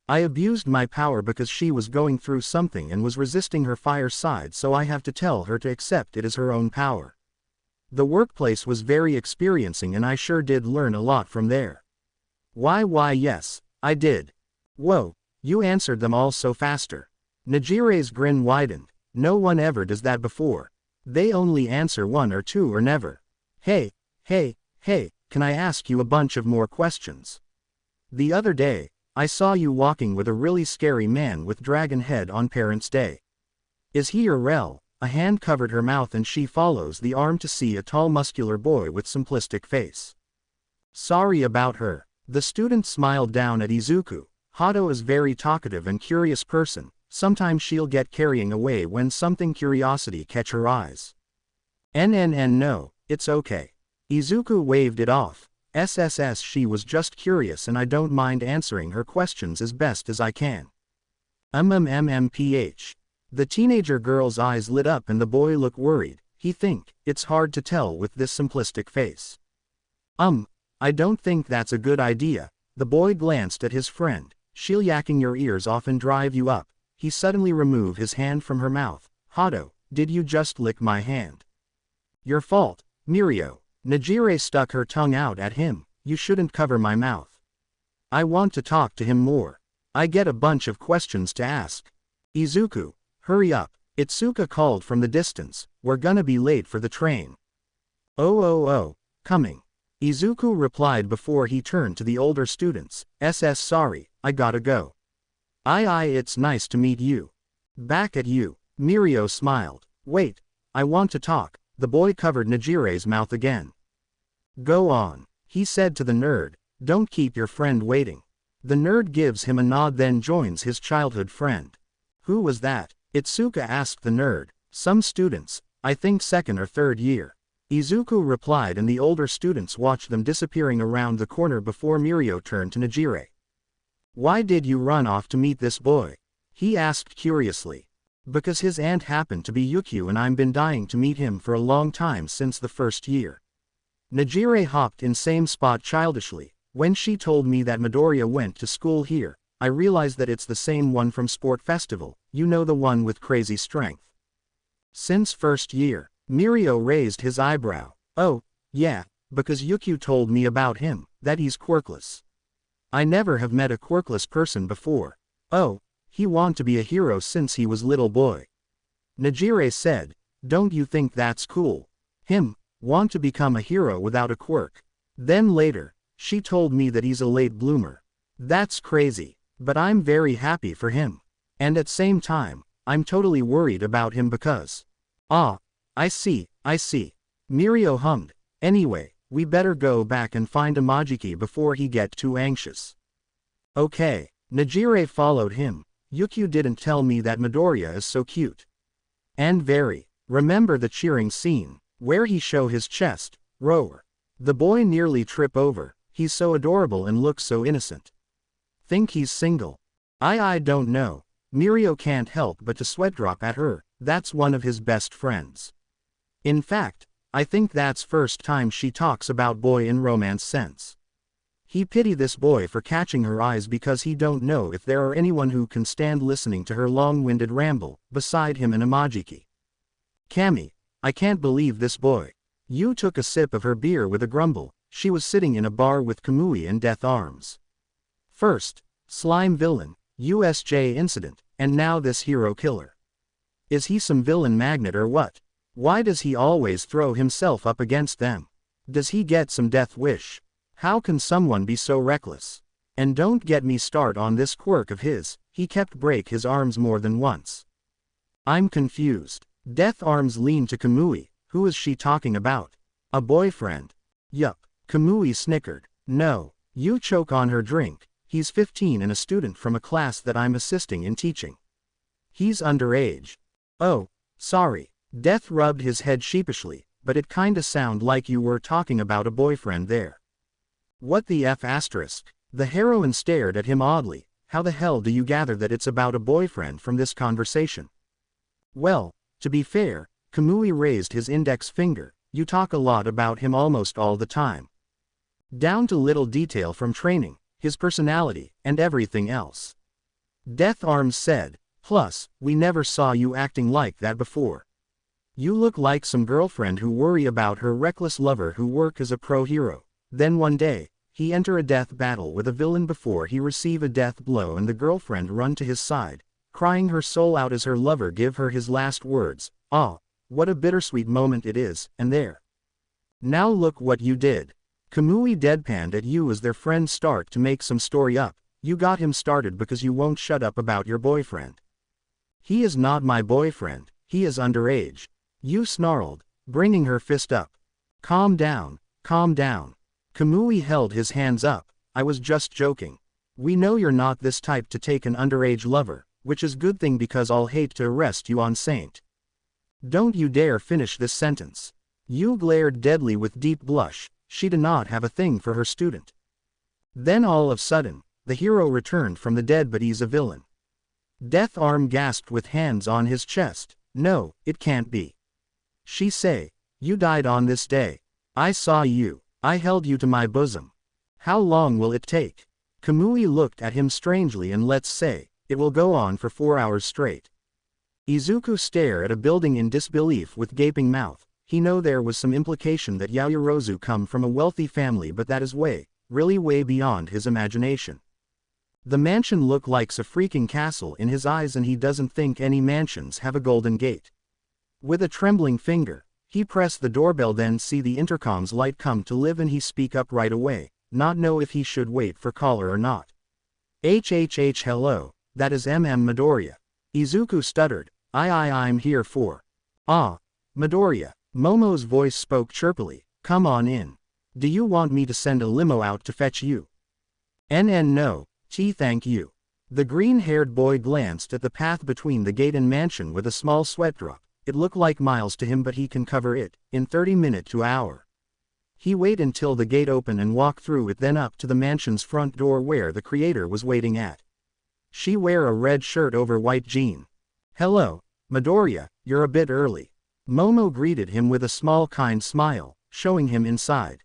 I abused my power because she was going through something and was resisting her fire side, so I have to tell her to accept it as her own power. The workplace was very experiencing and I sure did learn a lot from there. Why yes, I did. Whoa. You answered them all so faster. Najire's grin widened. No one ever does that before. They only answer one or two or never. Hey, can I ask you a bunch of more questions? The other day, I saw you walking with a really scary man with dragon head on Parents' Day. Is he your rel? A hand covered her mouth and she follows the arm to see a tall muscular boy with simplistic face. Sorry about her. The student smiled down at Izuku. Hado is very talkative and curious person, sometimes she'll get carrying away when something curiosity catch her eyes. No, it's okay. Izuku waved it off. SSS, she was just curious and I don't mind answering her questions as best as I can. PH. The teenager girl's eyes lit up and the boy looked worried. He think, it's hard to tell with this simplistic face. I don't think that's a good idea. The boy glanced at his friend. She'll yakking your ears off and drive you up. He suddenly removed his hand from her mouth. Hado, did you just lick my hand? Your fault, Mirio. Najire stuck her tongue out at him. You shouldn't cover my mouth. I want to talk to him more. I get a bunch of questions to ask. Izuku, hurry up. Itsuka called from the distance. We're gonna be late for the train. Oh, coming. Izuku replied before he turned to the older students. Sorry, I gotta go. It's nice to meet you. Back at you. Mirio smiled. Wait, I want to talk. The boy covered Najire's mouth again. Go on, he said to the nerd. Don't keep your friend waiting. The nerd gives him a nod then joins his childhood friend. Who was that? Itsuka asked the nerd. Some students, I think second or third year. Izuku replied and the older students watched them disappearing around the corner before Mirio turned to Najire. Why did you run off to meet this boy? He asked curiously. Because his aunt happened to be Yukio and I've been dying to meet him for a long time since the first year. Najire hopped in same spot childishly. When she told me that Midoriya went to school here, I realized that it's the same one from Sport Festival, you know, the one with crazy strength. Since first year. Mirio raised his eyebrow. Oh, yeah, because Yukio told me about him, that he's quirkless. I never have met a quirkless person before. Oh, he want to be a hero since he was little boy. Najire said, don't you think that's cool? Him, want to become a hero without a quirk. Then later, she told me that he's a late bloomer. That's crazy, but I'm very happy for him. And at same time, I'm totally worried about him because. I see. Mirio hummed. Anyway, we better go back and find Amajiki before he get too anxious. Okay. Najire followed him. Yukio didn't tell me that Midoriya is so cute. And very. Remember the cheering scene, where he show his chest, roar. The boy nearly trip over, he's so adorable and looks so innocent. Think he's single? I don't know. Mirio can't help but to sweat drop at her, that's one of his best friends. In fact, I think that's first time she talks about boy in romance sense. He pity this boy for catching her eyes because he don't know if there are anyone who can stand listening to her long-winded ramble, beside him and Amajiki. Kami, I can't believe this boy. You took a sip of her beer with a grumble. She was sitting in a bar with Kamui and Death Arms. First, slime villain, USJ incident, and now this hero killer. Is he some villain magnet or what? Why does he always throw himself up against them? Does he get some death wish? How can someone be so reckless? And don't get me start on this quirk of his, he kept break his arms more than once. I'm confused. Death Arms leaned to Kamui. Who is she talking about? A boyfriend? Yup. Kamui snickered. No. You choke on her drink. He's 15 and a student from a class that I'm assisting in teaching. He's underage. Oh, sorry. Death rubbed his head sheepishly, but it kinda sound like you were talking about a boyfriend there. What the F***? The heroine stared at him oddly. How the hell do you gather that it's about a boyfriend from this conversation? Well, to be fair, Kamui raised his index finger, you talk a lot about him almost all the time. Down to little detail from training, his personality, and everything else. Death Arms said, plus, we never saw you acting like that before. You look like some girlfriend who worry about her reckless lover who work as a pro hero. Then one day, he enter a death battle with a villain before he receive a death blow and the girlfriend run to his side, crying her soul out as her lover give her his last words. Ah, what a bittersweet moment it is, and there. Now look what you did. Kamui deadpanned at you as their friends start to make some story up. You got him started because you won't shut up about your boyfriend. He is not my boyfriend, he is underage. You snarled, bringing her fist up. Calm down, calm down. Kamui held his hands up. I was just joking. We know you're not this type to take an underage lover, which is good thing because I'll hate to arrest you on Saint. Don't you dare finish this sentence. You glared deadly with deep blush. She did not have a thing for her student. Then all of a sudden, the hero returned from the dead but he's a villain. Death Arm gasped with hands on his chest. No, it can't be. She say, you died on this day. I saw you. I held you to my bosom. How long will it take? Kamui looked at him strangely and let's say, it will go on for 4 hours straight. Izuku stared at a building in disbelief with gaping mouth. He know there was some implication that Yaoyorozu come from a wealthy family but that is really way beyond his imagination. The mansion looked like a freaking castle in his eyes and he doesn't think any mansions have a golden gate. With a trembling finger, he pressed the doorbell then see the intercom's light come to live and he speak up right away, not know if he should wait for caller or not. HHH hello, that is Midoriya. Izuku stuttered, I'm here for. Ah, Midoriya. Momo's voice spoke chirpily, come on in. Do you want me to send a limo out to fetch you? No, thank you. The green-haired boy glanced at the path between the gate and mansion with a small sweat drop. It looked like miles to him but he can cover it, in 30 minutes to an hour. He wait until the gate open and walk through it then up to the mansion's front door where the creator was waiting at. She wear a red shirt over white jean. Hello, Midoriya, you're a bit early. Momo greeted him with a small kind smile, showing him inside.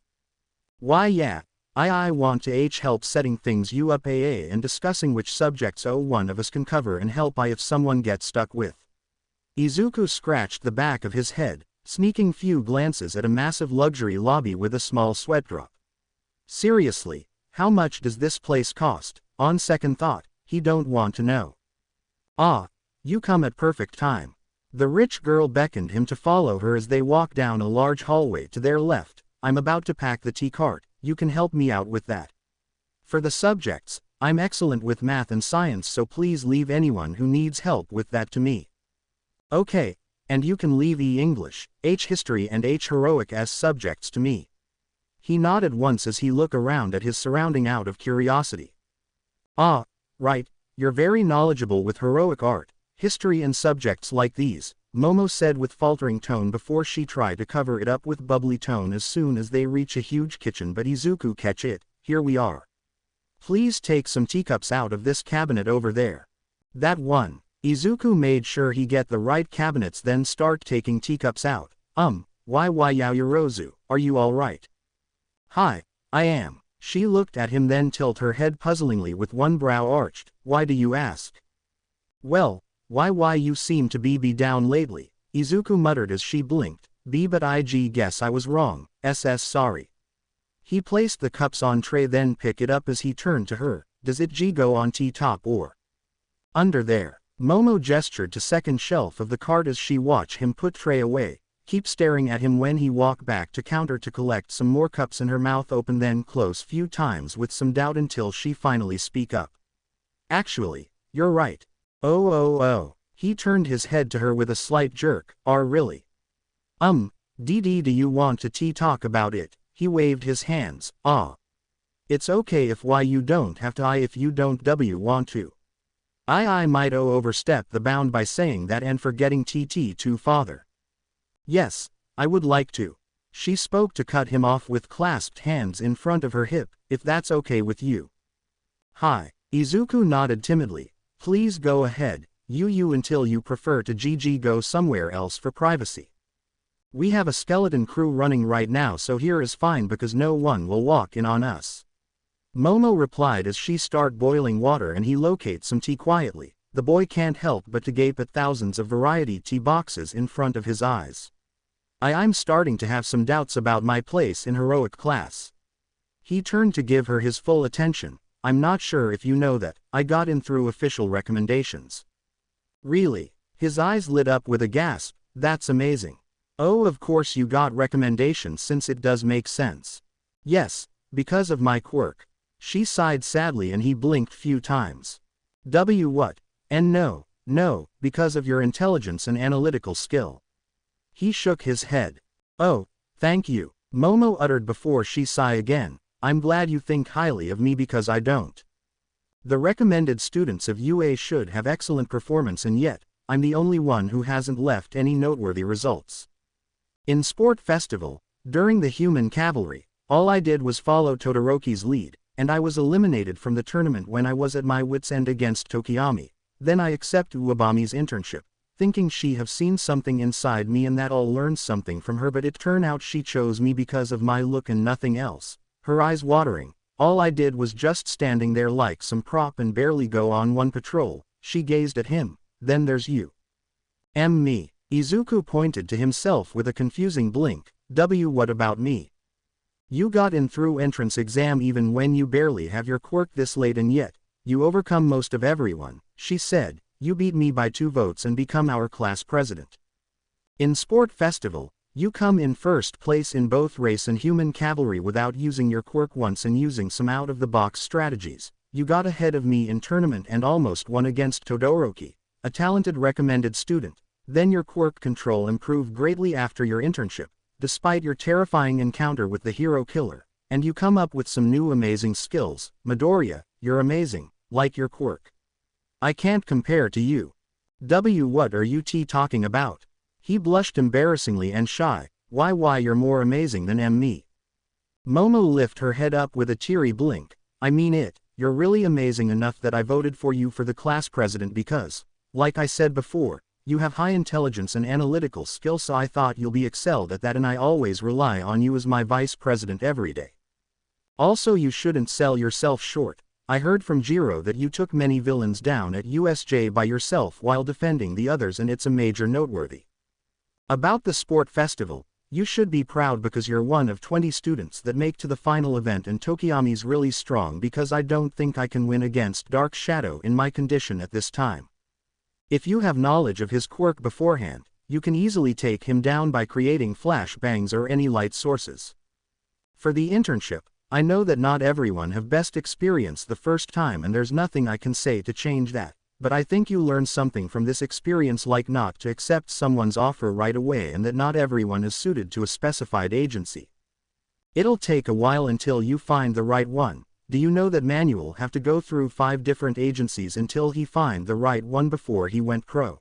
Why yeah, I want to help setting things you up and discussing which subjects one of us can cover and help if someone gets stuck with. Izuku scratched the back of his head, sneaking few glances at a massive luxury lobby with a small sweat drop. Seriously, how much does this place cost? On second thought, he don't want to know. Ah, you come at perfect time. The rich girl beckoned him to follow her as they walked down a large hallway to their left. I'm about to pack the tea cart, you can help me out with that. For the subjects, I'm excellent with math and science so please leave anyone who needs help with that to me. Okay, and you can leave English, history and heroic as subjects to me. He nodded once as he looked around at his surrounding out of curiosity. Ah, right, you're very knowledgeable with heroic art, history and subjects like these, Momo said with faltering tone before she tried to cover it up with bubbly tone as soon as they reach a huge kitchen but Izuku catch it, here we are. Please take some teacups out of this cabinet over there. That one. Izuku made sure he get the right cabinets then start taking teacups out. Why Yaoyorozu, are you alright? Hi, I am. She looked at him then tilt her head puzzlingly with one brow arched. Why do you ask? Well, why you seem to be down lately, Izuku muttered as she blinked. But I guess I was wrong, sorry. He placed the cups on tray then pick it up as he turned to her. Does it go on top or under there? Momo gestured to second shelf of the cart as she watched him put tray away, keep staring at him when he walked back to counter to collect some more cups and her mouth open then close few times with some doubt until she finally speak up. Actually, you're right. Oh. He turned his head to her with a slight jerk. Really? DD do you want to talk about it? He waved his hands. It's okay if you don't have to if you don't want to. I might overstep the bound by saying that and forgetting to father. Yes, I would like to. She spoke to cut him off with clasped hands in front of her hip, if that's okay with you. Hi. Izuku nodded timidly. Please go ahead, you until you prefer to GG go somewhere else for privacy. We have a skeleton crew running right now, so here is fine because no one will walk in on us. Momo replied as she start boiling water and he locates some tea quietly. The boy can't help but to gape at thousands of variety tea boxes in front of his eyes. I'm starting to have some doubts about my place in heroic class. He turned to give her his full attention. I'm not sure if you know that, I got in through official recommendations. Really? His eyes lit up with a gasp. That's amazing. Oh, of course you got recommendations since it does make sense. Yes, because of my quirk. She sighed sadly and he blinked few times. What? And no, because of your intelligence and analytical skill. He shook his head. Oh, thank you, Momo uttered before she sighed again. I'm glad you think highly of me because I don't. The recommended students of UA should have excellent performance and yet, I'm the only one who hasn't left any noteworthy results. In Sport Festival, during the Human Cavalry, all I did was follow Todoroki's lead, and I was eliminated from the tournament when I was at my wit's end against Tokiyami. Then I accepted Uebami's internship, thinking she have seen something inside me and that I'll learn something from her, but it turned out she chose me because of my look and nothing else. Her eyes watering. All I did was just standing there like some prop and barely go on one patrol. She gazed at him. Then there's you. Me. Izuku pointed to himself with a confusing blink. What about me? You got in through entrance exam even when you barely have your quirk this late and yet, you overcome most of everyone, she said. You beat me by 2 votes and become our class president. In Sport Festival, you come in first place in both race and human cavalry without using your quirk once and using some out-of-the-box strategies. You got ahead of me in tournament and almost won against Todoroki, a talented recommended student. Then your quirk control improved greatly after your internship, despite your terrifying encounter with the hero killer, and you come up with some new amazing skills. Midoriya, you're amazing, like your quirk. I can't compare to you. What are you talking about? He blushed embarrassingly and shy. Why you're more amazing than me. Momo lifted her head up with a teary blink. I mean it, you're really amazing enough that I voted for you for the class president because, like I said before, you have high intelligence and analytical skill, so I thought you'll be excelled at that and I always rely on you as my vice president every day. Also, you shouldn't sell yourself short. I heard from Jiro that you took many villains down at USJ by yourself while defending the others, and it's a major noteworthy. About the sport festival, you should be proud because you're one of 20 students that make to the final event, and Tokiyami's really strong because I don't think I can win against Dark Shadow in my condition at this time. If you have knowledge of his quirk beforehand, you can easily take him down by creating flash bangs or any light sources. For the internship, I know that not everyone have best experience the first time and there's nothing I can say to change that, but I think you learn something from this experience, like not to accept someone's offer right away and that not everyone is suited to a specified agency. It'll take a while until you find the right one. Do you know that Manuel have to go through 5 different agencies until he find the right one before he went pro?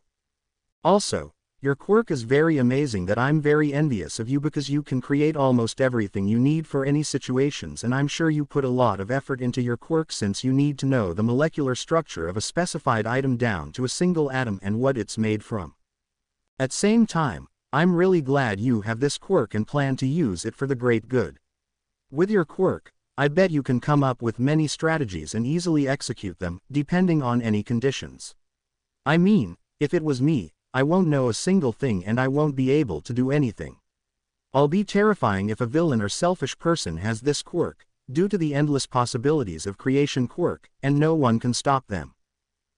Also, your quirk is very amazing that I'm very envious of you because you can create almost everything you need for any situations, and I'm sure you put a lot of effort into your quirk since you need to know the molecular structure of a specified item down to a single atom and what it's made from. At same time, I'm really glad you have this quirk and plan to use it for the great good. With your quirk, I bet you can come up with many strategies and easily execute them, depending on any conditions. I mean, if it was me, I won't know a single thing and I won't be able to do anything. I'll be terrifying if a villain or selfish person has this quirk, due to the endless possibilities of creation quirk, and no one can stop them.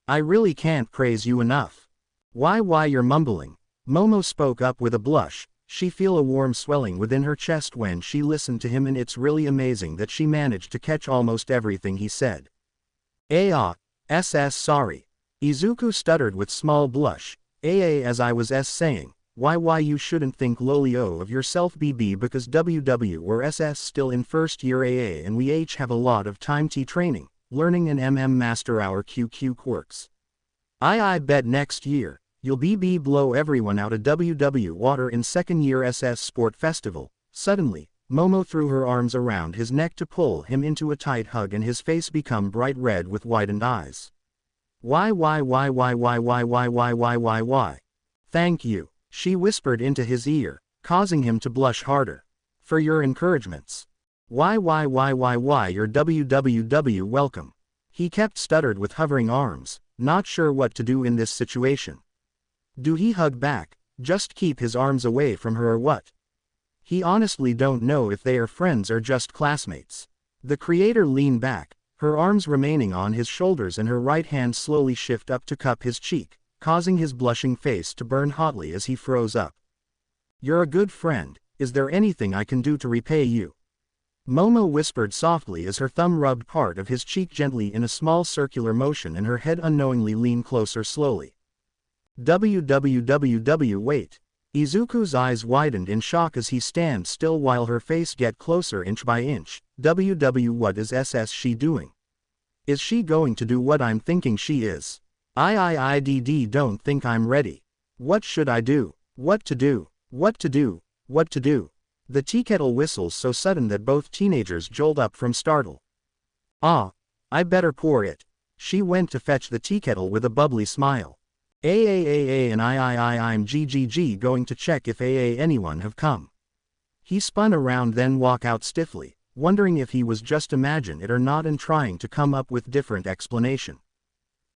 I really can't praise you enough. Why you're mumbling? Momo spoke up with a blush. She feel a warm swelling within her chest when she listened to him, and it's really amazing that she managed to catch almost everything he said. Sorry. Izuku stuttered with small blush. As I was saying, why you shouldn't think lowly of yourself, BB, because we're still in first year AA and we have a lot of time training, learning and master our QQ quirks. I bet next year, you'll blow everyone out of water in second year SS Sport Festival. Suddenly, Momo threw her arms around his neck to pull him into a tight hug and his face become bright red with widened eyes. Why? Thank you, she whispered into his ear, causing him to blush harder. For your encouragements. Why, you're www welcome. He kept stuttered with hovering arms, not sure what to do in this situation. Do he hug back, just keep his arms away from her or what? He honestly don't know if they are friends or just classmates. The creator leaned back, her arms remaining on his shoulders and her right hand slowly shift up to cup his cheek, causing his blushing face to burn hotly as he froze up. You're a good friend, is there anything I can do to repay you? Momo whispered softly as her thumb rubbed part of his cheek gently in a small circular motion and her head unknowingly leaned closer slowly. Wait. Izuku's eyes widened in shock as he stands still while her face get closer inch by inch. What is she doing? Is she going to do what I'm thinking she is? I don't think I'm ready. What should I do? What to do? The tea kettle whistles so sudden that both teenagers jolt up from startle. Ah, I better pour it. She went to fetch the tea kettle with a bubbly smile. And I'm going to check if anyone have come. He spun around then walk out stiffly, wondering if he was just imagine it or not and trying to come up with different explanation.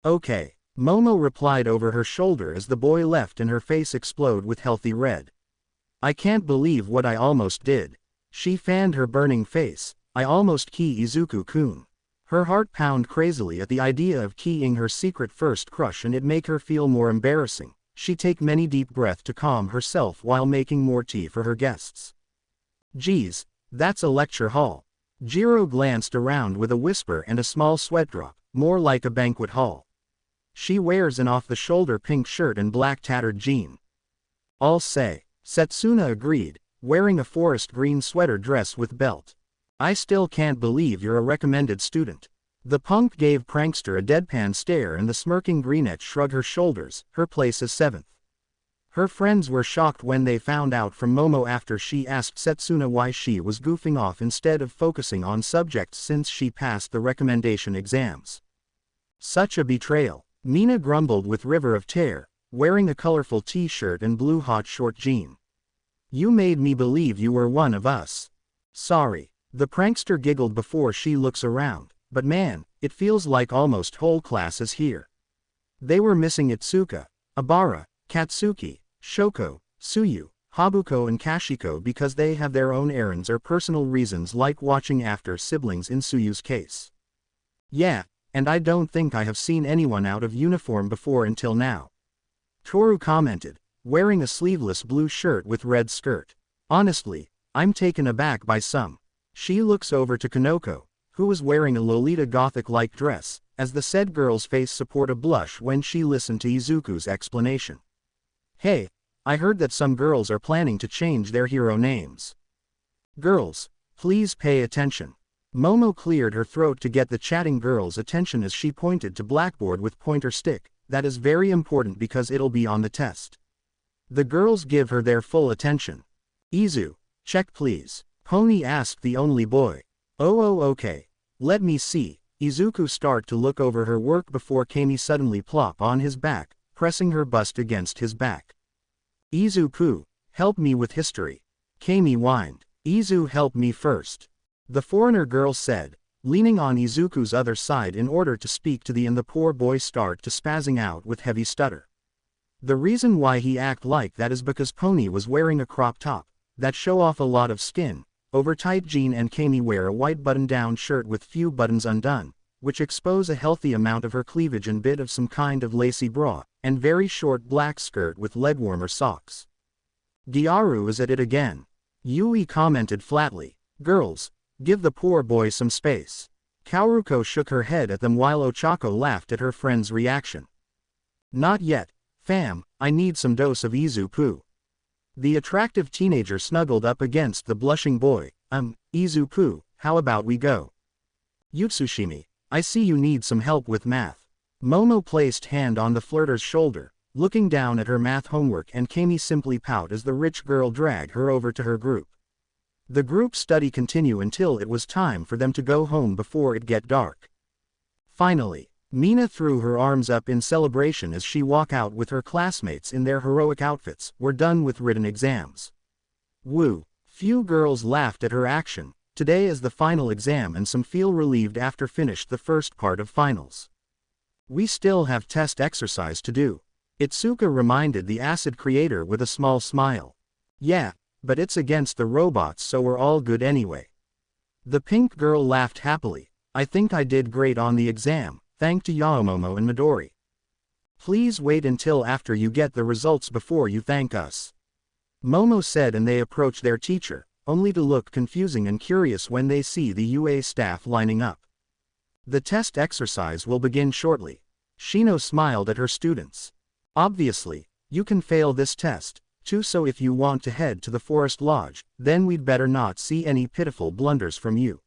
Okay, Momo replied over her shoulder as the boy left and her face explode with healthy red. I can't believe what I almost did. She fanned her burning face. I almost key Izuku-kun. Her heart pounded crazily at the idea of keying her secret first crush and it make her feel more embarrassing. She take many deep breath to calm herself while making more tea for her guests. Geez, that's a lecture hall. Jiro glanced around with a whisper and a small sweat drop, more like a banquet hall. She wears an off-the-shoulder pink shirt and black tattered jean. I'll say, Setsuna agreed, wearing a forest green sweater dress with belt. I still can't believe you're a recommended student. The punk gave prankster a deadpan stare and the smirking brunette shrugged her shoulders, her place is 7th. Her friends were shocked when they found out from Momo after she asked Setsuna why she was goofing off instead of focusing on subjects since she passed the recommendation exams. Such a betrayal. Mina grumbled with River of Tear, wearing a colorful t-shirt and blue hot short jean. You made me believe you were one of us. Sorry. The prankster giggled before she looks around, but man, it feels like almost whole class is here. They were missing Itsuka, Abara, Katsuki, Shoko, Tsuyu, Habuko and Kashiko because they have their own errands or personal reasons like watching after siblings in Tsuyu's case. Yeah, and I don't think I have seen anyone out of uniform before until now. Toru commented, wearing a sleeveless blue shirt with red skirt. Honestly, I'm taken aback by some. She looks over to Kanoko, who was wearing a Lolita Gothic-like dress, as the said girl's face support a blush when she listened to Izuku's explanation. Hey, I heard that some girls are planning to change their hero names. Girls, please pay attention. Momo cleared her throat to get the chatting girl's attention as she pointed to blackboard with pointer stick. That is very important because it'll be on the test. The girls give her their full attention. Izu, check please. Pony asked the only boy. Oh okay. Let me see. Izuku start to look over her work before Kami suddenly plop on his back, pressing her bust against his back. Izuku, help me with history. Kami whined. Izu help me first. The foreigner girl said, leaning on Izuku's other side in order to speak to the poor boy start to spazzing out with heavy stutter. The reason why he act like that is because Pony was wearing a crop top, that show off a lot of skin, over tight jean and Kami wear a white button-down shirt with few buttons undone, which expose a healthy amount of her cleavage and bit of some kind of lacy bra, and very short black skirt with leg-warmer socks. Gyaru is at it again. Yui commented flatly, girls, give the poor boy some space. Kaoruko shook her head at them while Ochako laughed at her friend's reaction. Not yet, fam, I need some dose of Izu-pu. The attractive teenager snuggled up against the blushing boy. Izu-pu, how about we go? Yutsushimi, I see you need some help with math. Momo placed hand on the flirter's shoulder, looking down at her math homework and Kami simply pout as the rich girl dragged her over to her group. The group study continued until it was time for them to go home before it get dark. Finally, Mina threw her arms up in celebration as she walked out with her classmates in their heroic outfits. We're done with written exams. Woo! Few girls laughed at her action. Today is the final exam and some feel relieved after finished the first part of finals. We still have test exercise to do. Itsuka reminded the acid creator with a small smile. Yeah, but it's against the robots so we're all good anyway. The pink girl laughed happily. I think I did great on the exam, thanks to Yaomomo and Midori. Please wait until after you get the results before you thank us. Momo said, and they approached their teacher, only to look confusing and curious when they see the UA staff lining up. The test exercise will begin shortly. Shino smiled at her students. Obviously, you can fail this test, too, so if you want to head to the Forest Lodge, then we'd better not see any pitiful blunders from you.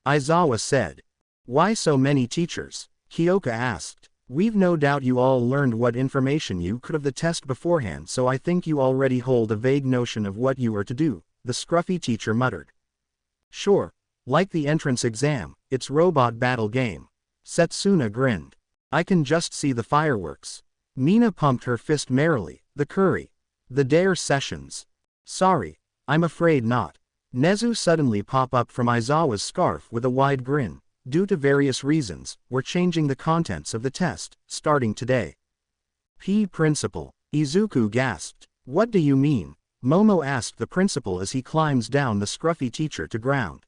Aizawa said. Why so many teachers? Kyoka asked. We've no doubt you all learned what information you could of the test beforehand, so I think you already hold a vague notion of what you are to do, the scruffy teacher muttered. Sure, like the entrance exam, it's robot battle game. Setsuna grinned. I can just see the fireworks. Mina pumped her fist merrily. The curry. The dare sessions. Sorry, I'm afraid not. Nezu suddenly popped up from Aizawa's scarf with a wide grin. Due to various reasons, we're changing the contents of the test, starting today. Principal. Izuku gasped. What do you mean? Momo asked the principal as he climbs down the scruffy teacher to ground.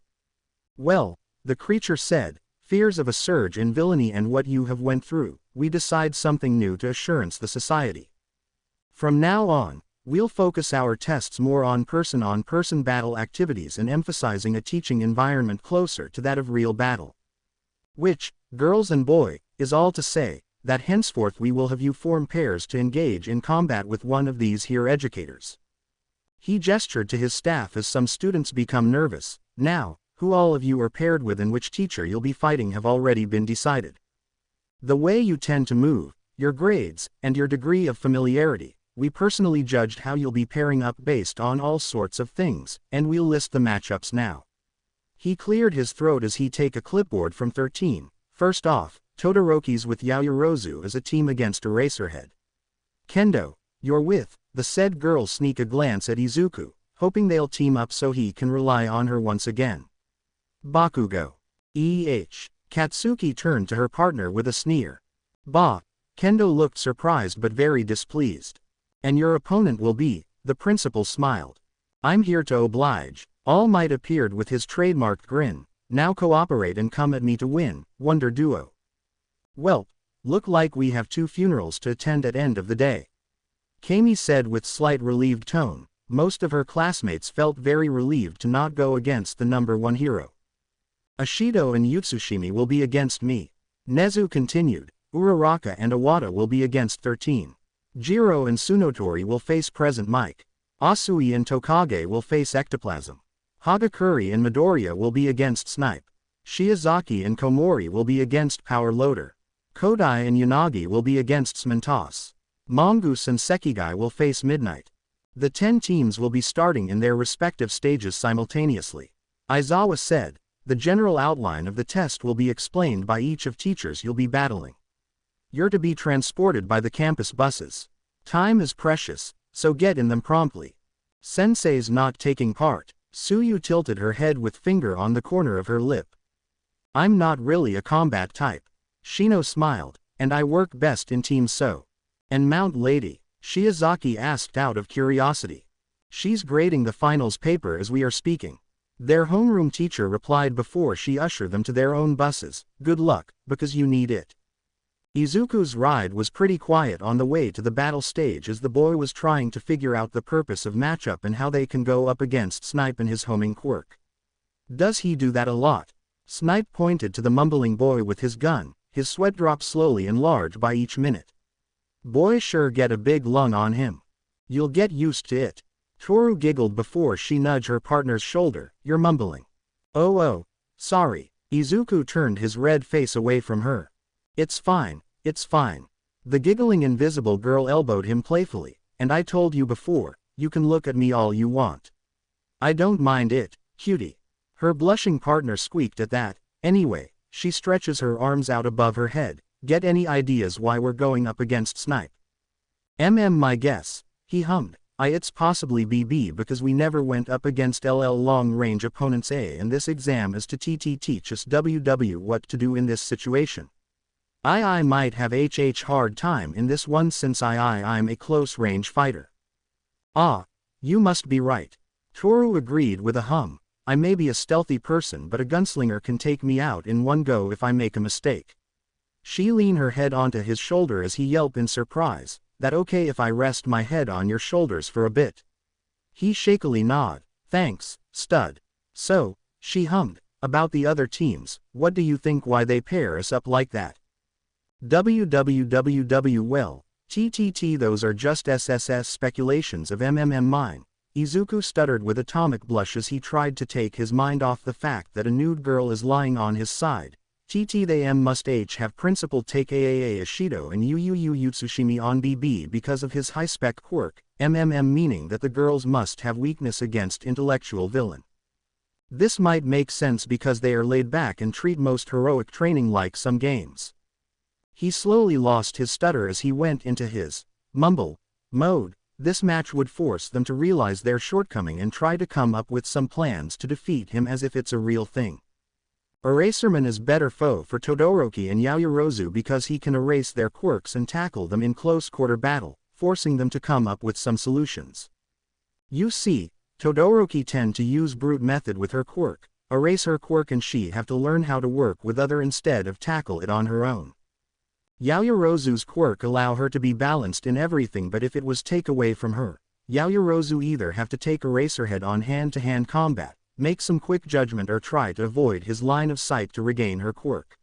Well, the creature said, fears of a surge in villainy and what you have went through, we decide something new to assurance the society. From now on, we'll focus our tests more on person battle activities and emphasizing a teaching environment closer to that of real battle. Which, girls and boy, is all to say, that henceforth we will have you form pairs to engage in combat with one of these here educators. He gestured to his staff as some students become nervous. Now, who all of you are paired with and which teacher you'll be fighting have already been decided. The way you tend to move, your grades, and your degree of familiarity, we personally judged how you'll be pairing up based on all sorts of things, and we'll list the matchups now. He cleared his throat as he take a clipboard from 13. First off, Todoroki's with Yaoyorozu as a team against Eraserhead. Kendo, you're with, the said girl sneak a glance at Izuku, hoping they'll team up so he can rely on her once again. Bakugo. Katsuki turned to her partner with a sneer. Bah. Kendo looked surprised but very displeased. And your opponent will be, the principal smiled. I'm here to oblige. All Might appeared with his trademarked grin. Now cooperate and come at me to win, Wonder Duo. Welp, look like we have 2 funerals to attend at end of the day. Kami said with slight relieved tone. Most of her classmates felt very relieved to not go against the number 1 hero. Ashido and Yutsushimi will be against me. Nezu continued. Uraraka and Iwata will be against 13. Jiro and Tsunotori will face Present Mike. Asui and Tokage will face Ectoplasm. Hagakure and Midoriya will be against Snipe. Shiozaki and Komori will be against Power Loader. Kodai and Yanagi will be against Smentos. Mongoose and Sekigai will face Midnight. The 10 teams will be starting in their respective stages simultaneously. Aizawa said, the general outline of the test will be explained by each of teachers you'll be battling. You're to be transported by the campus buses. Time is precious, so get in them promptly. Sensei's not taking part. Suyu tilted her head with finger on the corner of her lip. I'm not really a combat type. Shino smiled, and I work best in teams so. And Mount Lady, Shiozaki asked out of curiosity. She's grading the finals paper as we are speaking. Their homeroom teacher replied before she ushered them to their own buses. Good luck, because you need it. Izuku's ride was pretty quiet on the way to the battle stage as the boy was trying to figure out the purpose of matchup and how they can go up against Snipe and his homing quirk. Does he do that a lot? Snipe pointed to the mumbling boy with his gun, his sweat dropped slowly and large by each minute. Boy sure get a big lung on him. You'll get used to it. Toru giggled before she nudged her partner's shoulder. You're mumbling. Oh, sorry. Izuku turned his red face away from her. It's fine, it's fine. The giggling invisible girl elbowed him playfully, and I told you before, you can look at me all you want. I don't mind it, Cutie. Her blushing partner squeaked at that. Anyway, she stretches her arms out above her head. Get any ideas why we're going up against Snipe? My guess. He hummed. It's possibly BB because we never went up against LL long-range opponents and this exam is to teach us WW what to do in this situation. I might have hard time in this one since I'm a close-range fighter. Ah, you must be right. Toru agreed with a hum. I may be a stealthy person but a gunslinger can take me out in one go if I make a mistake. She leaned her head onto his shoulder as he yelped in surprise. That okay if I rest my head on your shoulders for a bit? He shakily nodded. Thanks, stud. So, she hummed, about the other teams, what do you think why they pair us up like that? Well, those are just SSS speculations of mine. Izuku stuttered with atomic blush as he tried to take his mind off the fact that a nude girl is lying on his side. They must have principal take Aaa Ashido and Yutsushimi on BB because of his high-spec quirk, meaning that the girls must have weakness against intellectual villain. This might make sense because they are laid back and treat most heroic training like some games. He slowly lost his stutter as he went into his mumble mode. This match would force them to realize their shortcoming and try to come up with some plans to defeat him as if it's a real thing. Eraserman is better foe for Todoroki and Yaoyorozu because he can erase their quirks and tackle them in close-quarter battle, forcing them to come up with some solutions. You see, Todoroki tend to use brute method with her quirk, erase her quirk and she have to learn how to work with other instead of tackle it on her own. Yaoyorozu's quirk allow her to be balanced in everything but if it was take away from her, Yaoyorozu either have to take Eraserhead on hand-to-hand combat, make some quick judgment or try to avoid his line of sight to regain her quirk.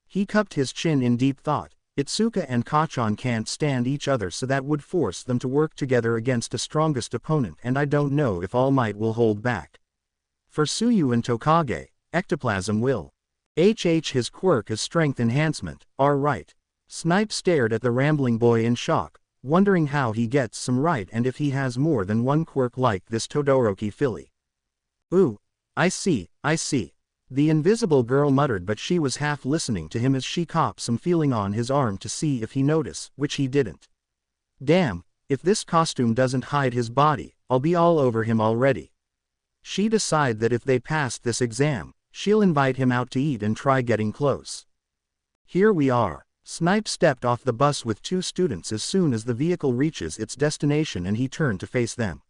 He cupped his chin in deep thought. Itsuka and Kachan can't stand each other so that would force them to work together against a strongest opponent and I don't know if All Might will hold back. For Tsuyu and Tokage, Ectoplasm will. His quirk is strength enhancement, right. Snipe stared at the rambling boy in shock, wondering how he gets some right and if he has more than one quirk like this Todoroki filly. Ooh, I see. The invisible girl muttered but she was half listening to him as she copped some feeling on his arm to see if he noticed, which he didn't. Damn, if this costume doesn't hide his body, I'll be all over him already. She decided that if they passed this exam, she'll invite him out to eat and try getting close. Here we are. Snipe stepped off the bus with two students as soon as the vehicle reaches its destination and he turned to face them.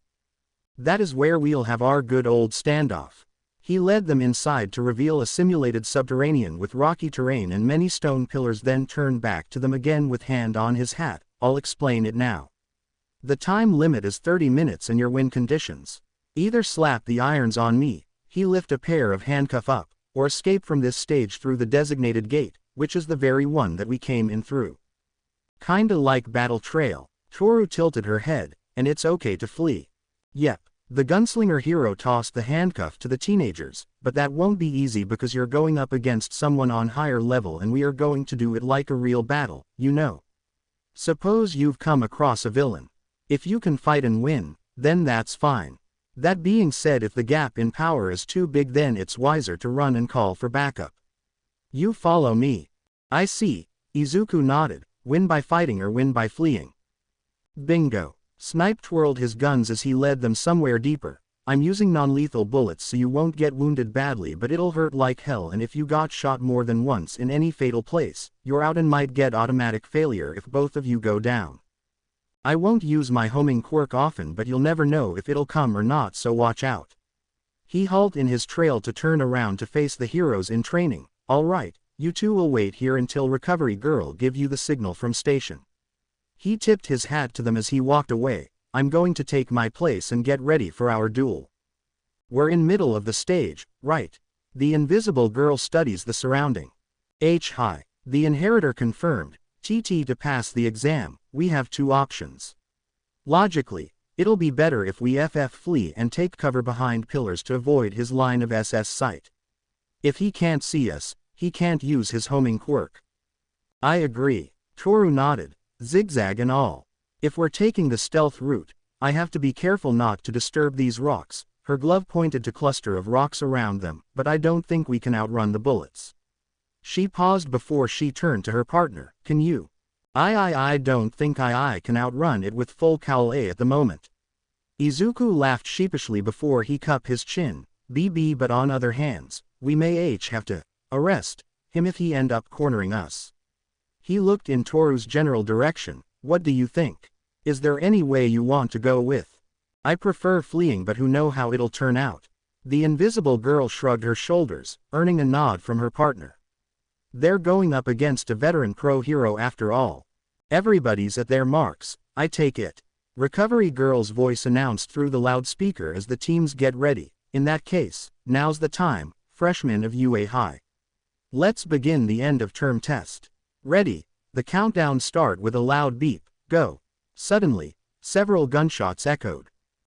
That is where we'll have our good old standoff. He led them inside to reveal a simulated subterranean with rocky terrain and many stone pillars, then turned back to them again with hand on his hat. I'll explain it now. The time limit is 30 minutes and your win conditions. Either slap the irons on me, he lift a pair of handcuff up, or escape from this stage through the designated gate, which is the very one that we came in through. Kinda like Battle Trail. Toru tilted her head, and it's okay to flee. Yep. The gunslinger hero tossed the handcuff to the teenagers, but that won't be easy because you're going up against someone on higher level and we are going to do it like a real battle, you know. Suppose you've come across a villain. If you can fight and win, then that's fine. That being said, if the gap in power is too big then it's wiser to run and call for backup. You follow me. I see. Izuku nodded. Win by fighting or win by fleeing. Bingo. Snipe twirled his guns as he led them somewhere deeper. I'm using non-lethal bullets so you won't get wounded badly but it'll hurt like hell and if you got shot more than once in any fatal place, you're out and might get automatic failure if both of you go down. I won't use my homing quirk often but you'll never know if it'll come or not so watch out. He halted in his trail to turn around to face the heroes in training. Alright, you two will wait here until Recovery Girl give you the signal from station. He tipped his hat to them as he walked away. I'm going to take my place and get ready for our duel. We're in middle of the stage, right? The invisible girl studies the surrounding. Hi. The inheritor confirmed. To pass the exam, we have two options. Logically, it'll be better if we flee and take cover behind pillars to avoid his line of SS sight. If he can't see us, he can't use his homing quirk. I agree. Toru nodded. Zigzag and all. If we're taking the stealth route, I have to be careful not to disturb these rocks, Her glove pointed to cluster of rocks around them, but I don't think we can outrun the bullets. She paused before she turned to her partner. Can you? I don't think I can outrun it with full cowl at the moment. Izuku laughed sheepishly before he cupped his chin. BB, but on other hands, we may have to arrest him if he end up cornering us. He looked in Toru's general direction. What do you think? Is there any way you want to go with? I prefer fleeing, but who know how it'll turn out. The invisible girl shrugged her shoulders, earning a nod from her partner. They're going up against a veteran pro hero after all. Everybody's at their marks, I take it. Recovery Girl's voice announced through the loudspeaker as the teams get ready. In that case, now's the time, freshmen of UA High. Let's begin the end of term test. Ready. The countdown start with a loud beep. Go. Suddenly, several gunshots echoed.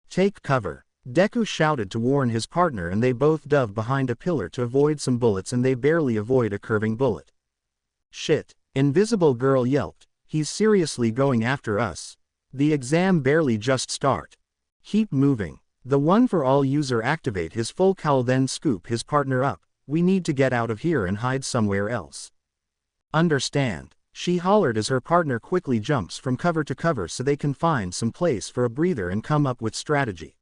Take cover. Deku shouted to warn his partner, and they both dove behind a pillar to avoid some bullets, and they barely avoid a curving bullet. Shit. Invisible Girl yelped. He's seriously going after us. The exam barely just start. Keep moving. The one for all user activate his full cowl, then scoop his partner up. We need to get out of here and hide somewhere else. Understand. She hollered as her partner quickly jumps from cover to cover so they can find some place for a breather and come up with strategy.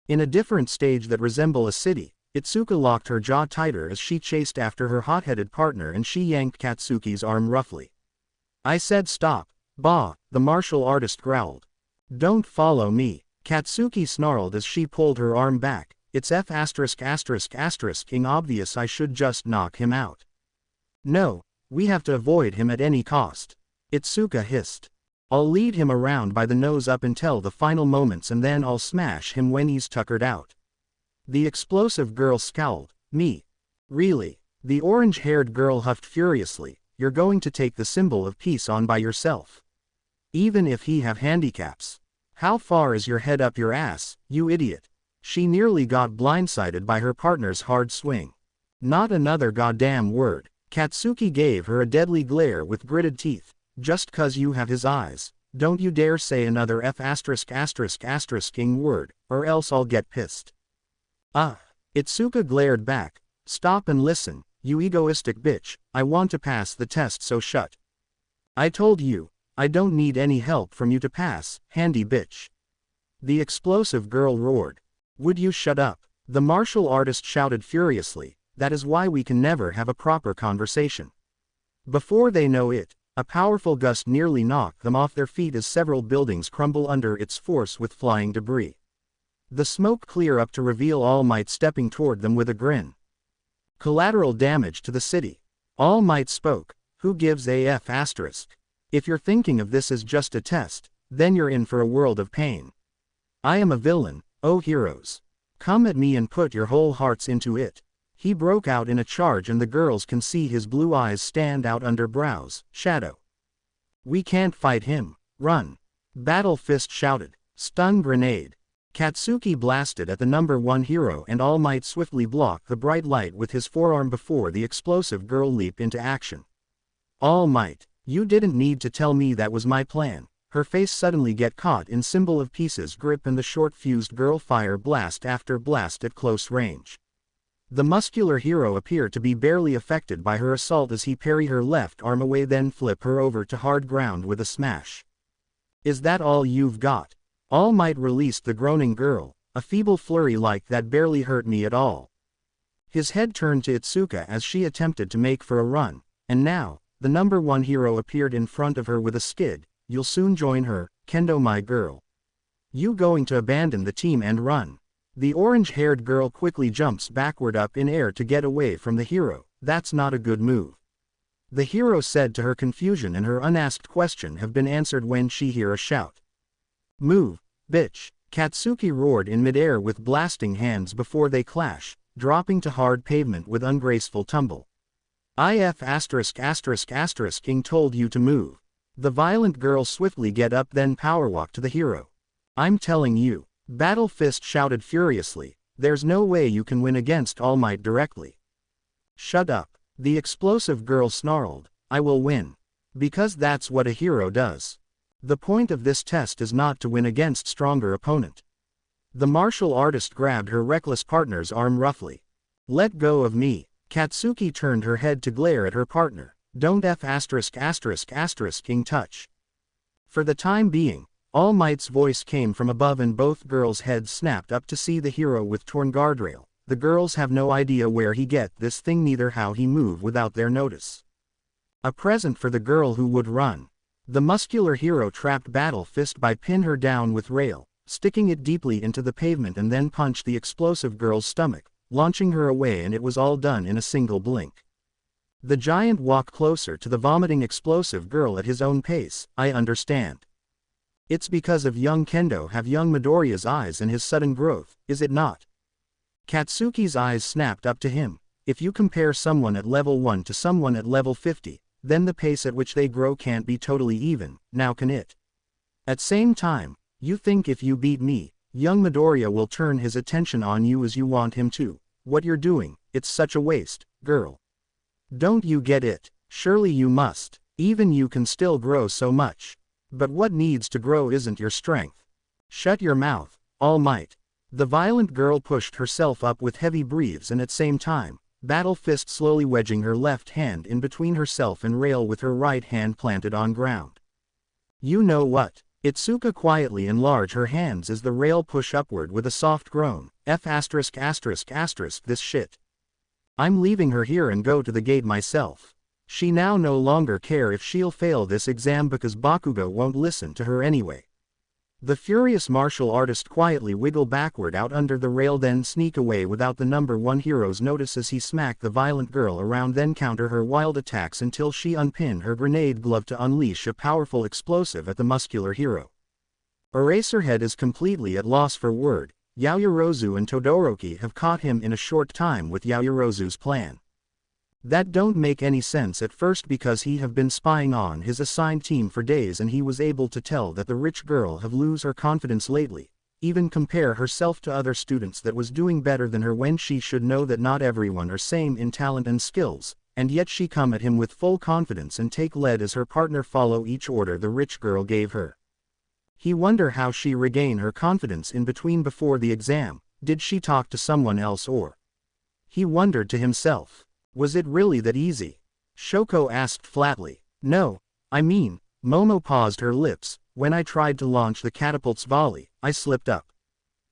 In a different stage that resemble a city, Itsuka locked her jaw tighter as she chased after her hot-headed partner, and she yanked Katsuki's arm roughly. I said stop. Bah, the martial artist growled. Don't follow me. Katsuki snarled as she pulled her arm back. It's F*********ing obvious I should just knock him out. No, we have to avoid him at any cost. Itsuka hissed. I'll lead him around by the nose up until the final moments, and then I'll smash him when he's tuckered out. The explosive girl scowled. Me? Really? The orange-haired girl huffed furiously. You're going to take the symbol of peace on by yourself? Even if he have handicaps? How far is your head up your ass, you idiot? She nearly got blindsided by her partner's hard swing. Not another goddamn word. Katsuki gave her a deadly glare with gritted teeth. Just 'cause you have his eyes, don't you dare say another F*******ing word, or else I'll get pissed. Itsuka glared back. Stop and listen, you egoistic bitch, I want to pass the test, so shut. I told you, I don't need any help from you to pass, handy bitch. The explosive girl roared. Would you shut up? The martial artist shouted furiously. That is why we can never have a proper conversation. Before they know it, a powerful gust nearly knocked them off their feet as several buildings crumble under its force with flying debris. The smoke cleared up to reveal All Might stepping toward them with a grin. Collateral damage to the city. All Might spoke. Who gives a F***? If you're thinking of this as just a test, then you're in for a world of pain. I am a villain, oh heroes. Come at me and put your whole hearts into it. He broke out in a charge, and the girls can see his blue eyes stand out under brows. Shadow. We can't fight him. Run. Battle Fist shouted. Stun grenade. Katsuki blasted at the number one hero, and All Might swiftly blocked the bright light with his forearm before the explosive girl leaped into action. All Might, you didn't need to tell me that was my plan. Her face suddenly get caught in symbol of Peace's grip, and the short-fused girl fire blast after blast at close range. The muscular hero appeared to be barely affected by her assault as he parried her left arm away, then flipped her over to hard ground with a smash. Is that all you've got? All Might released the groaning girl. A feeble flurry like that barely hurt me at all. His head turned to Itsuka as she attempted to make for a run, and now, the number one hero appeared in front of her with a skid. You'll soon join her, Kendo my girl. You going to abandon the team and run? The orange-haired girl quickly jumps backward up in air to get away from the hero. That's not a good move. The hero said to her. Confusion and her unasked question have been answered when she hear a shout. Move, bitch. Katsuki roared in midair with blasting hands before they clash, dropping to hard pavement with ungraceful tumble. King told you to move. The violent girl swiftly get up, then powerwalk to the hero. I'm telling you. Battle Fist shouted furiously, there's no way you can win against All Might directly. Shut up. The explosive girl snarled, I will win. Because that's what a hero does. The point of this test is not to win against stronger opponent. The martial artist grabbed her reckless partner's arm roughly. "Let go of me." Katsuki turned her head to glare at her partner. "Don't King touch." For the time being, All Might's voice came from above and both girls' heads snapped up to see the hero with torn guardrail. The girls have no idea where he get this thing, neither how he move without their notice. A present for the girl who would run. The muscular hero trapped Battle Fist by pin her down with rail, sticking it deeply into the pavement and then punched the explosive girl's stomach, launching her away, and it was all done in a single blink. The giant walked closer to the vomiting explosive girl at his own pace. "I understand. It's because of young Kendo have young Midoriya's eyes and his sudden growth, is it not?" Katsuki's eyes snapped up to him. "If you compare someone at level 1 to someone at level 50, then the pace at which they grow can't be totally even, now can it? At same time, you think if you beat me, young Midoriya will turn his attention on you as you want him to. What you're doing, it's such a waste, girl. Don't you get it? Surely you must. Even you can still grow so much. But what needs to grow isn't your strength. Shut your mouth, All Might." The violent girl pushed herself up with heavy breaths, and at same time, Battle Fist slowly wedging her left hand in between herself and rail with her right hand planted on ground. "You know what?" Itsuka quietly enlarged her hands as the rail pushed upward with a soft groan. This shit. I'm leaving her here and go to the gate myself. She now no longer care if she'll fail this exam because Bakugo won't listen to her anyway. The furious martial artist quietly wiggle backward out under the rail, then sneak away without the number 1 hero's notice as he smacked the violent girl around, then counter her wild attacks until she unpinned her grenade glove to unleash a powerful explosive at the muscular hero. Eraserhead is completely at loss for word. Yaoyorozu and Todoroki have caught him in a short time with Yaoyorozu's plan. That don't make any sense at first because he have been spying on his assigned team for days and he was able to tell that the rich girl have lose her confidence lately, even compare herself to other students that was doing better than her when she should know that not everyone are same in talent and skills, and yet she come at him with full confidence and take lead as her partner follow each order the rich girl gave her. He wonder how she regain her confidence in between before the exam. Did she talk to someone else or? He wondered to himself. Was it really that easy? Shoko asked flatly. No, I mean, Momo paused her lips. When I tried to launch the catapult's volley, I slipped up.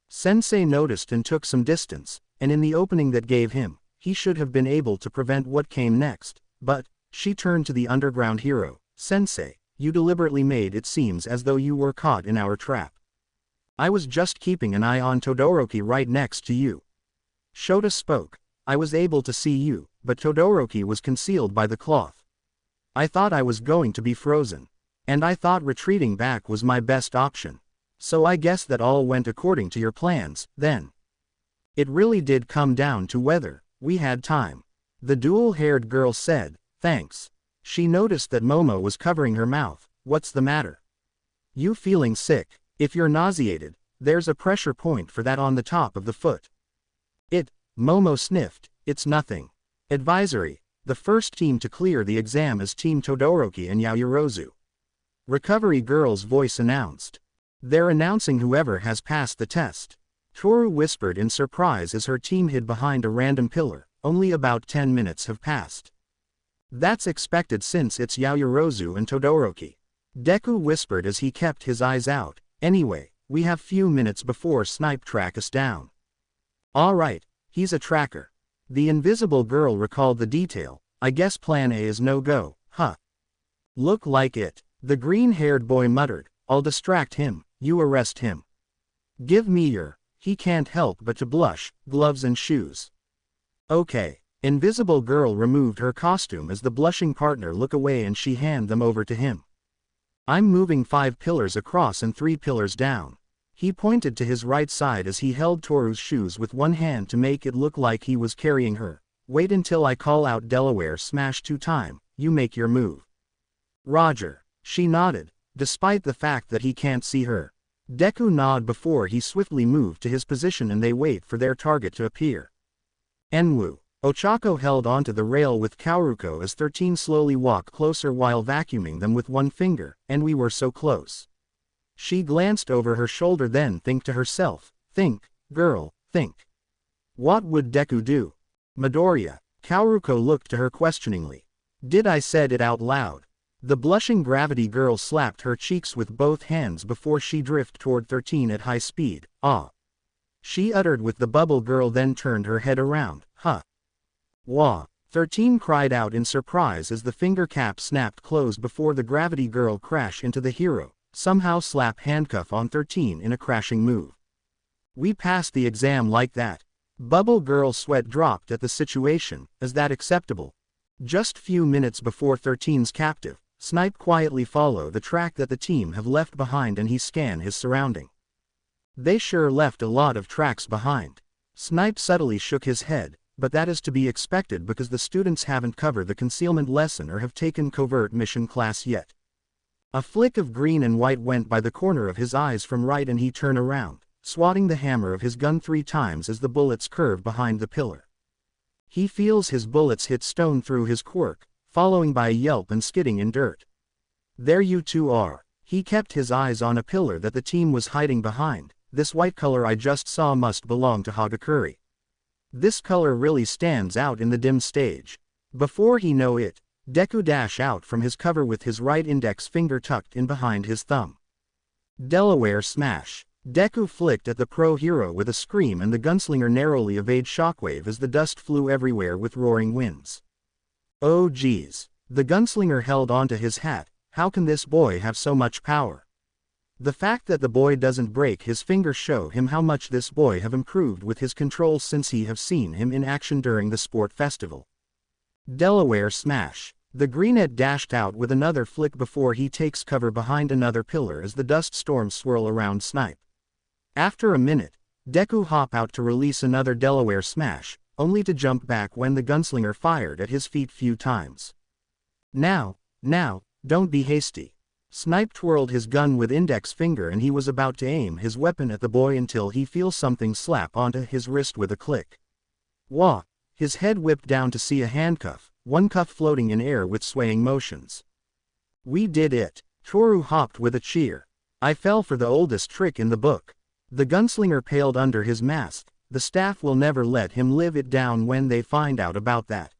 Sensei noticed and took some distance, and in the opening that gave him, he should have been able to prevent what came next, but, she turned to the underground hero. Sensei, you deliberately made it seems as though you were caught in our trap. I was just keeping an eye on Todoroki right next to you. Shota spoke. I was able to see you, but Todoroki was concealed by the cloth. I thought I was going to be frozen. And I thought retreating back was my best option. So I guess that all went according to your plans, then. It really did come down to whether we had time. The dual-haired girl said, thanks. She noticed that Momo was covering her mouth. What's the matter? You feeling sick? If you're nauseated, there's a pressure point for that on the top of the foot. Momo sniffed. It's nothing. Advisory. The first team to clear the exam is Team Todoroki and Yaoyorozu. Recovery girl's voice announced. They're announcing whoever has passed the test. Toru whispered in surprise as her team hid behind a random pillar. Only about 10 minutes have passed. That's expected since it's Yaoyorozu and Todoroki. Deku whispered as he kept his eyes out. Anyway, we have few minutes before Snipe track us down. Alright, he's a tracker. The invisible girl recalled the detail. I guess plan A is no go, huh? Look like it. The green-haired boy muttered. I'll distract him, you arrest him. Give me your. He can't help but to blush, gloves and shoes. Okay. Invisible girl removed her costume as the blushing partner look away and she hand them over to him. I'm moving 5 pillars across and 3 pillars down. He pointed to his right side as he held Toru's shoes with one hand to make it look like he was carrying her. Wait until I call out Delaware smash 2 time, you make your move. Roger. She nodded, despite the fact that he can't see her. Deku nodded before he swiftly moved to his position and they wait for their target to appear. Enwu. Ochako held onto the rail with Kaoruko as 13 slowly walked closer while vacuuming them with one finger, and we were so close. She glanced over her shoulder then think to herself, Think, girl, think. What would Deku do? Midoriya. Kaoruko looked to her questioningly. Did I said it out loud? The blushing gravity girl slapped her cheeks with both hands before she drifted toward 13 at high speed. Ah. She uttered with the bubble girl, then turned her head around. Huh. Wah. 13 cried out in surprise as the finger cap snapped closed before the gravity girl crashed into the hero, somehow slap handcuff on 13 in a crashing move. We passed the exam like that. Bubble girl sweat dropped at the situation. Is that acceptable? Just few minutes before 13's captive, Snipe quietly follow the track that the team have left behind and he scanned his surrounding. They sure left a lot of tracks behind. Snipe subtly shook his head, but that is to be expected because the students haven't covered the concealment lesson or have taken covert mission class yet. A flick of green and white went by the corner of his eyes from right and he turned around, swatting the hammer of his gun 3 times as the bullets curved behind the pillar. He feels his bullets hit stone through his quirk, following by a yelp and skidding in dirt. There you two are. He kept his eyes on a pillar that the team was hiding behind. This white color I just saw must belong to Hagakure. This color really stands out in the dim stage. Before he know it, Deku dash out from his cover with his right index finger tucked in behind his thumb. Delaware smash. Deku flicked at the pro hero with a scream and the gunslinger narrowly evaded shockwave as the dust flew everywhere with roaring winds. Oh geez. The gunslinger held onto his hat. How can this boy have so much power? The fact that the boy doesn't break his finger show him how much this boy have improved with his control since he have seen him in action during the sport festival. Delaware smash. The greenette dashed out with another flick before he takes cover behind another pillar as the dust storms swirl around Snipe. After a minute, Deku hop out to release another Delaware smash, only to jump back when the gunslinger fired at his feet few times. Now, don't be hasty. Snipe twirled his gun with index finger and he was about to aim his weapon at the boy until he feels something slap onto his wrist with a click. Wah! His head whipped down to see a handcuff, one cuff floating in air with swaying motions. We did it. Toru hopped with a cheer. I fell for the oldest trick in the book. The gunslinger paled under his mask. The staff will never let him live it down when they find out about that.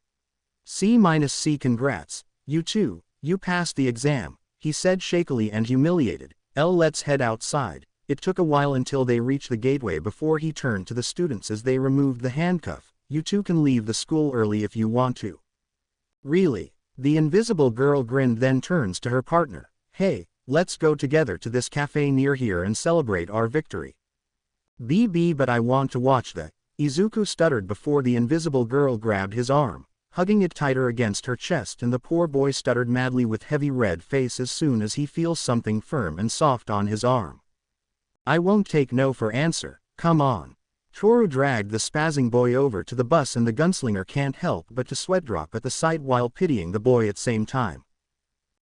C-C congrats. You too, you passed the exam, he said shakily and humiliated. Let's head outside. It took a while until they reached the gateway before he turned to the students as they removed the handcuff. You two can leave the school early if you want to. Really? The invisible girl grinned then turns to her partner. Hey, let's go together to this cafe near here and celebrate our victory. But I want to watch that. Izuku stuttered before the invisible girl grabbed his arm, hugging it tighter against her chest and the poor boy stuttered madly with heavy red face as soon as he feels something firm and soft on his arm. I won't take no for answer, come on. Toru dragged the spazzing boy over to the bus and the gunslinger can't help but to sweat drop at the sight while pitying the boy at same time.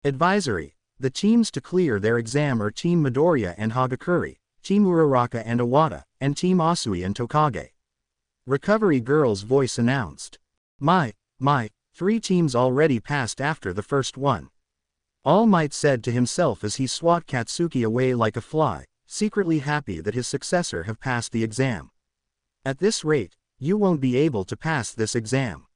Advisory. The teams to clear their exam are Team Midoriya and Hagakure, Team Uraraka and Iwata, and Team Asui and Tokage. Recovery girl's voice announced. My, 3 teams already passed after the first one. All Might said to himself as he swat Katsuki away like a fly, secretly happy that his successor have passed the exam. At this rate, you won't be able to pass this exam.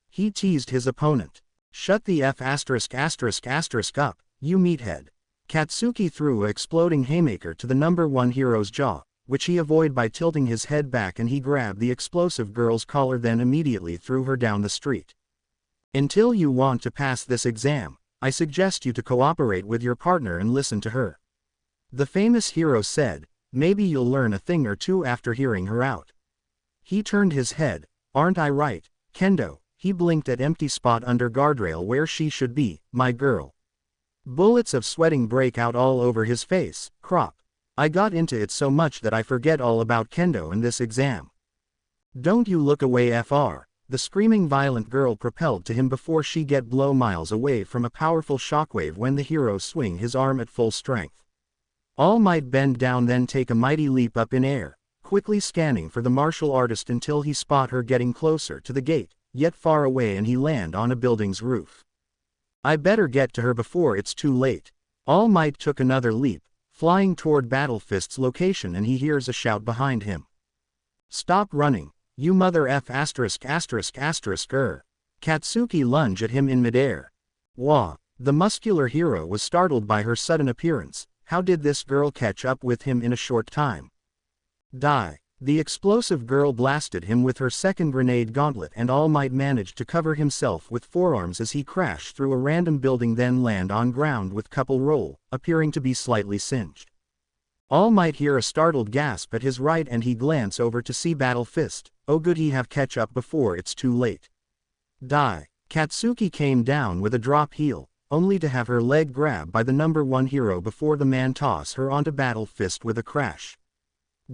He teased his opponent. Shut the F*** up, you meathead. Katsuki threw a exploding haymaker to the number 1 hero's jaw, which he avoided by tilting his head back and he grabbed the explosive girl's collar then immediately threw her down the street. Until you want to pass this exam, I suggest you to cooperate with your partner and listen to her. The famous hero said, maybe you'll learn a thing or two after hearing her out. He turned his head. Aren't I right, Kendo? He blinked at empty spot under guardrail where she should be, my girl. Bullets of sweating break out all over his face. Crop. I got into it so much that I forget all about Kendo in this exam. Don't you look away fr. The screaming violent girl propelled to him before she get blow miles away from a powerful shockwave when the hero swing his arm at full strength. All Might bend down then take a mighty leap up in air, quickly scanning for the martial artist until he spot her getting closer to the gate, yet far away and he land on a building's roof. I better get to her before it's too late. All Might took another leap, flying toward Battle Fist's location, and he hears a shout behind him. "Stop running, you mother F asterisk asterisk asterisk Katsuki lunged at him in midair. Wah! The muscular hero was startled by her sudden appearance. How did this girl catch up with him in a short time? Die! The explosive girl blasted him with her second grenade gauntlet, and All Might managed to cover himself with forearms as he crashed through a random building, then land on ground with couple roll, appearing to be slightly singed. All Might hear a startled gasp at his right, and he glance over to see Battle Fist. Oh good, he have catch up before it's too late. Die! Katsuki came down with a drop heel, only to have her leg grabbed by the number 1 hero before the man toss her onto Battle Fist with a crash.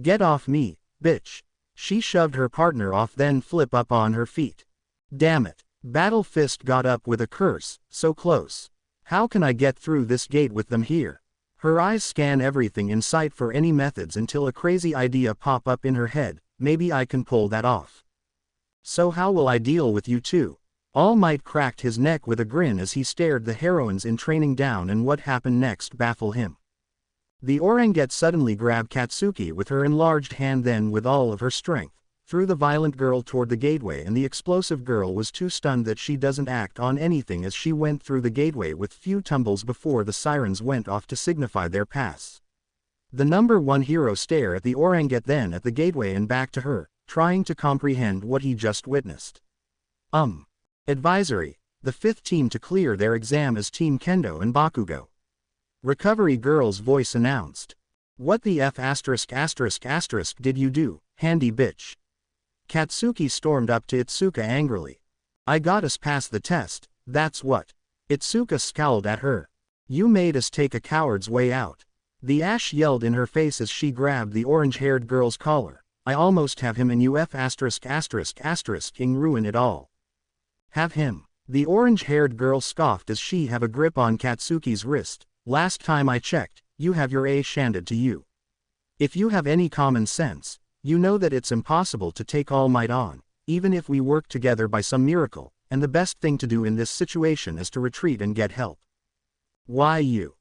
Get off me, bitch! She shoved her partner off, then flip up on her feet. Damn it! Battle Fist got up with a curse. So close. How can I get through this gate with them here? Her eyes scan everything in sight for any methods until a crazy idea pop up in her head. Maybe I can pull that off. So how will I deal with you two? All Might cracked his neck with a grin as he stared the heroines in training down, and what happened next baffled him. The Oranget suddenly grabbed Katsuki with her enlarged hand, then with all of her strength, threw the violent girl toward the gateway, and the explosive girl was too stunned that she doesn't act on anything as she went through the gateway with few tumbles before the sirens went off to signify their pass. The number 1 hero stared at the Oranget, then at the gateway and back to her, trying to comprehend what he just witnessed. Advisory: the 5th team to clear their exam is Team Kendo and Bakugo. Recovery girl's voice announced. What the F asterisk asterisk asterisk did you do, handy bitch? Katsuki stormed up to Itsuka angrily. I got us past the test, that's what. Itsuka scowled at her. You made us take a coward's way out. The ash yelled in her face as she grabbed the orange-haired girl's collar. I almost have him, and you F asterisk asterisk asterisk king ruin it all. Have him. The orange-haired girl scoffed as she have a grip on Katsuki's wrist. Last time I checked, you have your A shanded to you. If you have any common sense, you know that it's impossible to take All Might on, even if we work together by some miracle, and the best thing to do in this situation is to retreat and get help. Why you,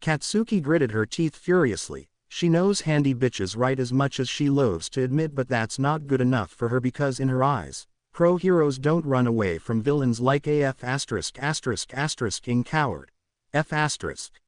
Katsuki gritted her teeth furiously. She knows handy bitches right as much as she loathes to admit, but that's not good enough for her, because in her eyes, pro heroes don't run away from villains like AF asterisk asterisk asterisk king coward. F asterisk.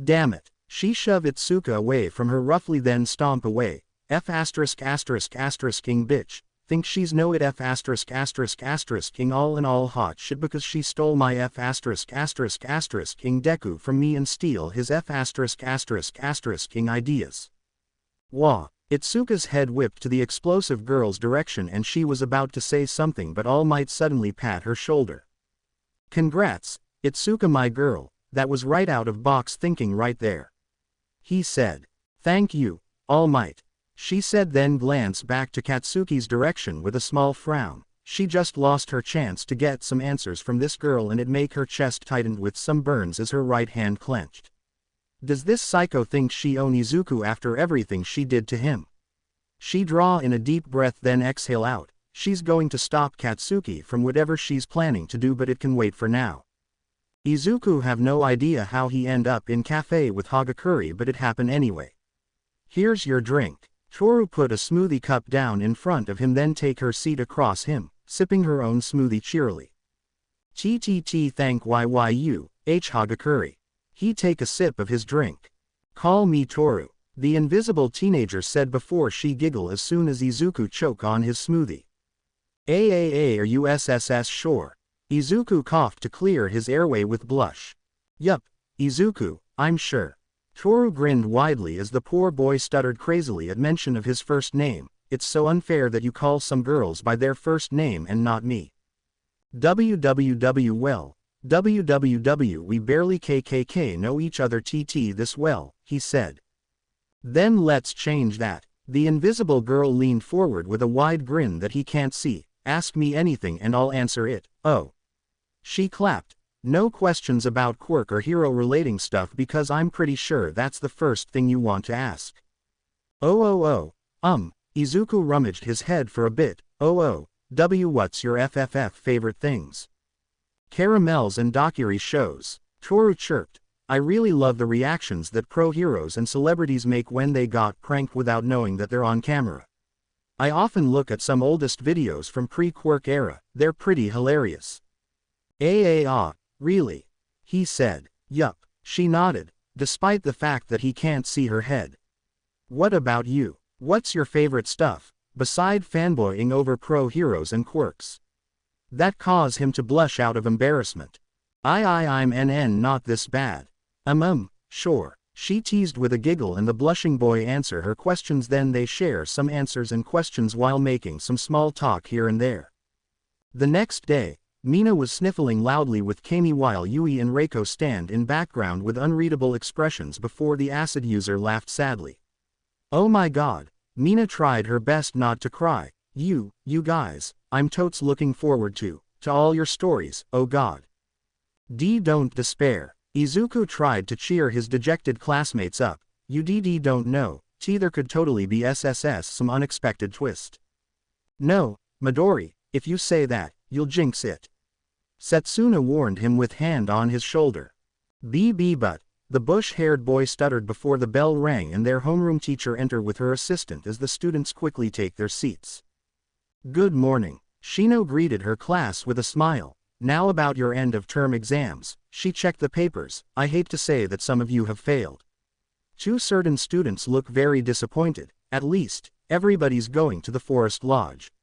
Damn it. She shoved Itsuka away from her roughly, then stomp away. F asterisk asterisk asterisk king bitch. Think she's no it F asterisk asterisk asterisk king all in all hot shit because she stole my F asterisk asterisk asterisk king Deku from me and steal his F asterisk asterisk asterisk king ideas. Wah. Itsuka's head whipped to the explosive girl's direction, and she was about to say something, but All Might suddenly pat her shoulder. Congrats, Itsuka my girl. That was right out of box thinking right there. He said. Thank you, All Might. She said, then glanced back to Katsuki's direction with a small frown. She just lost her chance to get some answers from this girl, and it make her chest tightened with some burns as her right hand clenched. Does this psycho think she own Izuku after everything she did to him? She draw in a deep breath, then exhale out. She's going to stop Katsuki from whatever she's planning to do, but it can wait for now. Izuku have no idea how he end up in cafe with Hagakure, but it happened anyway. Here's your drink. Toru put a smoothie cup down in front of him, then take her seat across him, sipping her own smoothie cheerily. TTT thank YYU, H Hagakure. He take a sip of his drink. Call me Toru, the invisible teenager said before she giggle as soon as Izuku choke on his smoothie. Are you SSS sure? Izuku coughed to clear his airway with blush. Yup, Izuku, I'm sure. Toru grinned widely as the poor boy stuttered crazily at mention of his first name. It's so unfair that you call some girls by their first name and not me. Well, we barely KKK know each other TT this well, he said. Then let's change that. The invisible girl leaned forward with a wide grin that he can't see. Ask me anything and I'll answer it. Oh. She clapped. No questions about quirk or hero relating stuff, because I'm pretty sure that's the first thing you want to ask. Izuku rummaged his head for a bit. What's your FFF favorite things? Caramels and Dakiri shows. Toru chirped. I really love the reactions that pro heroes and celebrities make when they got pranked without knowing that they're on camera. I often look at some oldest videos from pre-quirk era, they're pretty hilarious. Really? He said. Yup, she nodded, despite the fact that he can't see her head. What about you? What's your favorite stuff, beside fanboying over pro heroes and quirks? That caused him to blush out of embarrassment. I'm not this bad. Sure. She teased with a giggle and the blushing boy answer her questions, then they share some answers and questions while making some small talk here and there. The next day, Mina was sniffling loudly with Kami while Yui and Reiko stand in background with unreadable expressions before the acid user laughed sadly. Oh my god, Mina tried her best not to cry. You guys, I'm totes looking forward to all your stories, oh god. Don't despair. Izuku tried to cheer his dejected classmates up. You don't know, there could totally be SSS some unexpected twist. No, Midori, if you say that, you'll jinx it. Setsuna warned him with hand on his shoulder. But, the bush-haired boy stuttered before the bell rang and their homeroom teacher entered with her assistant as the students quickly take their seats. Good morning. Shino greeted her class with a smile. Now about your end-of-term exams. She checked the papers. I hate to say that some of you have failed. Two certain students look very disappointed. At least, everybody's going to the Forest Lodge.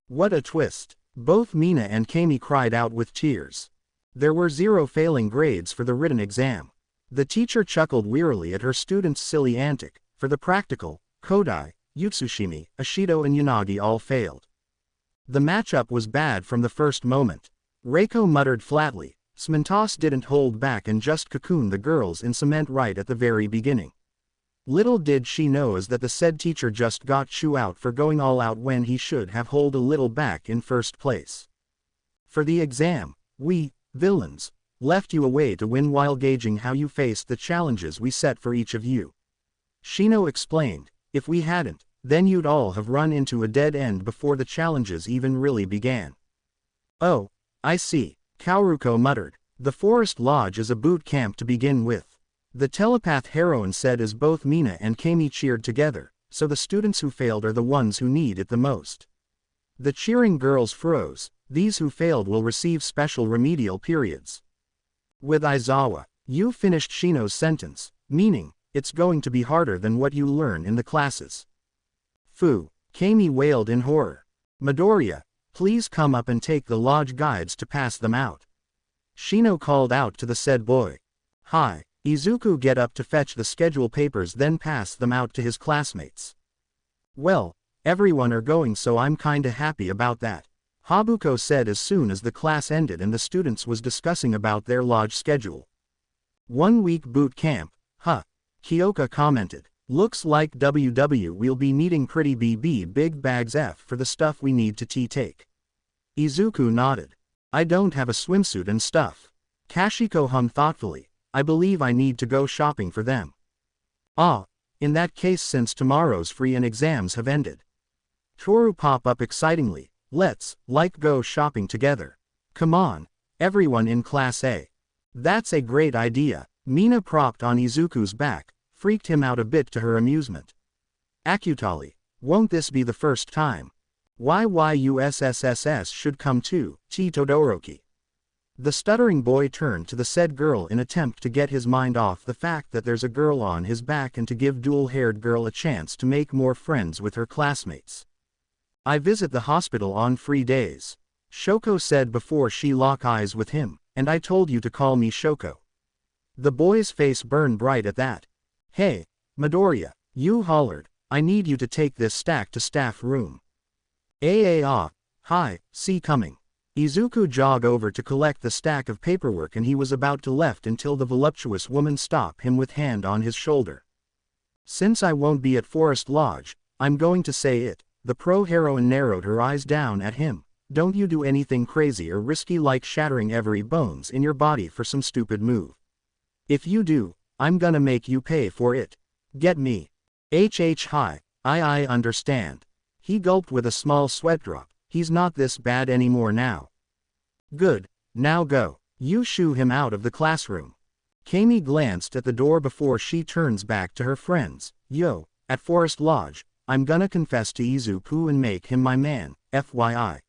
What a twist. Both Mina and Kami cried out with tears. There were 0 failing grades for the written exam. The teacher chuckled wearily at her students' silly antic. For the practical, Kodai, Utsushimi, Ashido and Yanagi all failed. The matchup was bad from the first moment. Reiko muttered flatly. Smintos didn't hold back and just cocooned the girls in cement right at the very beginning. Little did she know is that the said teacher just got Chu out for going all out when he should have held a little back in first place. For the exam, we, villains, left you a way to win while gauging how you faced the challenges we set for each of you. Shino explained. If we hadn't, then you'd all have run into a dead end before the challenges even really began. Oh, I see, Kaoruko muttered. The Forest Lodge is a boot camp to begin with. The telepath heroine said as both Mina and Kami cheered together, so the students who failed are the ones who need it the most. The cheering girls froze. These who failed will receive special remedial periods. With Aizawa, you finished Shino's sentence, meaning, it's going to be harder than what you learn in the classes. Phew, Kami wailed in horror. Midoriya, please come up and take the lodge guides to pass them out. Shino called out to the said boy. Hi, Izuku get up to fetch the schedule papers then pass them out to his classmates. Well, everyone are going so I'm kinda happy about that. Habuko said as soon as the class ended and the students was discussing about their lodge schedule. 1 week boot camp, huh? Kyoka commented. Looks like we'll be needing pretty big bags for the stuff we need to take. Izuku nodded. I don't have a swimsuit and stuff. Kashiko hummed thoughtfully. I believe I need to go shopping for them. In that case since tomorrow's free and exams have ended. Toru pop up excitingly. Let's, go shopping together. Come on, everyone in Class A. That's a great idea. Mina propped on Izuku's back, freaked him out a bit to her amusement. Akutali, won't this be the first time? YYUSSSS should come too, Todoroki. The stuttering boy turned to the said girl in attempt to get his mind off the fact that there's a girl on his back and to give dual-haired girl a chance to make more friends with her classmates. I visit the hospital on free days. Shoko said before she locked eyes with him, and I told you to call me Shoko. The boy's face burned bright at that. Hey, Midoriya, you hollered, I need you to take this stack to staff room. Hi, see coming. Izuku jogged over to collect the stack of paperwork and he was about to left until the voluptuous woman stopped him with hand on his shoulder. Since I won't be at Forest Lodge, I'm going to say it. The pro heroine narrowed her eyes down at him. Don't you do anything crazy or risky like shattering every bones in your body for some stupid move. If you do, I'm gonna make you pay for it. Get me? Hi, I understand. He gulped with a small sweat drop. He's not this bad anymore now. Good, now go. You shoo him out of the classroom. Kami glanced at the door before she turns back to her friends. Yo, at Forest Lodge, I'm gonna confess to Izuku and make him my man, FYI.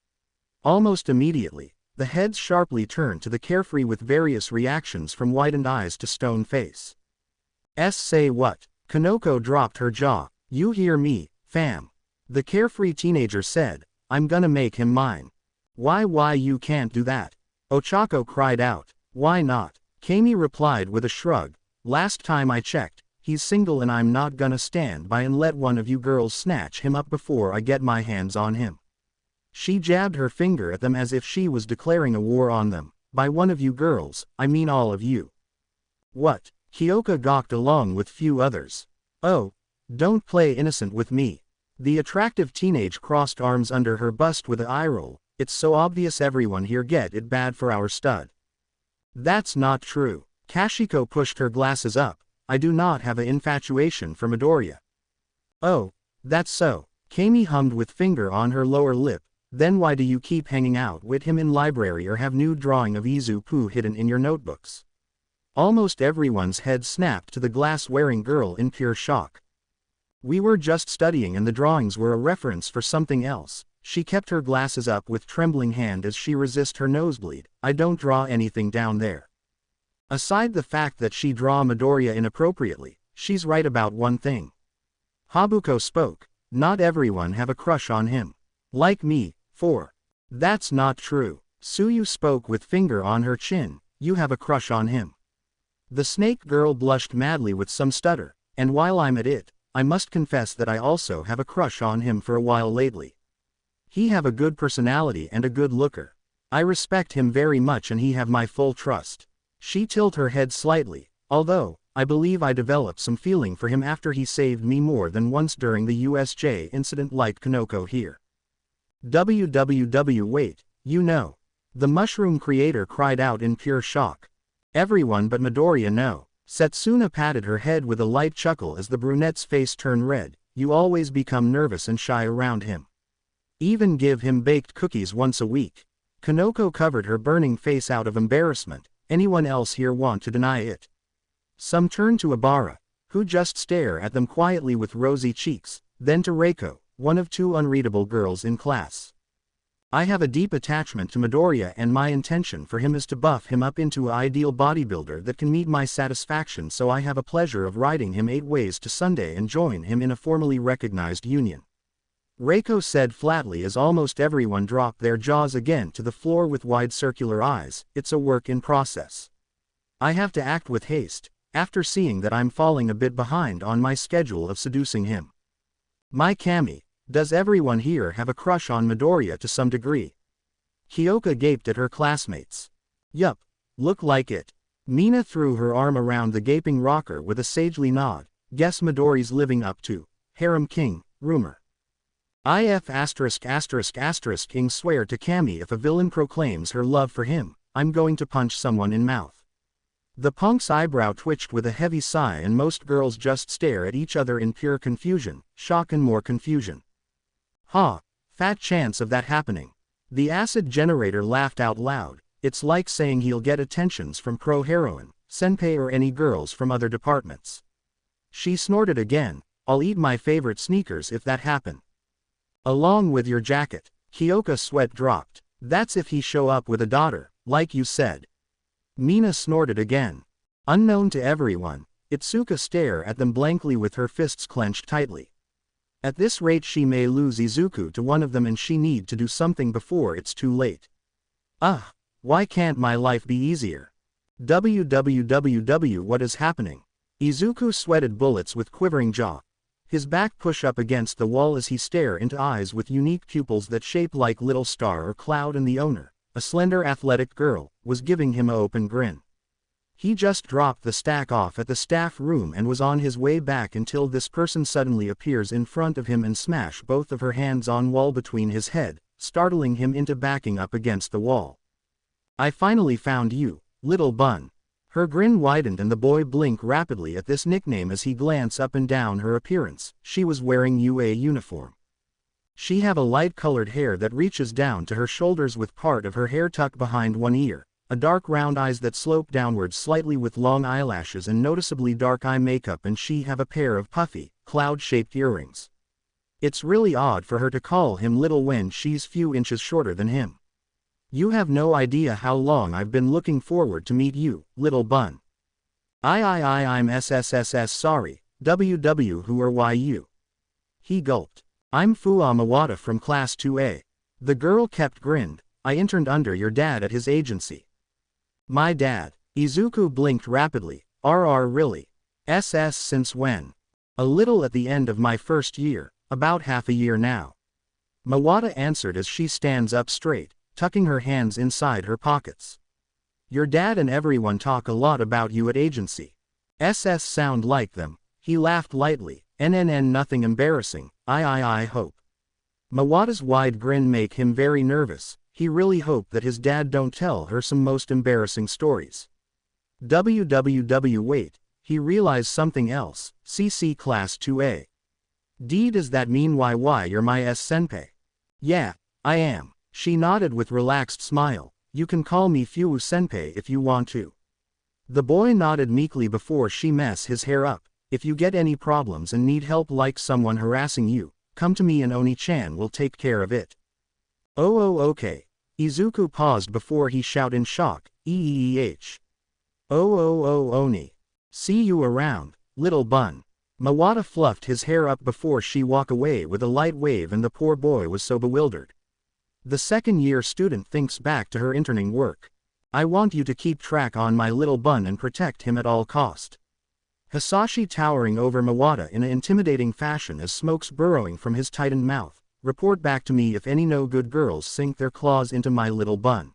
Almost immediately, the heads sharply turned to the carefree with various reactions from widened eyes to stone face. Say what? Kanoko dropped her jaw. You hear me, fam. The carefree teenager said, I'm gonna make him mine. Why you can't do that? Ochako cried out. Why not? Kami replied with a shrug. Last time I checked, he's single and I'm not gonna stand by and let one of you girls snatch him up before I get my hands on him. She jabbed her finger at them as if she was declaring a war on them. By one of you girls, I mean all of you. What? Kyoka gawked along with few others. Oh, don't play innocent with me. The attractive teenage crossed arms under her bust with an eye roll. It's so obvious everyone here get it bad for our stud. That's not true. Kashiko pushed her glasses up. I do not have an infatuation for Midoriya. Oh, that's so. Kami hummed with finger on her lower lip. Then why do you keep hanging out with him in library or have new drawing of Izuku hidden in your notebooks? Almost everyone's head snapped to the glass-wearing girl in pure shock. We were just studying and the drawings were a reference for something else. She kept her glasses up with trembling hand as she resisted her nosebleed. I don't draw anything down there. Aside the fact that she draw Midoriya inappropriately, she's right about one thing. Habuko spoke. Not everyone have a crush on him. Like me, That's not true. Suyu spoke with finger on her chin. You have a crush on him. The snake girl blushed madly with some stutter. And while I'm at it, I must confess that I also have a crush on him for a while lately. He have a good personality and a good looker. I respect him very much and he have my full trust. She tilted her head slightly, although, I believe I developed some feeling for him after he saved me more than once during the USJ incident like Kanoko here. Wait, you know. The mushroom creator cried out in pure shock. Everyone but Midoriya know. Setsuna patted her head with a light chuckle as the brunette's face turned red. You always become nervous and shy around him. Even give him baked cookies once a week. Kanoko covered her burning face out of embarrassment. Anyone else here want to deny it? Some turned to Ibara, who just stared at them quietly with rosy cheeks, then to Reiko, one of two unreadable girls in class. I have a deep attachment to Midoriya and my intention for him is to buff him up into an ideal bodybuilder that can meet my satisfaction, so I have a pleasure of riding him 8 ways to Sunday and join him in a formally recognized union. Reiko said flatly as almost everyone dropped their jaws again to the floor with wide circular eyes. It's a work in process. I have to act with haste, after seeing that I'm falling a bit behind on my schedule of seducing him. My Kami, does everyone here have a crush on Midoriya to some degree? Kyoka gaped at her classmates. Yup, look like it. Mina threw her arm around the gaping rocker with a sagely nod. Guess Midori's living up to harem king rumor. If **** king swear to Kami if a villain proclaims her love for him, I'm going to punch someone in mouth. The punk's eyebrow twitched with a heavy sigh and most girls just stare at each other in pure confusion, shock and more confusion. Fat chance of that happening. The acid generator laughed out loud. It's like saying he'll get attentions from pro heroine, senpai or any girls from other departments. She snorted again. I'll eat my favorite sneakers if that happen. Along with your jacket. Kyoka's sweat dropped. That's if he show up with a daughter, like you said. Mina snorted again. Unknown to everyone, Itsuka stared at them blankly with her fists clenched tightly. At this rate she may lose Izuku to one of them and she need to do something before it's too late. Why can't my life be easier? What is happening? Izuku sweated bullets with quivering jaw. His back pushed up against the wall as he stared into eyes with unique pupils that shaped like little star or cloud, and the owner, a slender athletic girl, was giving him an open grin. He just dropped the stack off at the staff room and was on his way back until this person suddenly appears in front of him and smash both of her hands on wall between his head, startling him into backing up against the wall. I finally found you, little bun. Her grin widened and the boy blinked rapidly at this nickname as he glanced up and down her appearance. She was wearing UA uniform. She have a light-colored hair that reaches down to her shoulders with part of her hair tucked behind one ear. a dark round eyes that slope downwards slightly with long eyelashes and noticeably dark eye makeup, and she have a pair of puffy, cloud-shaped earrings. It's really odd for her to call him little when she's few inches shorter than him. You have no idea how long I've been looking forward to meet you, little bun. I'm SSSS sorry, WW who are why you? He gulped. I'm Fuwa Mawata from Class 2A. The girl kept grinned. I interned under your dad at his agency. My dad. Izuku blinked rapidly. Really? SS since when? A little at the end of my first year, about half a year now. Mawata answered as she stands up straight, tucking her hands inside her pockets. Your dad and everyone talk a lot about you at agency. SS sound like them. He laughed lightly. Nothing embarrassing, I hope. Mawata's wide grin make him very nervous. He really hoped that his dad don't tell her some most embarrassing stories. Wait, he realized something else. CC Class 2A. D does that mean why you're my senpai? Yeah, I am. She nodded with relaxed smile. You can call me Fuwu senpai if you want to. The boy nodded meekly before she mess his hair up. If you get any problems and need help like someone harassing you, come to me and Oni-chan will take care of it. Okay. Izuku paused before he shout in shock, Oni. See you around, little bun. Mawata fluffed his hair up before she walk away with a light wave, and the poor boy was so bewildered. The second-year student thinks back to her interning work. I want you to keep track on my little bun and protect him at all cost. Hisashi towering over Mawata in an intimidating fashion as smokes burrowing from his tightened mouth. Report back to me if any no-good girls sink their claws into my little bun.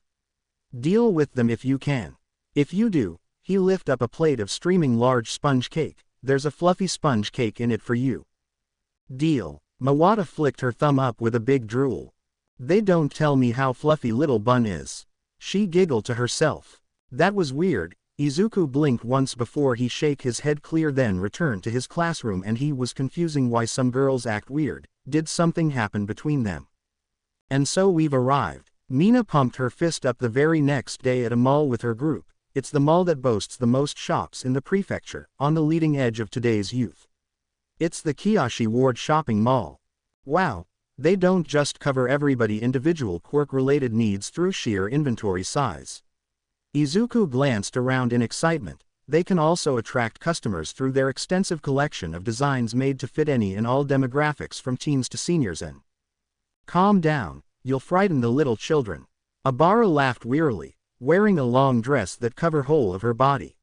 Deal with them if you can. If you do, he lift up a plate of streaming large sponge cake. There's a fluffy sponge cake in it for you. Deal. Mawata flicked her thumb up with a big drool. They don't tell me how fluffy little bun is. She giggled to herself. That was weird. Izuku blinked once before he shake his head clear, then returned to his classroom, and he was confusing why some girls act weird. Did something happen between them? And so we've arrived. Mina pumped her fist up the very next day at a mall with her group. It's the mall that boasts the most shops in the prefecture, on the leading edge of today's youth. It's the Kiyoshi Ward Shopping Mall. Wow, they don't just cover everybody individual quirk-related needs through sheer inventory size. Izuku glanced around in excitement. They can also attract customers through their extensive collection of designs made to fit any and all demographics from teens to seniors. And calm down, you'll frighten the little children. Abara laughed wearily, wearing a long dress that covered whole of her body.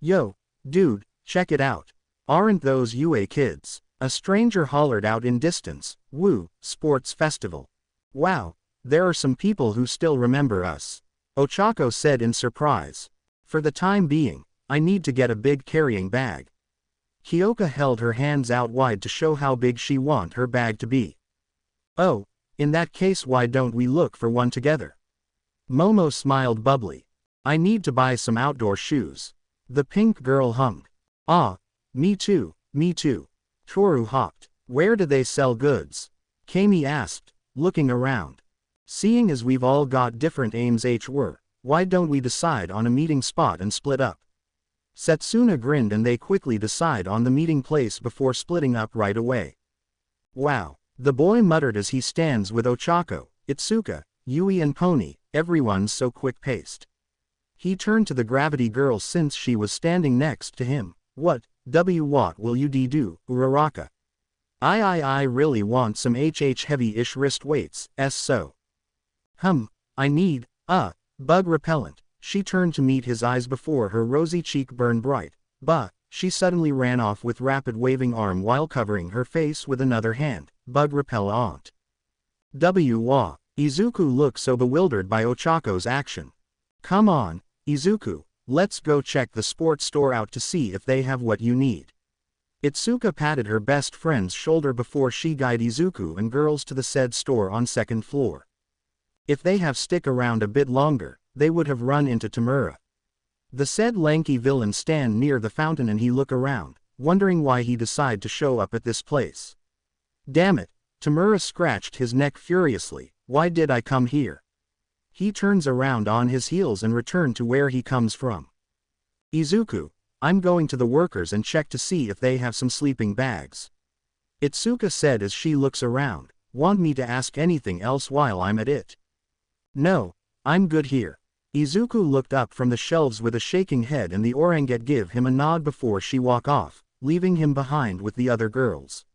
Yo, dude, check it out. Aren't those UA kids? A stranger hollered out in distance. Woo, sports festival. Wow, there are some people who still remember us. Ochako said in surprise. For the time being, I need to get a big carrying bag. Kyoka held her hands out wide to show how big she want her bag to be. Oh, in that case why don't we look for one together? Momo smiled bubbly. I need to buy some outdoor shoes. The pink girl hummed. Ah, me too, me too. Toru hopped. Where do they sell goods? Kami asked, looking around. Seeing as we've all got different aims why don't we decide on a meeting spot and split up? Setsuna grinned, and they quickly decide on the meeting place before splitting up right away. Wow, the boy muttered as he stands with Ochako, Itsuka, Yui and Pony, everyone's so quick-paced. He turned to the gravity girl since she was standing next to him. What will you do, Uraraka? I really want some heavy-ish wrist weights, so. I need, bug repellent. She turned to meet his eyes before her rosy cheek burned bright. She suddenly ran off with rapid waving arm while covering her face with another hand. Bug repellent. Izuku looked so bewildered by Ochako's action. Come on, Izuku, let's go check the sports store out to see if they have what you need. Itsuka patted her best friend's shoulder before she guided Izuku and girls to the said store on second floor. If they have stick around a bit longer, they would have run into Tamura. The said lanky villain stand near the fountain, and he look around, wondering why he decide to show up at this place. Damn it, Tamura scratched his neck furiously. Why did I come here? He turns around on his heels and returns to where he comes from. Izuku, I'm going to the workers and check to see if they have some sleeping bags. Itsuka said as she looks around. Want me to ask anything else while I'm at it? No, I'm good here. Izuku looked up from the shelves with a shaking head and the Oranget give him a nod before she walk off, leaving him behind with the other girls.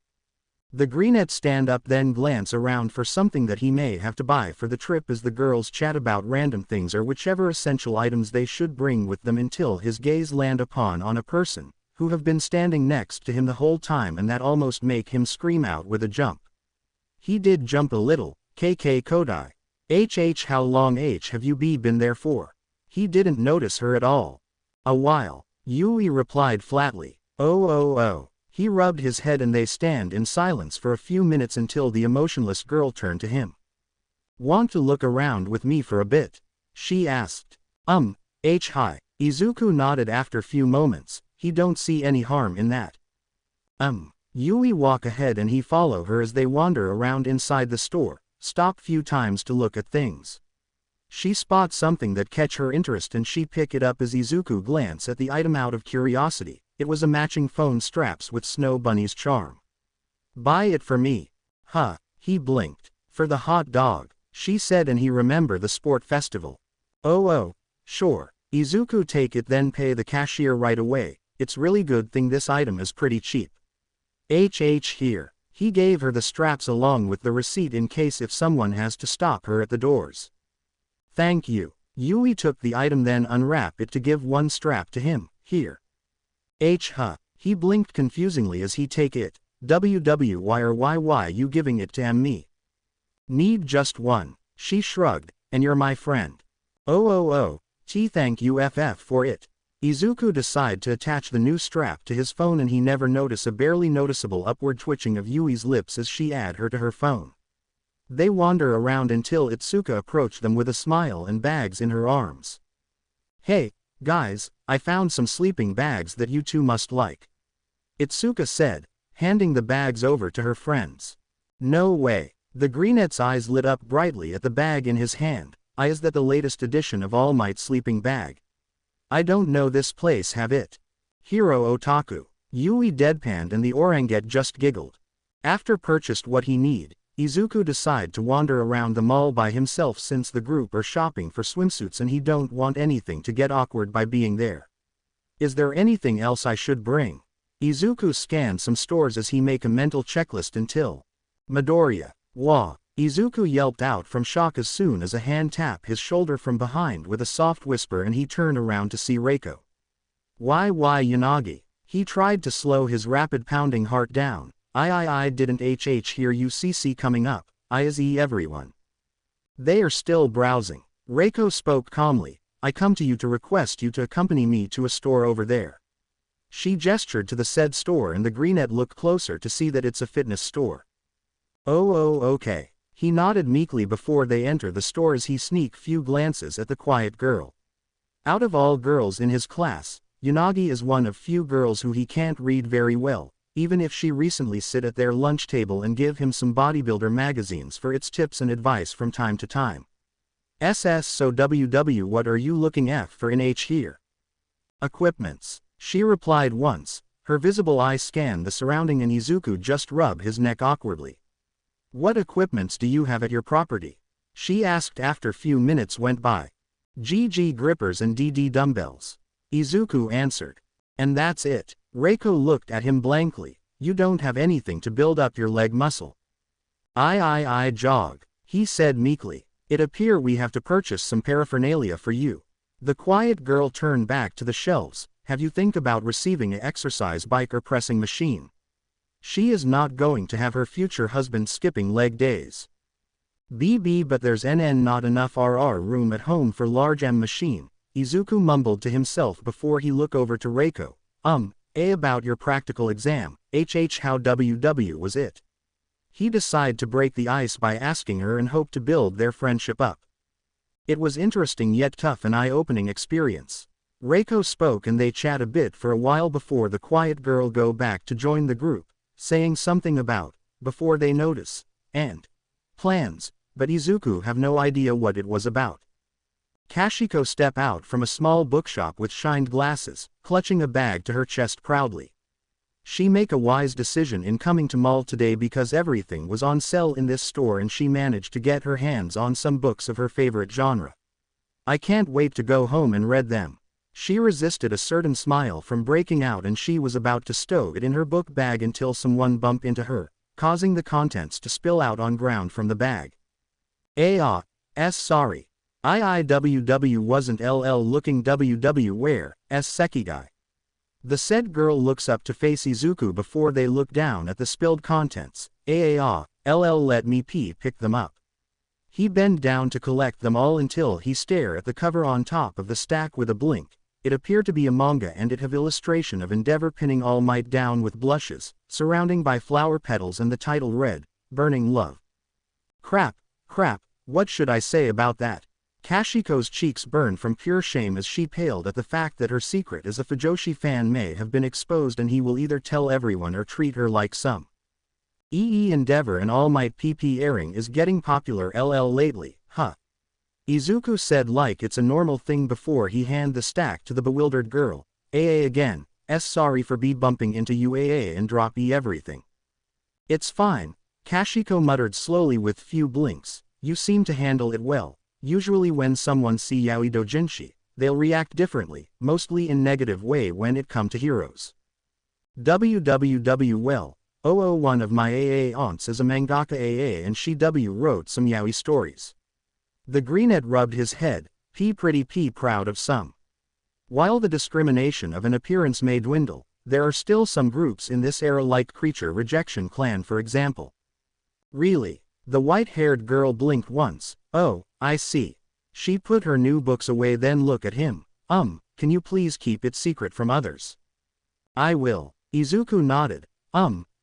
The Greenette stand up then glance around for something that he may have to buy for the trip as the girls chat about random things or whichever essential items they should bring with them until his gaze land upon a person, who have been standing next to him the whole time and that almost make him scream out with a jump. He did jump a little. KK Kodai. How long have you been there for? He didn't notice her at all. A while. Yui replied flatly. Oh. He rubbed his head and they stand in silence for a few minutes until the emotionless girl turned to him. Want to look around with me for a bit? She asked. Hi. Izuku nodded after few moments. He don't see any harm in that. Yui walk ahead and he follow her as they wander around inside the store, stop few times to look at things. She spots something that catch her interest and she pick it up as Izuku glance at the item out of curiosity. It was a matching phone straps with Snow Bunny's charm. Buy it for me. Huh, he blinked. For the hot dog, she said and he remember the sport festival. Oh, sure. Izuku take it then pay the cashier right away. It's really good thing this item is pretty cheap. Here. He gave her the straps along with the receipt in case if someone has to stop her at the doors. Thank you. Yui took the item then unwrap it to give one strap to him. Here. He blinked confusingly as he take it. Why or why you giving it to me? Need just one. She shrugged. And you're my friend. Oh. Thank you for it. Izuku decide to attach the new strap to his phone and he never notice a barely noticeable upward twitching of Yui's lips as she add her to her phone. They wander around until Itsuka approached them with a smile and bags in her arms. Hey, guys, I found some sleeping bags that you two must like. Itsuka said, handing the bags over to her friends. No way. The Greenette's eyes lit up brightly at the bag in his hand. Is that the latest edition of All Might's sleeping bag? I don't know this place have it. Hero Otaku. Yui deadpanned and the Oranget just giggled. After purchased what he need, Izuku decide to wander around the mall by himself since the group are shopping for swimsuits and he don't want anything to get awkward by being there. Is there anything else I should bring? Izuku scanned some stores as he make a mental checklist until Midoriya. Wah! Izuku yelped out from shock as soon as a hand tapped his shoulder from behind with a soft whisper and he turned around to see Reiko. Why Yanagi? He tried to slow his rapid pounding heart down. I didn't hear UCC coming up. Is everyone? They are still browsing. Reiko spoke calmly. I come to you to request you to accompany me to a store over there. She gestured to the said store and the Greenette looked closer to see that it's a fitness store. Oh, okay. He nodded meekly before they enter the store as he sneak few glances at the quiet girl. Out of all girls in his class, Yanagi is one of few girls who he can't read very well, even if she recently sit at their lunch table and give him some bodybuilder magazines for its tips and advice from time to time. So what are you looking for in here? Equipments. She replied once, her visible eye scanned the surrounding and Izuku just rubbed his neck awkwardly. What equipments do you have at your property? She asked after few minutes went by. GG grippers and DD dumbbells. Izuku answered. And that's it. Reiko looked at him blankly. You don't have anything to build up your leg muscle. I jog. He said meekly. It appear we have to purchase some paraphernalia for you. The quiet girl turned back to the shelves. Have you think about receiving an exercise bike or pressing machine? She is not going to have her future husband skipping leg days. But there's not enough room at home for large machine, Izuku mumbled to himself before he looked over to Reiko. About your practical exam, how was it? He decided to break the ice by asking her and hoped to build their friendship up. It was interesting yet tough and eye-opening experience. Reiko spoke and they chat a bit for a while before the quiet girl go back to join the group, saying something about, before they notice, and plans, but Izuku have no idea what it was about. Kashiko step out from a small bookshop with shined glasses, clutching a bag to her chest proudly. She make a wise decision in coming to mall today because everything was on sale in this store and she managed to get her hands on some books of her favorite genre. I can't wait to go home and read them. She resisted a certain smile from breaking out and she was about to stow it in her book bag until someone bumped into her, causing the contents to spill out on ground from the bag. Sorry. Wasn't looking where, Sekigai. The said girl looks up to face Izuku before they look down at the spilled contents. Let me pick them up. He bent down to collect them all until he stared at the cover on top of the stack with a blink. It appeared to be a manga and it have illustration of Endeavor pinning All Might down with blushes, surrounding by flower petals and the title read, Burning Love. Crap, what should I say about that? Kashiko's cheeks burned from pure shame as she paled at the fact that her secret as a Fujoshi fan may have been exposed and he will either tell everyone or treat her like some. Endeavor and All Might PP airing is getting popular lately, huh? Izuku said like it's a normal thing before he handed the stack to the bewildered girl. Again, sorry for bumping into you and drop everything. It's fine, Kashiko muttered slowly with few blinks. You seem to handle it well. Usually when someone see yaoi doujinshi, they'll react differently, mostly in negative way when it come to heroes. Well, one of my aunts is a mangaka and she wrote some yaoi stories. The greenette rubbed his head, pretty proud of some. While the discrimination of an appearance may dwindle, there are still some groups in this era like Creature Rejection Clan for example. Really? The white-haired girl blinked once. Oh, I see. She put her new books away then look at him. Can you please keep it secret from others? I will. Izuku nodded.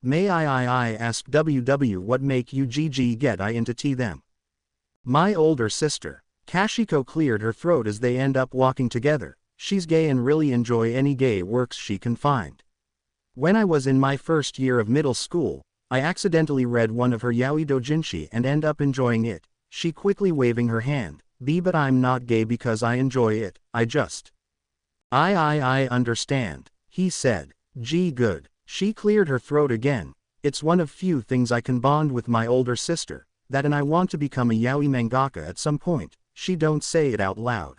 May I ask what make you get into them? My older sister. Kashiko cleared her throat as they end up walking together. She's gay and really enjoy any gay works she can find. When I was in my first year of middle school, I accidentally read one of her yaoi doujinshi and end up enjoying it. She quickly waving her hand. But I'm not gay because I enjoy it, I just. I understand, he said. Good. She cleared her throat again. It's one of few things I can bond with my older sister, that and I want to become a yaoi mangaka at some point. She don't say it out loud.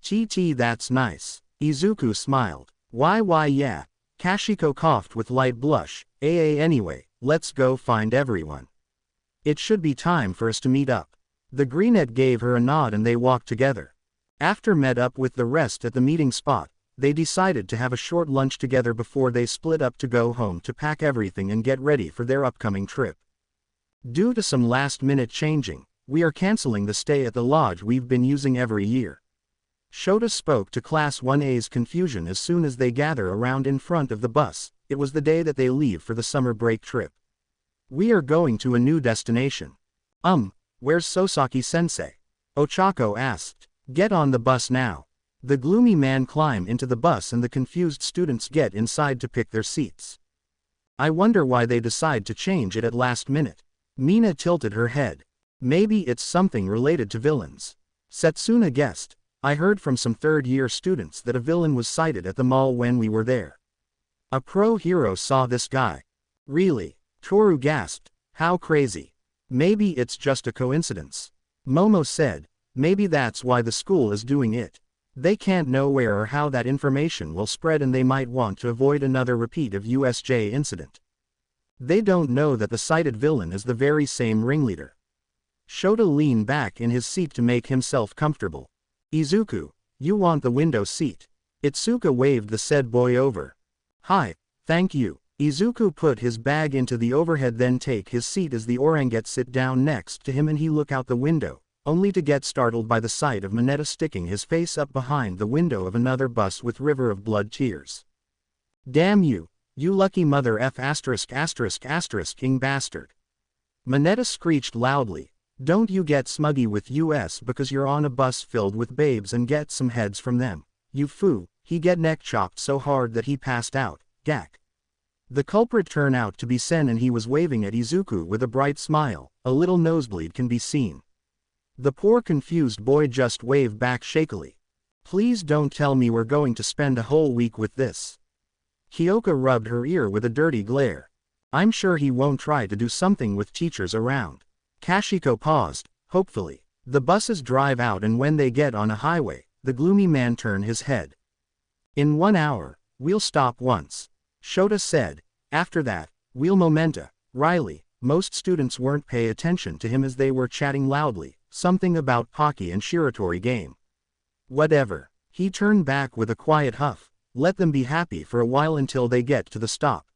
That's nice. Izuku smiled. Why yeah. Kashiko coughed with light blush. Anyway, let's go find everyone. It should be time for us to meet up. The greenette gave her a nod and they walked together. After met up with the rest at the meeting spot, they decided to have a short lunch together before they split up to go home to pack everything and get ready for their upcoming trip. Due to some last-minute changing, we are canceling the stay at the lodge we've been using every year. Shota spoke to Class 1A's confusion as soon as they gather around in front of the bus. It was the day that they leave for the summer break trip. We are going to a new destination. Where's Sosaki-sensei? Ochako asked. Get on the bus now. The gloomy man climbed into the bus and the confused students get inside to pick their seats. I wonder why they decide to change it at last minute. Mina tilted her head. Maybe it's something related to villains. Setsuna guessed. I heard from some third-year students that a villain was sighted at the mall when we were there. A pro-hero saw this guy. Really? Toru gasped. How crazy. Maybe it's just a coincidence. Momo said. Maybe that's why the school is doing it. They can't know where or how that information will spread and they might want to avoid another repeat of USJ incident. They don't know that the cited villain is the very same ringleader. Shota leaned back in his seat to make himself comfortable. Izuku, you want the window seat? Itsuka waved the said boy over. Hi, thank you. Izuku put his bag into the overhead then take his seat as the orangutan sit down next to him and he look out the window, only to get startled by the sight of Mineta sticking his face up behind the window of another bus with river of blood tears. Damn you, you lucky mother f******** king bastard. Mineta screeched loudly. Don't you get smuggy with us because you're on a bus filled with babes and get some heads from them, you foo. He get neck chopped so hard that he passed out, gak. The culprit turned out to be Sen and he was waving at Izuku with a bright smile, a little nosebleed can be seen. The poor confused boy just waved back shakily. Please don't tell me we're going to spend a whole week with this. Hyoka rubbed her ear with a dirty glare. I'm sure he won't try to do something with teachers around. Kashiko paused, hopefully. The buses drive out and when they get on a highway, the gloomy man turned his head. In 1 hour, we'll stop once. Shota said. After that, we'll momenta. Riley, most students weren't pay attention to him as they were chatting loudly, something about Pocky and Shiratori game. Whatever. He turned back with a quiet huff. Let them be happy for a while until they get to the stop.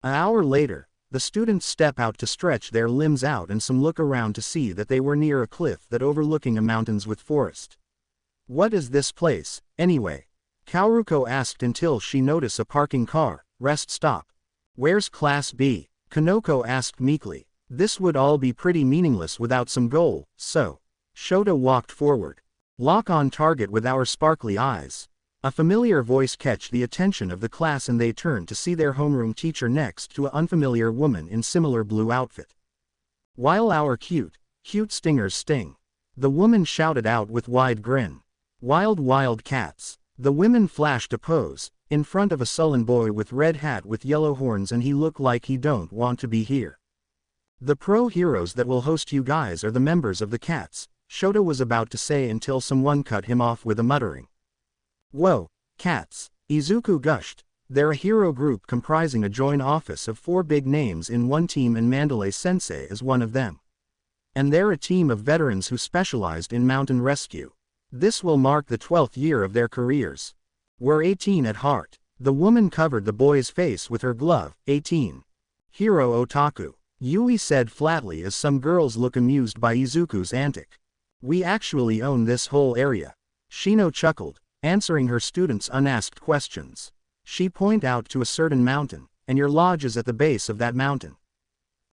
An hour later, the students step out to stretch their limbs out and some look around to see that they were near a cliff that overlooking a mountains with forest. What is this place, anyway? Kaoruko asked until she noticed a parking car, rest stop. Where's Class B? Kanoko asked meekly. This would all be pretty meaningless without some goal, so. Shota walked forward. Lock on target with our sparkly eyes. A familiar voice catch the attention of the class and they turned to see their homeroom teacher next to an unfamiliar woman in similar blue outfit. While our cute stingers sting. The woman shouted out with wide grin. Wild cats. The women flashed a pose, in front of a sullen boy with red hat with yellow horns and he looked like he don't want to be here. The pro heroes that will host you guys are the members of the cats, Shota was about to say until someone cut him off with a muttering. Whoa, cats, Izuku gushed. They're a hero group comprising a joint office of 4 big names in one team and Mandalay Sensei is one of them. And they're a team of veterans who specialized in mountain rescue. This will mark the 12th year of their careers. We're 18 at heart. The woman covered the boy's face with her glove. 18. Hero otaku. Yui said flatly as some girls look amused by Izuku's antic. We actually own this whole area. Shino chuckled, answering her students' unasked questions. She pointed out to a certain mountain, and your lodge is at the base of that mountain.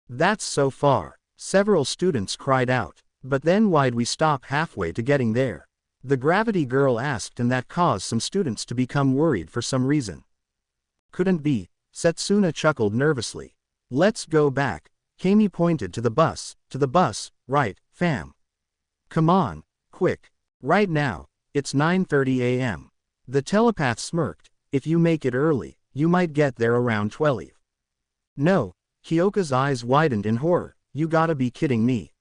That's so far, several students cried out. But then why'd we stop halfway to getting there? The gravity girl asked and that caused some students to become worried for some reason. Couldn't be, Setsuna chuckled nervously. Let's go back. Kami pointed to the bus, right, fam. Come on, quick. Right now, it's 9:30 a.m. The telepath smirked. If you make it early, you might get there around 12. No, Hyoka's eyes widened in horror. You gotta be kidding me.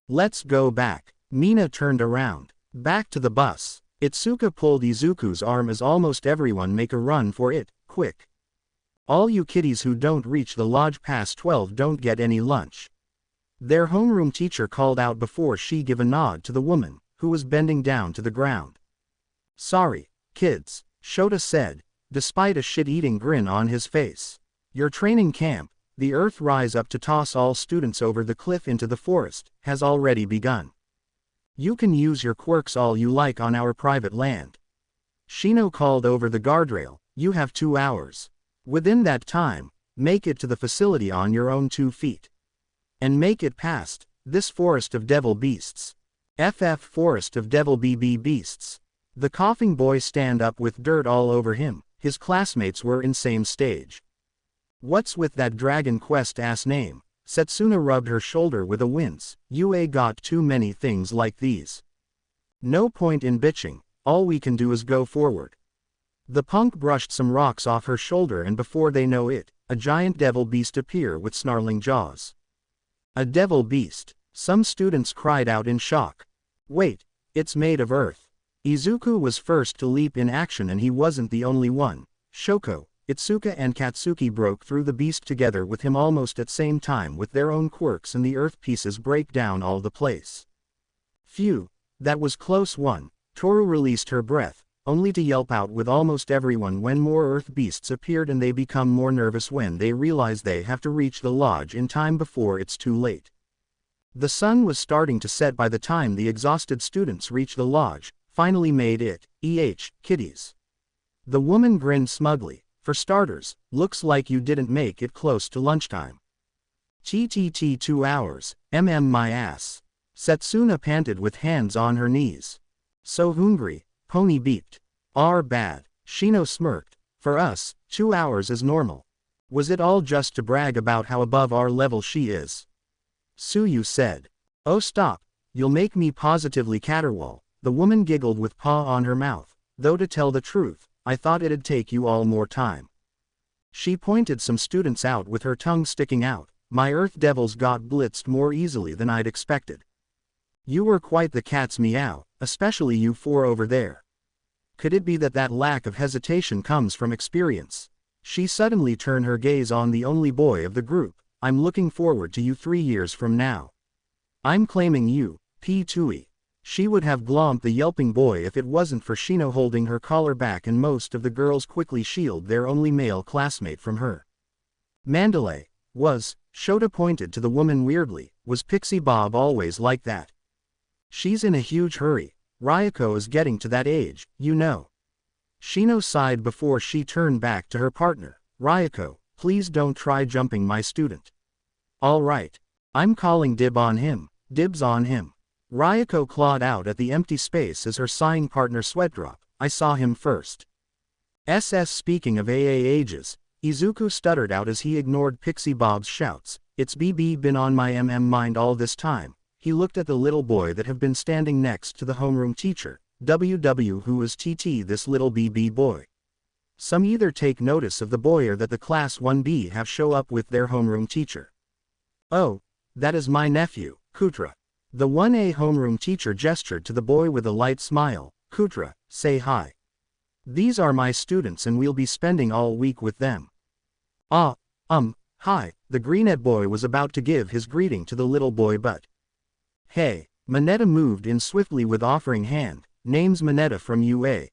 Let's go back. Mina turned around. Back to the bus. Itsuka pulled Izuku's arm as almost everyone make a run for it, quick. All you kiddies who don't reach the lodge past 12 don't get any lunch. Their homeroom teacher called out before she gave a nod to the woman, who was bending down to the ground. Sorry, kids, Shota said, despite a shit-eating grin on his face. Your training camp, the Earth rise up to toss all students over the cliff into the forest, has already begun. You can use your quirks all you like on our private land. Shino called over the guardrail, you have 2 hours. Within that time, make it to the facility on your own 2 feet. And make it past this forest of devil beasts. Forest of devil beasts. The coughing boy stand up with dirt all over him, his classmates were in same stage. What's with that Dragon Quest ass name? Setsuna rubbed her shoulder with a wince. You got too many things like these. No point in bitching, all we can do is go forward. The punk brushed some rocks off her shoulder and before they know it, a giant devil beast appeared with snarling jaws. A devil beast, some students cried out in shock. Wait, it's made of earth. Izuku was first to leap in action and he wasn't the only one. Shoko, Itsuka and Katsuki broke through the beast together with him almost at same time with their own quirks and the earth pieces break down all the place. Phew, that was close one. Toru released her breath, only to yelp out with almost everyone when more earth beasts appeared and they become more nervous when they realize they have to reach the lodge in time before it's too late. The sun was starting to set by the time the exhausted students reached the lodge, finally made it, kiddies. The woman grinned smugly. For starters, looks like you didn't make it close to lunchtime. 2 hours, my ass. Setsuna panted with hands on her knees. So hungry, Pony beeped. Bad, Shino smirked. For us, 2 hours is normal. Was it all just to brag about how above our level she is? Suyu said. Oh stop, You'll make me positively caterwaul. The woman giggled with paw on her mouth. Though to tell the truth, I thought it'd take you all more time. She pointed some students out with her tongue sticking out. My Earth Devils got blitzed more easily than I'd expected. You were quite the cat's meow, especially you four over there. Could it be that lack of hesitation comes from experience? She suddenly turned her gaze on the only boy of the group. I'm looking forward to you 3 years from now. I'm claiming you, P2E. She would have glommed the yelping boy if it wasn't for Shino holding her collar back, and most of the girls quickly shielded their only male classmate from her. Mandalay, Shota pointed to the woman weirdly, was Pixie Bob always like that? She's in a huge hurry. Ryuko is getting to that age, you know. Shino sighed before she turned back to her partner. Ryuko, please don't try jumping my student. All right. I'm calling dibs on him. Ryuko clawed out at the empty space as her sighing partner sweatdrop. I saw him first. Speaking of AA ages, Izuku stuttered out as he ignored Pixie Bob's shouts. It's been on my mind all this time. He looked at the little boy that have been standing next to the homeroom teacher. Who is TT this little boy? Some either take notice of the boy or that the class 1B have show up with their homeroom teacher. Oh, that is my nephew, Kutra. The 1A homeroom teacher gestured to the boy with a light smile. Kutra, say hi. These are my students and we'll be spending all week with them. Hi. The greenette boy was about to give his greeting to the little boy, but... Hey, Mineta moved in swiftly with offering hand. Name's Mineta from UA.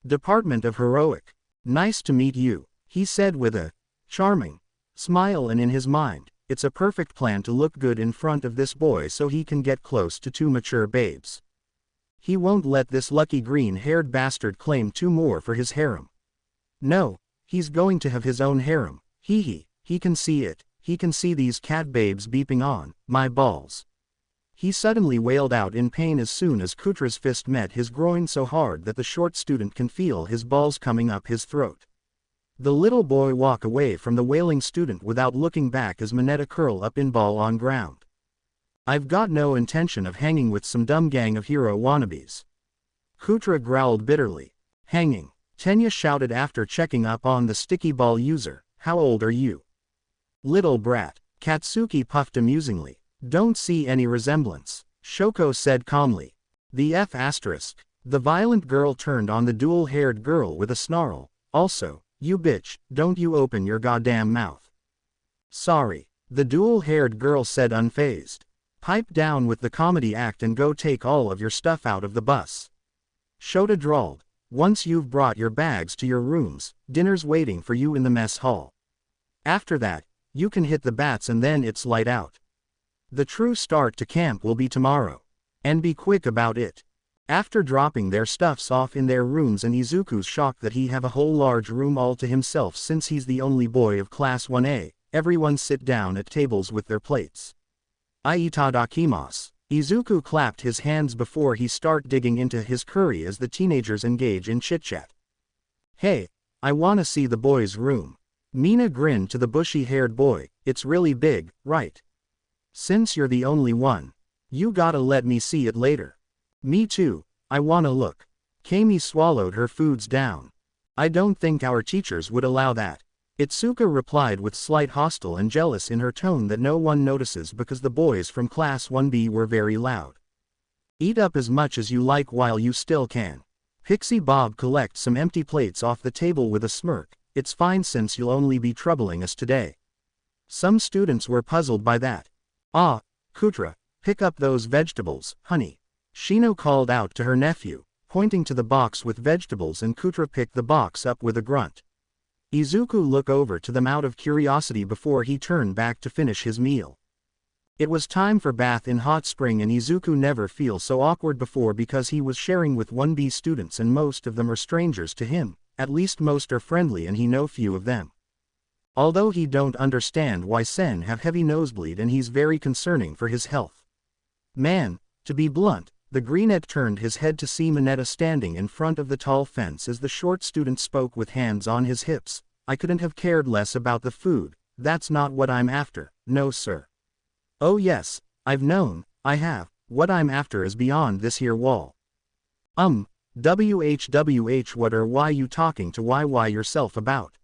Department of Heroic. Nice to meet you, he said with a charming smile, and in his mind, it's a perfect plan to look good in front of this boy so he can get close to 2 mature babes. He won't let this lucky green-haired bastard claim 2 more for his harem. No, he's going to have his own harem. He can see it. He can see these cat babes beeping on my balls. He suddenly wailed out in pain as soon as Kutra's fist met his groin so hard that the short student can feel his balls coming up his throat. The little boy walked away from the wailing student without looking back as Mineta curled up in ball on ground. I've got no intention of hanging with some dumb gang of hero wannabes. Kutra growled bitterly. Hanging, Tenya shouted after checking up on the sticky ball user. How old are you? Little brat, Katsuki puffed amusingly. Don't see any resemblance, Shoko said calmly. The The violent girl turned on the dual-haired girl with a snarl. Also, you bitch, don't you open your goddamn mouth. Sorry, the dual-haired girl said unfazed. Pipe down with the comedy act and go take all of your stuff out of the bus. Shota drawled. Once you've brought your bags to your rooms, dinner's waiting for you in the mess hall. After that, you can hit the bats and then it's light out. The true start to camp will be tomorrow. And be quick about it. After dropping their stuffs off in their rooms and Izuku's shocked that he have a whole large room all to himself since he's the only boy of class 1A, everyone sit down at tables with their plates. Itadakimasu. Izuku clapped his hands before he start digging into his curry as the teenagers engage in chit-chat. Hey, I wanna see the boys' room. Mina grinned to the bushy-haired boy. It's really big, right? Since you're the only one, you gotta let me see it later. Me too, I wanna look. Kami swallowed her foods down. I don't think our teachers would allow that. Itsuka replied with slight hostile and jealous in her tone that no one notices because the boys from class 1B were very loud. Eat up as much as you like while you still can. Pixie Bob collected some empty plates off the table with a smirk. It's fine since you'll only be troubling us today. Some students were puzzled by that. Kutra, pick up those vegetables, honey. Shino called out to her nephew, pointing to the box with vegetables, and Kutra picked the box up with a grunt. Izuku looked over to them out of curiosity before he turned back to finish his meal. It was time for bath in hot spring, and Izuku never feel so awkward before because he was sharing with 1B students and most of them are strangers to him, at least most are friendly and he know few of them. Although he don't understand why Sen have heavy nosebleed and he's very concerning for his health. Man, to be blunt, the greenette turned his head to see Mineta standing in front of the tall fence as the short student spoke with hands on his hips. I couldn't have cared less about the food, that's not what I'm after, no sir. Oh yes, I've known, I have, What I'm after is beyond this here wall. WHWH, what or why you talking to why yourself about?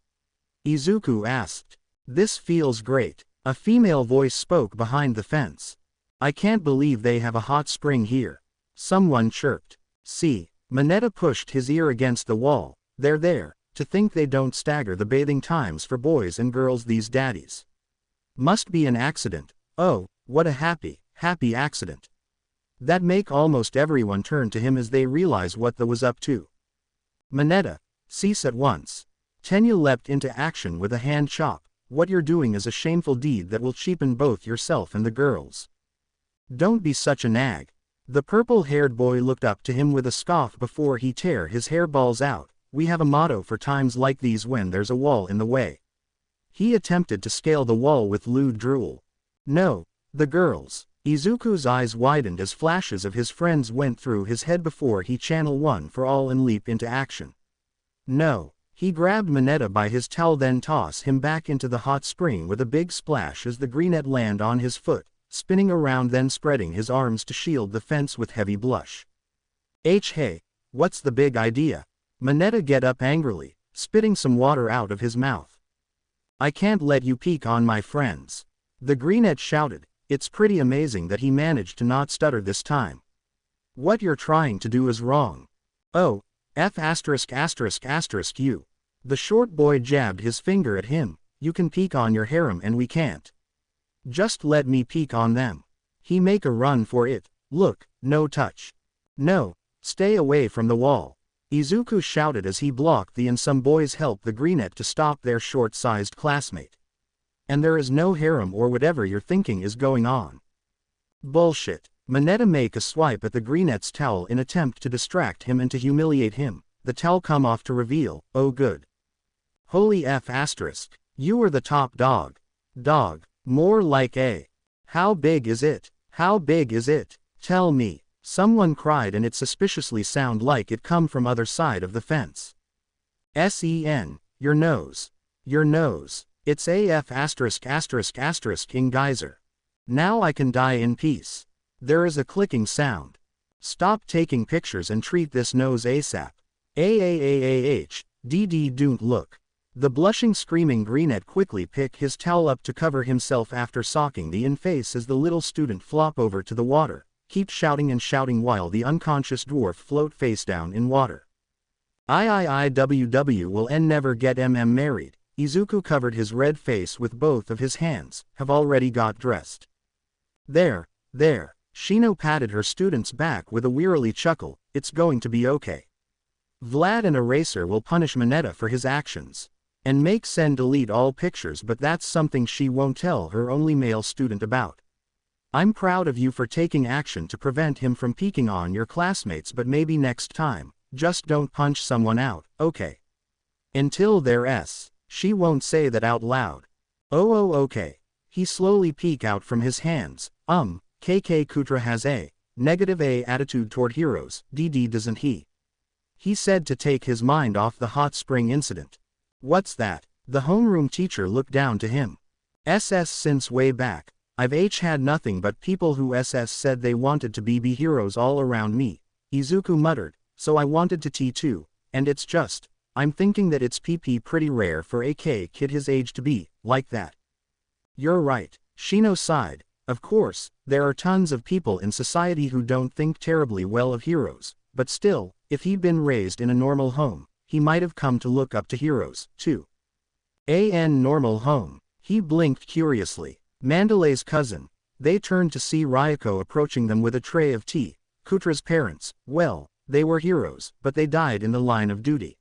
Izuku asked. This feels great. A female voice spoke behind the fence. I can't believe they have a hot spring here. Someone chirped. See, Mineta pushed his ear against the wall. They're there, to think they don't stagger the bathing times for boys and girls these daddies. Must be an accident. Oh, what a happy accident. That make almost everyone turn to him as they realize what the was up to. Mineta, cease at once. Tenya leapt into action with a hand chop. What you're doing is a shameful deed that will cheapen both yourself and the girls. Don't be such a nag. The purple-haired boy looked up to him with a scoff before he tear his hairballs out. We have a motto for times like these when there's a wall in the way. He attempted to scale the wall with lewd drool. No, the girls. Izuku's eyes widened as flashes of his friends went through his head before he channel one for all and leap into action. No. He grabbed Mineta by his towel, then toss him back into the hot spring with a big splash as the greenette land on his foot, spinning around then spreading his arms to shield the fence with heavy blush. Hey, what's the big idea? Mineta get up angrily, spitting some water out of his mouth. I can't let you peek on my friends. The greenette shouted. It's pretty amazing that he managed to not stutter this time. What you're trying to do is wrong. Oh, you. The short boy jabbed his finger at him. You can peek on your harem and we can't. Just let me peek on them. He make a run for it. Look, no touch. No, stay away from the wall. Izuku shouted as he blocked and some boys helped the greenette to stop their short-sized classmate. And there is no harem or whatever you're thinking is going on. Bullshit. Mineta make a swipe at the greenette's towel in attempt to distract him and to humiliate him. The towel come off to reveal, oh good. Holy you were the top dog. Dog. More like a. How big is it? How big is it? Tell me. Someone cried and it suspiciously sound like it come from other side of the fence. Your nose. Your nose. It's in geyser. Now I can die in peace. There is a clicking sound. Stop taking pictures and treat this nose ASAP. Don't look. The blushing screaming greenette quickly picked his towel up to cover himself after socking the in face as the little student flop over to the water, keep shouting and shouting while the unconscious dwarf float face down in water. IIIWW will never get married. Izuku covered his red face with both of his hands, have already got dressed. There. Shino patted her student's back with a wearily chuckle, it's going to be okay. Vlad and Eraser will punish Mineta for his actions. And make Sen delete all pictures, but that's something she won't tell her only male student about. I'm proud of you for taking action to prevent him from peeking on your classmates, but maybe next time, just don't punch someone out, okay? Until their she won't say that out loud. Oh okay. He slowly peek out from his hands, KK Kutra has a negative attitude toward heroes, doesn't he? He said to take his mind off the hot spring incident. What's that? The homeroom teacher looked down to him. Since way back, I've had nothing but people who said they wanted to be heroes all around me, Izuku muttered, so I wanted to too, and it's just, I'm thinking that it's pretty rare for a kid his age to be like that. You're right, Shino sighed. Of course, there are tons of people in society who don't think terribly well of heroes, but still, if he'd been raised in a normal home, he might have come to look up to heroes, too. Normal home. He blinked curiously. Mandalay's cousin. They turned to see Ryuko approaching them with a tray of tea. Kutra's parents, well, they were heroes, but they died in the line of duty.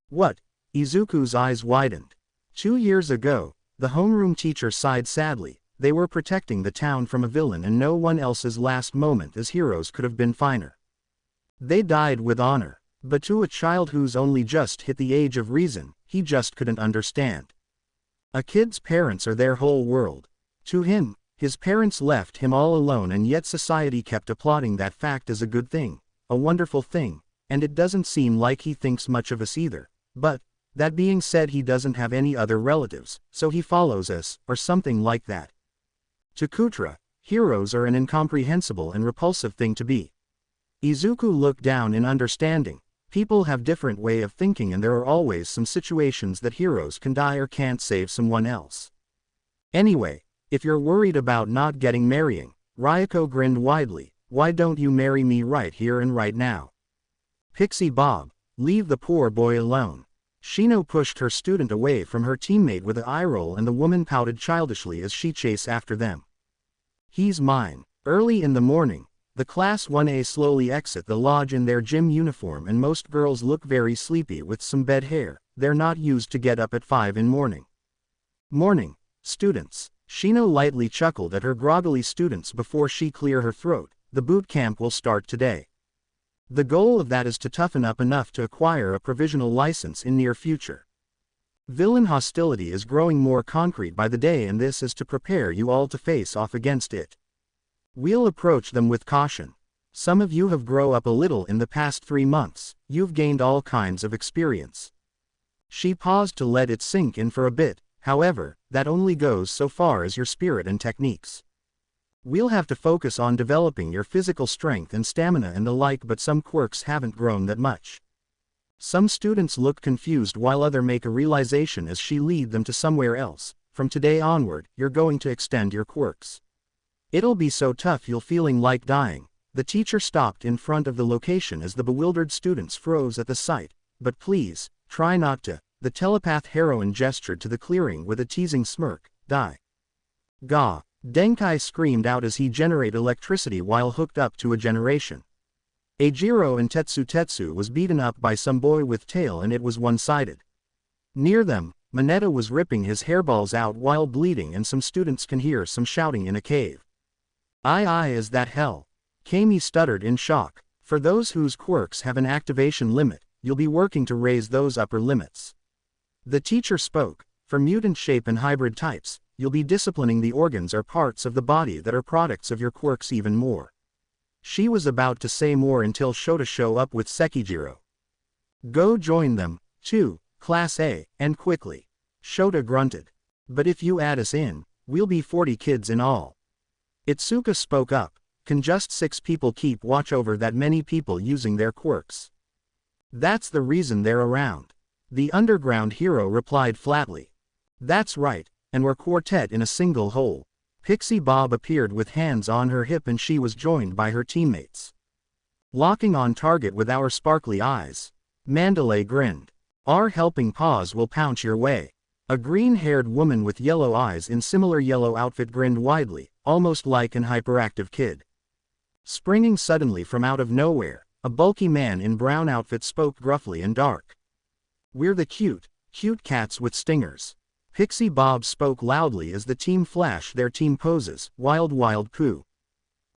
What? Izuku's eyes widened. 2 years ago, the homeroom teacher sighed sadly. They were protecting the town from a villain and no one else's last moment as heroes could have been finer. They died with honor. But to a child who's only just hit the age of reason, he just couldn't understand. A kid's parents are their whole world. To him, his parents left him all alone, and yet society kept applauding that fact as a good thing, a wonderful thing, and it doesn't seem like he thinks much of us either. But, that being said, he doesn't have any other relatives, so he follows us, or something like that. To Kutra, Heroes are an incomprehensible and repulsive thing to be. Izuku looked down in understanding. People have different way of thinking and there are always some situations that heroes can die or can't save someone else. Anyway, if you're worried about not getting marrying, Ryuko grinned widely, why don't you marry me right here and right now? Pixie Bob, leave the poor boy alone. Shino pushed her student away from her teammate with an eye roll and the woman pouted childishly as she chased after them. He's mine. Early in the morning, the Class 1A slowly exit the lodge in their gym uniform and most girls look very sleepy with some bed hair, they're not used to get up at 5 in morning. Morning, students. Shino lightly chuckled at her groggily students before she cleared her throat, the boot camp will start today. The goal of that is to toughen up enough to acquire a provisional license in near future. Villain hostility is growing more concrete by the day and this is to prepare you all to face off against it. We'll approach them with caution. Some of you have grown up a little in the past 3 months, you've gained all kinds of experience. She paused to let it sink in for a bit, however, that only goes so far as your spirit and techniques. We'll have to focus on developing your physical strength and stamina and the like but some quirks haven't grown that much. Some students look confused while others make a realization as she lead them to somewhere else. From today onward, you're going to extend your quirks. It'll be so tough you'll feeling like dying. The teacher stopped in front of the location as the bewildered students froze at the sight. But please, try not to. The telepath heroine gestured to the clearing with a teasing smirk. Die. Gah. Denkai screamed out as he generated electricity while hooked up to a generation. Eijiro and Tetsu was beaten up by some boy with tail and it was one-sided. Near them, Mineta was ripping his hairballs out while bleeding and some students can hear some shouting in a cave. Aye, is that hell? Kami stuttered in shock. For those whose quirks have an activation limit, you'll be working to raise those upper limits. The teacher spoke. For mutant shape and hybrid types, you'll be disciplining the organs or parts of the body that are products of your quirks even more. She was about to say more until Shota showed up with Sekijiro. Go join them, too, Class A, and quickly. Shota grunted. But if you add us in, we'll be 40 kids in all. Itsuka spoke up. Can just 6 people keep watch over that many people using their quirks? That's the reason they're around. The underground hero replied flatly. That's right, and we're quartet in a single hole. Pixie Bob appeared with hands on her hip and she was joined by her teammates. Locking on target with our sparkly eyes. Mandalay grinned. Our helping paws will pounce your way. A green-haired woman with yellow eyes in similar yellow outfit grinned widely, almost like an hyperactive kid. Springing suddenly from out of nowhere, a bulky man in brown outfit spoke gruffly and dark. We're the cute cats with stingers. Pixie Bob spoke loudly as the team flashed their team poses, wild poo.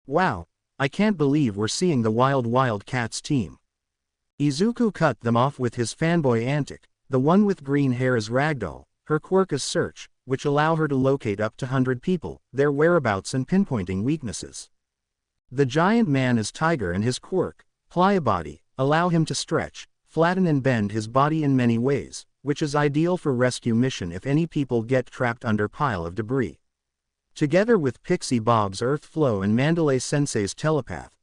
Wow, I can't believe we're seeing the wild cats team. Izuku cut them off with his fanboy antic, the one with green hair is Ragdoll, her quirk is Search, which allow her to locate up to 100 people, their whereabouts and pinpointing weaknesses. The giant man is Tiger and his quirk, Pliabody, allow him to stretch, flatten and bend his body in many ways, which is ideal for rescue mission if any people get trapped under pile of debris. Together with Pixie Bob's Earth Flow and Mandalay Sensei's Telepath,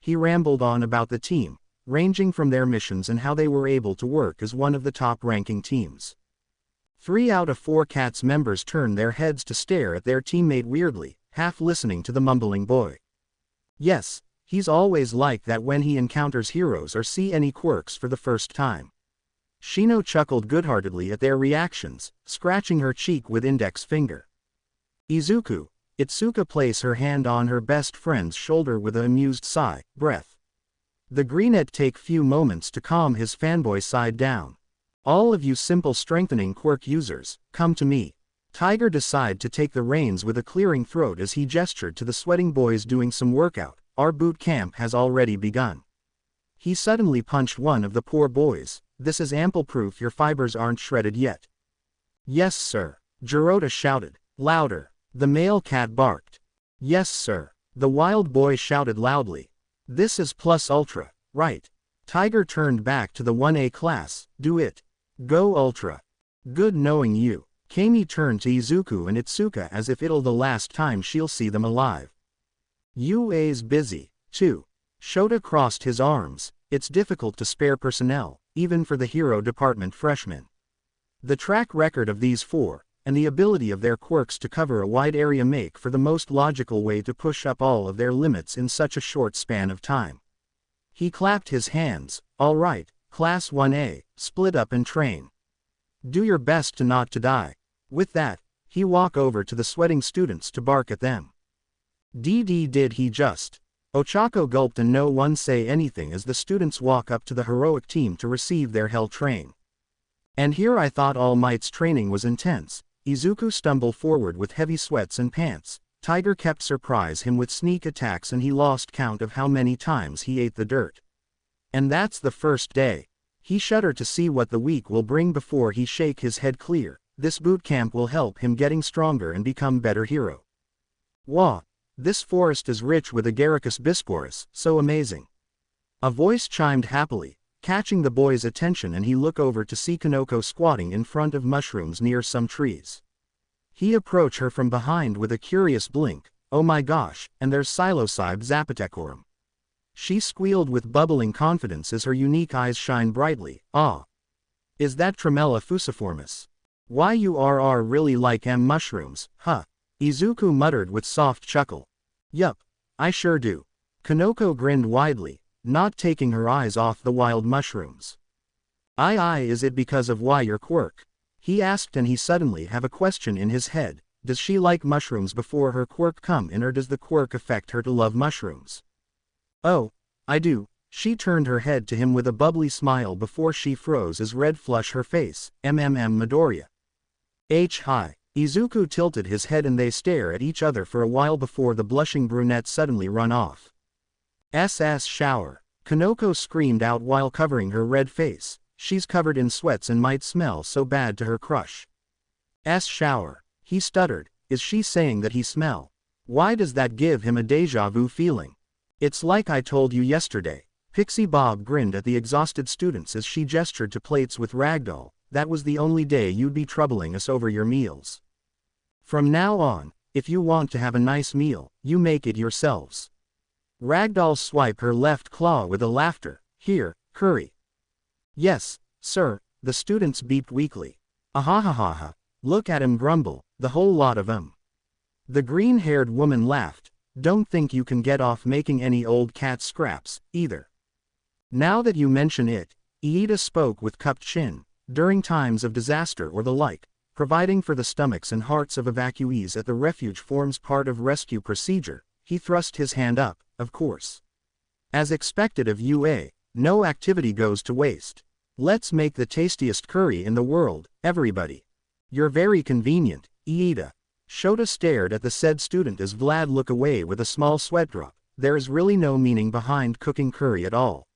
he rambled on about the team, ranging from their missions and how they were able to work as one of the top-ranking teams. 3 out of 4 cats members turned their heads to stare at their teammate weirdly, half listening to the mumbling boy. Yes, he's always like that when he encounters heroes or see any quirks for the first time. Shino chuckled goodheartedly at their reactions, scratching her cheek with index finger. Itsuka placed her hand on her best friend's shoulder with an amused sigh, breath. The greenette take few moments to calm his fanboy side down. All of you simple strengthening quirk users, come to me. Tiger decided to take the reins with a clearing throat as he gestured to the sweating boys doing some workout. Our boot camp has already begun. He suddenly punched one of the poor boys. This is ample proof your fibers aren't shredded yet. Yes, sir. Jirota shouted. Louder. The male cat barked. Yes, sir. The wild boy shouted loudly. This is plus ultra, right? Tiger turned back to the 1A class. Do it. Go ultra. Good knowing you. Kami turned to Izuku and Itsuka as if it'll the last time she'll see them alive. UA's busy, too. Shota crossed his arms. It's difficult to spare personnel, even for the hero department freshmen. The track record of these four, and the ability of their quirks to cover a wide area make for the most logical way to push up all of their limits in such a short span of time. He clapped his hands. All right, Class 1A, split up and train. Do your best to not to die. With that, he walked over to the sweating students to bark at them. Did he just? Ochako gulped and no one say anything as the students walk up to the heroic team to receive their hell train. And here I thought All Might's training was intense. Izuku stumbled forward with heavy sweats and pants. Tiger kept surprise him with sneak attacks and he lost count of how many times he ate the dirt. And that's the first day. He shuddered to see what the week will bring before he shake his head clear. This boot camp will help him getting stronger and become better hero. Wah! This forest is rich with Agaricus bisporus, so amazing. A voice chimed happily, catching the boy's attention, and he looked over to see Kanoko squatting in front of mushrooms near some trees. He approached her from behind with a curious blink. Oh my gosh, and there's Psilocybe zapotecorum. She squealed with bubbling confidence as her unique eyes shined brightly. Ah! Is that Tremella fusiformis? Why you are really like mushrooms, huh? Izuku muttered with soft chuckle. Yup, I sure do. Kanoko grinned widely, not taking her eyes off the wild mushrooms. Is it because of why your quirk? He asked, and he suddenly have a question in his head. Does she like mushrooms before her quirk come in, or does the quirk affect her to love mushrooms? Oh, I do. She turned her head to him with a bubbly smile before she froze as red flushed her face. Midoriya. Hi. Izuku tilted his head and they stare at each other for a while before the blushing brunette suddenly run off. Shower. Kanoko screamed out while covering her red face. She's covered in sweats and might smell so bad to her crush. Shower. He stuttered. Is she saying that he smell? Why does that give him a deja vu feeling? It's like I told you yesterday. Pixie Bob grinned at the exhausted students as she gestured to plates with ragdoll. That was the only day you'd be troubling us over your meals. From now on, if you want to have a nice meal, you make it yourselves. Ragdoll swiped her left claw with a laughter. Here, curry. Yes, sir, the students beeped weakly. Ahahaha, look at him grumble, the whole lot of 'em. The green-haired woman laughed. Don't think you can get off making any old cat scraps, either. Now that you mention it, Iida spoke with cupped chin. During times of disaster or the like, providing for the stomachs and hearts of evacuees at the refuge forms part of rescue procedure. He thrust his hand up, of course. As expected of UA, no activity goes to waste. Let's make the tastiest curry in the world, everybody. You're very convenient, Iida. Shota stared at the said student as Vlad looked away with a small sweat drop. There is really no meaning behind cooking curry at all.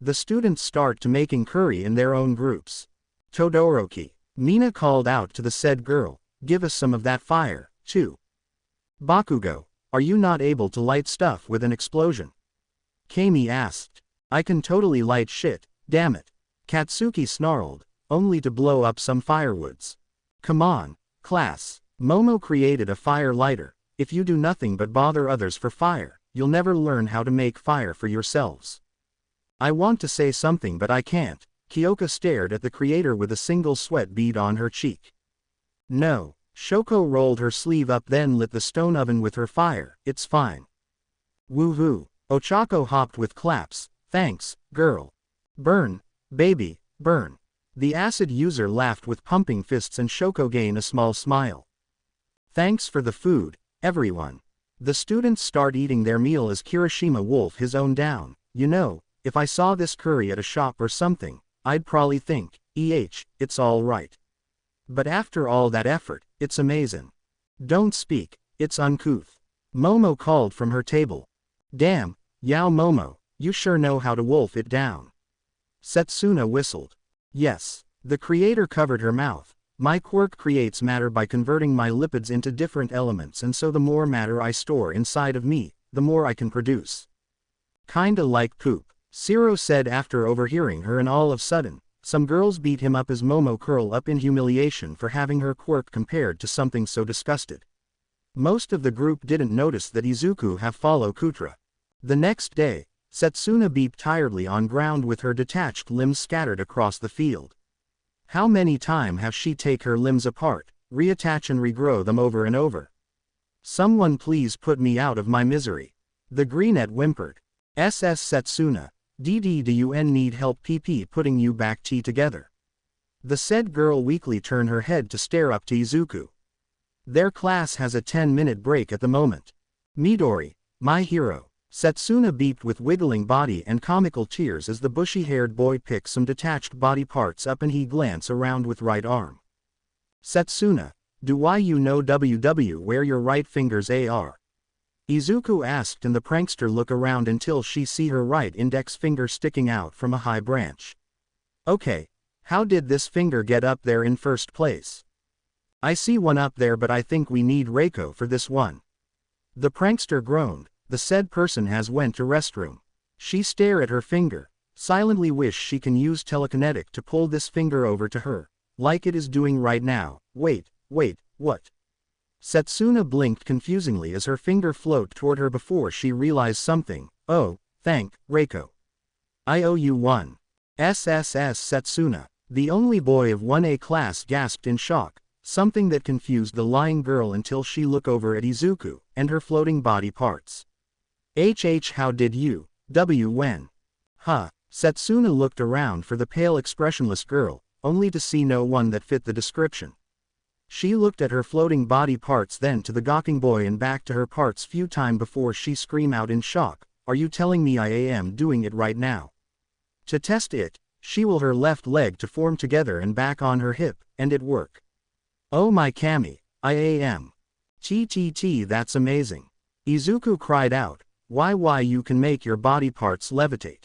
The students start to making curry in their own groups. Todoroki. Mina called out to the said girl, give us some of that fire, too. Bakugo, are you not able to light stuff with an explosion? Kami asked. I can totally light shit, damn it. Katsuki snarled, only to blow up some firewoods. Come on, class. Momo created a fire lighter. If you do nothing but bother others for fire, you'll never learn how to make fire for yourselves. I want to say something but I can't. Kyoka stared at the creator with a single sweat bead on her cheek. No. Shoko rolled her sleeve up then lit the stone oven with her fire. It's fine. Woo-hoo. Ochako hopped with claps. Thanks, girl. Burn, baby, burn. The acid user laughed with pumping fists and Shoko gained a small smile. Thanks for the food, everyone. The students start eating their meal as Kirishima wolf his own down. You know, if I saw this curry at a shop or something, I'd probably think, it's all right. But after all that effort, it's amazing. Don't speak, it's uncouth. Momo called from her table. Damn, Yao Momo, you sure know how to wolf it down. Setsuna whistled. Yes. The creator covered her mouth. My quirk creates matter by converting my lipids into different elements, and so the more matter I store inside of me, the more I can produce. Kinda like poop. Zero said after overhearing her, and all of a sudden, some girls beat him up as Momo curled up in humiliation for having her quirk compared to something so disgusted. Most of the group didn't notice that Izuku have follow Kutra. The next day, Setsuna beeped tiredly on ground with her detached limbs scattered across the field. How many times have she take her limbs apart, reattach and regrow them over and over? Someone please put me out of my misery. The greenette whimpered. SS Setsuna, DD do you need help PP putting you back T together? The said girl weakly turned her head to stare up to Izuku. Their class has a 10-minute break at the moment. Midori, my hero. Setsuna beeped with wiggling body and comical tears as the bushy-haired boy picked some detached body parts up and he glanced around with right arm. Setsuna, do why you know WW where your right fingers are? Izuku asked and the prankster look around until she see her right index finger sticking out from a high branch. Okay, how did this finger get up there in first place? I see one up there but I think we need Reiko for this one. The prankster groaned. The said person has went to restroom. She stare at her finger, silently wish she can use telekinetic to pull this finger over to her, like it is doing right now. Wait, what? Setsuna blinked confusingly as her finger floated toward her before she realized something. Oh, thank, Reiko. I owe you one. SSS Setsuna, the only boy of 1A class gasped in shock, something that confused the lying girl until she looked over at Izuku and her floating body parts. How did you, when? Huh, Setsuna looked around for the pale expressionless girl, only to see no one that fit the description. She looked at her floating body parts then to the gawking boy and back to her parts few times before she screamed out in shock, are you telling me I am doing it right now? To test it, she will her left leg to form together and back on her hip, and it work. Oh my Kami, I am. TTT that's amazing. Izuku cried out. Why you can make your body parts levitate.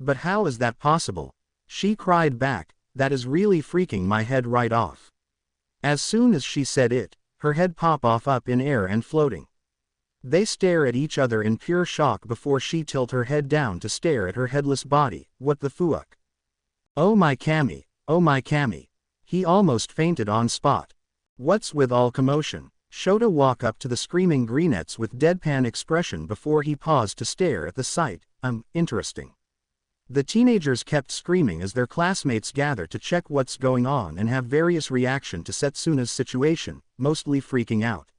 But how is that possible? She cried back, that is really freaking my head right off. As soon as she said it, her head pop off up in air and floating. They stare at each other in pure shock before she tilt her head down to stare at her headless body, what the fuck? Oh my Kami, he almost fainted on spot. What's with all commotion? Shota walked up to the screaming greenettes with deadpan expression before he paused to stare at the sight. Interesting. The teenagers kept screaming as their classmates gathered to check what's going on and have various reaction to Setsuna's situation, mostly freaking out.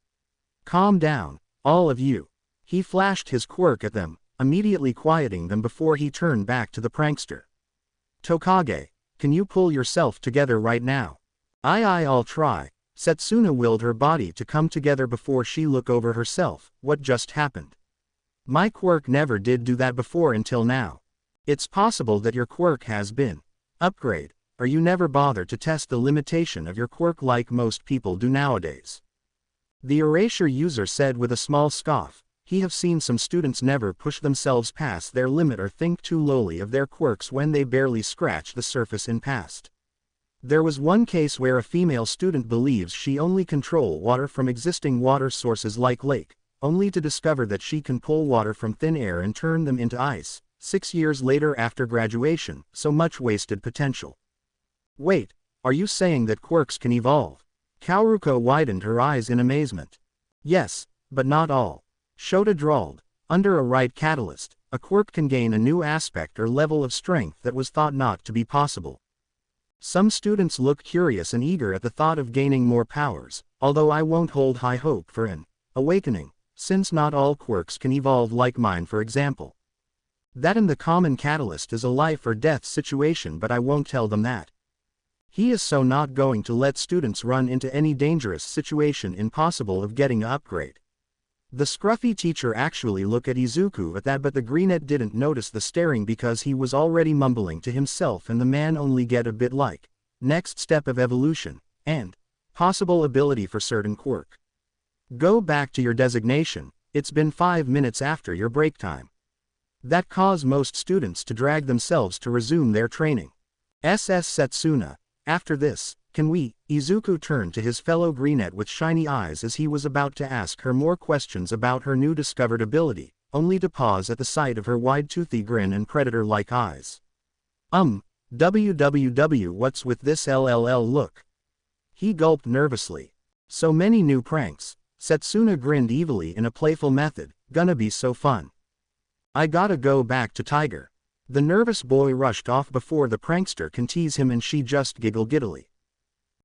Calm down, all of you. He flashed his quirk at them, immediately quieting them before he turned back to the prankster. Tokage, can you pull yourself together right now? I'll try. Setsuna willed her body to come together before she looked over herself. What just happened? My quirk never did do that before until now. It's possible that your quirk has been upgrade, or you never bothered to test the limitation of your quirk like most people do nowadays. The erasure user said with a small scoff. He have seen some students never push themselves past their limit or think too lowly of their quirks when they barely scratch the surface in past. There was one case where a female student believes she only control water from existing water sources like lake, only to discover that she can pull water from thin air and turn them into ice, 6 years later after graduation, so much wasted potential. Wait, are you saying that quirks can evolve? Kaoruko widened her eyes in amazement. Yes, but not all. Shota drawled. Under a right catalyst, a quirk can gain a new aspect or level of strength that was thought not to be possible. Some students look curious and eager at the thought of gaining more powers, although I won't hold high hope for an awakening, since not all quirks can evolve like mine for example. That in the common catalyst is a life or death situation but I won't tell them that. He is so not going to let students run into any dangerous situation impossible of getting an upgrade. The scruffy teacher actually looked at Izuku at that but the greenette didn't notice the staring because he was already mumbling to himself and the man only get a bit like, next step of evolution, and possible ability for certain quirk. Go back to your designation, it's been 5 minutes after your break time. That caused most students to drag themselves to resume their training. SS Setsuna, after this, can we? Izuku turned to his fellow greenette with shiny eyes as he was about to ask her more questions about her new discovered ability, only to pause at the sight of her wide-toothy grin and predator-like eyes. Www what's with this LLL look? He gulped nervously. So many new pranks. Setsuna grinned evilly in a playful method, gonna be so fun. I gotta go back to Tiger. The nervous boy rushed off before the prankster can tease him and she just giggled giddily.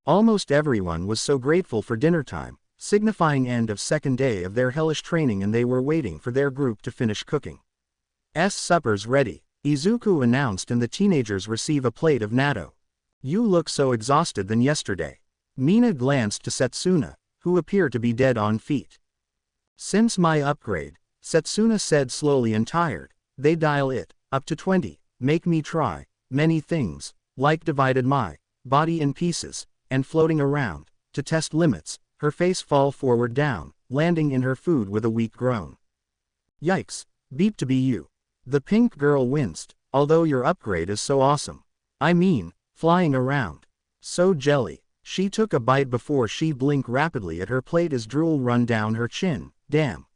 Almost everyone was so grateful for dinner time, signifying end of second day of their hellish training, and they were waiting for their group to finish cooking. Supper's ready, Izuku announced, and the teenagers receive a plate of natto. You look so exhausted than yesterday. Mina glanced to Setsuna, who appeared to be dead on feet. Since my upgrade, Setsuna said slowly and tired, they dial it up to 20, make me try many things, like divided my body in pieces, and floating around, to test limits, her face fall forward down, landing in her food with a weak groan. Yikes, beep to be you. The pink girl winced, although your upgrade is so awesome. I mean, flying around. So jelly. She took a bite before she blinked rapidly at her plate as drool run down her chin. Damn.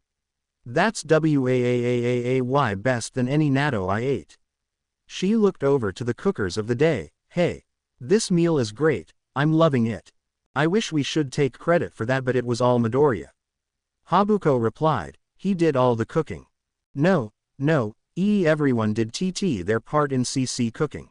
That's way best than any natto I ate. She looked over to the cookers of the day. Hey. This meal is great, I'm loving it. I wish we should take credit for that, but it was all Midoriya. Habuko replied, he did all the cooking. No, everyone did their part in CC cooking.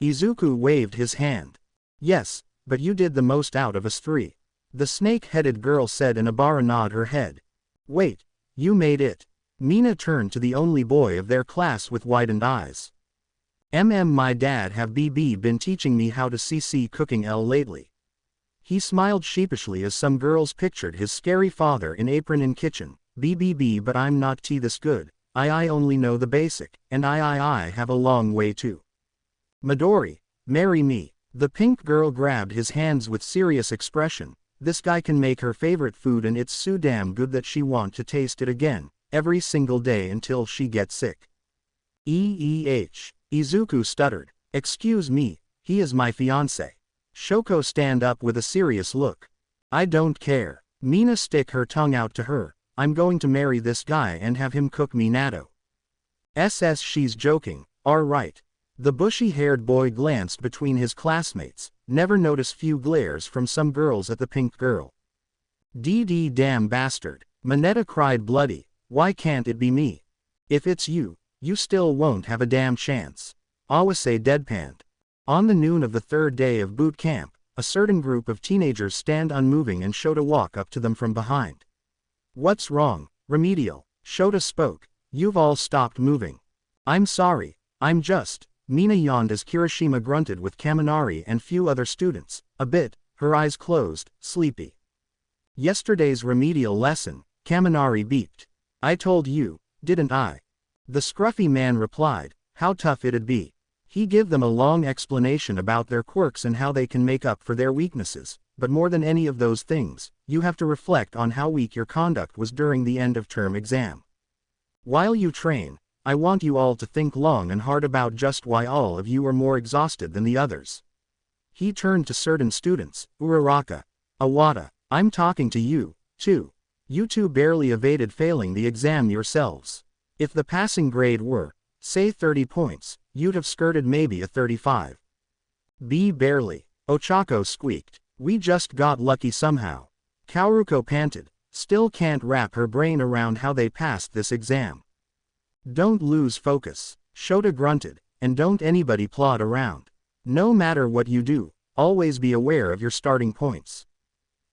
Izuku waved his hand. Yes, but you did the most out of us three. The snake-headed girl said, and Abara nodded her head. Wait, you made it. Mina turned to the only boy of their class with widened eyes. My dad have been teaching me how to CC cooking lately. He smiled sheepishly as some girls pictured his scary father in apron in kitchen. But I'm not this good. I only know the basic, and I have a long way to. Midori, marry me. The pink girl grabbed his hands with serious expression. This guy can make her favorite food, and it's so damn good that she want to taste it again, every single day until she gets sick. Izuku stuttered. Excuse me, he is my fiancé. Shoko stand up with a serious look. I don't care. Mina stick her tongue out to her. I'm going to marry this guy and have him cook me natto. She's joking, alright. The bushy-haired boy glanced between his classmates, never noticed few glares from some girls at the pink girl. Damn bastard. Mineta cried bloody, why can't it be me? If it's you, you still won't have a damn chance. Awase deadpanned. On the noon of the third day of boot camp, a certain group of teenagers stand unmoving and Shota walk up to them from behind. What's wrong, Remedial? Shota spoke, you've all stopped moving. I'm sorry, I'm just. Mina yawned as Kirishima grunted with Kaminari and few other students, a bit, her eyes closed, sleepy. Yesterday's remedial lesson, Kaminari beeped. I told you, didn't I? The scruffy man replied, how tough it'd be. He gave them a long explanation about their quirks and how they can make up for their weaknesses, but more than any of those things, you have to reflect on how weak your conduct was during the end-of-term exam. While you train, I want you all to think long and hard about just why all of you are more exhausted than the others. He turned to certain students, Uraraka, Awada, I'm talking to you, too. You two barely evaded failing the exam yourselves. If the passing grade were, say 30 points, you'd have skirted maybe a 35. Barely. Ochako squeaked. We just got lucky somehow. Kaoruko panted, still can't wrap her brain around how they passed this exam. Don't lose focus, Shota grunted, and don't anybody plod around. No matter what you do, always be aware of your starting points.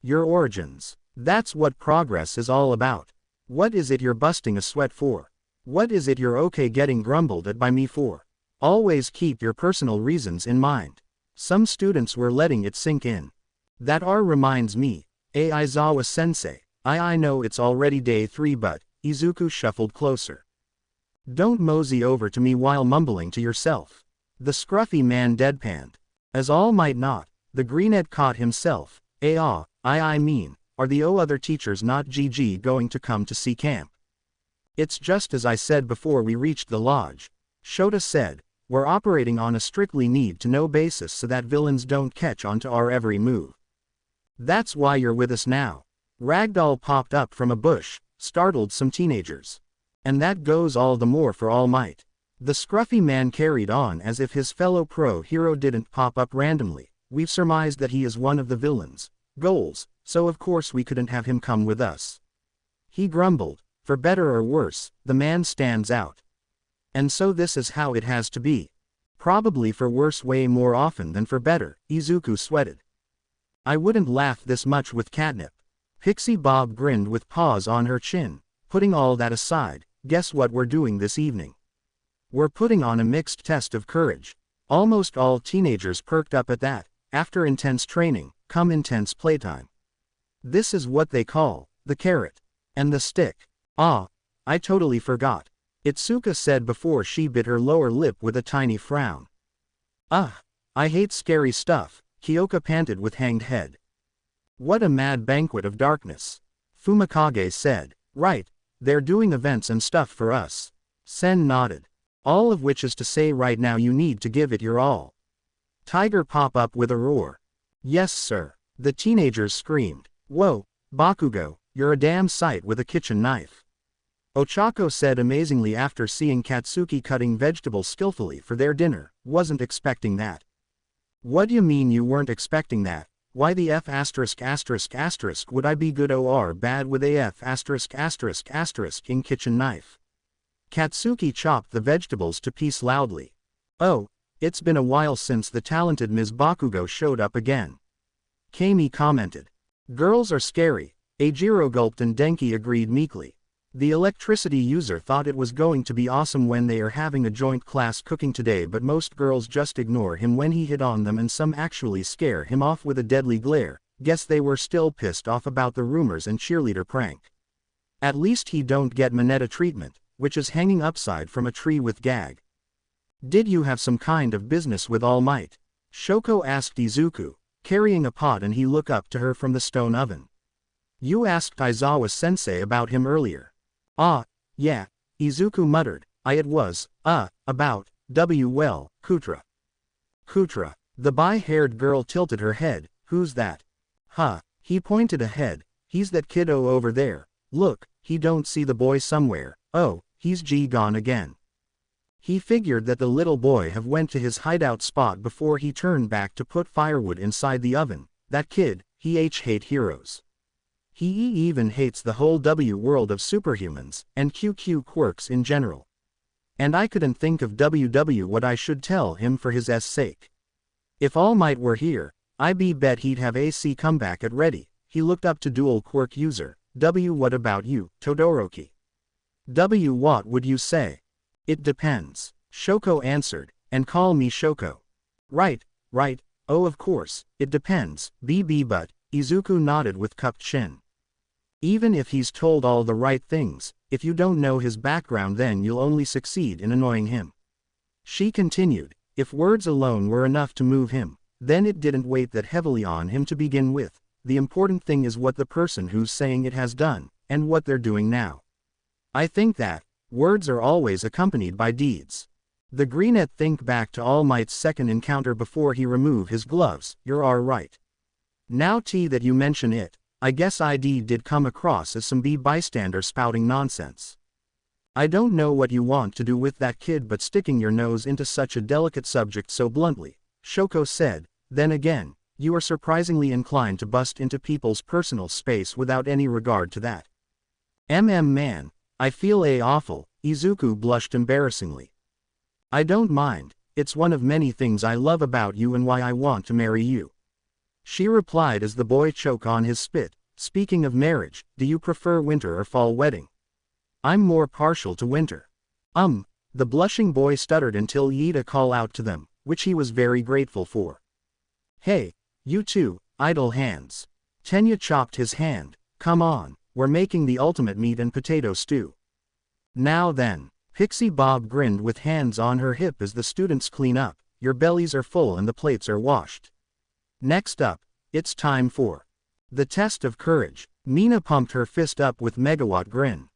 Your origins. That's what progress is all about. What is it you're busting a sweat for? What is it you're okay getting grumbled at by me for? Always keep your personal reasons in mind. Some students were letting it sink in. That reminds me, Aizawa-sensei, I know it's already day 3 but, Izuku shuffled closer. Don't mosey over to me while mumbling to yourself. The scruffy man deadpanned. As all might not, the greenhead caught himself. I mean, are the other teachers not going to come to see camp? It's just as I said before we reached the lodge. Shota said, we're operating on a strictly need-to-know basis so that villains don't catch on to our every move. That's why you're with us now. Ragdoll popped up from a bush, startled some teenagers. And that goes all the more for All Might. The scruffy man carried on as if his fellow pro hero didn't pop up randomly. We've surmised that he is one of the villains' goals, so of course we couldn't have him come with us. He grumbled. For better or worse, the man stands out. And so this is how it has to be. Probably for worse way more often than for better, Izuku sweated. I wouldn't laugh this much with catnip. Pixie Bob grinned with paws on her chin. Putting all that aside, guess what we're doing this evening? We're putting on a mixed test of courage. Almost all teenagers perked up at that. After intense training, come intense playtime. This is what they call the carrot and the stick. Ah, I totally forgot. Itsuka said before she bit her lower lip with a tiny frown. I hate scary stuff, Kyoka panted with hanged head. What a mad banquet of darkness. Fumikage said. Right, they're doing events and stuff for us. Sen nodded. All of which is to say right now you need to give it your all. Tiger pop up with a roar. Yes sir. The teenagers screamed. Whoa, Bakugo, you're a damn sight with a kitchen knife. Ochako said amazingly after seeing Katsuki cutting vegetables skillfully for their dinner, wasn't expecting that. What do you mean you weren't expecting that? Why the F*** would I be good or bad with a F*** in kitchen knife? Katsuki chopped the vegetables to piece loudly. Oh, it's been a while since the talented Ms. Bakugo showed up again. Kami commented. Girls are scary, Eijiro gulped and Denki agreed meekly. The electricity user thought it was going to be awesome when they are having a joint class cooking today, but most girls just ignore him when he hit on them and some actually scare him off with a deadly glare. Guess they were still pissed off about the rumors and cheerleader prank. At least he don't get Mineta treatment, which is hanging upside from a tree with gag. Did you have some kind of business with All Might? Shoko asked Izuku, carrying a pot, and he looked up to her from the stone oven. You asked Aizawa-sensei about him earlier. Ah, yeah, Izuku muttered. It was, about, well, Kutra. Kutra. The bi-haired girl tilted her head. Who's that? He pointed ahead. He's that kiddo over there. Look, he don't see the boy somewhere. Oh, he's gone again. He figured that the little boy have went to his hideout spot before he turned back to put firewood inside the oven. That kid, he hate heroes. He even hates the whole world of superhumans, and QQ quirks in general. And I couldn't think of what I should tell him for his sake. If All Might were here, I bet he'd have AC comeback at ready. He looked up to dual quirk user. What about you, Todoroki? What would you say? It depends. Shoko answered, and call me Shoko. Right, oh of course, it depends, but, Izuku nodded with cupped chin. Even if he's told all the right things, if you don't know his background then you'll only succeed in annoying him. She continued, if words alone were enough to move him, then it didn't weigh that heavily on him to begin with. The important thing is what the person who's saying it has done, and what they're doing now. I think that, words are always accompanied by deeds. The Greenette think back to All Might's second encounter before he remove his gloves. You're all right. Now that you mention it, I guess did come across as some bystander spouting nonsense. I don't know what you want to do with that kid, but sticking your nose into such a delicate subject so bluntly, Shoko said. Then again, you are surprisingly inclined to bust into people's personal space without any regard to that. Man, I feel awful, Izuku blushed embarrassingly. I don't mind, it's one of many things I love about you and why I want to marry you. She replied as the boy choked on his spit. Speaking of marriage, do you prefer winter or fall wedding? I'm more partial to winter. The blushing boy stuttered until Yida called out to them, which he was very grateful for. Hey, you two, idle hands. Tenya chopped his hand. Come on, we're making the ultimate meat and potato stew. Now then, Pixie Bob grinned with hands on her hip as the students clean up. Your bellies are full and the plates are washed. Next up, it's time for the test of courage. Mina pumped her fist up with megawatt grin.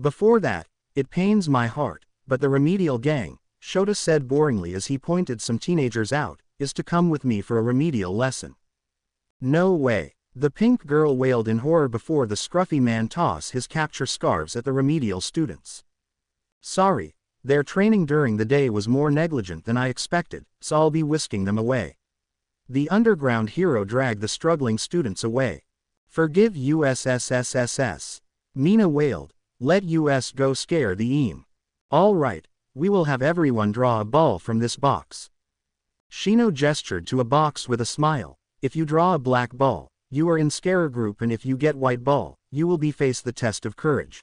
Before that, it pains my heart, but the remedial gang, Shota said boringly as he pointed some teenagers out, is to come with me for a remedial lesson. No way. The pink girl wailed in horror before the scruffy man tossed his capture scarves at the remedial students. Sorry, their training during the day was more negligent than I expected, so I'll be whisking them away. The underground hero dragged the struggling students away. Forgive USSSSS. Mina wailed. Let US go scare the EAM. All right, we will have everyone draw a ball from this box. Shino gestured to a box with a smile. If you draw a black ball, you are in scarer group, and if you get white ball, you will be face the test of courage.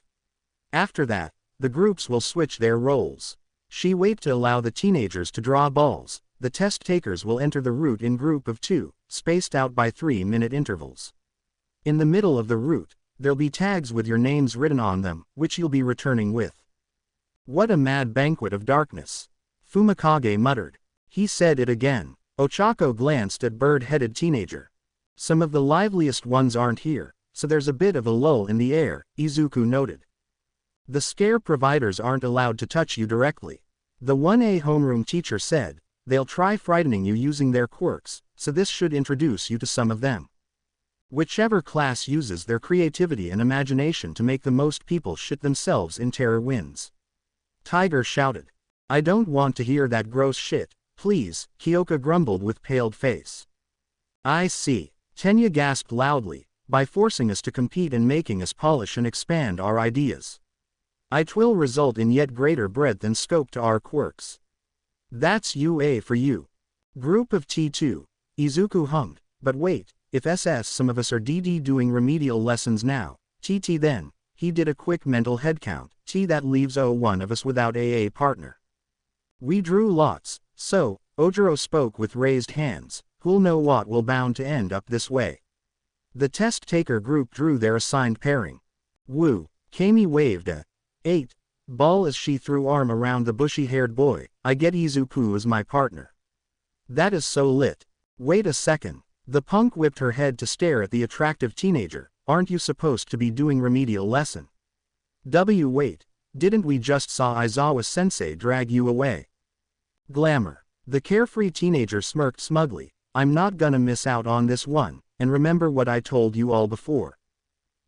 After that, the groups will switch their roles. She wait to allow the teenagers to draw balls. The test takers will enter the route in group of 2, spaced out by 3-minute intervals. In the middle of the route, there'll be tags with your names written on them, which you'll be returning with. What a mad banquet of darkness. Fumikage muttered. He said it again. Ochako glanced at bird-headed teenager. Some of the liveliest ones aren't here, so there's a bit of a lull in the air, Izuku noted. The scare providers aren't allowed to touch you directly. The 1A homeroom teacher said, they'll try frightening you using their quirks, so this should introduce you to some of them. Whichever class uses their creativity and imagination to make the most people shit themselves in terror wins. Tiger shouted. I don't want to hear that gross shit, please, Kyoka grumbled with paled face. I see. Tenya gasped loudly, by forcing us to compete and making us polish and expand our ideas. It will result in yet greater breadth and scope to our quirks. That's UA for you. Group of T2. Izuku hummed, but wait, if SS some of us are DD doing remedial lessons now, TT then, he did a quick mental headcount, T that leaves one of us without AA partner. We drew lots, so, Ojiro spoke with raised hands, who'll know what will bound to end up this way. The test taker group drew their assigned pairing. Woo, Kami waved a 8 ball as she threw arm around the bushy-haired boy. I get Izuku as my partner. That is so lit. Wait a second. The punk whipped her head to stare at the attractive teenager. Aren't you supposed to be doing remedial lesson? Wait, didn't we just saw Aizawa-sensei drag you away? Glamour. The carefree teenager smirked smugly. I'm not gonna miss out on this one, and remember what I told you all before.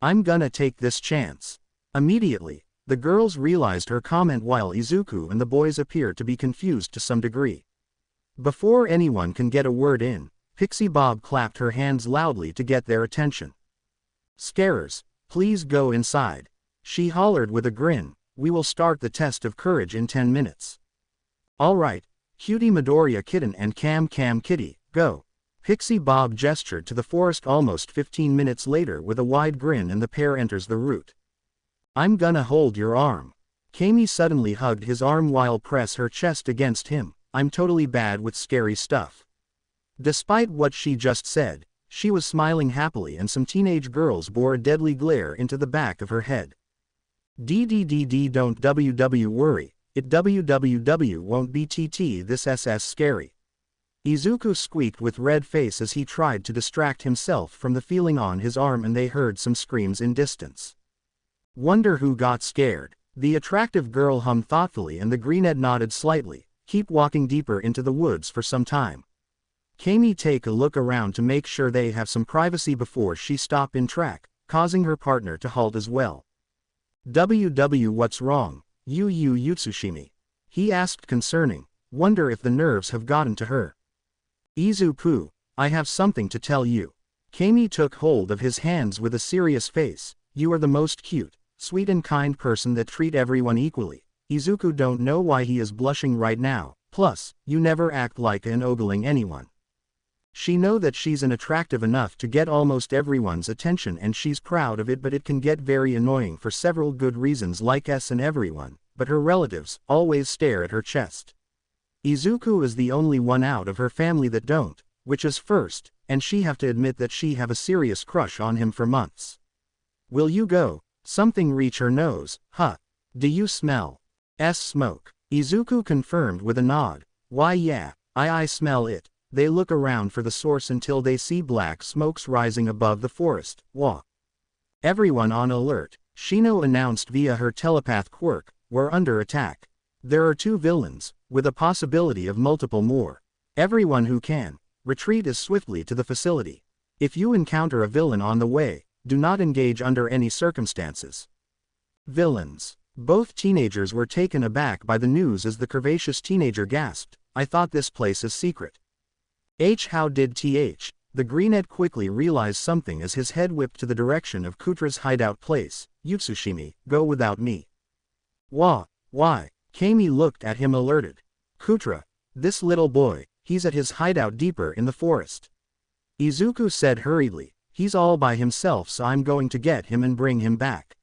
I'm gonna take this chance. Immediately, the girls realized her comment while Izuku and the boys appeared to be confused to some degree. Before anyone can get a word in, Pixie Bob clapped her hands loudly to get their attention. Scarers, please go inside. She hollered with a grin, we will start the test of courage in 10 minutes. Alright, Cutie Midoriya Kitten and Cam Kitty, go. Pixie Bob gestured to the forest almost 15 minutes later with a wide grin, and the pair enters the route. I'm gonna hold your arm. Kami suddenly hugged his arm while press her chest against him. I'm totally bad with scary stuff. Despite what she just said, she was smiling happily, and some teenage girls bore a deadly glare into the back of her head. DDDD don't WW worry, it WWW won't be TT this SS scary. Izuku squeaked with red face as he tried to distract himself from the feeling on his arm, and they heard some screams in distance. Wonder who got scared. The attractive girl hummed thoughtfully, and the greenhead nodded slightly. Keep walking deeper into the woods for some time. Kami take a look around to make sure they have some privacy before she stop in track, causing her partner to halt as well. WW what's wrong, Yutsushimi? He asked concerning, wonder if the nerves have gotten to her. Izuku, I have something to tell you. Kami took hold of his hands with a serious face. You are the most cute, sweet and kind person that treat everyone equally. Izuku don't know why he is blushing right now, plus, you never act like an ogling anyone. She know that she's an attractive enough to get almost everyone's attention, and she's proud of it, but it can get very annoying for several good reasons, like and everyone, but her relatives, always stare at her chest. Izuku is the only one out of her family that don't, which is first, and she have to admit that she have a serious crush on him for months. Will you go? Something reach her nose, huh? Do you smell smoke? Izuku confirmed with a nod. Why yeah, I smell it. They look around for the source until they see black smokes rising above the forest. Wah. Everyone on alert, Shino announced via her telepath quirk, we're under attack. There are 2 villains, with a possibility of multiple more. Everyone who can, retreat as swiftly to the facility. If you encounter a villain on the way, do not engage under any circumstances. Villains. Both teenagers were taken aback by the news as the curvaceous teenager gasped, I thought this place is secret. How did The greenette quickly realized something as his head whipped to the direction of Kutra's hideout place. Yutsushimi, go without me. Why? Kami looked at him alerted. Kutra, this little boy, he's at his hideout deeper in the forest. Izuku said hurriedly, he's all by himself, so I'm going to get him and bring him back.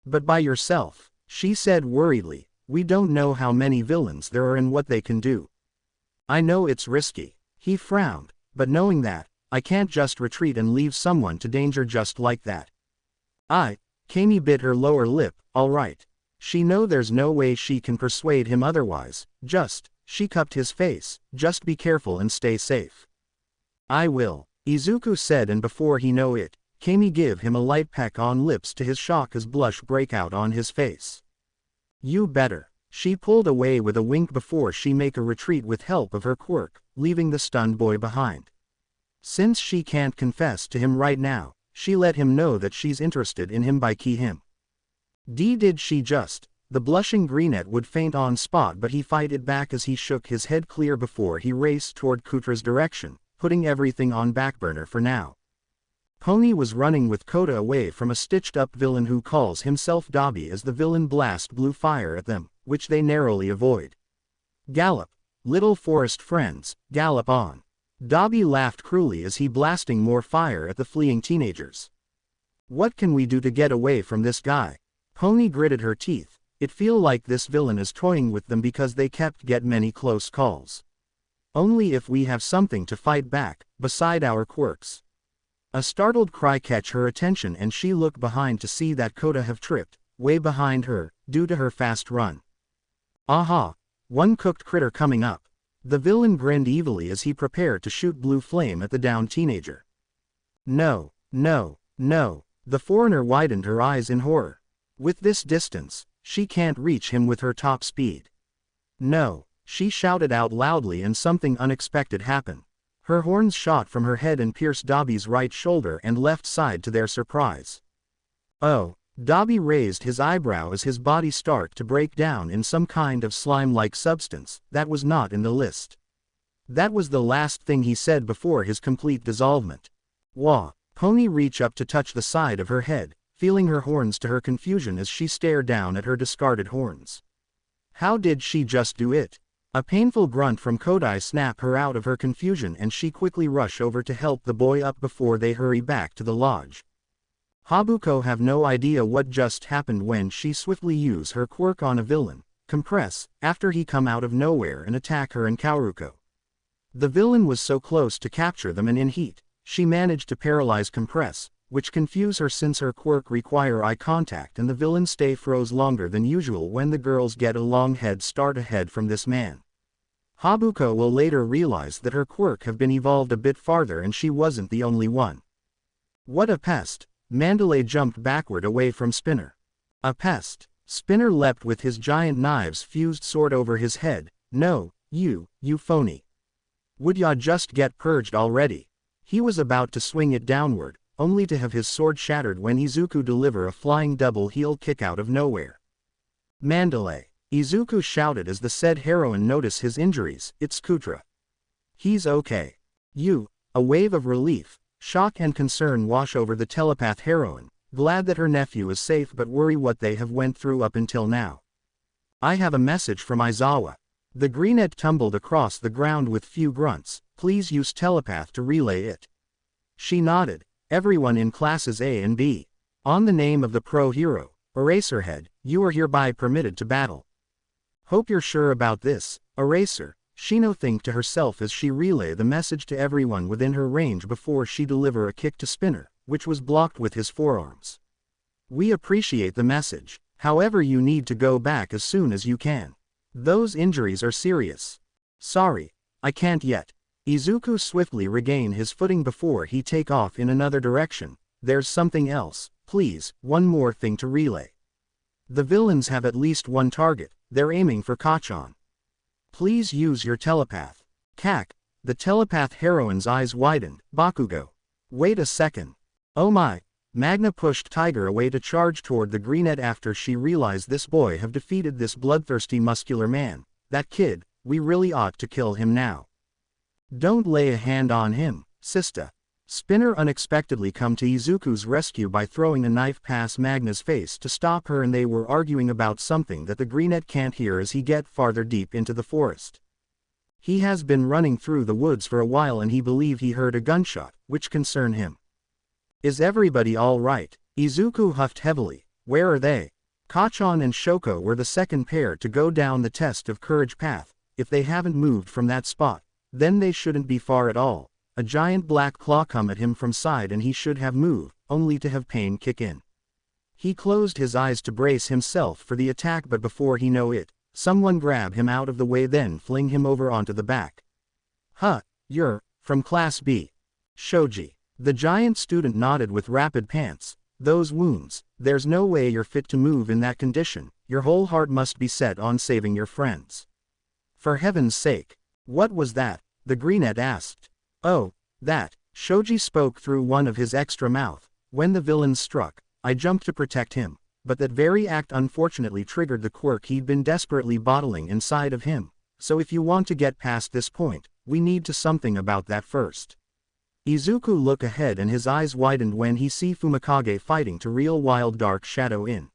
But by yourself, she said worriedly, we don't know how many villains there are and what they can do. I know it's risky. He frowned, but knowing that, I can't just retreat and leave someone to danger just like that. Kami bit her lower lip, alright. She know there's no way she can persuade him otherwise, she cupped his face, just be careful and stay safe. I will, Izuku said, and before he know it, Kami give him a light peck on lips to his shock as blush break out on his face. You better. She pulled away with a wink before she make a retreat with help of her quirk, leaving the stunned boy behind. Since she can't confess to him right now, she let him know that she's interested in him by him. Did she just? The blushing greenette would faint on spot, but he fight it back as he shook his head clear before he raced toward Kutra's direction, putting everything on back burner for now. Pony was running with Kota away from a stitched-up villain who calls himself Dabi as the villain blast blew fire at them, which they narrowly avoid. Gallop, little forest friends, gallop on. Dabi laughed cruelly as he blasting more fire at the fleeing teenagers. What can we do to get away from this guy? Pony gritted her teeth. It feel like this villain is toying with them because they kept get many close calls. Only if we have something to fight back, beside our quirks. A startled cry catch her attention and she looked behind to see that Kota have tripped, way behind her, due to her fast run. Aha! One cooked critter coming up. The villain grinned evilly as he prepared to shoot blue flame at the downed teenager. No. The foreigner widened her eyes in horror. With this distance, she can't reach him with her top speed. No, she shouted out loudly and something unexpected happened. Her horns shot from her head and pierced Dabi's right shoulder and left side to their surprise. Oh, Dabi raised his eyebrow as his body started to break down in some kind of slime-like substance that was not in the list. That was the last thing he said before his complete dissolvement. Wah! Pony reached up to touch the side of her head, feeling her horns to her confusion as she stared down at her discarded horns. How did she just do it? A painful grunt from Kodai snapped her out of her confusion and she quickly rushed over to help the boy up before they hurry back to the lodge. Habuko have no idea what just happened when she swiftly used her quirk on a villain, Compress, after he come out of nowhere and attack her and Kaoruko. The villain was so close to capture them and in heat, she managed to paralyze Compress, which confused her since her quirk require eye contact and the villain stay froze longer than usual when the girls get a long head start ahead from this man. Habuko will later realize that her quirk have been evolved a bit farther and she wasn't the only one. What a pest! Mandalay jumped backward away from Spinner. A pest! Spinner leapt with his giant knives fused sword over his head. No, you phony. Would ya just get purged already? He was about to swing it downward, only to have his sword shattered when Izuku deliver a flying double heel kick out of nowhere. Mandalay! Izuku shouted as the said heroine noticed his injuries. It's Kutra. He's okay. A wave of relief, shock and concern wash over the telepath heroine, glad that her nephew is safe but worry what they have went through up until now. I have a message from Aizawa. The greenette tumbled across the ground with few grunts. Please use telepath to relay it. She nodded. Everyone in classes A and B. On the name of the pro hero, Eraserhead, you are hereby permitted to battle. Hope you're sure about this, Eraser, Shino think to herself as she relay the message to everyone within her range before she deliver a kick to Spinner, which was blocked with his forearms. We appreciate the message, however you need to go back as soon as you can. Those injuries are serious. Sorry, I can't yet. Izuku swiftly regained his footing before he take off in another direction. There's something else, please, one more thing to relay. The villains have at least one target, they're aiming for Kachan. Please use your telepath. Kak, the telepath heroine's eyes widened. Bakugo. Wait a second. Oh my. Magna pushed Tiger away to charge toward the greenette after she realized this boy have defeated this bloodthirsty muscular man. That kid, we really ought to kill him now. Don't lay a hand on him, Sista. Spinner unexpectedly come to Izuku's rescue by throwing a knife past Magna's face to stop her, and they were arguing about something that the Greenette can't hear as he get farther deep into the forest. He has been running through the woods for a while and he believed he heard a gunshot, which concerned him. Is everybody all right? Izuku huffed heavily. Where are they? Kachan and Shoko were the second pair to go down the test of courage path. If they haven't moved from that spot, then they shouldn't be far at all. A giant black claw come at him from side and he should have moved, only to have pain kick in. He closed his eyes to brace himself for the attack, but before he know it, someone grab him out of the way, then fling him over onto the back. Huh, you're from Class B. Shoji. The giant student nodded with rapid pants. Those wounds, there's no way you're fit to move in that condition. Your whole heart must be set on saving your friends. For heaven's sake. What was that? The Greenette asked. Oh, that. Shoji spoke through one of his extra mouth. When the villain struck, I jumped to protect him, but that very act unfortunately triggered the quirk he'd been desperately bottling inside of him. So if you want to get past this point, we need to something about that first. Izuku looked ahead and his eyes widened when he see Fumikage fighting to reel wild dark shadow in.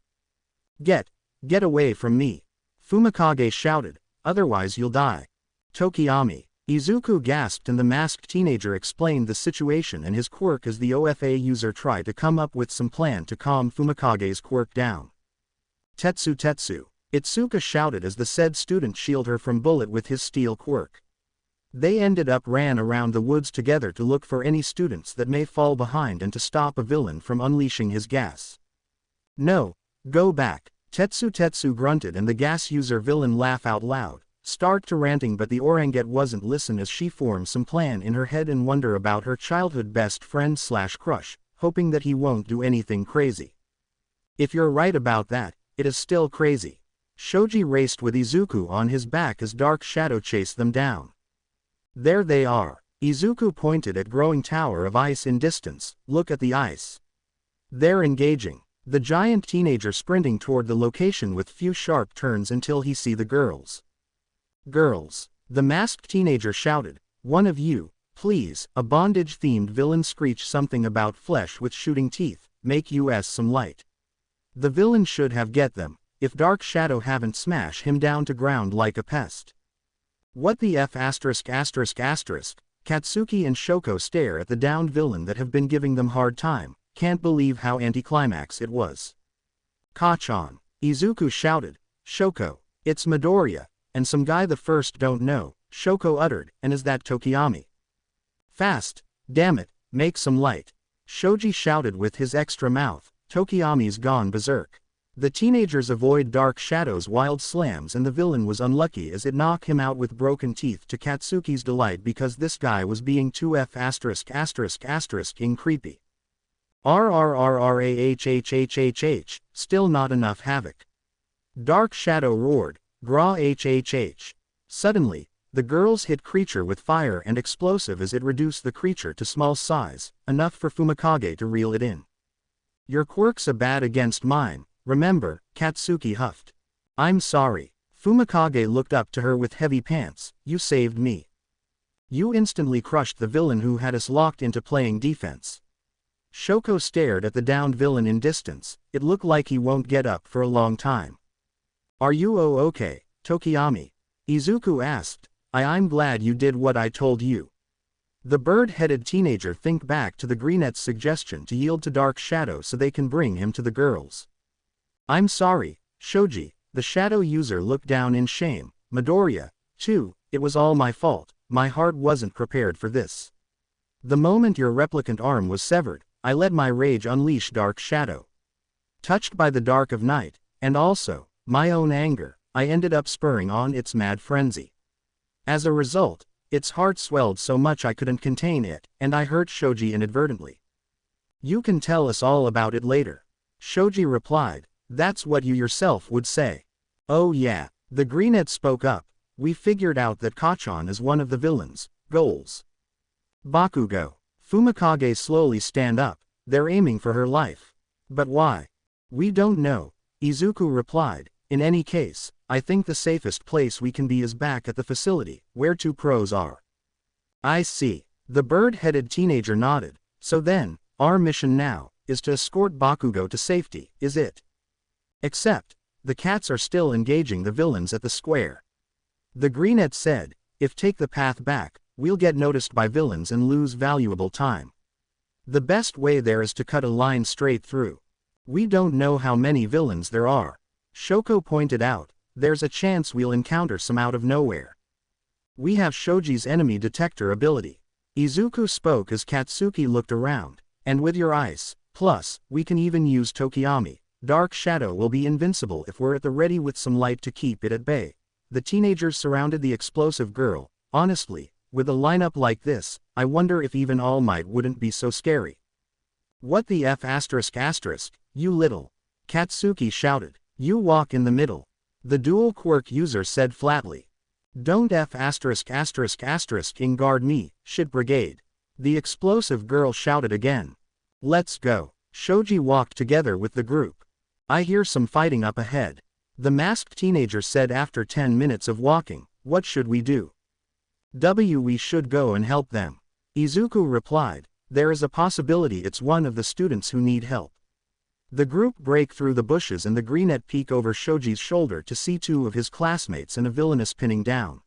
Get away from me. Fumikage shouted, otherwise you'll die. Tokiyami. Izuku gasped and the masked teenager explained the situation and his quirk as the OFA user tried to come up with some plan to calm Fumikage's quirk down. Tetsu. Itsuka shouted as the said student shielded her from bullet with his steel quirk. They ended up ran around the woods together to look for any students that may fall behind and to stop a villain from unleashing his gas. No, go back. Tetsu grunted and the gas user villain laughed out loud. Start to ranting, but the Orangette wasn't listen as she formed some plan in her head and wonder about her childhood best friend / crush, hoping that he won't do anything crazy. If you're right about that, it is still crazy. Shoji raced with Izuku on his back as Dark Shadow chased them down. There they are. Izuku pointed at growing tower of ice in distance. Look at the ice. They're engaging. The giant teenager sprinting toward the location with few sharp turns until he see the girls. Girls. The masked teenager shouted. One of you, please. A bondage-themed villain screeched something about flesh with shooting teeth. Make us some light. The villain should have get them, if Dark Shadow haven't smashed him down to ground like a pest. What the F******. Katsuki and Shoko stare at the downed villain that have been giving them hard time. Can't believe how anticlimax it was. Kachan. Izuku shouted. Shoko. It's Midoriya. And some guy the first don't know, Shoko uttered, and is that Tokiyami? Fast, damn it, make some light. Shoji shouted with his extra mouth. Tokiyami's gone berserk. The teenagers avoid Dark Shadow's wild slams and the villain was unlucky as it knocked him out with broken teeth to Katsuki's delight because this guy was being too ing creepy. RRRRAHHHHH, still not enough havoc. Dark Shadow roared. Gra hhh. Suddenly, the girls hit creature with fire and explosive as it reduced the creature to small size, enough for Fumikage to reel it in. Your quirk's a bad against mine, remember, Katsuki huffed. I'm sorry. Fumikage looked up to her with heavy pants. You saved me. You instantly crushed the villain who had us locked into playing defense. Shoko stared at the downed villain in distance. It looked like he won't get up for a long time. Are you okay, Tokiyami? Izuku asked. I'm glad you did what I told you. The bird-headed teenager think back to the Greenette's suggestion to yield to Dark Shadow so they can bring him to the girls. I'm sorry, Shoji. The shadow user looked down in shame. Midoriya, too, it was all my fault. My heart wasn't prepared for this. The moment your replicant arm was severed, I let my rage unleash Dark Shadow. Touched by the dark of night, and also my own anger, I ended up spurring on its mad frenzy. As a result, its heart swelled so much I couldn't contain it, and I hurt Shoji inadvertently. You can tell us all about it later. Shoji replied. That's what you yourself would say. Oh yeah, the Greenette spoke up. We figured out that Kachan is one of the villain's goals. Bakugo. Fumikage slowly stand up. They're aiming for her life. But why? We don't know. Izuku replied. In any case, I think the safest place we can be is back at the facility, where two pros are. I see. The bird-headed teenager nodded. So then, our mission now is to escort Bakugo to safety, is it? Except, the cats are still engaging the villains at the square. The greenette said, if take the path back, we'll get noticed by villains and lose valuable time. The best way there is to cut a line straight through. We don't know how many villains there are. Shoko pointed out, there's a chance we'll encounter some out of nowhere. We have Shoji's enemy detector ability. Izuku spoke as Katsuki looked around. And with your ice, plus, we can even use Tokiyami. Dark Shadow will be invincible if we're at the ready with some light to keep it at bay. The teenagers surrounded the explosive girl. Honestly, with a lineup like this, I wonder if even All Might wouldn't be so scary. What the F***, you little. Katsuki shouted. You walk in the middle. The dual quirk user said flatly. Don't F***, guard me, shit brigade. The explosive girl shouted again. Let's go. Shoji walked together with the group. I hear some fighting up ahead. The masked teenager said after 10 minutes of walking. What should we do? We should go and help them. Izuku replied. There is a possibility it's one of the students who need help. The group break through the bushes and the greenette peek over Shoji's shoulder to see two of his classmates and a villainous pinning down.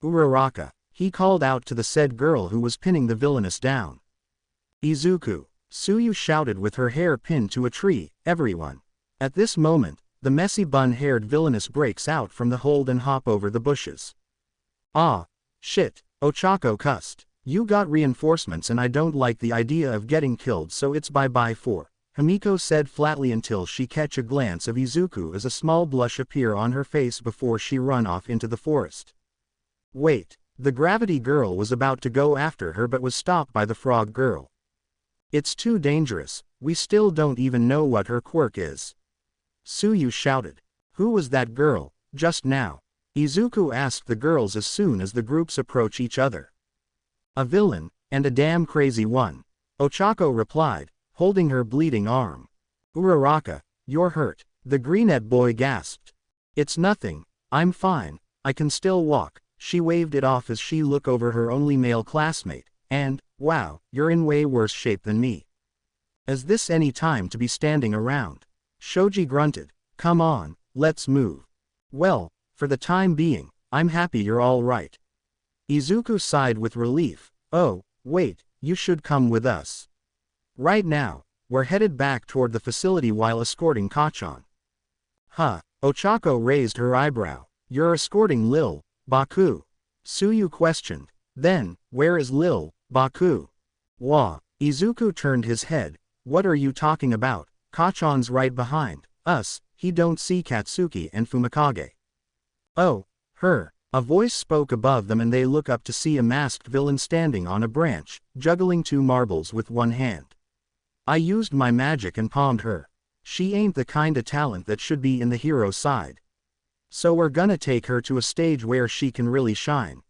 Uraraka, he called out to the said girl who was pinning the villainous down. Izuku, Suyu shouted with her hair pinned to a tree, everyone. At this moment, the messy bun-haired villainess breaks out from the hold and hop over the bushes. Ah, shit, Ochako cussed. You got reinforcements and I don't like the idea of getting killed, so it's bye-bye for. Himiko said flatly until she catch a glance of Izuku as a small blush appear on her face before she run off into the forest. Wait, the gravity girl was about to go after her but was stopped by the frog girl. It's too dangerous, we still don't even know what her quirk is. Suyu shouted. Who was that girl, just now? Izuku asked the girls as soon as the groups approach each other. A villain, and a damn crazy one. Ochako replied, holding her bleeding arm. Uraraka, you're hurt, the greenette boy gasped. It's nothing, I'm fine, I can still walk. She waved it off as she looked over her only male classmate, and, wow, you're in way worse shape than me. Is this any time to be standing around? Shoji grunted. Come on, let's move. Well, for the time being, I'm happy you're all right. Izuku sighed with relief. Oh, wait, you should come with us. Right now, we're headed back toward the facility while escorting Kachan. Huh, Ochako raised her eyebrow. You're escorting Lil Baku? Suyu questioned. Then, where is Lil Baku? Wah, Izuku turned his head. What are you talking about? Kachan's right behind us, he don't see Katsuki and Fumikage. Oh, her. A voice spoke above them and they look up to see a masked villain standing on a branch, juggling 2 marbles with one hand. I used my magic and palmed her. She ain't the kinda talent that should be in the hero side. So we're gonna take her to a stage where she can really shine.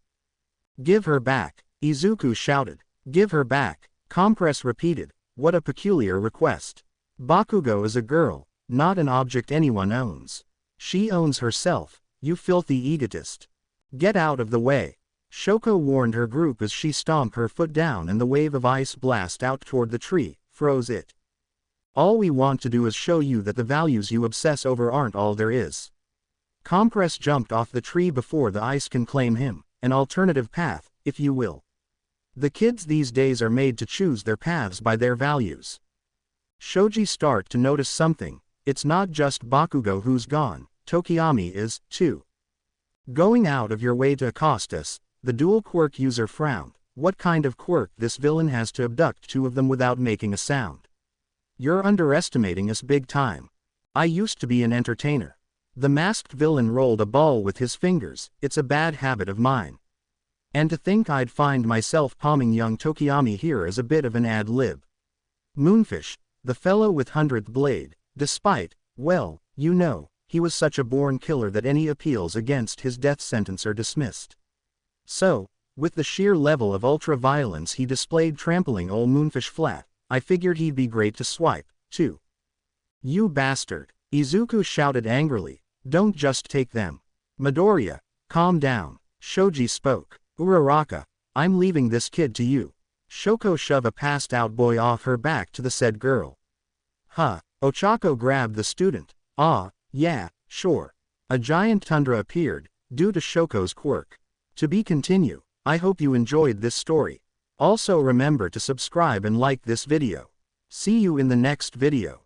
Give her back, Izuku shouted. Give her back, Compress repeated. What a peculiar request. Bakugo is a girl, not an object anyone owns. She owns herself, you filthy egotist. Get out of the way. Shoko warned her group as she stomped her foot down and the wave of ice blast out toward the tree, froze it. All we want to do is show you that the values you obsess over aren't all there is. Compress jumped off the tree before the ice can claim him, an alternative path, if you will. The kids these days are made to choose their paths by their values. Shoji start to notice something. It's not just Bakugo who's gone, Tokiyami is, too. Going out of your way to accost us, the dual quirk user frowned. What kind of quirk this villain has to abduct 2 of them without making a sound? You're underestimating us big time. I used to be an entertainer. The masked villain rolled a ball with his fingers. It's a bad habit of mine. And to think I'd find myself palming young Tokiyami here is a bit of an ad-lib. Moonfish, the fellow with 100th blade, despite, well, you know, he was such a born killer that any appeals against his death sentence are dismissed. So, with the sheer level of ultra-violence he displayed trampling old Moonfish flat, I figured he'd be great to swipe, too. You bastard, Izuku shouted angrily. Don't just take them. Midoriya, calm down. Shoji spoke. Uraraka, I'm leaving this kid to you. Shoko shove a passed out boy off her back to the said girl. Huh. Ochako grabbed the student. Ah, yeah, sure. A giant tundra appeared, due to Shoko's quirk. To be continue. I hope you enjoyed this story. Also remember to subscribe and like this video. See you in the next video.